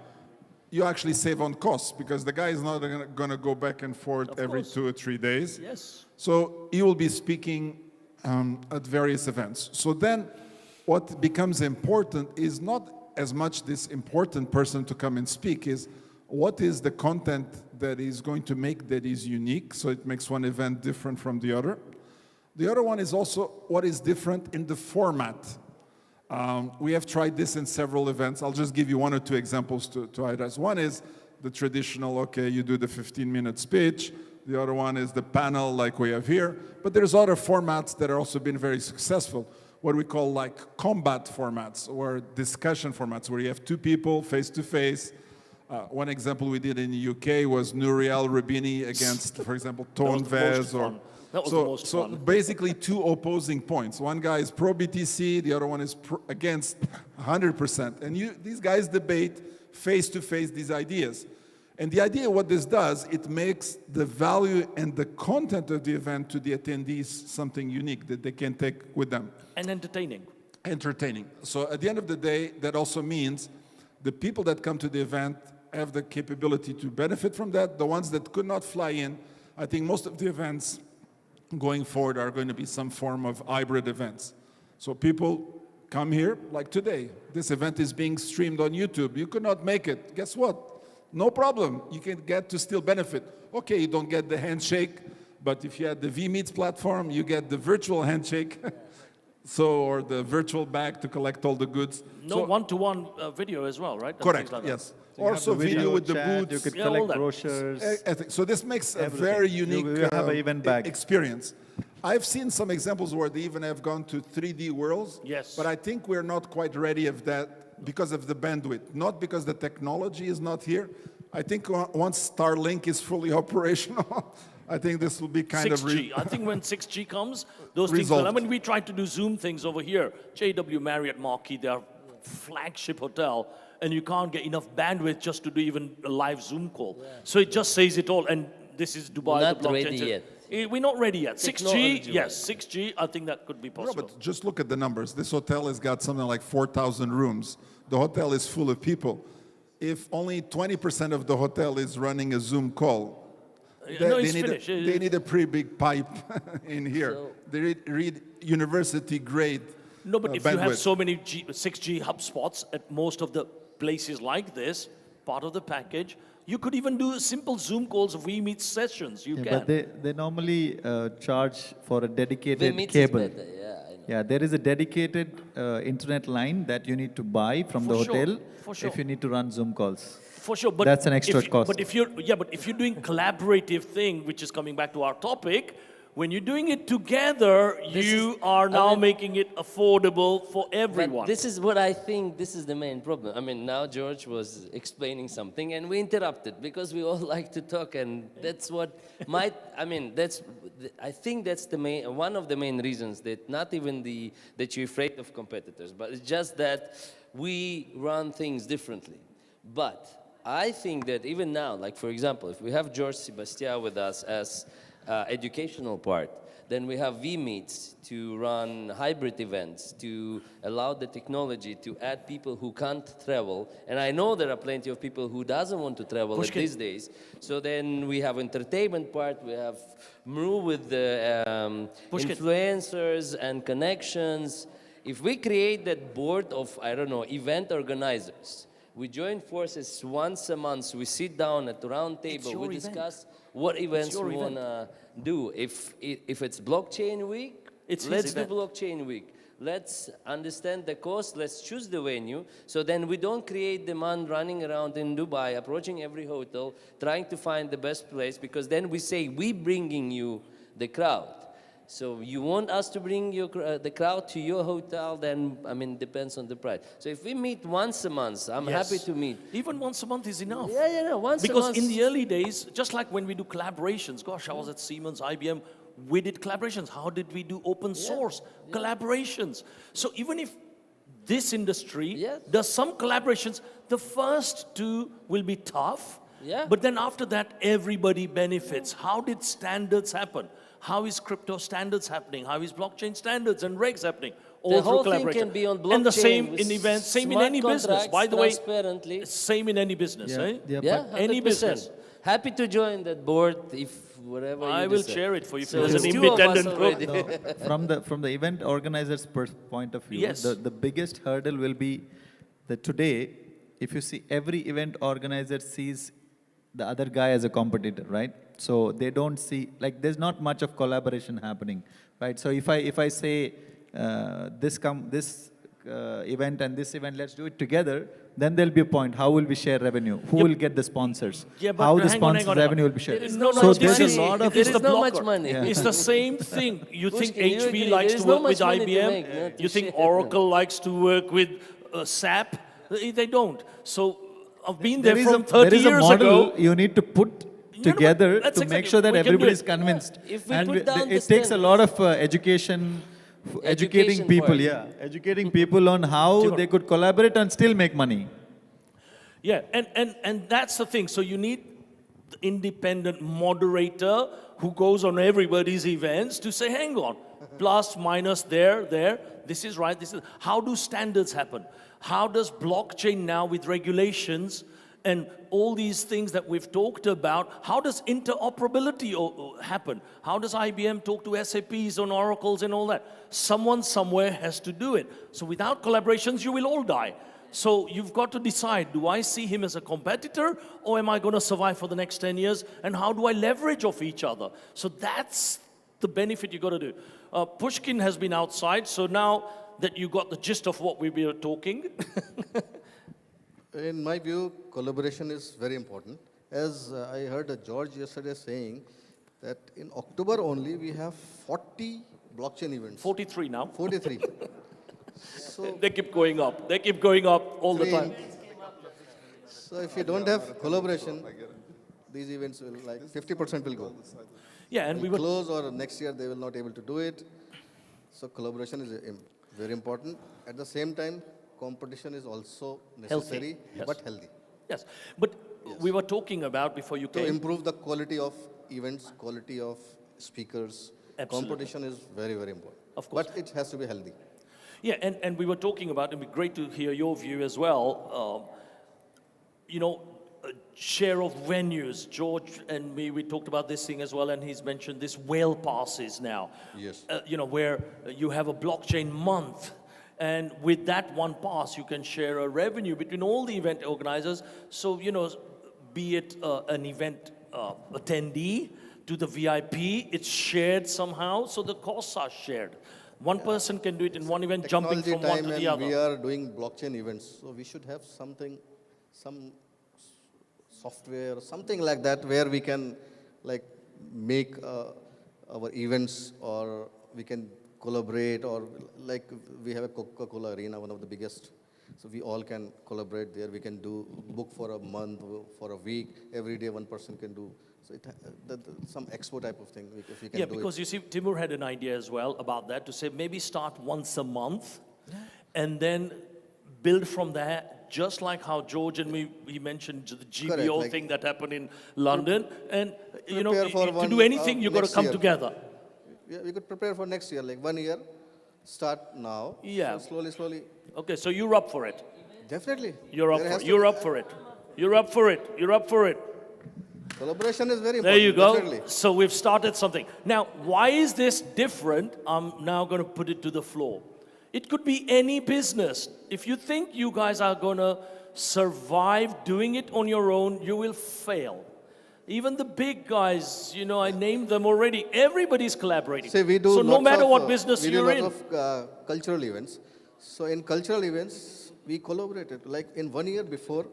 you actually save on costs because the guy is not going to go back and forth every 2 or 3 days. Yes. So you will be speaking at various events. So then what becomes important is not as much this important person to come and speak, is what is the content that is going to make that is unique, so it makes one event different from the other. The other one is also what is different in the format. We have tried this in several events. I'll just give you 1 or 2 examples to address. One is the traditional, okay, you do the 15-minute speech. The other one is the panel like we have here. But there's other formats that are also been very successful, what we call like combat formats or discussion formats, where you have 2 people face-to-face. One example we did in the UK was Nouriel Rubini against, for example, Tone Vez. So basically 2 opposing points. One guy is pro-BTC, the other one is against 100%. And these guys debate face-to-face these ideas. And the idea, what this does, it makes the value and the content of the event to the attendees something unique that they can take with them. And entertaining. Entertaining. So at the end of the day, that also means the people that come to the event have the capability to benefit from that. The ones that could not fly in, I think most of the events going forward are going to be some form of hybrid events. So people come here, like today. This event is being streamed on YouTube. You could not make it. Guess what? No problem. You can get to still benefit. Okay, you don't get the handshake, but if you had the vMeets platform, you get the virtual handshake. Or the virtual bag to collect all the goods. No one-to-one video as well, right? Correct, like yes. So also video with the booths. You could collect brochures. So this makes a very unique experience. I've seen some examples where they even have gone to 3D worlds. Yes. But I think we're not quite ready of that because of the bandwidth, not because the technology is not here. I think once Starlink is fully operational, I think this will be kind 6G. I think when 6G comes, those things will. I mean, we tried to do Zoom things over here. JW Marriott Marquis, their flagship hotel, and you can't get enough bandwidth just to do even a live Zoom call. So it just says it all, and this is Dubai. Not the blockchain. ready yet. We're not ready yet. 6G, Technology-wise. yes, 6G, I think that could be No, possible. but just look at the numbers. This hotel has got something like 4,000 rooms. The hotel is full of people. If only 20% of the hotel is running a Zoom call, No, it's finished. they need a pretty big pipe in here. They read university grade No, but if you have bandwidth. so many 6G hub spots at most of the places like this, part of the package, you could even do simple Zoom calls, vMeet sessions. You Yeah, can. but they normally charge for a dedicated Vmeet is cable. better, yeah, I know. Yeah, there is a dedicated internet line that you need to buy from the For sure, hotel for sure. if you need to run Zoom calls. For sure, but That's an extra cost. But if you're doing collaborative thing, which is coming back to our topic, when you're doing it together, you are now making it affordable for everyone. But this is what I think, this is the main problem. I mean, now George was explaining something and we interrupted because we all like to talk, and that's what might, I mean, I think that's the main, one of the main reasons that not even that you're afraid of competitors, but it's just that we run things differently. But I think that even now, like for example, if we have George Sebastian with us as educational part, then we have vMeets to run hybrid events, to allow the technology to add people who can't travel. And I know there are plenty of people who doesn't want to travel these days. So then we have entertainment part, we have Mru with the influencers and connections. If we create that board of, I don't know, event organizers, we join forces once a month, we sit down at the round table, we discuss what events we want to do. If it's blockchain week, let's do blockchain week. Let's understand the cost, let's choose the venue, so then we don't create demand running around in Dubai, approaching every hotel, trying to find the best place, because then we say, we bringing you the crowd. So you want us to bring the crowd to your hotel, then, I mean, depends on the price. So if we meet once a month, I'm happy to meet. Even once a month is enough. Yeah, no, once a because month. in the early days, just like when we do collaborations, gosh, I was at Siemens, IBM, we did collaborations. How did we do open source collaborations? So even if this industry does some collaborations, the first two will be tough, but then after that, everybody benefits. How did standards happen? How is crypto standards happening? How is blockchain standards and regs happening? All The through whole thing collaboration. can be on blockchain. And the same with in events, same in smart any business. contracts, By the way, transparently. same in any business, eh? Yeah, Any 100%. business. Happy to join that board if whatever you I will decide. chair it for you So as an there's two of us independent already. group. From the event organizer's point of view, Yes. the biggest hurdle will be that today, if you see every event organizer sees the other guy as a competitor, right? So they don't see, like there's not much of collaboration happening, right? So if I say this event and this event, let's do it together, then there'll be a point. How will we share revenue? Who will get the sponsors? Yeah, but how the hang on, sponsors' revenue will be shared? No, there's this a lot of is the not much blocker. money. Yeah. It's the same thing. You think Pushkin, you HP agree, likes there is to no work with much money to IBM? make, not to You think share. Oracle likes to work with SAP? They don't. So I've been there from 30 there is a years model ago. you need to put together that's to make exactly- sure that we can do everybody it. is convinced. If we And put down the it takes a lot of educating people, part. educating people on how they could collaborate and still make money. Yeah, and that's the thing. So you need the independent moderator who goes on everybody's events to say, hang on, plus, minus, there, this is right, this is... How do standards happen? How does blockchain now with regulations and all these things that we've talked about, how does interoperability happen? How does IBM talk to SAPs on Oracles and all that? Someone somewhere has to do it. So without collaborations, you will all die. So you've got to decide, do I see him as a competitor or am I going to survive for the next 10 years? And how do I leverage off each other? So that's the benefit you got to do. Pushkin has been outside, so now that you got the gist of what we were talking. In my view, collaboration is very important. As I heard George yesterday saying that in October only we have 40 blockchain events. 43 now. 43. So they keep going up. They keep going up all the time. So if you don't have collaboration, these events will like 50% will go. Yeah, and we will will close, or next year they will not able to do it. So collaboration is very important. At the same time, competition is also necessary, Yes. but healthy. Yes, but we were talking about before you To came. improve the quality of events, quality of speakers, Absolutely. competition is very, very important. Of course. But it has to be healthy. Yeah, and we were talking about, it'd be great to hear your view as well. You know, share of venues. George and me, we talked about this thing as well, and he's mentioned this whale passes now. Yes. You know, where you have a blockchain month, and with that one pass, you can share a revenue between all the event organizers. So, you know, be it an event attendee to the VIP, it's shared somehow, so the costs are shared. One person can do it in one event, jumping from one to the other. We are doing blockchain events, so we should have something, some software, something like that, where we can like make our events, or we can collaborate, or like we have a Coca-Cola Arena, one of the biggest. So we all can collaborate there. We can do book for a month, for a week. Every day one person can do. So some expo type of thing, if we can do it. Because you see, Timur had an idea as well about that, to say maybe start once a month, and then build from there, just like how George and me, he mentioned the GBO Correct, thing that happened in London. And, you know, Prepare for to one, do anything, you've got to next come year. together. Yeah, we could prepare for next year, like 1 year, start now. Yeah. So slowly, slowly. Okay, so you're up for it. Definitely. You're up There for has it. to You're be- up for it. You're up for it. You're up for it. Collaboration is very important. There you go. Definitely. So we've started something. Now, why is this different? I'm now going to put it to the floor. It could be any business. If you think you guys are going to survive doing it on your own, you will fail. Even the big guys, you know, I named them already. Everybody's collaborating. Say we do so no lots matter of, what business we do you're in. lots of cultural events. So in cultural events, we collaborated. Like in 1 year before,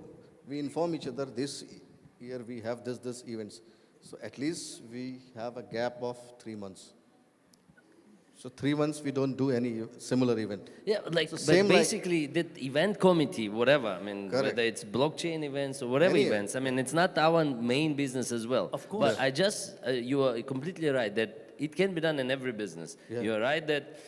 we inform each other, this year we have this events. So at least we have a gap of 3 months. So 3 months we don't do any similar event. Yeah, like, So but same like- basically that event committee, whatever, I mean, Correct. whether it's blockchain events or whatever Any events, I mean, it's not our main business as well. Of course. But I just, you are completely right that it can be done in every business. Yeah. You're right that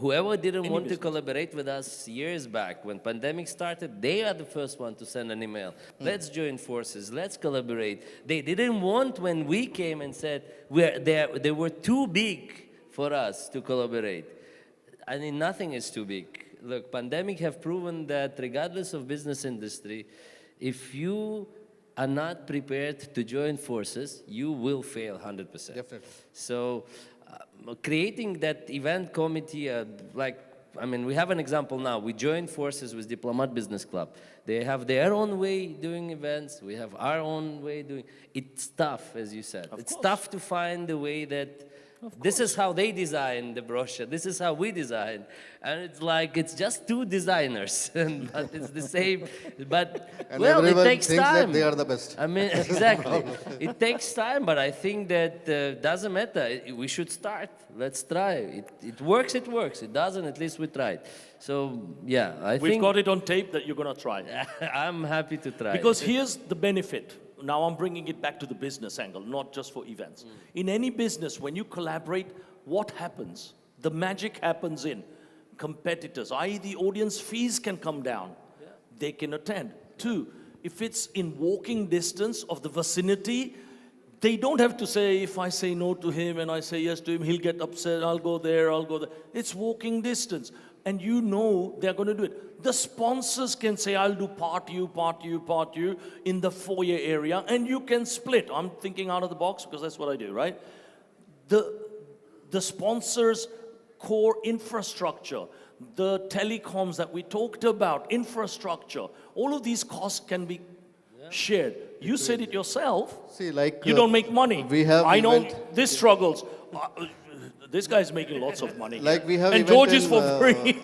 whoever didn't Any want business. to collaborate with us years back, when pandemic started, they are the first one to send an email. Let's join forces, let's collaborate. They didn't want when we came and said, they were too big for us to collaborate. I mean, nothing is too big. Look, pandemic have proven that regardless of business industry, if you are not prepared to join forces, you will fail 100%. Definitely. So creating that event committee, like, I mean, we have an example now. We joined forces with Diplomat Business Club. They have their own way doing events. We have our own way doing. It's tough, as you said. It's tough to find the way that this is how they design the brochure. This is how we design. And it's like, it's just two designers. And but it's the same. But, And well, it everyone takes thinks time. that they are the best. I mean, exactly. It takes time, but I think that doesn't matter. We should start. Let's try. It works, it works. It doesn't, at least we tried. So, yeah, I We've think... got it on tape that you're going to try. I'm happy to try. Because here's the benefit. Now I'm bringing it back to the business angle, not just for events. In any business, when you collaborate, what happens? The magic happens in competitors, i.e. the audience fees can come down. They can attend. 2, if it's in walking distance of the vicinity, they don't have to say, if I say no to him and I say yes to him, he'll get upset, I'll go there, I'll go there. It's walking distance. And you know they're going to do it. The sponsors can say, I'll do part you in the foyer area, and you can split. I'm thinking out of the box because that's what I do, right? The sponsors' core infrastructure, the telecoms that we talked about, infrastructure, all of these costs can be shared. You said it yourself. See, like you don't make money. we have I know event- this struggles. This guy's making lots of money. Like we have and event George is in, for free.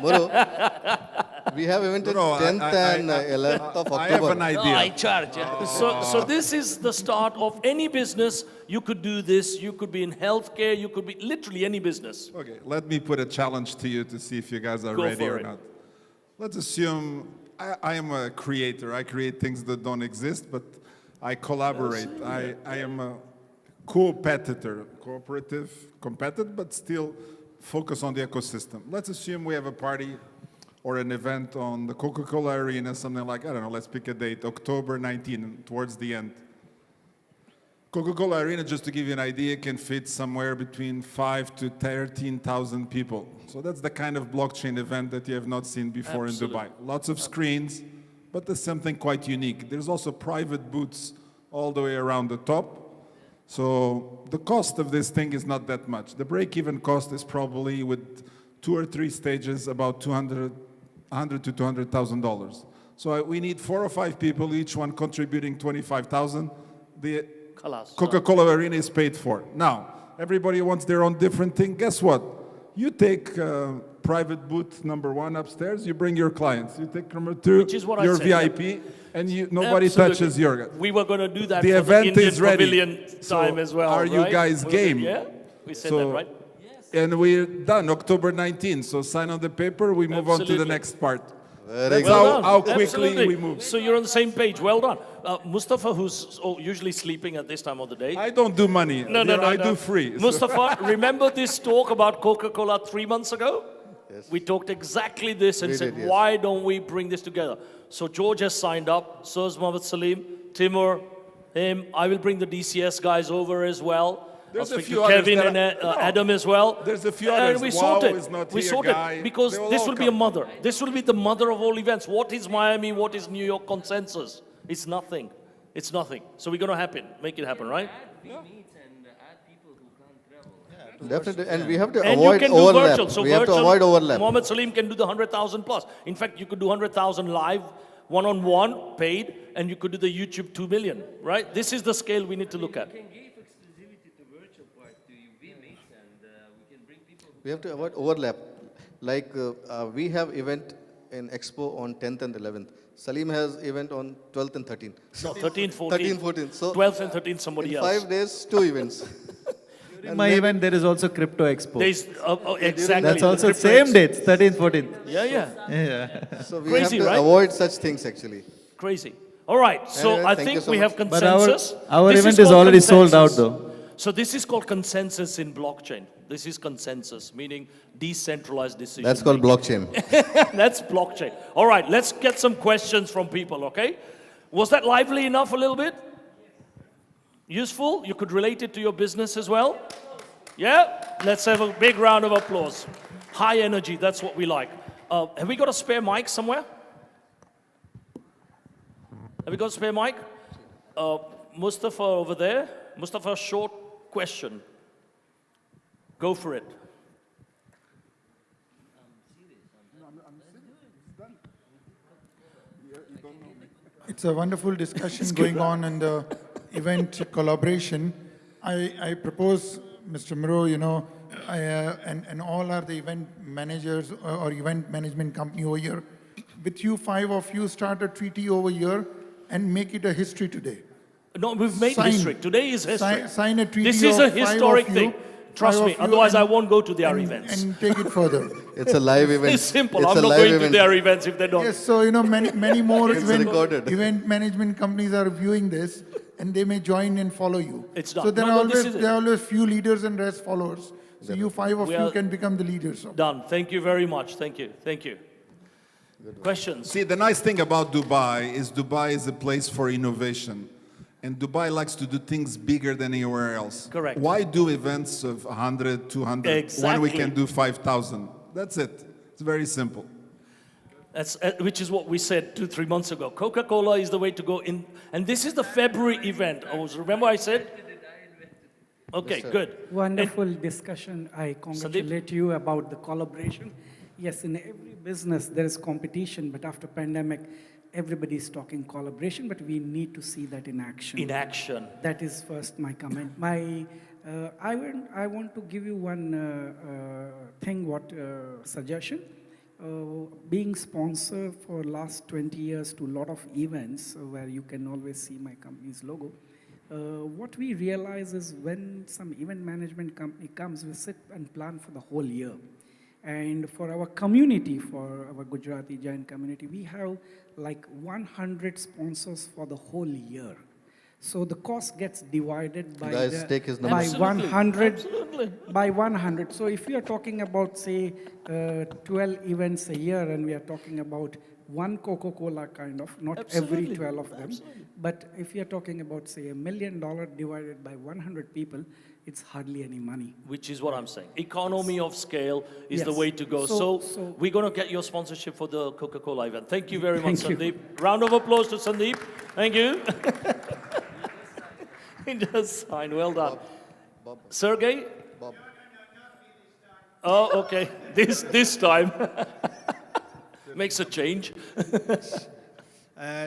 Mru, we have event in 10th and 11th of October. I have an idea. I charge. So this is the start of any business. You could do this. You could be in healthcare. You could be literally any business. Okay, let me put a challenge to you to see if you guys are Go ready for or it. not. Let's assume I am a creator. I create things that don't exist, but I collaborate. I am a competitor, competitive, but still focus on the ecosystem. Let's assume we have a party or an event on the Coca-Cola Arena, something like, I don't know, let's pick a date, October 19, towards the end. Coca-Cola Arena, just to give you an idea, can fit somewhere between 5 to 13,000 people. So that's the kind of blockchain event that you have not seen before Absolutely. in Dubai. Lots of screens, but there's something quite unique. There's also private booths all the way around the top. So the cost of this thing is not that much. The break-even cost is probably, with 2 or 3 stages, about $100 to $200,000. So we need 4 or 5 people, each one contributing 25,000. The Coca-Cola Arena is paid for. Now, everybody wants their own different thing. Guess what? You take private booth number 1 upstairs, you bring your clients. You take number 2, Which is what your I said, VIP, and nobody Absolutely. touches your... We were going to do that The for event the Indian is ready. pavilion time as well, Are you right? guys game? Yeah, we said that, right? And we're done, October 19th. So sign on the paper, we move on to the Absolutely. next part. Very That's well how done. quickly Absolutely. we move. So you're on the same page. Well done. Mustafa, who's usually sleeping at this time of the day. I don't do money. No, no, no. I no. do free. Mustafa, remember this talk about Coca-Cola 3 months ago? Yes. We talked exactly this and said, yes. why don't we bring this together? So George has signed up. So has Mohamed Salim, Timur, him. I will bring the DCS guys over as well. There's I'll a speak few to Kevin others and that Adam as well. There's a few And others. we Wow sorted. is not We here, sorted Guy. because They will this all will be a come. mother. This will be the mother of all events. What is Miami? What is New York consensus? It's nothing. It's nothing. So we're going to happen. Make it happen, right? Definitely, and we have to And avoid you can overlap. do virtual. So we have to virtual, avoid overlap. Mohamed Salim can do the 100,000 plus. In fact, you could do 100,000 live, one-on-one, paid, and you could do the YouTube 2 million, right? This is the scale we need to look at. We have to avoid overlap. Like we have event in Expo on 10th and 11th. Salim has event on 12th and 13th. No, 13, 14. 13, 14. So 12th and 13, somebody in else. 5 days, 2 events. During my event, there is also Crypto Expo. Exactly. That's also Crypto same Expo. dates, 13th, 14th. Yeah, yeah. Yeah. So we Crazy, have to right? avoid such things actually. Crazy. All right, so Anyway, I thank you think so we much. have But consensus. our This event is called already sold out consensus. though. So this is called consensus in blockchain. This is consensus, meaning decentralized decision. That's called blockchain. That's blockchain. All right, let's get some questions from people, okay? Was that lively enough a little bit? Useful? You could relate it to your business as well? Yeah? Let's have a big round of applause. High energy, that's what we like. Have we got a spare mic somewhere? Have we got a spare mic? Mustafa over there. Mustafa, short question. Go for it. It's a wonderful discussion going on in the event collaboration. I propose, Mr. Mru, you know, and all are the event managers or event management company over here. With you, 5 of you, start a treaty over here and make it a history today. No, we've made history. Today is history. Sign a treaty This is a of 5 historic of thing. you, Trust 5 me, of you, otherwise I and- won't go to their events. And take it further. It's a live event. It's simple. It's I'm a not live going to event. their events if they don't. Yes, so you know, many more It's recorded. event management companies are viewing this, and they may join and follow you. It's done. So there No, are no, this always is it. there are always few leaders and rest followers. So you 5 of We you are- can become the leaders. Of Done. Thank you very much. Thank you. Thank you. Questions? See, the nice thing about Dubai is a place for innovation. And Dubai likes to do things bigger than anywhere else. Correct. Why do events of 100, 200 when we Exactly. can do 5,000? That's it. It's very simple. That's, which is what we said 2-3 months ago. Coca-Cola is the way to go in. And this is the February event. Remember I said? Okay, good. Wonderful discussion. I congratulate you about the collaboration. Yes, in every business there is competition, but after pandemic, everybody is talking collaboration, but we need to see that in action. In action. That is first my comment. I want to give you one suggestion. Being sponsor for last 20 years to a lot of events where you can always see my company's logo. What we realize is when some event management company comes, we sit and plan for the whole year. And for our community, for our Gujarati Jain community, we have like 100 sponsors for the whole year. So the cost gets divided by Guys, take his number. by 100. Absolutely. By 100. So if you are talking about, say, 12 events a year, and we are talking about one Coca-Cola kind of, not every Absolutely. 12 of them. Absolutely. But if you are talking about, say, $1 million divided by 100 people, it's hardly any money. Which is what I'm saying. Economy of scale is the Yes. way to go. So- So we're going to get your sponsorship for the Coca-Cola event. Thank you very much, Thank you. Sandeep. Round of applause to Sandeep. Thank you. He just signed. Well done. Bob. Sergey? Bob. Oh, okay. This time. Makes a change.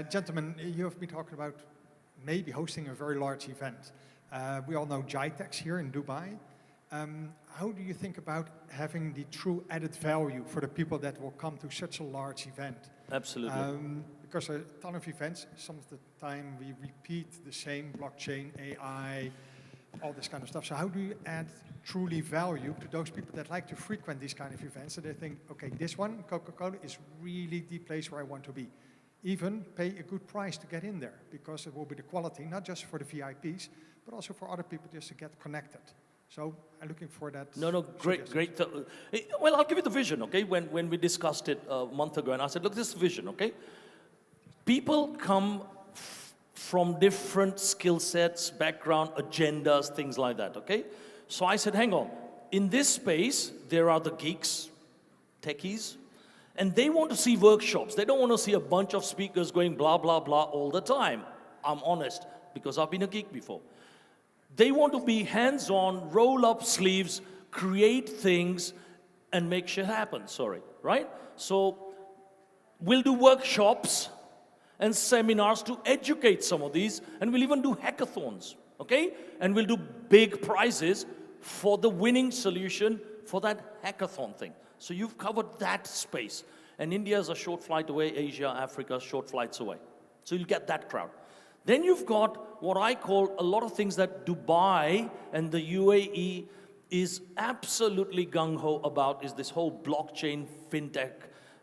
Gentlemen, you have been talking about maybe hosting a very large event. We all know GITEX here in Dubai. How do you think about having the true added value for the people that will come to such a large event? Absolutely. Because a ton of events, some of the time we repeat the same blockchain, AI, all this kind of stuff. So how do you add truly value to those people that like to frequent these kind of events? So they think, okay, this one, Coca-Cola, is really the place where I want to be. Even pay a good price to get in there, because it will be the quality, not just for the VIPs, but also for other people just to get connected. So I'm looking for that. No, great. Well, I'll give you the vision, okay? When we discussed it a month ago, and I said, look, this is vision, okay? People come from different skill sets, background, agendas, things like that, okay? So I said, hang on. In this space, there are the geeks, techies, and they want to see workshops. They don't want to see a bunch of speakers going blah, blah, blah all the time. I'm honest, because I've been a geek before. They want to be hands-on, roll up sleeves, create things, and make shit happen, right? So we'll do workshops and seminars to educate some of these, and we'll even do hackathons, okay? And we'll do big prizes for the winning solution for that hackathon thing. So you've covered that space. And India is a short flight away, Asia, Africa, short flights away. So you'll get that crowd. Then you've got what I call a lot of things that Dubai and the UAE is absolutely gung-ho about, is this whole blockchain, fintech,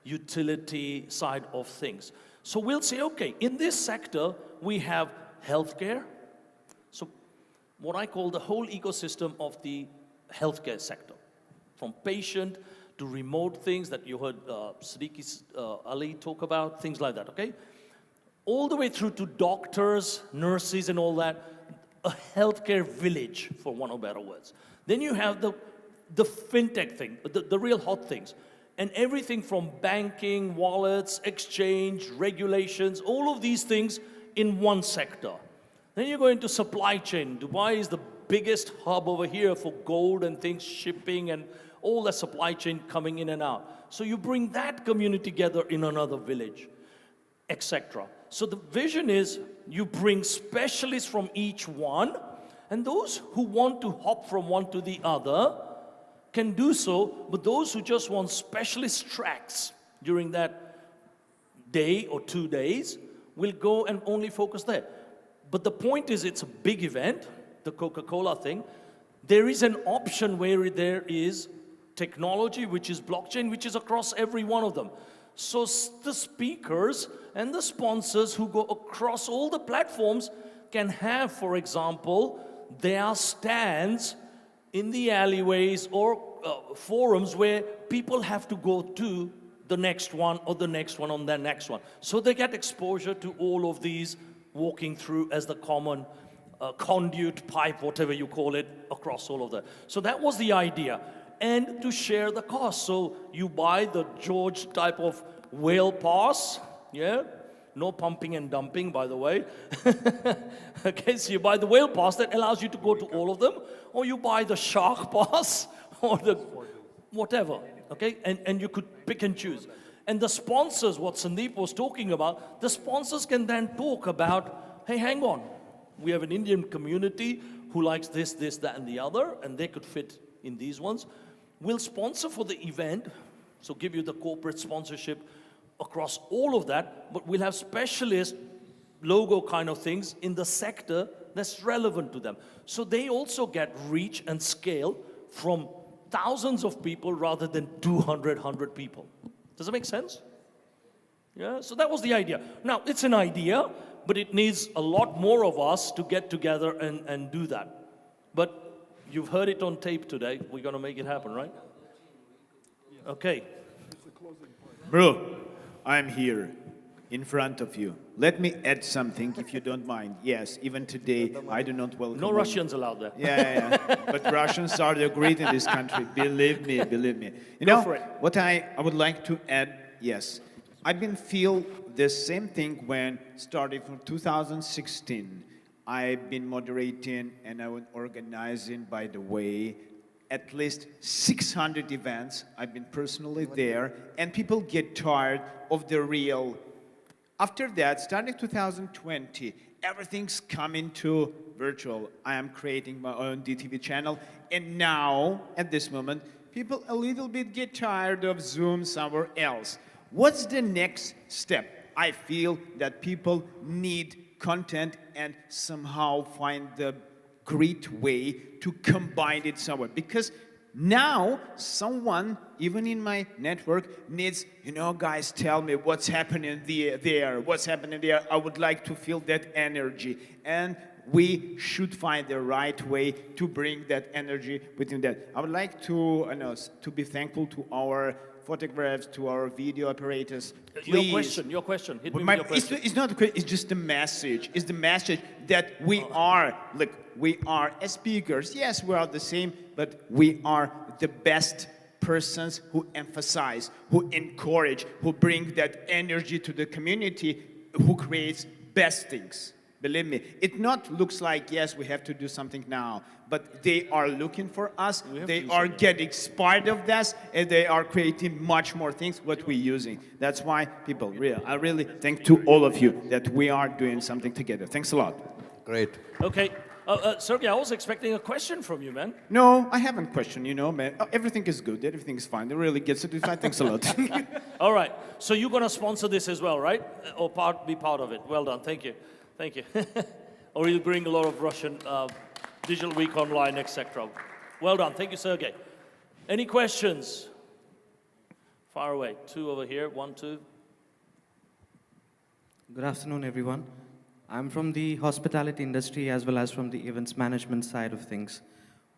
utility side of things. So we'll say, okay, in this sector, we have healthcare. So what I call the whole ecosystem of the healthcare sector, from patient to remote things that you heard Siddiqui Ali talk about, things like that, okay? All the way through to doctors, nurses, and all that, a healthcare village, for one of better words. Then you have the fintech thing, the real hot things. And everything from banking, wallets, exchange, regulations, all of these things in one sector. Then you go into supply chain. Dubai is the biggest hub over here for gold and things, shipping and all the supply chain coming in and out. So you bring that community together in another village, etc. So the vision is you bring specialists from each one, and those who want to hop from one to the other can do so, but those who just want specialist tracks during that day or 2 days will go and only focus there. But the point is, it's a big event, the Coca-Cola thing. There is an option where there is technology, which is blockchain, which is across every one of them. So the speakers and the sponsors who go across all the platforms can have, for example, their stands in the alleyways or forums where people have to go to the next one or the next one on the next one. So they get exposure to all of these walking through as the common conduit, pipe, whatever you call it, across all of that. So that was the idea. And to share the cost. So you buy the George type of whale pass, yeah? No pumping and dumping, by the way. Okay, so you buy the whale pass that allows you to go to all of them, or you buy the shark pass, or the whatever, okay? And you could pick and choose. And the sponsors, what Sandeep was talking about, the sponsors can then talk about, hey, hang on, we have an Indian community who likes this, this, that, and the other, and they could fit in these ones. We'll sponsor for the event, so give you the corporate sponsorship across all of that, but we'll have specialist logo kind of things in the sector that's relevant to them. So they also get reach and scale from thousands of people rather than 200, 100 people. Does that make sense? Yeah, so that was the idea. Now, it's an idea, but it needs a lot more of us to get together and do that. But you've heard it on tape today. We're going to make it happen, right? Okay. Bro, I'm here in front of you. Let me add something, if you don't mind. Yes, even today, I do not welcome... No Russians allowed there. Yeah. But Russians are the great in this country. Believe me, believe me. You Go know, for it. what I would like to add, yes. I've been feel the same thing when starting from 2016. I've been moderating and I was organizing, by the way, at least 600 events. I've been personally there, and people get tired of the real. After that, starting 2020, everything's coming to virtual. I am creating my own DTV channel, and now, at this moment, people a little bit get tired of Zoom somewhere else. What's the next step? I feel that people need content and somehow find the great way to combine it somewhere. Because now someone, even in my network, needs, you know, guys, tell me what's happening there, what's happening there. I would like to feel that energy. And we should find the right way to bring that energy within that. I would like to, to be thankful to our photographs, to our video operators. Please. Your question. Hit me with your question. It's not a question, it's just a message. It's the message that we are, look, we are as speakers. Yes, we are the same, but we are the best persons who emphasize, who encourage, who bring that energy to the community, who creates best things. Believe me, it not looks like, yes, we have to do something now, but they are looking for us, they are getting inspired of this, and they are creating much more things what we're using. That's why people, I really thank to all of you that we are doing something together. Thanks a lot. Great. Okay. Sergey, I was expecting a question from you, man. No, I haven't questioned, you know, man. Everything is good, everything is fine. It really gets satisfied. Thanks a lot. All right. So you're going to sponsor this as well, right? Or be part of it. Well done. Thank you. Thank you. Or you'll bring a lot of Russian Digital Week Online, etc. Well done. Thank you, Sergey. Any questions? Far away. Two over here. 1, 2. Good afternoon, everyone. I'm from the hospitality industry as well as from the events management side of things.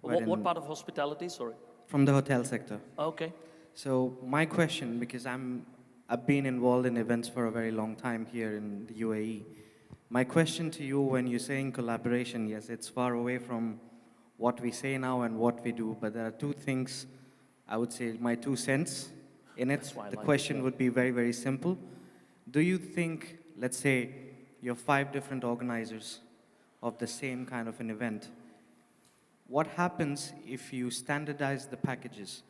What part of hospitality? Sorry. From the hotel sector. Okay. So my question, because I've been involved in events for a very long time here in the UAE. My question to you, when you're saying collaboration, yes, it's far away from what we say now and what we do, but there are two things, I would say, my 2 cents in it. The question would be very, very simple. Do you think, let's say, you're 5 different organizers of the same kind of an event, what happens if you standardize the packages?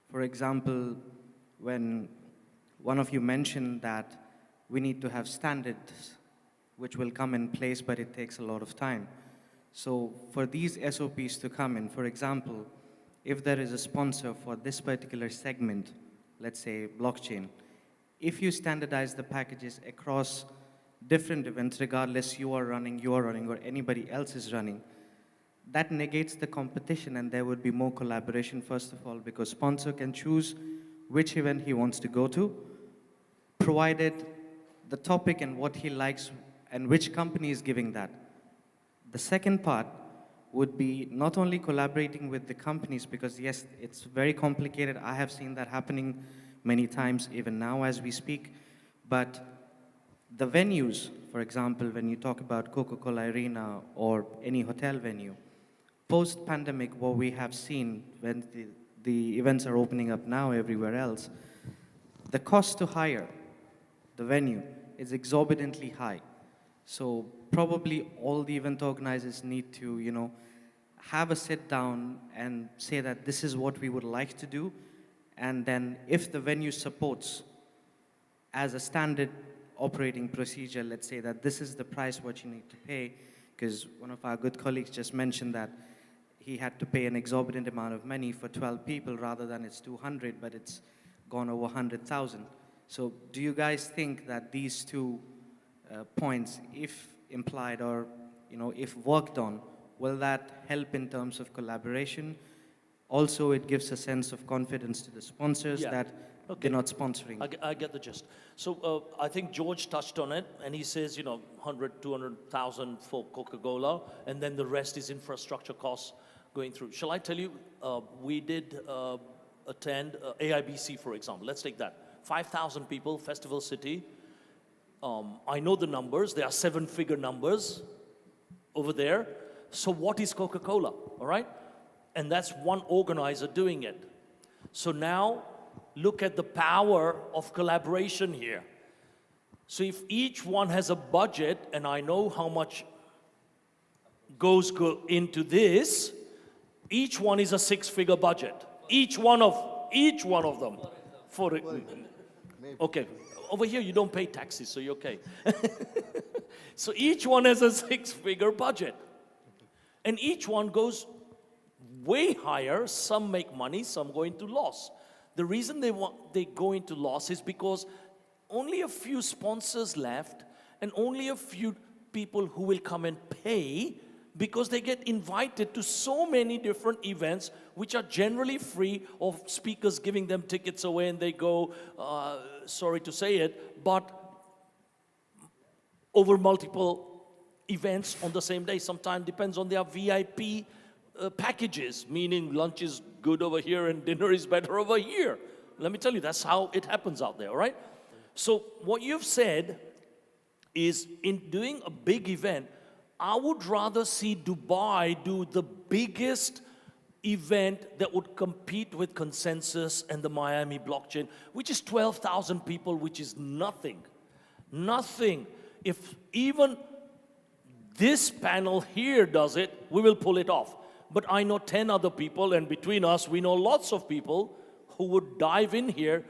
For example, when one of you mentioned that we need to have standards which will come in place, but it takes a lot of time. So for these SOPs to come in, for example, if there is a sponsor for this particular segment, let's say blockchain, if you standardize the packages across different events, regardless you are running, or anybody else is running, that negates the competition and there would be more collaboration, first of all, because sponsor can choose which event he wants to go to, provided the topic and what he likes and which company is giving that. The second part would be not only collaborating with the companies, because yes, it's very complicated. I have seen that happening many times, even now as we speak, but the venues, for example, when you talk about Coca-Cola Arena or any hotel venue, post-pandemic, what we have seen when the events are opening up now everywhere else, the cost to hire the venue is exorbitantly high. So probably all the event organizers need to, you know, have a sit down and say that this is what we would like to do. And then if the venue supports as a standard operating procedure, let's say that this is the price what you need to pay, because one of our good colleagues just mentioned that he had to pay an exorbitant amount of money for 12 people rather than it's 200, but it's gone over 100,000. So do you guys think that these two points, if implied or, you know, if worked on, will that help in terms of collaboration? Also, it gives a sense of confidence to the sponsors that They're not sponsoring. I get the gist. So I think George touched on it, and he says, 100, 200,000 for Coca-Cola, and then the rest is infrastructure costs going through. Shall I tell you, we did attend AIBC, for example. Let's take that. 5,000 people, Festival City. I know the numbers. They are seven-figure numbers over there. So what is Coca-Cola, all right? And that's one organizer doing it. So now, look at the power of collaboration here. So if each one has a budget, and I know how much goes into this, each one is a six-figure budget. Each one of them. Okay, over here you don't pay taxes, so you're okay. So each one has a six-figure budget. And each one goes way higher. Some make money, some go into loss. The reason they go into loss is because only a few sponsors left and only a few people who will come and pay, because they get invited to so many different events which are generally free, of speakers giving them tickets away, and they go, sorry to say it, but over multiple events on the same day. Sometimes depends on their VIP packages, meaning lunch is good over here and dinner is better over here. Let me tell you, that's how it happens out there, all right? So what you've said is, in doing a big event, I would rather see Dubai do the biggest event that would compete with Consensus and the Miami blockchain, which is 12,000 people, which is nothing. Nothing. If even this panel here does it, we will pull it off. But I know 10 other people, and between us, we know lots of people who would dive in here.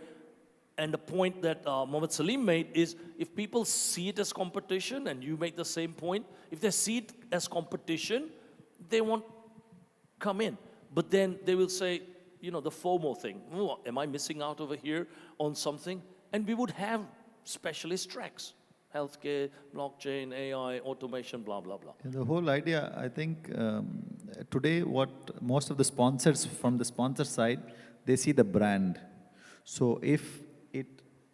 And the point that Mohamed Salim made is, if people see it as competition, and you make the same point, if they see it as competition, they won't come in. But then they will say, the FOMO thing, oh, am I missing out over here on something? And we would have specialist tracks. Healthcare, blockchain, AI, automation, blah, blah, blah. The whole idea, I think, today what most of the sponsors from the sponsor side, they see the brand. So if it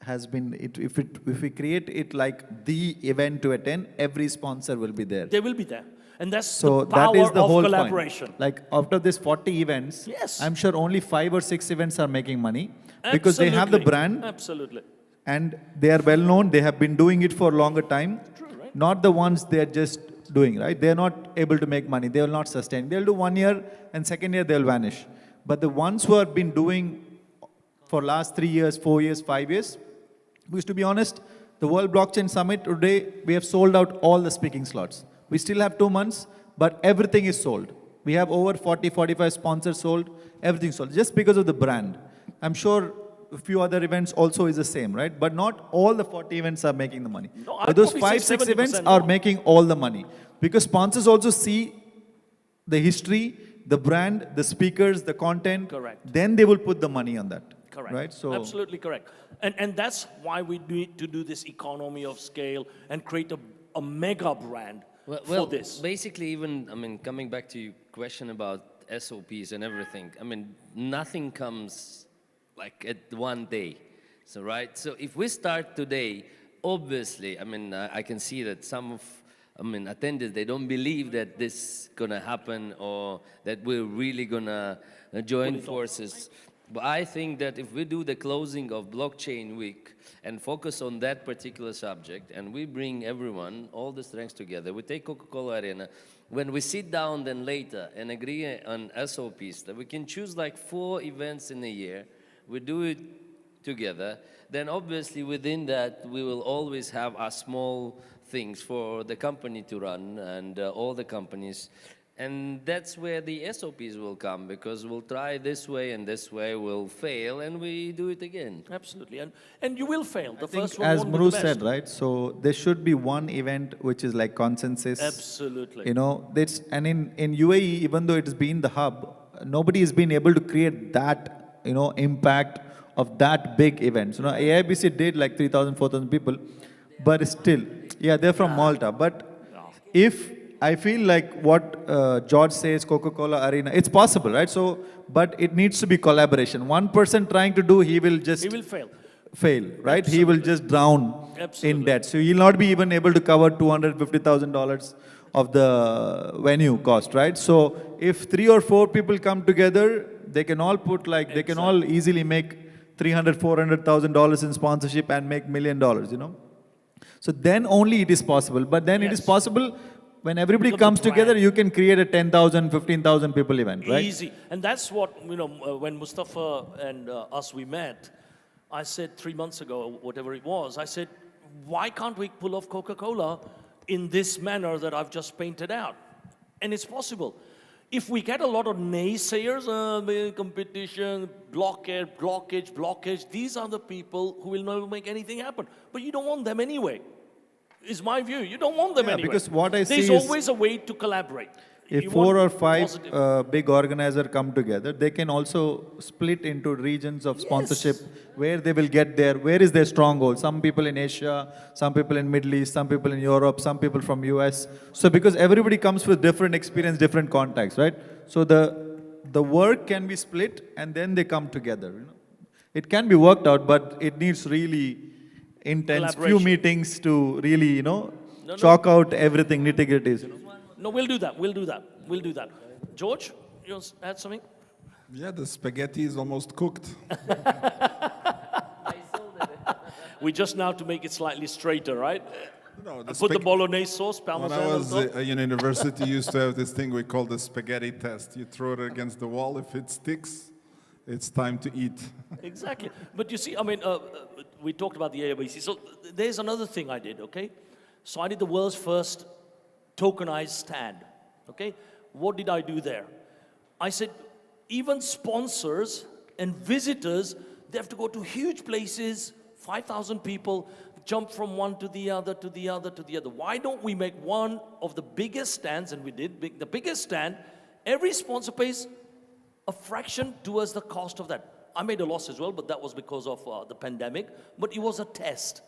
has been, if we create it like the event to attend, every sponsor will be there. They will be there. And that's so the power that is the of whole collaboration. Point. Like after this 40 events, yes, I'm sure only 5 or 6 events are making money because they have the brand. Absolutely. And they are well known, they have been doing it for a longer time. True, right? Not the ones they are just doing, right? They are not able to make money, they will not sustain. They'll do 1 year and second year they'll vanish. But the ones who have been doing for last 3 years, 4 years, 5 years, because to be honest, the World Blockchain Summit today, we have sold out all the speaking slots. We still have 2 months, but everything is sold. We have over 40, 45 sponsors sold, everything sold, just because of the brand. I'm sure a few other events also is the same, right? But not all the 40 events are making the money. No, but those 5, 6 events are making all the money. Because sponsors also see the history, the brand, the speakers, the content. Correct. Then they will put the money on that. Correct. Right? So absolutely correct. And that's why we need to do this economy of scale and create a mega brand for this. Basically, even, coming back to your question about SOPs and everything, nothing comes like at one day. So, right? So if we start today, obviously, I can see that some of, attendees, they don't believe that this is gonna happen or that we're really gonna join forces. But I think that if we do the closing of Blockchain Week and focus on that particular subject, and we bring everyone, all the strengths together, we take Coca-Cola Arena, when we sit down then later and agree on SOPs, that we can choose like 4 events in a year, we do it together, then obviously within that we will always have our small things for the company to run and all the companies. And that's where the SOPs will come, because we'll try this way and this way, we'll fail, and we do it again. Absolutely, and you will fail. The first one as won't be Mru the said, best. right? So there should be one event which is like consensus. Absolutely. And in UAE, even though it has been the hub, nobody has been able to create that, impact of that big event. AIBC did like 3,000, 4,000 people, but still, yeah, they're from Malta. But if I feel like what George says, Coca-Cola Arena, it's possible, right? So, but it needs to be collaboration. One person trying to do, he will fail. Fail, right? Absolutely. He will just drown in debt. So he'll not be even able to cover $250,000 of the venue cost, right? So if 3 or 4 people come together, they can all put like, they can all easily make $300,000, $400,000 in sponsorship and make $1 million, you know? So then only it is possible. But then it is possible when everybody comes together, you can create a 10,000, 15,000 people event, right? Easy. And that's what, you know, when Mustafa and us, we met, I said 3 months ago, or whatever it was, I said, why can't we pull off Coca-Cola in this manner that I've just painted out? And it's possible. If we get a lot of naysayers, competition, blockage, these are the people who will never make anything happen. But you don't want them anyway, is my view. You don't want them anyway. Because what I see There's is, always a way to collaborate. if You 4 or want 5 big organizers come together, they can also split into regions of sponsorship where they will get there. Where is their stronghold? Some people in Asia, some people in Middle East, some people in Europe, some people from US. So because everybody comes with different experience, different contacts, right? So the work can be split and then they come together. You know? It can be worked out, but it needs really intense few meetings to really, you know, chalk out everything, nitty-gritties. You know? No, we'll do that. We'll do that. We'll do that. George, you want to add something? Yeah, the spaghetti is almost cooked. We just now to make it slightly straighter, right? No, Put the bolognese sauce, parmesan When I was on top. in university, used to have this thing we call the spaghetti test. You throw it against the wall. If it sticks, it's time to eat. Exactly. But you see, I mean, we talked about the AOBC. So there's another thing I did, okay? So I did the world's first tokenized stand, okay? What did I do there? I said, even sponsors and visitors, they have to go to huge places, 5,000 people, jump from one to the other, to the other, to the other. Why don't we make one of the biggest stands, and we did, the biggest stand, every sponsor pays a fraction towards the cost of that. I made a loss as well, but that was because of the pandemic, but it was a test.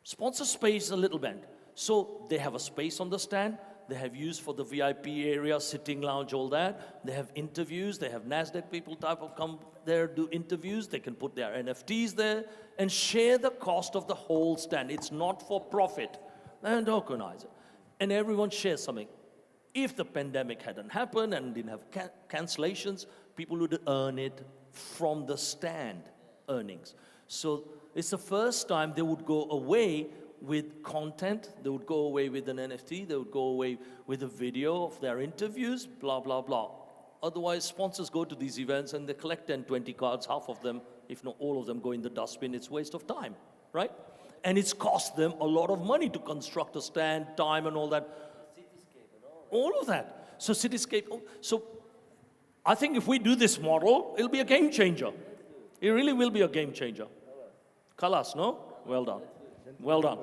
Sponsor space a little bit. So they have a space on the stand, they have use for the VIP area, sitting lounge, all that. They have interviews, they have NASDAQ people type of come there, do interviews, they can put their NFTs there and share the cost of the whole stand. It's not for profit, and tokenize it. And everyone shares something. If the pandemic hadn't happened and didn't have cancellations, people would earn it from the stand earnings. So it's the first time they would go away with content, they would go away with an NFT, they would go away with a video of their interviews, blah, blah, blah. Otherwise, sponsors go to these events and they collect 10, 20 cards, half of them, if not all of them, go in the dustbin. It's a waste of time, right? And it's cost them a lot of money to construct a stand, time and all that. All of that. So Cityscape, so I think if we do this model, it'll be a game changer. It really will be a game changer. Kalas, no? Well done. Well done.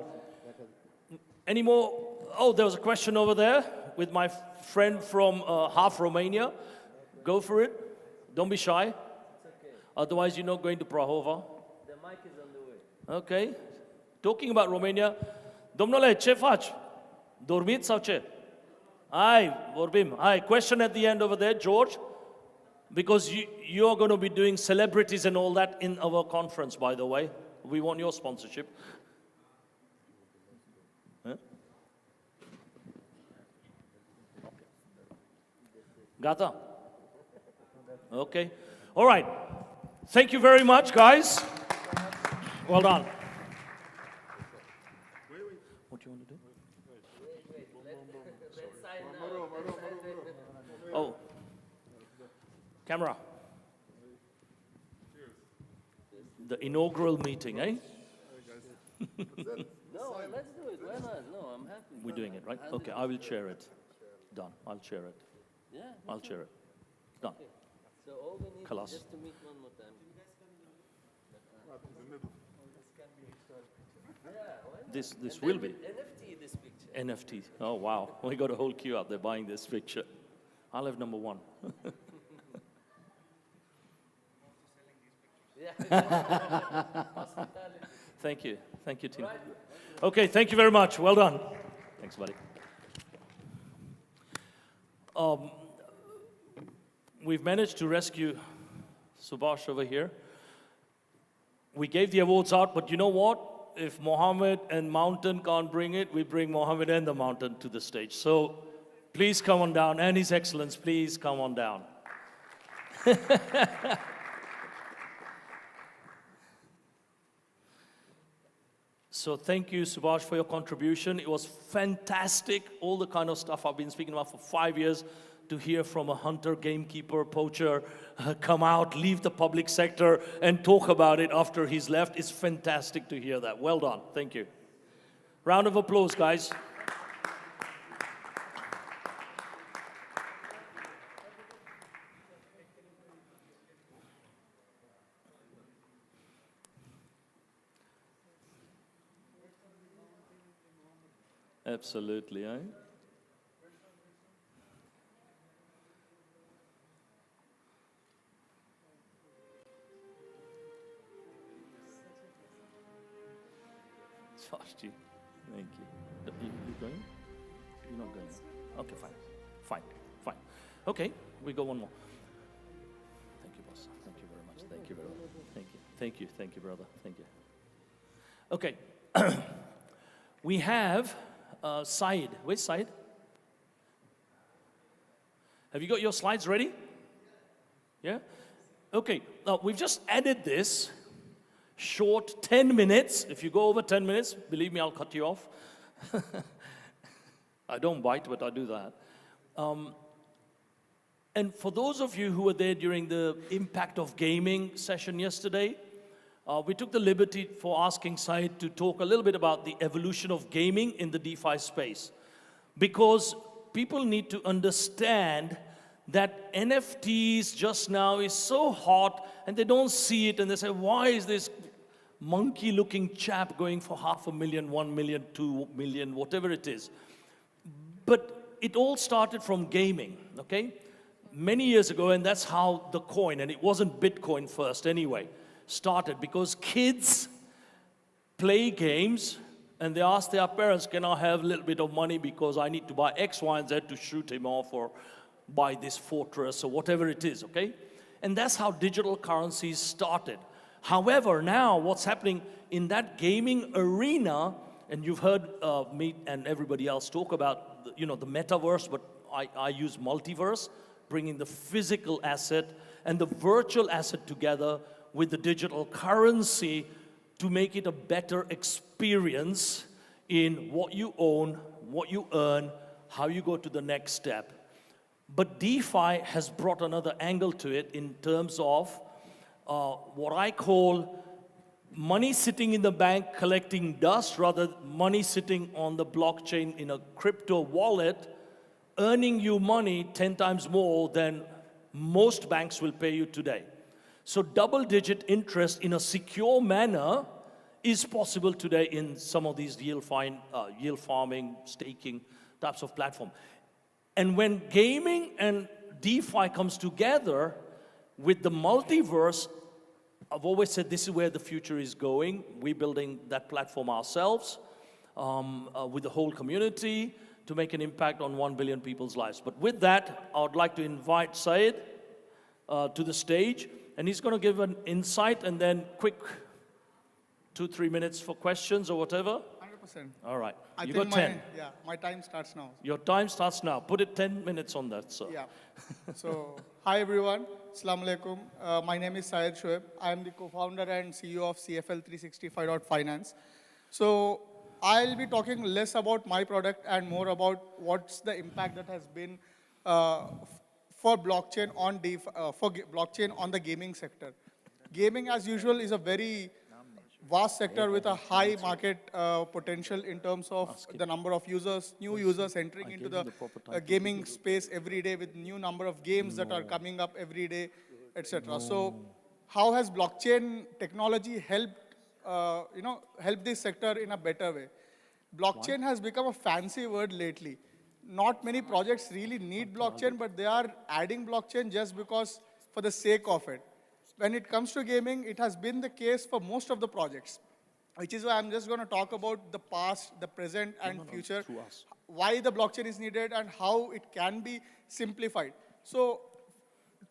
Any more? Oh, there was a question over there with my friend from half Romania. Go for it. Don't be shy. Okay. Otherwise, you're not going to Prahova. The mic is on the way. Okay. Talking about Romania. Domnule, ce faci? Dormiți sau ce? Hai, vorbim. Hai, question at the end over there, George. Because you're going to be doing celebrities and all that in our conference, by the way. We want your sponsorship. Huh? Gata? Okay. All right. Thank you very much, guys. Well done. What do you want to do? Oh. Camera. The inaugural meeting, eh? No, let's do it. Why not? No, I'm happy. We're doing it, right? Okay, I will share it. Done. I'll share it. Yeah. I'll share it. Done. Okay. So all we need Kalas. is just to meet one more time. This will be. NFT this picture. NFT. Oh, wow. We got a whole queue up there buying this picture. I'll have number one. Thank you. Thank you, team. Okay, thank you very much. Well done. Thanks, buddy. we've managed to rescue Subhash over here. We gave the awards out, but you know what? If Mohamed and Mountain can't bring it, we bring Mohamed and the Mountain to the stage. So please come on down, and His Excellence, please come on down. So thank you, Subhash, for your contribution. It was fantastic, all the kind of stuff I've been speaking about for 5 years, to hear from a hunter, gamekeeper, poacher, come out, leave the public sector, and talk about it after he's left. It's fantastic to hear that. Well done. Thank you. Round of applause, guys. Absolutely, eh? Thank you. You going? You're not going? Okay, fine. Okay, we go one more. Thank you, boss. Thank you very much. Thank you very much. Thank you, brother. Thank you. Okay. We have Syed. Where's Syed? Have you got your slides ready? Yeah? Okay, now we've just added this short 10 minutes. If you go over 10 minutes, believe me, I'll cut you off. I don't bite, but I do that. And for those of you who were there during the Impact of Gaming session yesterday, we took the liberty for asking Syed to talk a little bit about the evolution of gaming in the DeFi space. Because people need to understand that NFTs just now is so hot and they don't see it and they say, why is this monkey-looking chap going for $500,000, 1 million, 2 million, whatever it is? But it all started from gaming, okay? Many years ago, and that's how the coin, and it wasn't Bitcoin first anyway, started because kids play games and they ask their parents, can I have a little bit of money because I need to buy X, Y, and Z to shoot him off or buy this fortress or whatever it is, okay? And that's how digital currencies started. However, now what's happening in that gaming arena, and you've heard me and everybody else talk about, the metaverse, but I use multiverse, bringing the physical asset and the virtual asset together with the digital currency to make it a better experience in what you own, what you earn, how you go to the next step. But DeFi has brought another angle to it in terms of what I call money sitting in the bank collecting dust, rather money sitting on the blockchain in a crypto wallet, earning you money 10 times more than most banks will pay you today. So double-digit interest in a secure manner is possible today in some of these yield farming, staking types of platform. And when gaming and DeFi comes together with the multiverse, I've always said this is where the future is going. We're building that platform ourselves with the whole community to make an impact on 1 billion people's lives. But with that, I would like to invite Syed to the stage, and he's going to give an insight and then quick 2-3 minutes for questions or whatever. 100%. All right. I You think got 10. my time starts now. Your time starts now. Put it 10 minutes on that, sir. Yeah. So, hi everyone. Assalamu alaikum. My name is Syed Shoaib. I am the co-founder and CEO of CFL365.finance. So, I'll be talking less about my product and more about what's the impact that has been for blockchain on blockchain on the gaming sector. Gaming, as usual, is a very vast sector with a high market potential in terms of the number of users, new users entering into the gaming space every day with new number of games that are coming up every day, etc. So, how has blockchain technology helped help this sector in a better way? Blockchain has become a fancy word lately. Not many projects really need blockchain, but they are adding blockchain just because for the sake of it. When it comes to gaming, it has been the case for most of the projects. which is why I'm just going to talk about the past, the present, and future, why the blockchain is needed, and how it can be simplified. So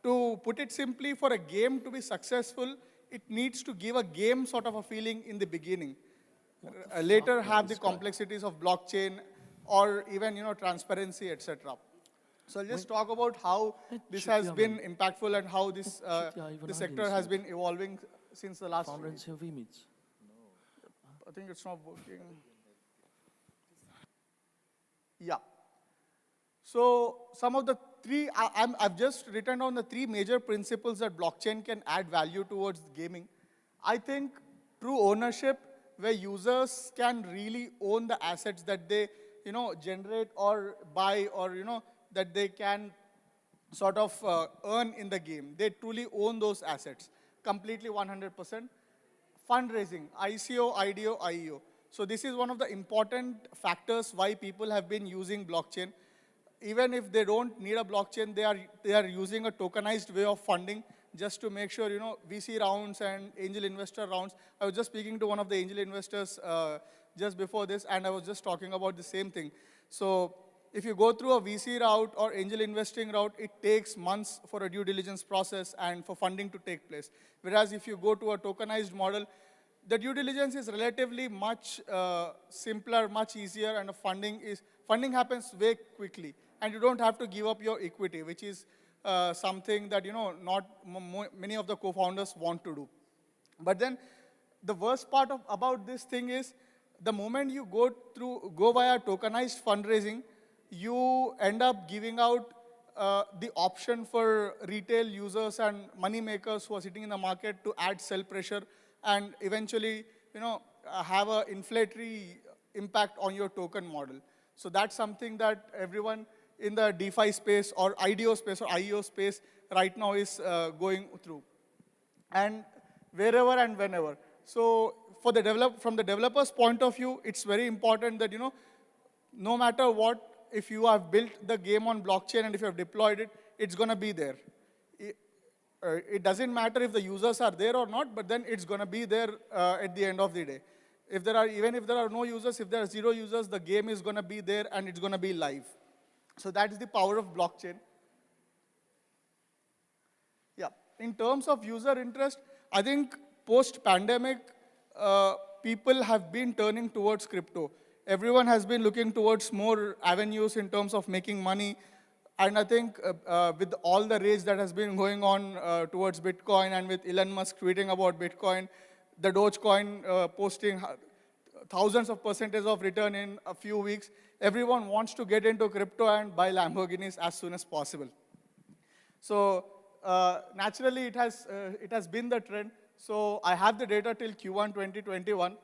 to put it simply, for a game to be successful, it needs to give a game sort of a feeling in the beginning. Later have the complexities of blockchain or even, transparency, etc. So I'll just talk about how this has been impactful and how this the sector has been evolving since the last. I think it's not working. Yeah. So some of the I've just written down the 3 major principles that blockchain can add value towards gaming. I think true ownership, where users can really own the assets that they, generate or buy, or, that they can sort of earn in the game. They truly own those assets, completely 100%. Fundraising, ICO, IDO, IEO. So this is one of the important factors why people have been using blockchain. Even if they don't need a blockchain, they are using a tokenized way of funding just to make sure, VC rounds and angel investor rounds. I was just speaking to one of the angel investors just before this, and I was just talking about the same thing. So if you go through a VC route or angel investing route, it takes months for a due diligence process and for funding to take place. Whereas if you go to a tokenized model, the due diligence is relatively much simpler, much easier, and the funding happens very quickly. And you don't have to give up your equity, which is something that, not many of the co-founders want to do. But then the worst part about this thing is, the moment you go via tokenized fundraising, you end up giving out the option for retail users and money makers who are sitting in the market to add sell pressure and eventually, have an inflationary impact on your token model. So that's something that everyone in the DeFi space or IDO space or IEO space right now is going through. And wherever and whenever. So from the developer's point of view, it's very important that, no matter what, if you have built the game on blockchain and if you have deployed it, it's going to be there. It doesn't matter if the users are there or not, but then it's going to be there at the end of the day. Even if there are no users, if there are 0 users, the game is going to be there and it's going to be live. So that is the power of blockchain. Yeah. In terms of user interest, I think post-pandemic, people have been turning towards crypto. Everyone has been looking towards more avenues in terms of making money. And I think with all the rage that has been going on towards Bitcoin, and with Elon Musk tweeting about Bitcoin, the Dogecoin posting thousands of percentage of return in a few weeks, everyone wants to get into crypto and buy Lamborghinis as soon as possible. So naturally, it has been the trend. So I have the data till Q1 2021.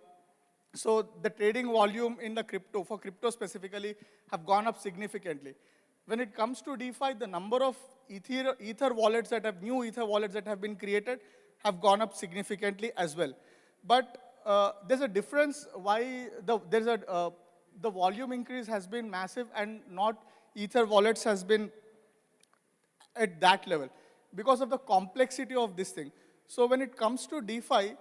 So the trading volume in the crypto, for crypto specifically, have gone up significantly. When it comes to DeFi, the number of Ether wallets new Ether wallets that have been created have gone up significantly as well. But there's a difference why the volume increase has been massive and not Ether wallets has been at that level because of the complexity of this thing. So when it comes to DeFi,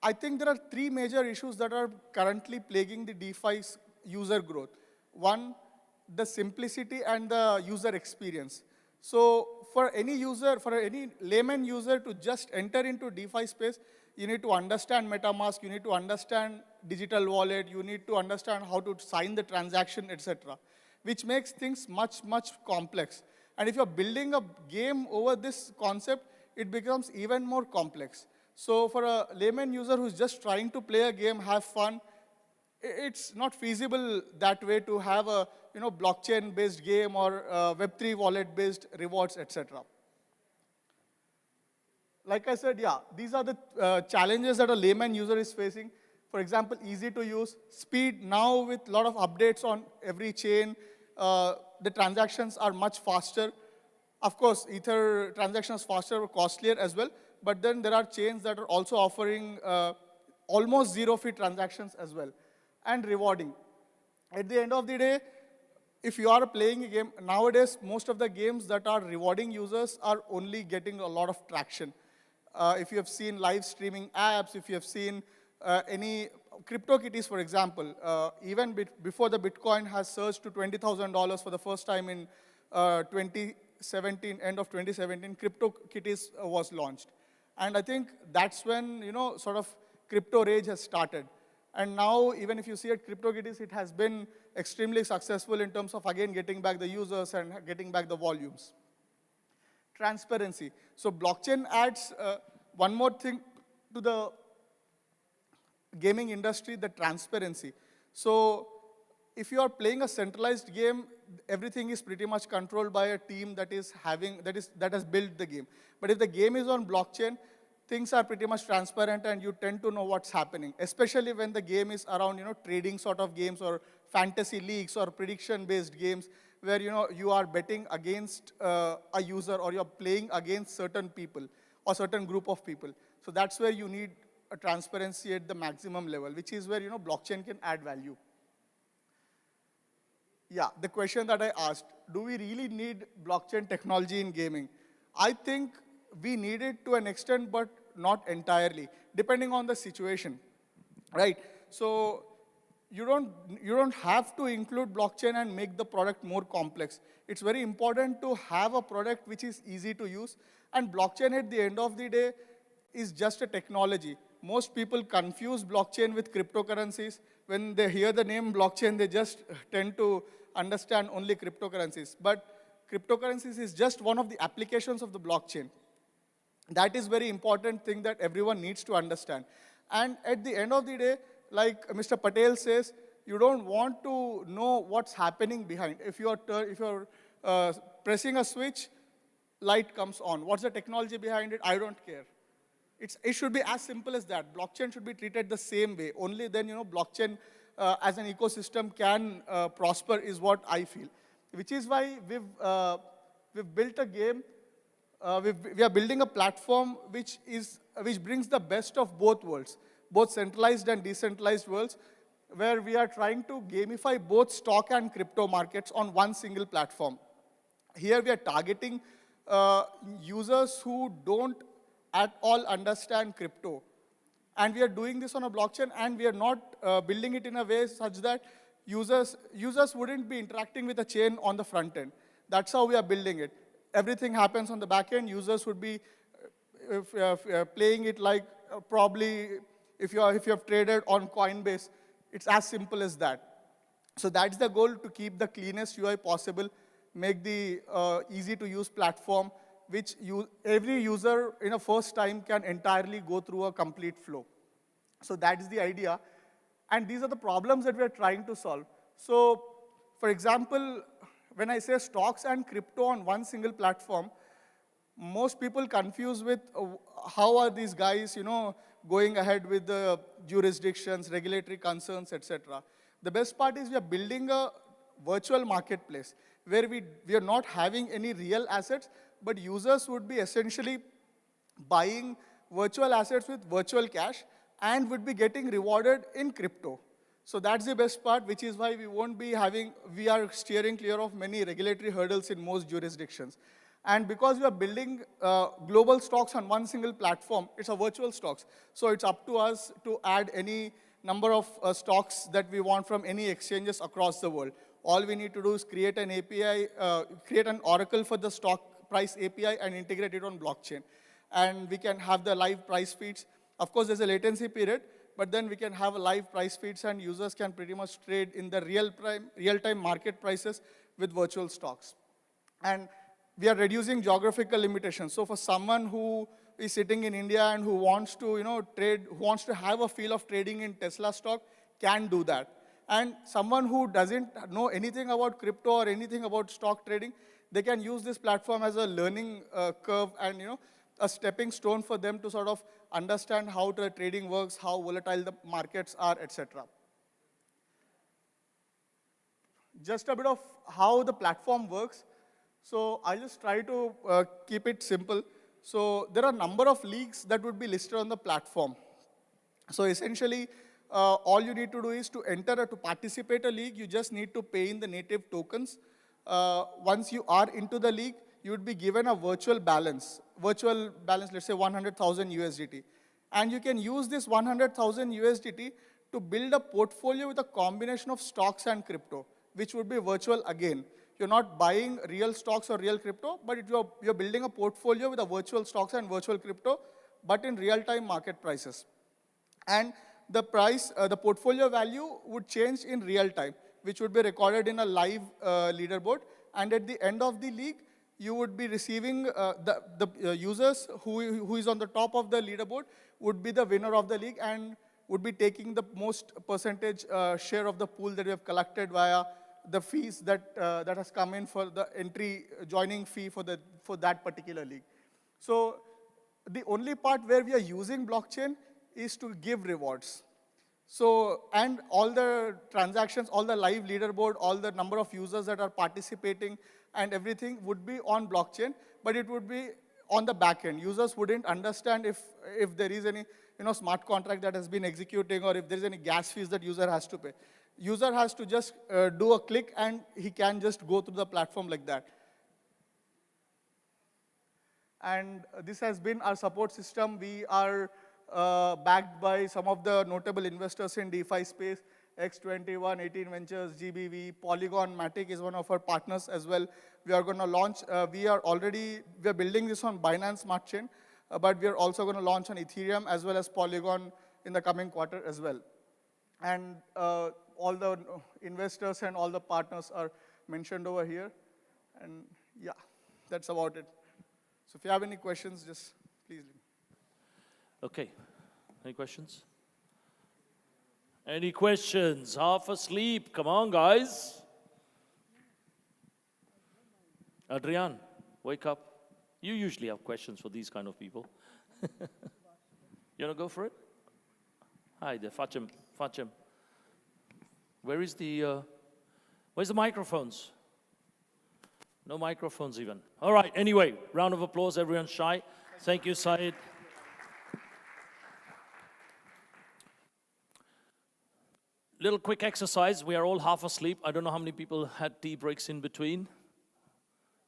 I think there are 3 major issues that are currently plaguing the DeFi's user growth. One, the simplicity and the user experience. So for any user, for any layman user to just enter into DeFi space, you need to understand MetaMask, you need to understand digital wallet, you need to understand how to sign the transaction, etc., which makes things much, much complex. And if you're building a game over this concept, it becomes even more complex. So for a layman user who's just trying to play a game, have fun, it's not feasible that way to have a blockchain-based game or Web3 wallet-based rewards, etc. Like I said, yeah, these are the challenges that a layman user is facing. For example, easy to use, speed. Now with a lot of updates on every chain, the transactions are much faster. Of course, Ether transactions faster, costlier as well. But then there are chains that are also offering almost 0-fee transactions as well, and rewarding. At the end of the day, if you are playing a game, nowadays, most of the games that are rewarding users are only getting a lot of traction. If you have seen live streaming apps, if you have seen any CryptoKitties, for example, even before the Bitcoin has surged to $20,000 for the first time in 2017, end of 2017, CryptoKitties was launched. And I think that's when, sort of crypto rage has started. And now, even if you see at CryptoKitties, it has been extremely successful in terms of, again, getting back the users and getting back the volumes. Transparency. So blockchain adds one more thing to the gaming industry, the transparency. So if you are playing a centralized game, everything is pretty much controlled by a team that has built the game. But if the game is on blockchain, things are pretty much transparent and you tend to know what's happening, especially when the game is around, trading sort of games or fantasy leagues or prediction-based games where, you are betting against a user or you're playing against certain people or certain group of people. So that's where you need a transparency at the maximum level, which is where, blockchain can add value. Yeah, the question that I asked, do we really need blockchain technology in gaming? I think we need it to an extent, but not entirely, depending on the situation, right? So you don't have to include blockchain and make the product more complex. It's very important to have a product which is easy to use, and blockchain at the end of the day is just a technology. Most people confuse blockchain with cryptocurrencies. When they hear the name blockchain, they just tend to understand only cryptocurrencies. But cryptocurrencies is just one of the applications of the blockchain. That is very important thing that everyone needs to understand. And at the end of the day, like Mr. Patel says, you don't want to know what's happening behind. If you're pressing a switch, light comes on. What's the technology behind it? I don't care. It should be as simple as that. Blockchain should be treated the same way. Only then, blockchain as an ecosystem can prosper is what I feel. Which is why we've built a game. We are building a platform which brings the best of both worlds, both centralized and decentralized worlds, where we are trying to gamify both stock and crypto markets on one single platform. Here we are targeting users who don't at all understand crypto. And we are doing this on a blockchain, and we are not building it in a way such that users wouldn't be interacting with a chain on the front end. That's how we are building it. Everything happens on the back end. Users would be playing it like probably if you have traded on Coinbase. It's as simple as that. So that's the goal, to keep the cleanest UI possible, make the easy-to-use platform, which every user in a first time can entirely go through a complete flow. So that is the idea. And these are the problems that we are trying to solve. So, for example, when I say stocks and crypto on one single platform, most people confuse with how are these guys, going ahead with the jurisdictions, regulatory concerns, etc. The best part is we are building a virtual marketplace where we are not having any real assets, but users would be essentially buying virtual assets with virtual cash and would be getting rewarded in crypto. So that's the best part, which is why we are steering clear of many regulatory hurdles in most jurisdictions. And because we are building global stocks on one single platform, it's a virtual stocks. So it's up to us to add any number of stocks that we want from any exchanges across the world. All we need to do is create an API, create an oracle for the stock price API and integrate it on blockchain. And we can have the live price feeds. Of course, there's a latency period, but then we can have a live price feeds and users can pretty much trade in the real-time market prices with virtual stocks. And we are reducing geographical limitations. So for someone who is sitting in India and who wants to trade, who wants to have a feel of trading in Tesla stock, can do that. And someone who doesn't know anything about crypto or anything about stock trading, they can use this platform as a learning curve and a stepping stone for them to sort of understand how the trading works, how volatile the markets are, etc. Just a bit of how the platform works. So I'll just try to keep it simple. So there are a number of leagues that would be listed on the platform. So essentially, all you need to do is to to participate a league, you just need to pay in the native tokens. Once you are into the league, you would be given a virtual balance, let's say 100,000 USDT. And you can use this 100,000 USDT to build a portfolio with a combination of stocks and crypto, which would be virtual again. You're not buying real stocks or real crypto, but you're building a portfolio with a virtual stocks and virtual crypto, but in real-time market prices. And the price, the portfolio value would change in real time, which would be recorded in a live leaderboard. And at the end of the league, you would be receiving the users who is on the top of the leaderboard would be the winner of the league and would be taking the most percentage share of the pool that we have collected via the fees that has come in for the entry joining fee for that particular league. So the only part where we are using blockchain is to give rewards. So, and all the transactions, all the live leaderboard, all the number of users that are participating and everything would be on blockchain, but it would be on the back end. Users wouldn't understand if there is any smart contract that has been executing or if there is any gas fees that user has to pay. User has to just do a click and he can just go through the platform like that. And this has been our support system. We are backed by some of the notable investors in DeFi space, X21, 18 Ventures, GBV, Polygon, Matic is one of our partners as well. We are going to launch, we are building this on Binance Smart Chain, but we are also going to launch on Ethereum as well as Polygon in the coming quarter as well. And all the investors and all the partners are mentioned over here. And yeah, that's about it. So if you have any questions, just please. Okay, any questions? Any questions? Half asleep, come on guys. Adrian, wake up. You usually have questions for these kind of people. You wanna go for it? Hi there, Fachem. Where's the microphones? No microphones even. All right, anyway, round of applause, everyone's shy. Thank you, Syed. Little quick exercise, we are all half asleep. I don't know how many people had tea breaks in between.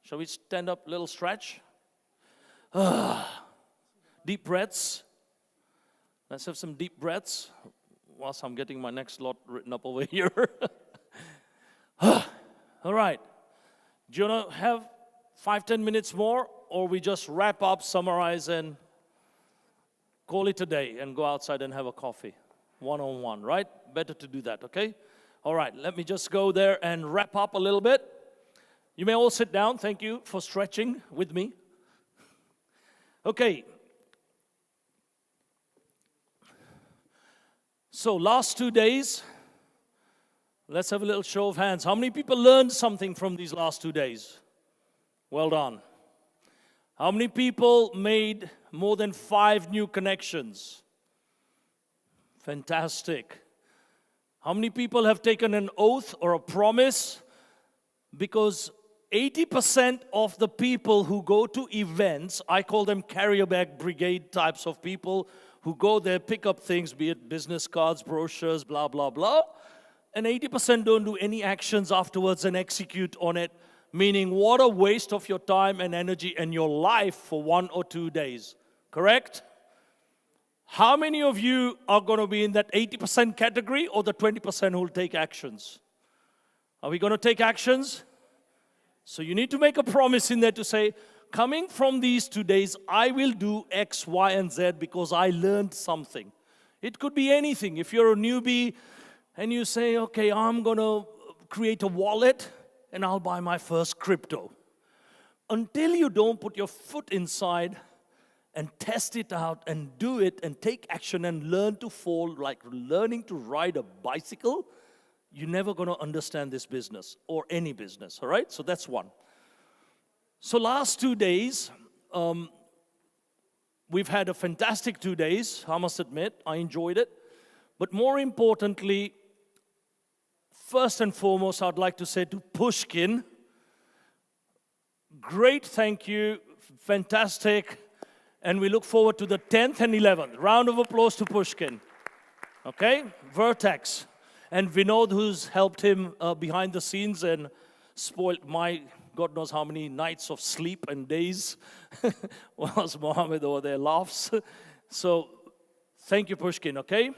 Shall we stand up, little stretch? Deep breaths. Let's have some deep breaths whilst I'm getting my next lot written up over here. All right. Do you want to have 5-10 minutes more, or we just wrap up, summarize, and call it a day and go outside and have a coffee? One-on-one, right? Better to do that, okay? All right, let me just go there and wrap up a little bit. You may all sit down. Thank you for stretching with me. Okay. So last 2 days, let's have a little show of hands. How many people learned something from these last 2 days? Well done. How many people made more than 5 new connections? Fantastic. How many people have taken an oath or a promise? Because 80% of the people who go to events, I call them carrier bag brigade types of people who go there, pick up things, be it business cards, brochures, blah, blah, blah. And 80% don't do any actions afterwards and execute on it. Meaning, what a waste of your time and energy and your life for 1 or 2 days. Correct? How many of you are going to be in that 80% category or the 20% who will take actions? Are we going to take actions? So you need to make a promise in there to say, coming from these 2 days, I will do X, Y, and Z because I learned something. It could be anything. If you're a newbie and you say, okay, I'm going to create a wallet and I'll buy my first crypto. Until you don't put your foot inside and test it out and do it and take action and learn to fall, like learning to ride a bicycle, you're never going to understand this business or any business, all right? So that's one. So last 2 days, we've had a fantastic 2 days, I must admit. I enjoyed it. But more importantly, first and foremost, I'd like to say to Pushkin, great thank you, fantastic. And we look forward to the 10th and 11th. Round of applause to Pushkin. Okay? Vertex. And Vinod, who's helped him behind the scenes and spoiled my God knows how many nights of sleep and days whilst Mohamed over there laughs. So Thank you, Pushkin, okay?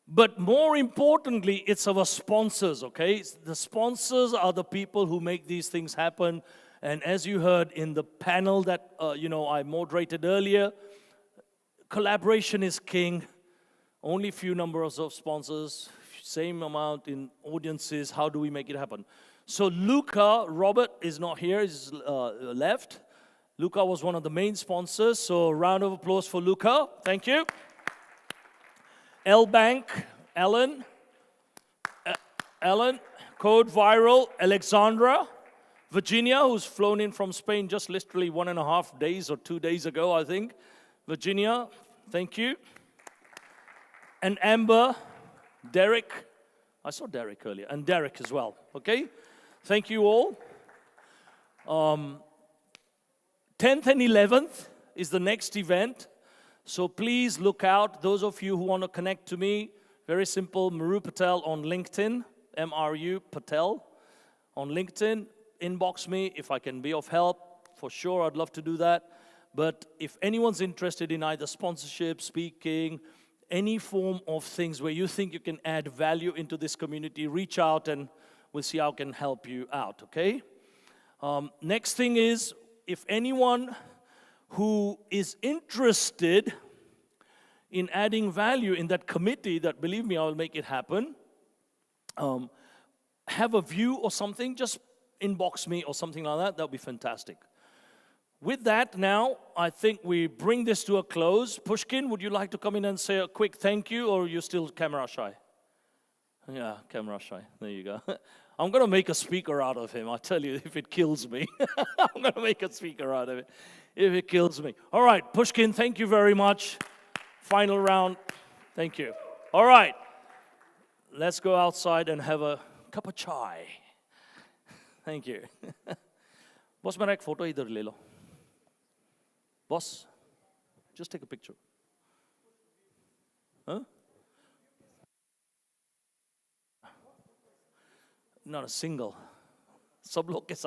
But more importantly, it's our sponsors, okay? The sponsors are the people who make these things happen. And as you heard in the panel that, I moderated earlier, collaboration is king. Only few numbers of sponsors, same amount in audiences. How do we make it happen? So Luca, Robert is not here, he's left. Luca was one of the main sponsors, so round of applause for Luca. Thank you. L Bank, Ellen, Code Viral, Alexandra, Virginia, who's flown in from Spain just literally 1.5 days or 2 days ago, I think. Virginia, thank you. And Amber, Derek, I saw Derek earlier, and Derek as well, okay? Thank you all. 10th and 11th is the next event. So please look out. Those of you who want to connect to me, very simple, Mru Patel on LinkedIn, M-R-U Patel on LinkedIn. Inbox me if I can be of help. For sure, I'd love to do that. But if anyone's interested in either sponsorship, speaking, any form of things where you think you can add value into this community, reach out and we'll see how I can help you out, okay? Next thing is, if anyone who is interested in adding value in that committee, that believe me, I will make it happen, have a view or something, just inbox me or something like that, that would be fantastic. With that now, I think we bring this to a close. Pushkin, would you like to come in and say a quick thank you, or are you still camera shy? Yeah, camera shy, there you go. I'm going to make a speaker out of him, I tell you, if it kills me. I'm going to make a speaker out of it, if it kills me. All right, Pushkin, thank you very much. Final round, thank you. All right, let's go outside and have a cup of chai. Thank you. Boss, मेरा एक photo इधर ले लो. Boss, just take a picture. Huh? Not a single. सब लोग के साथ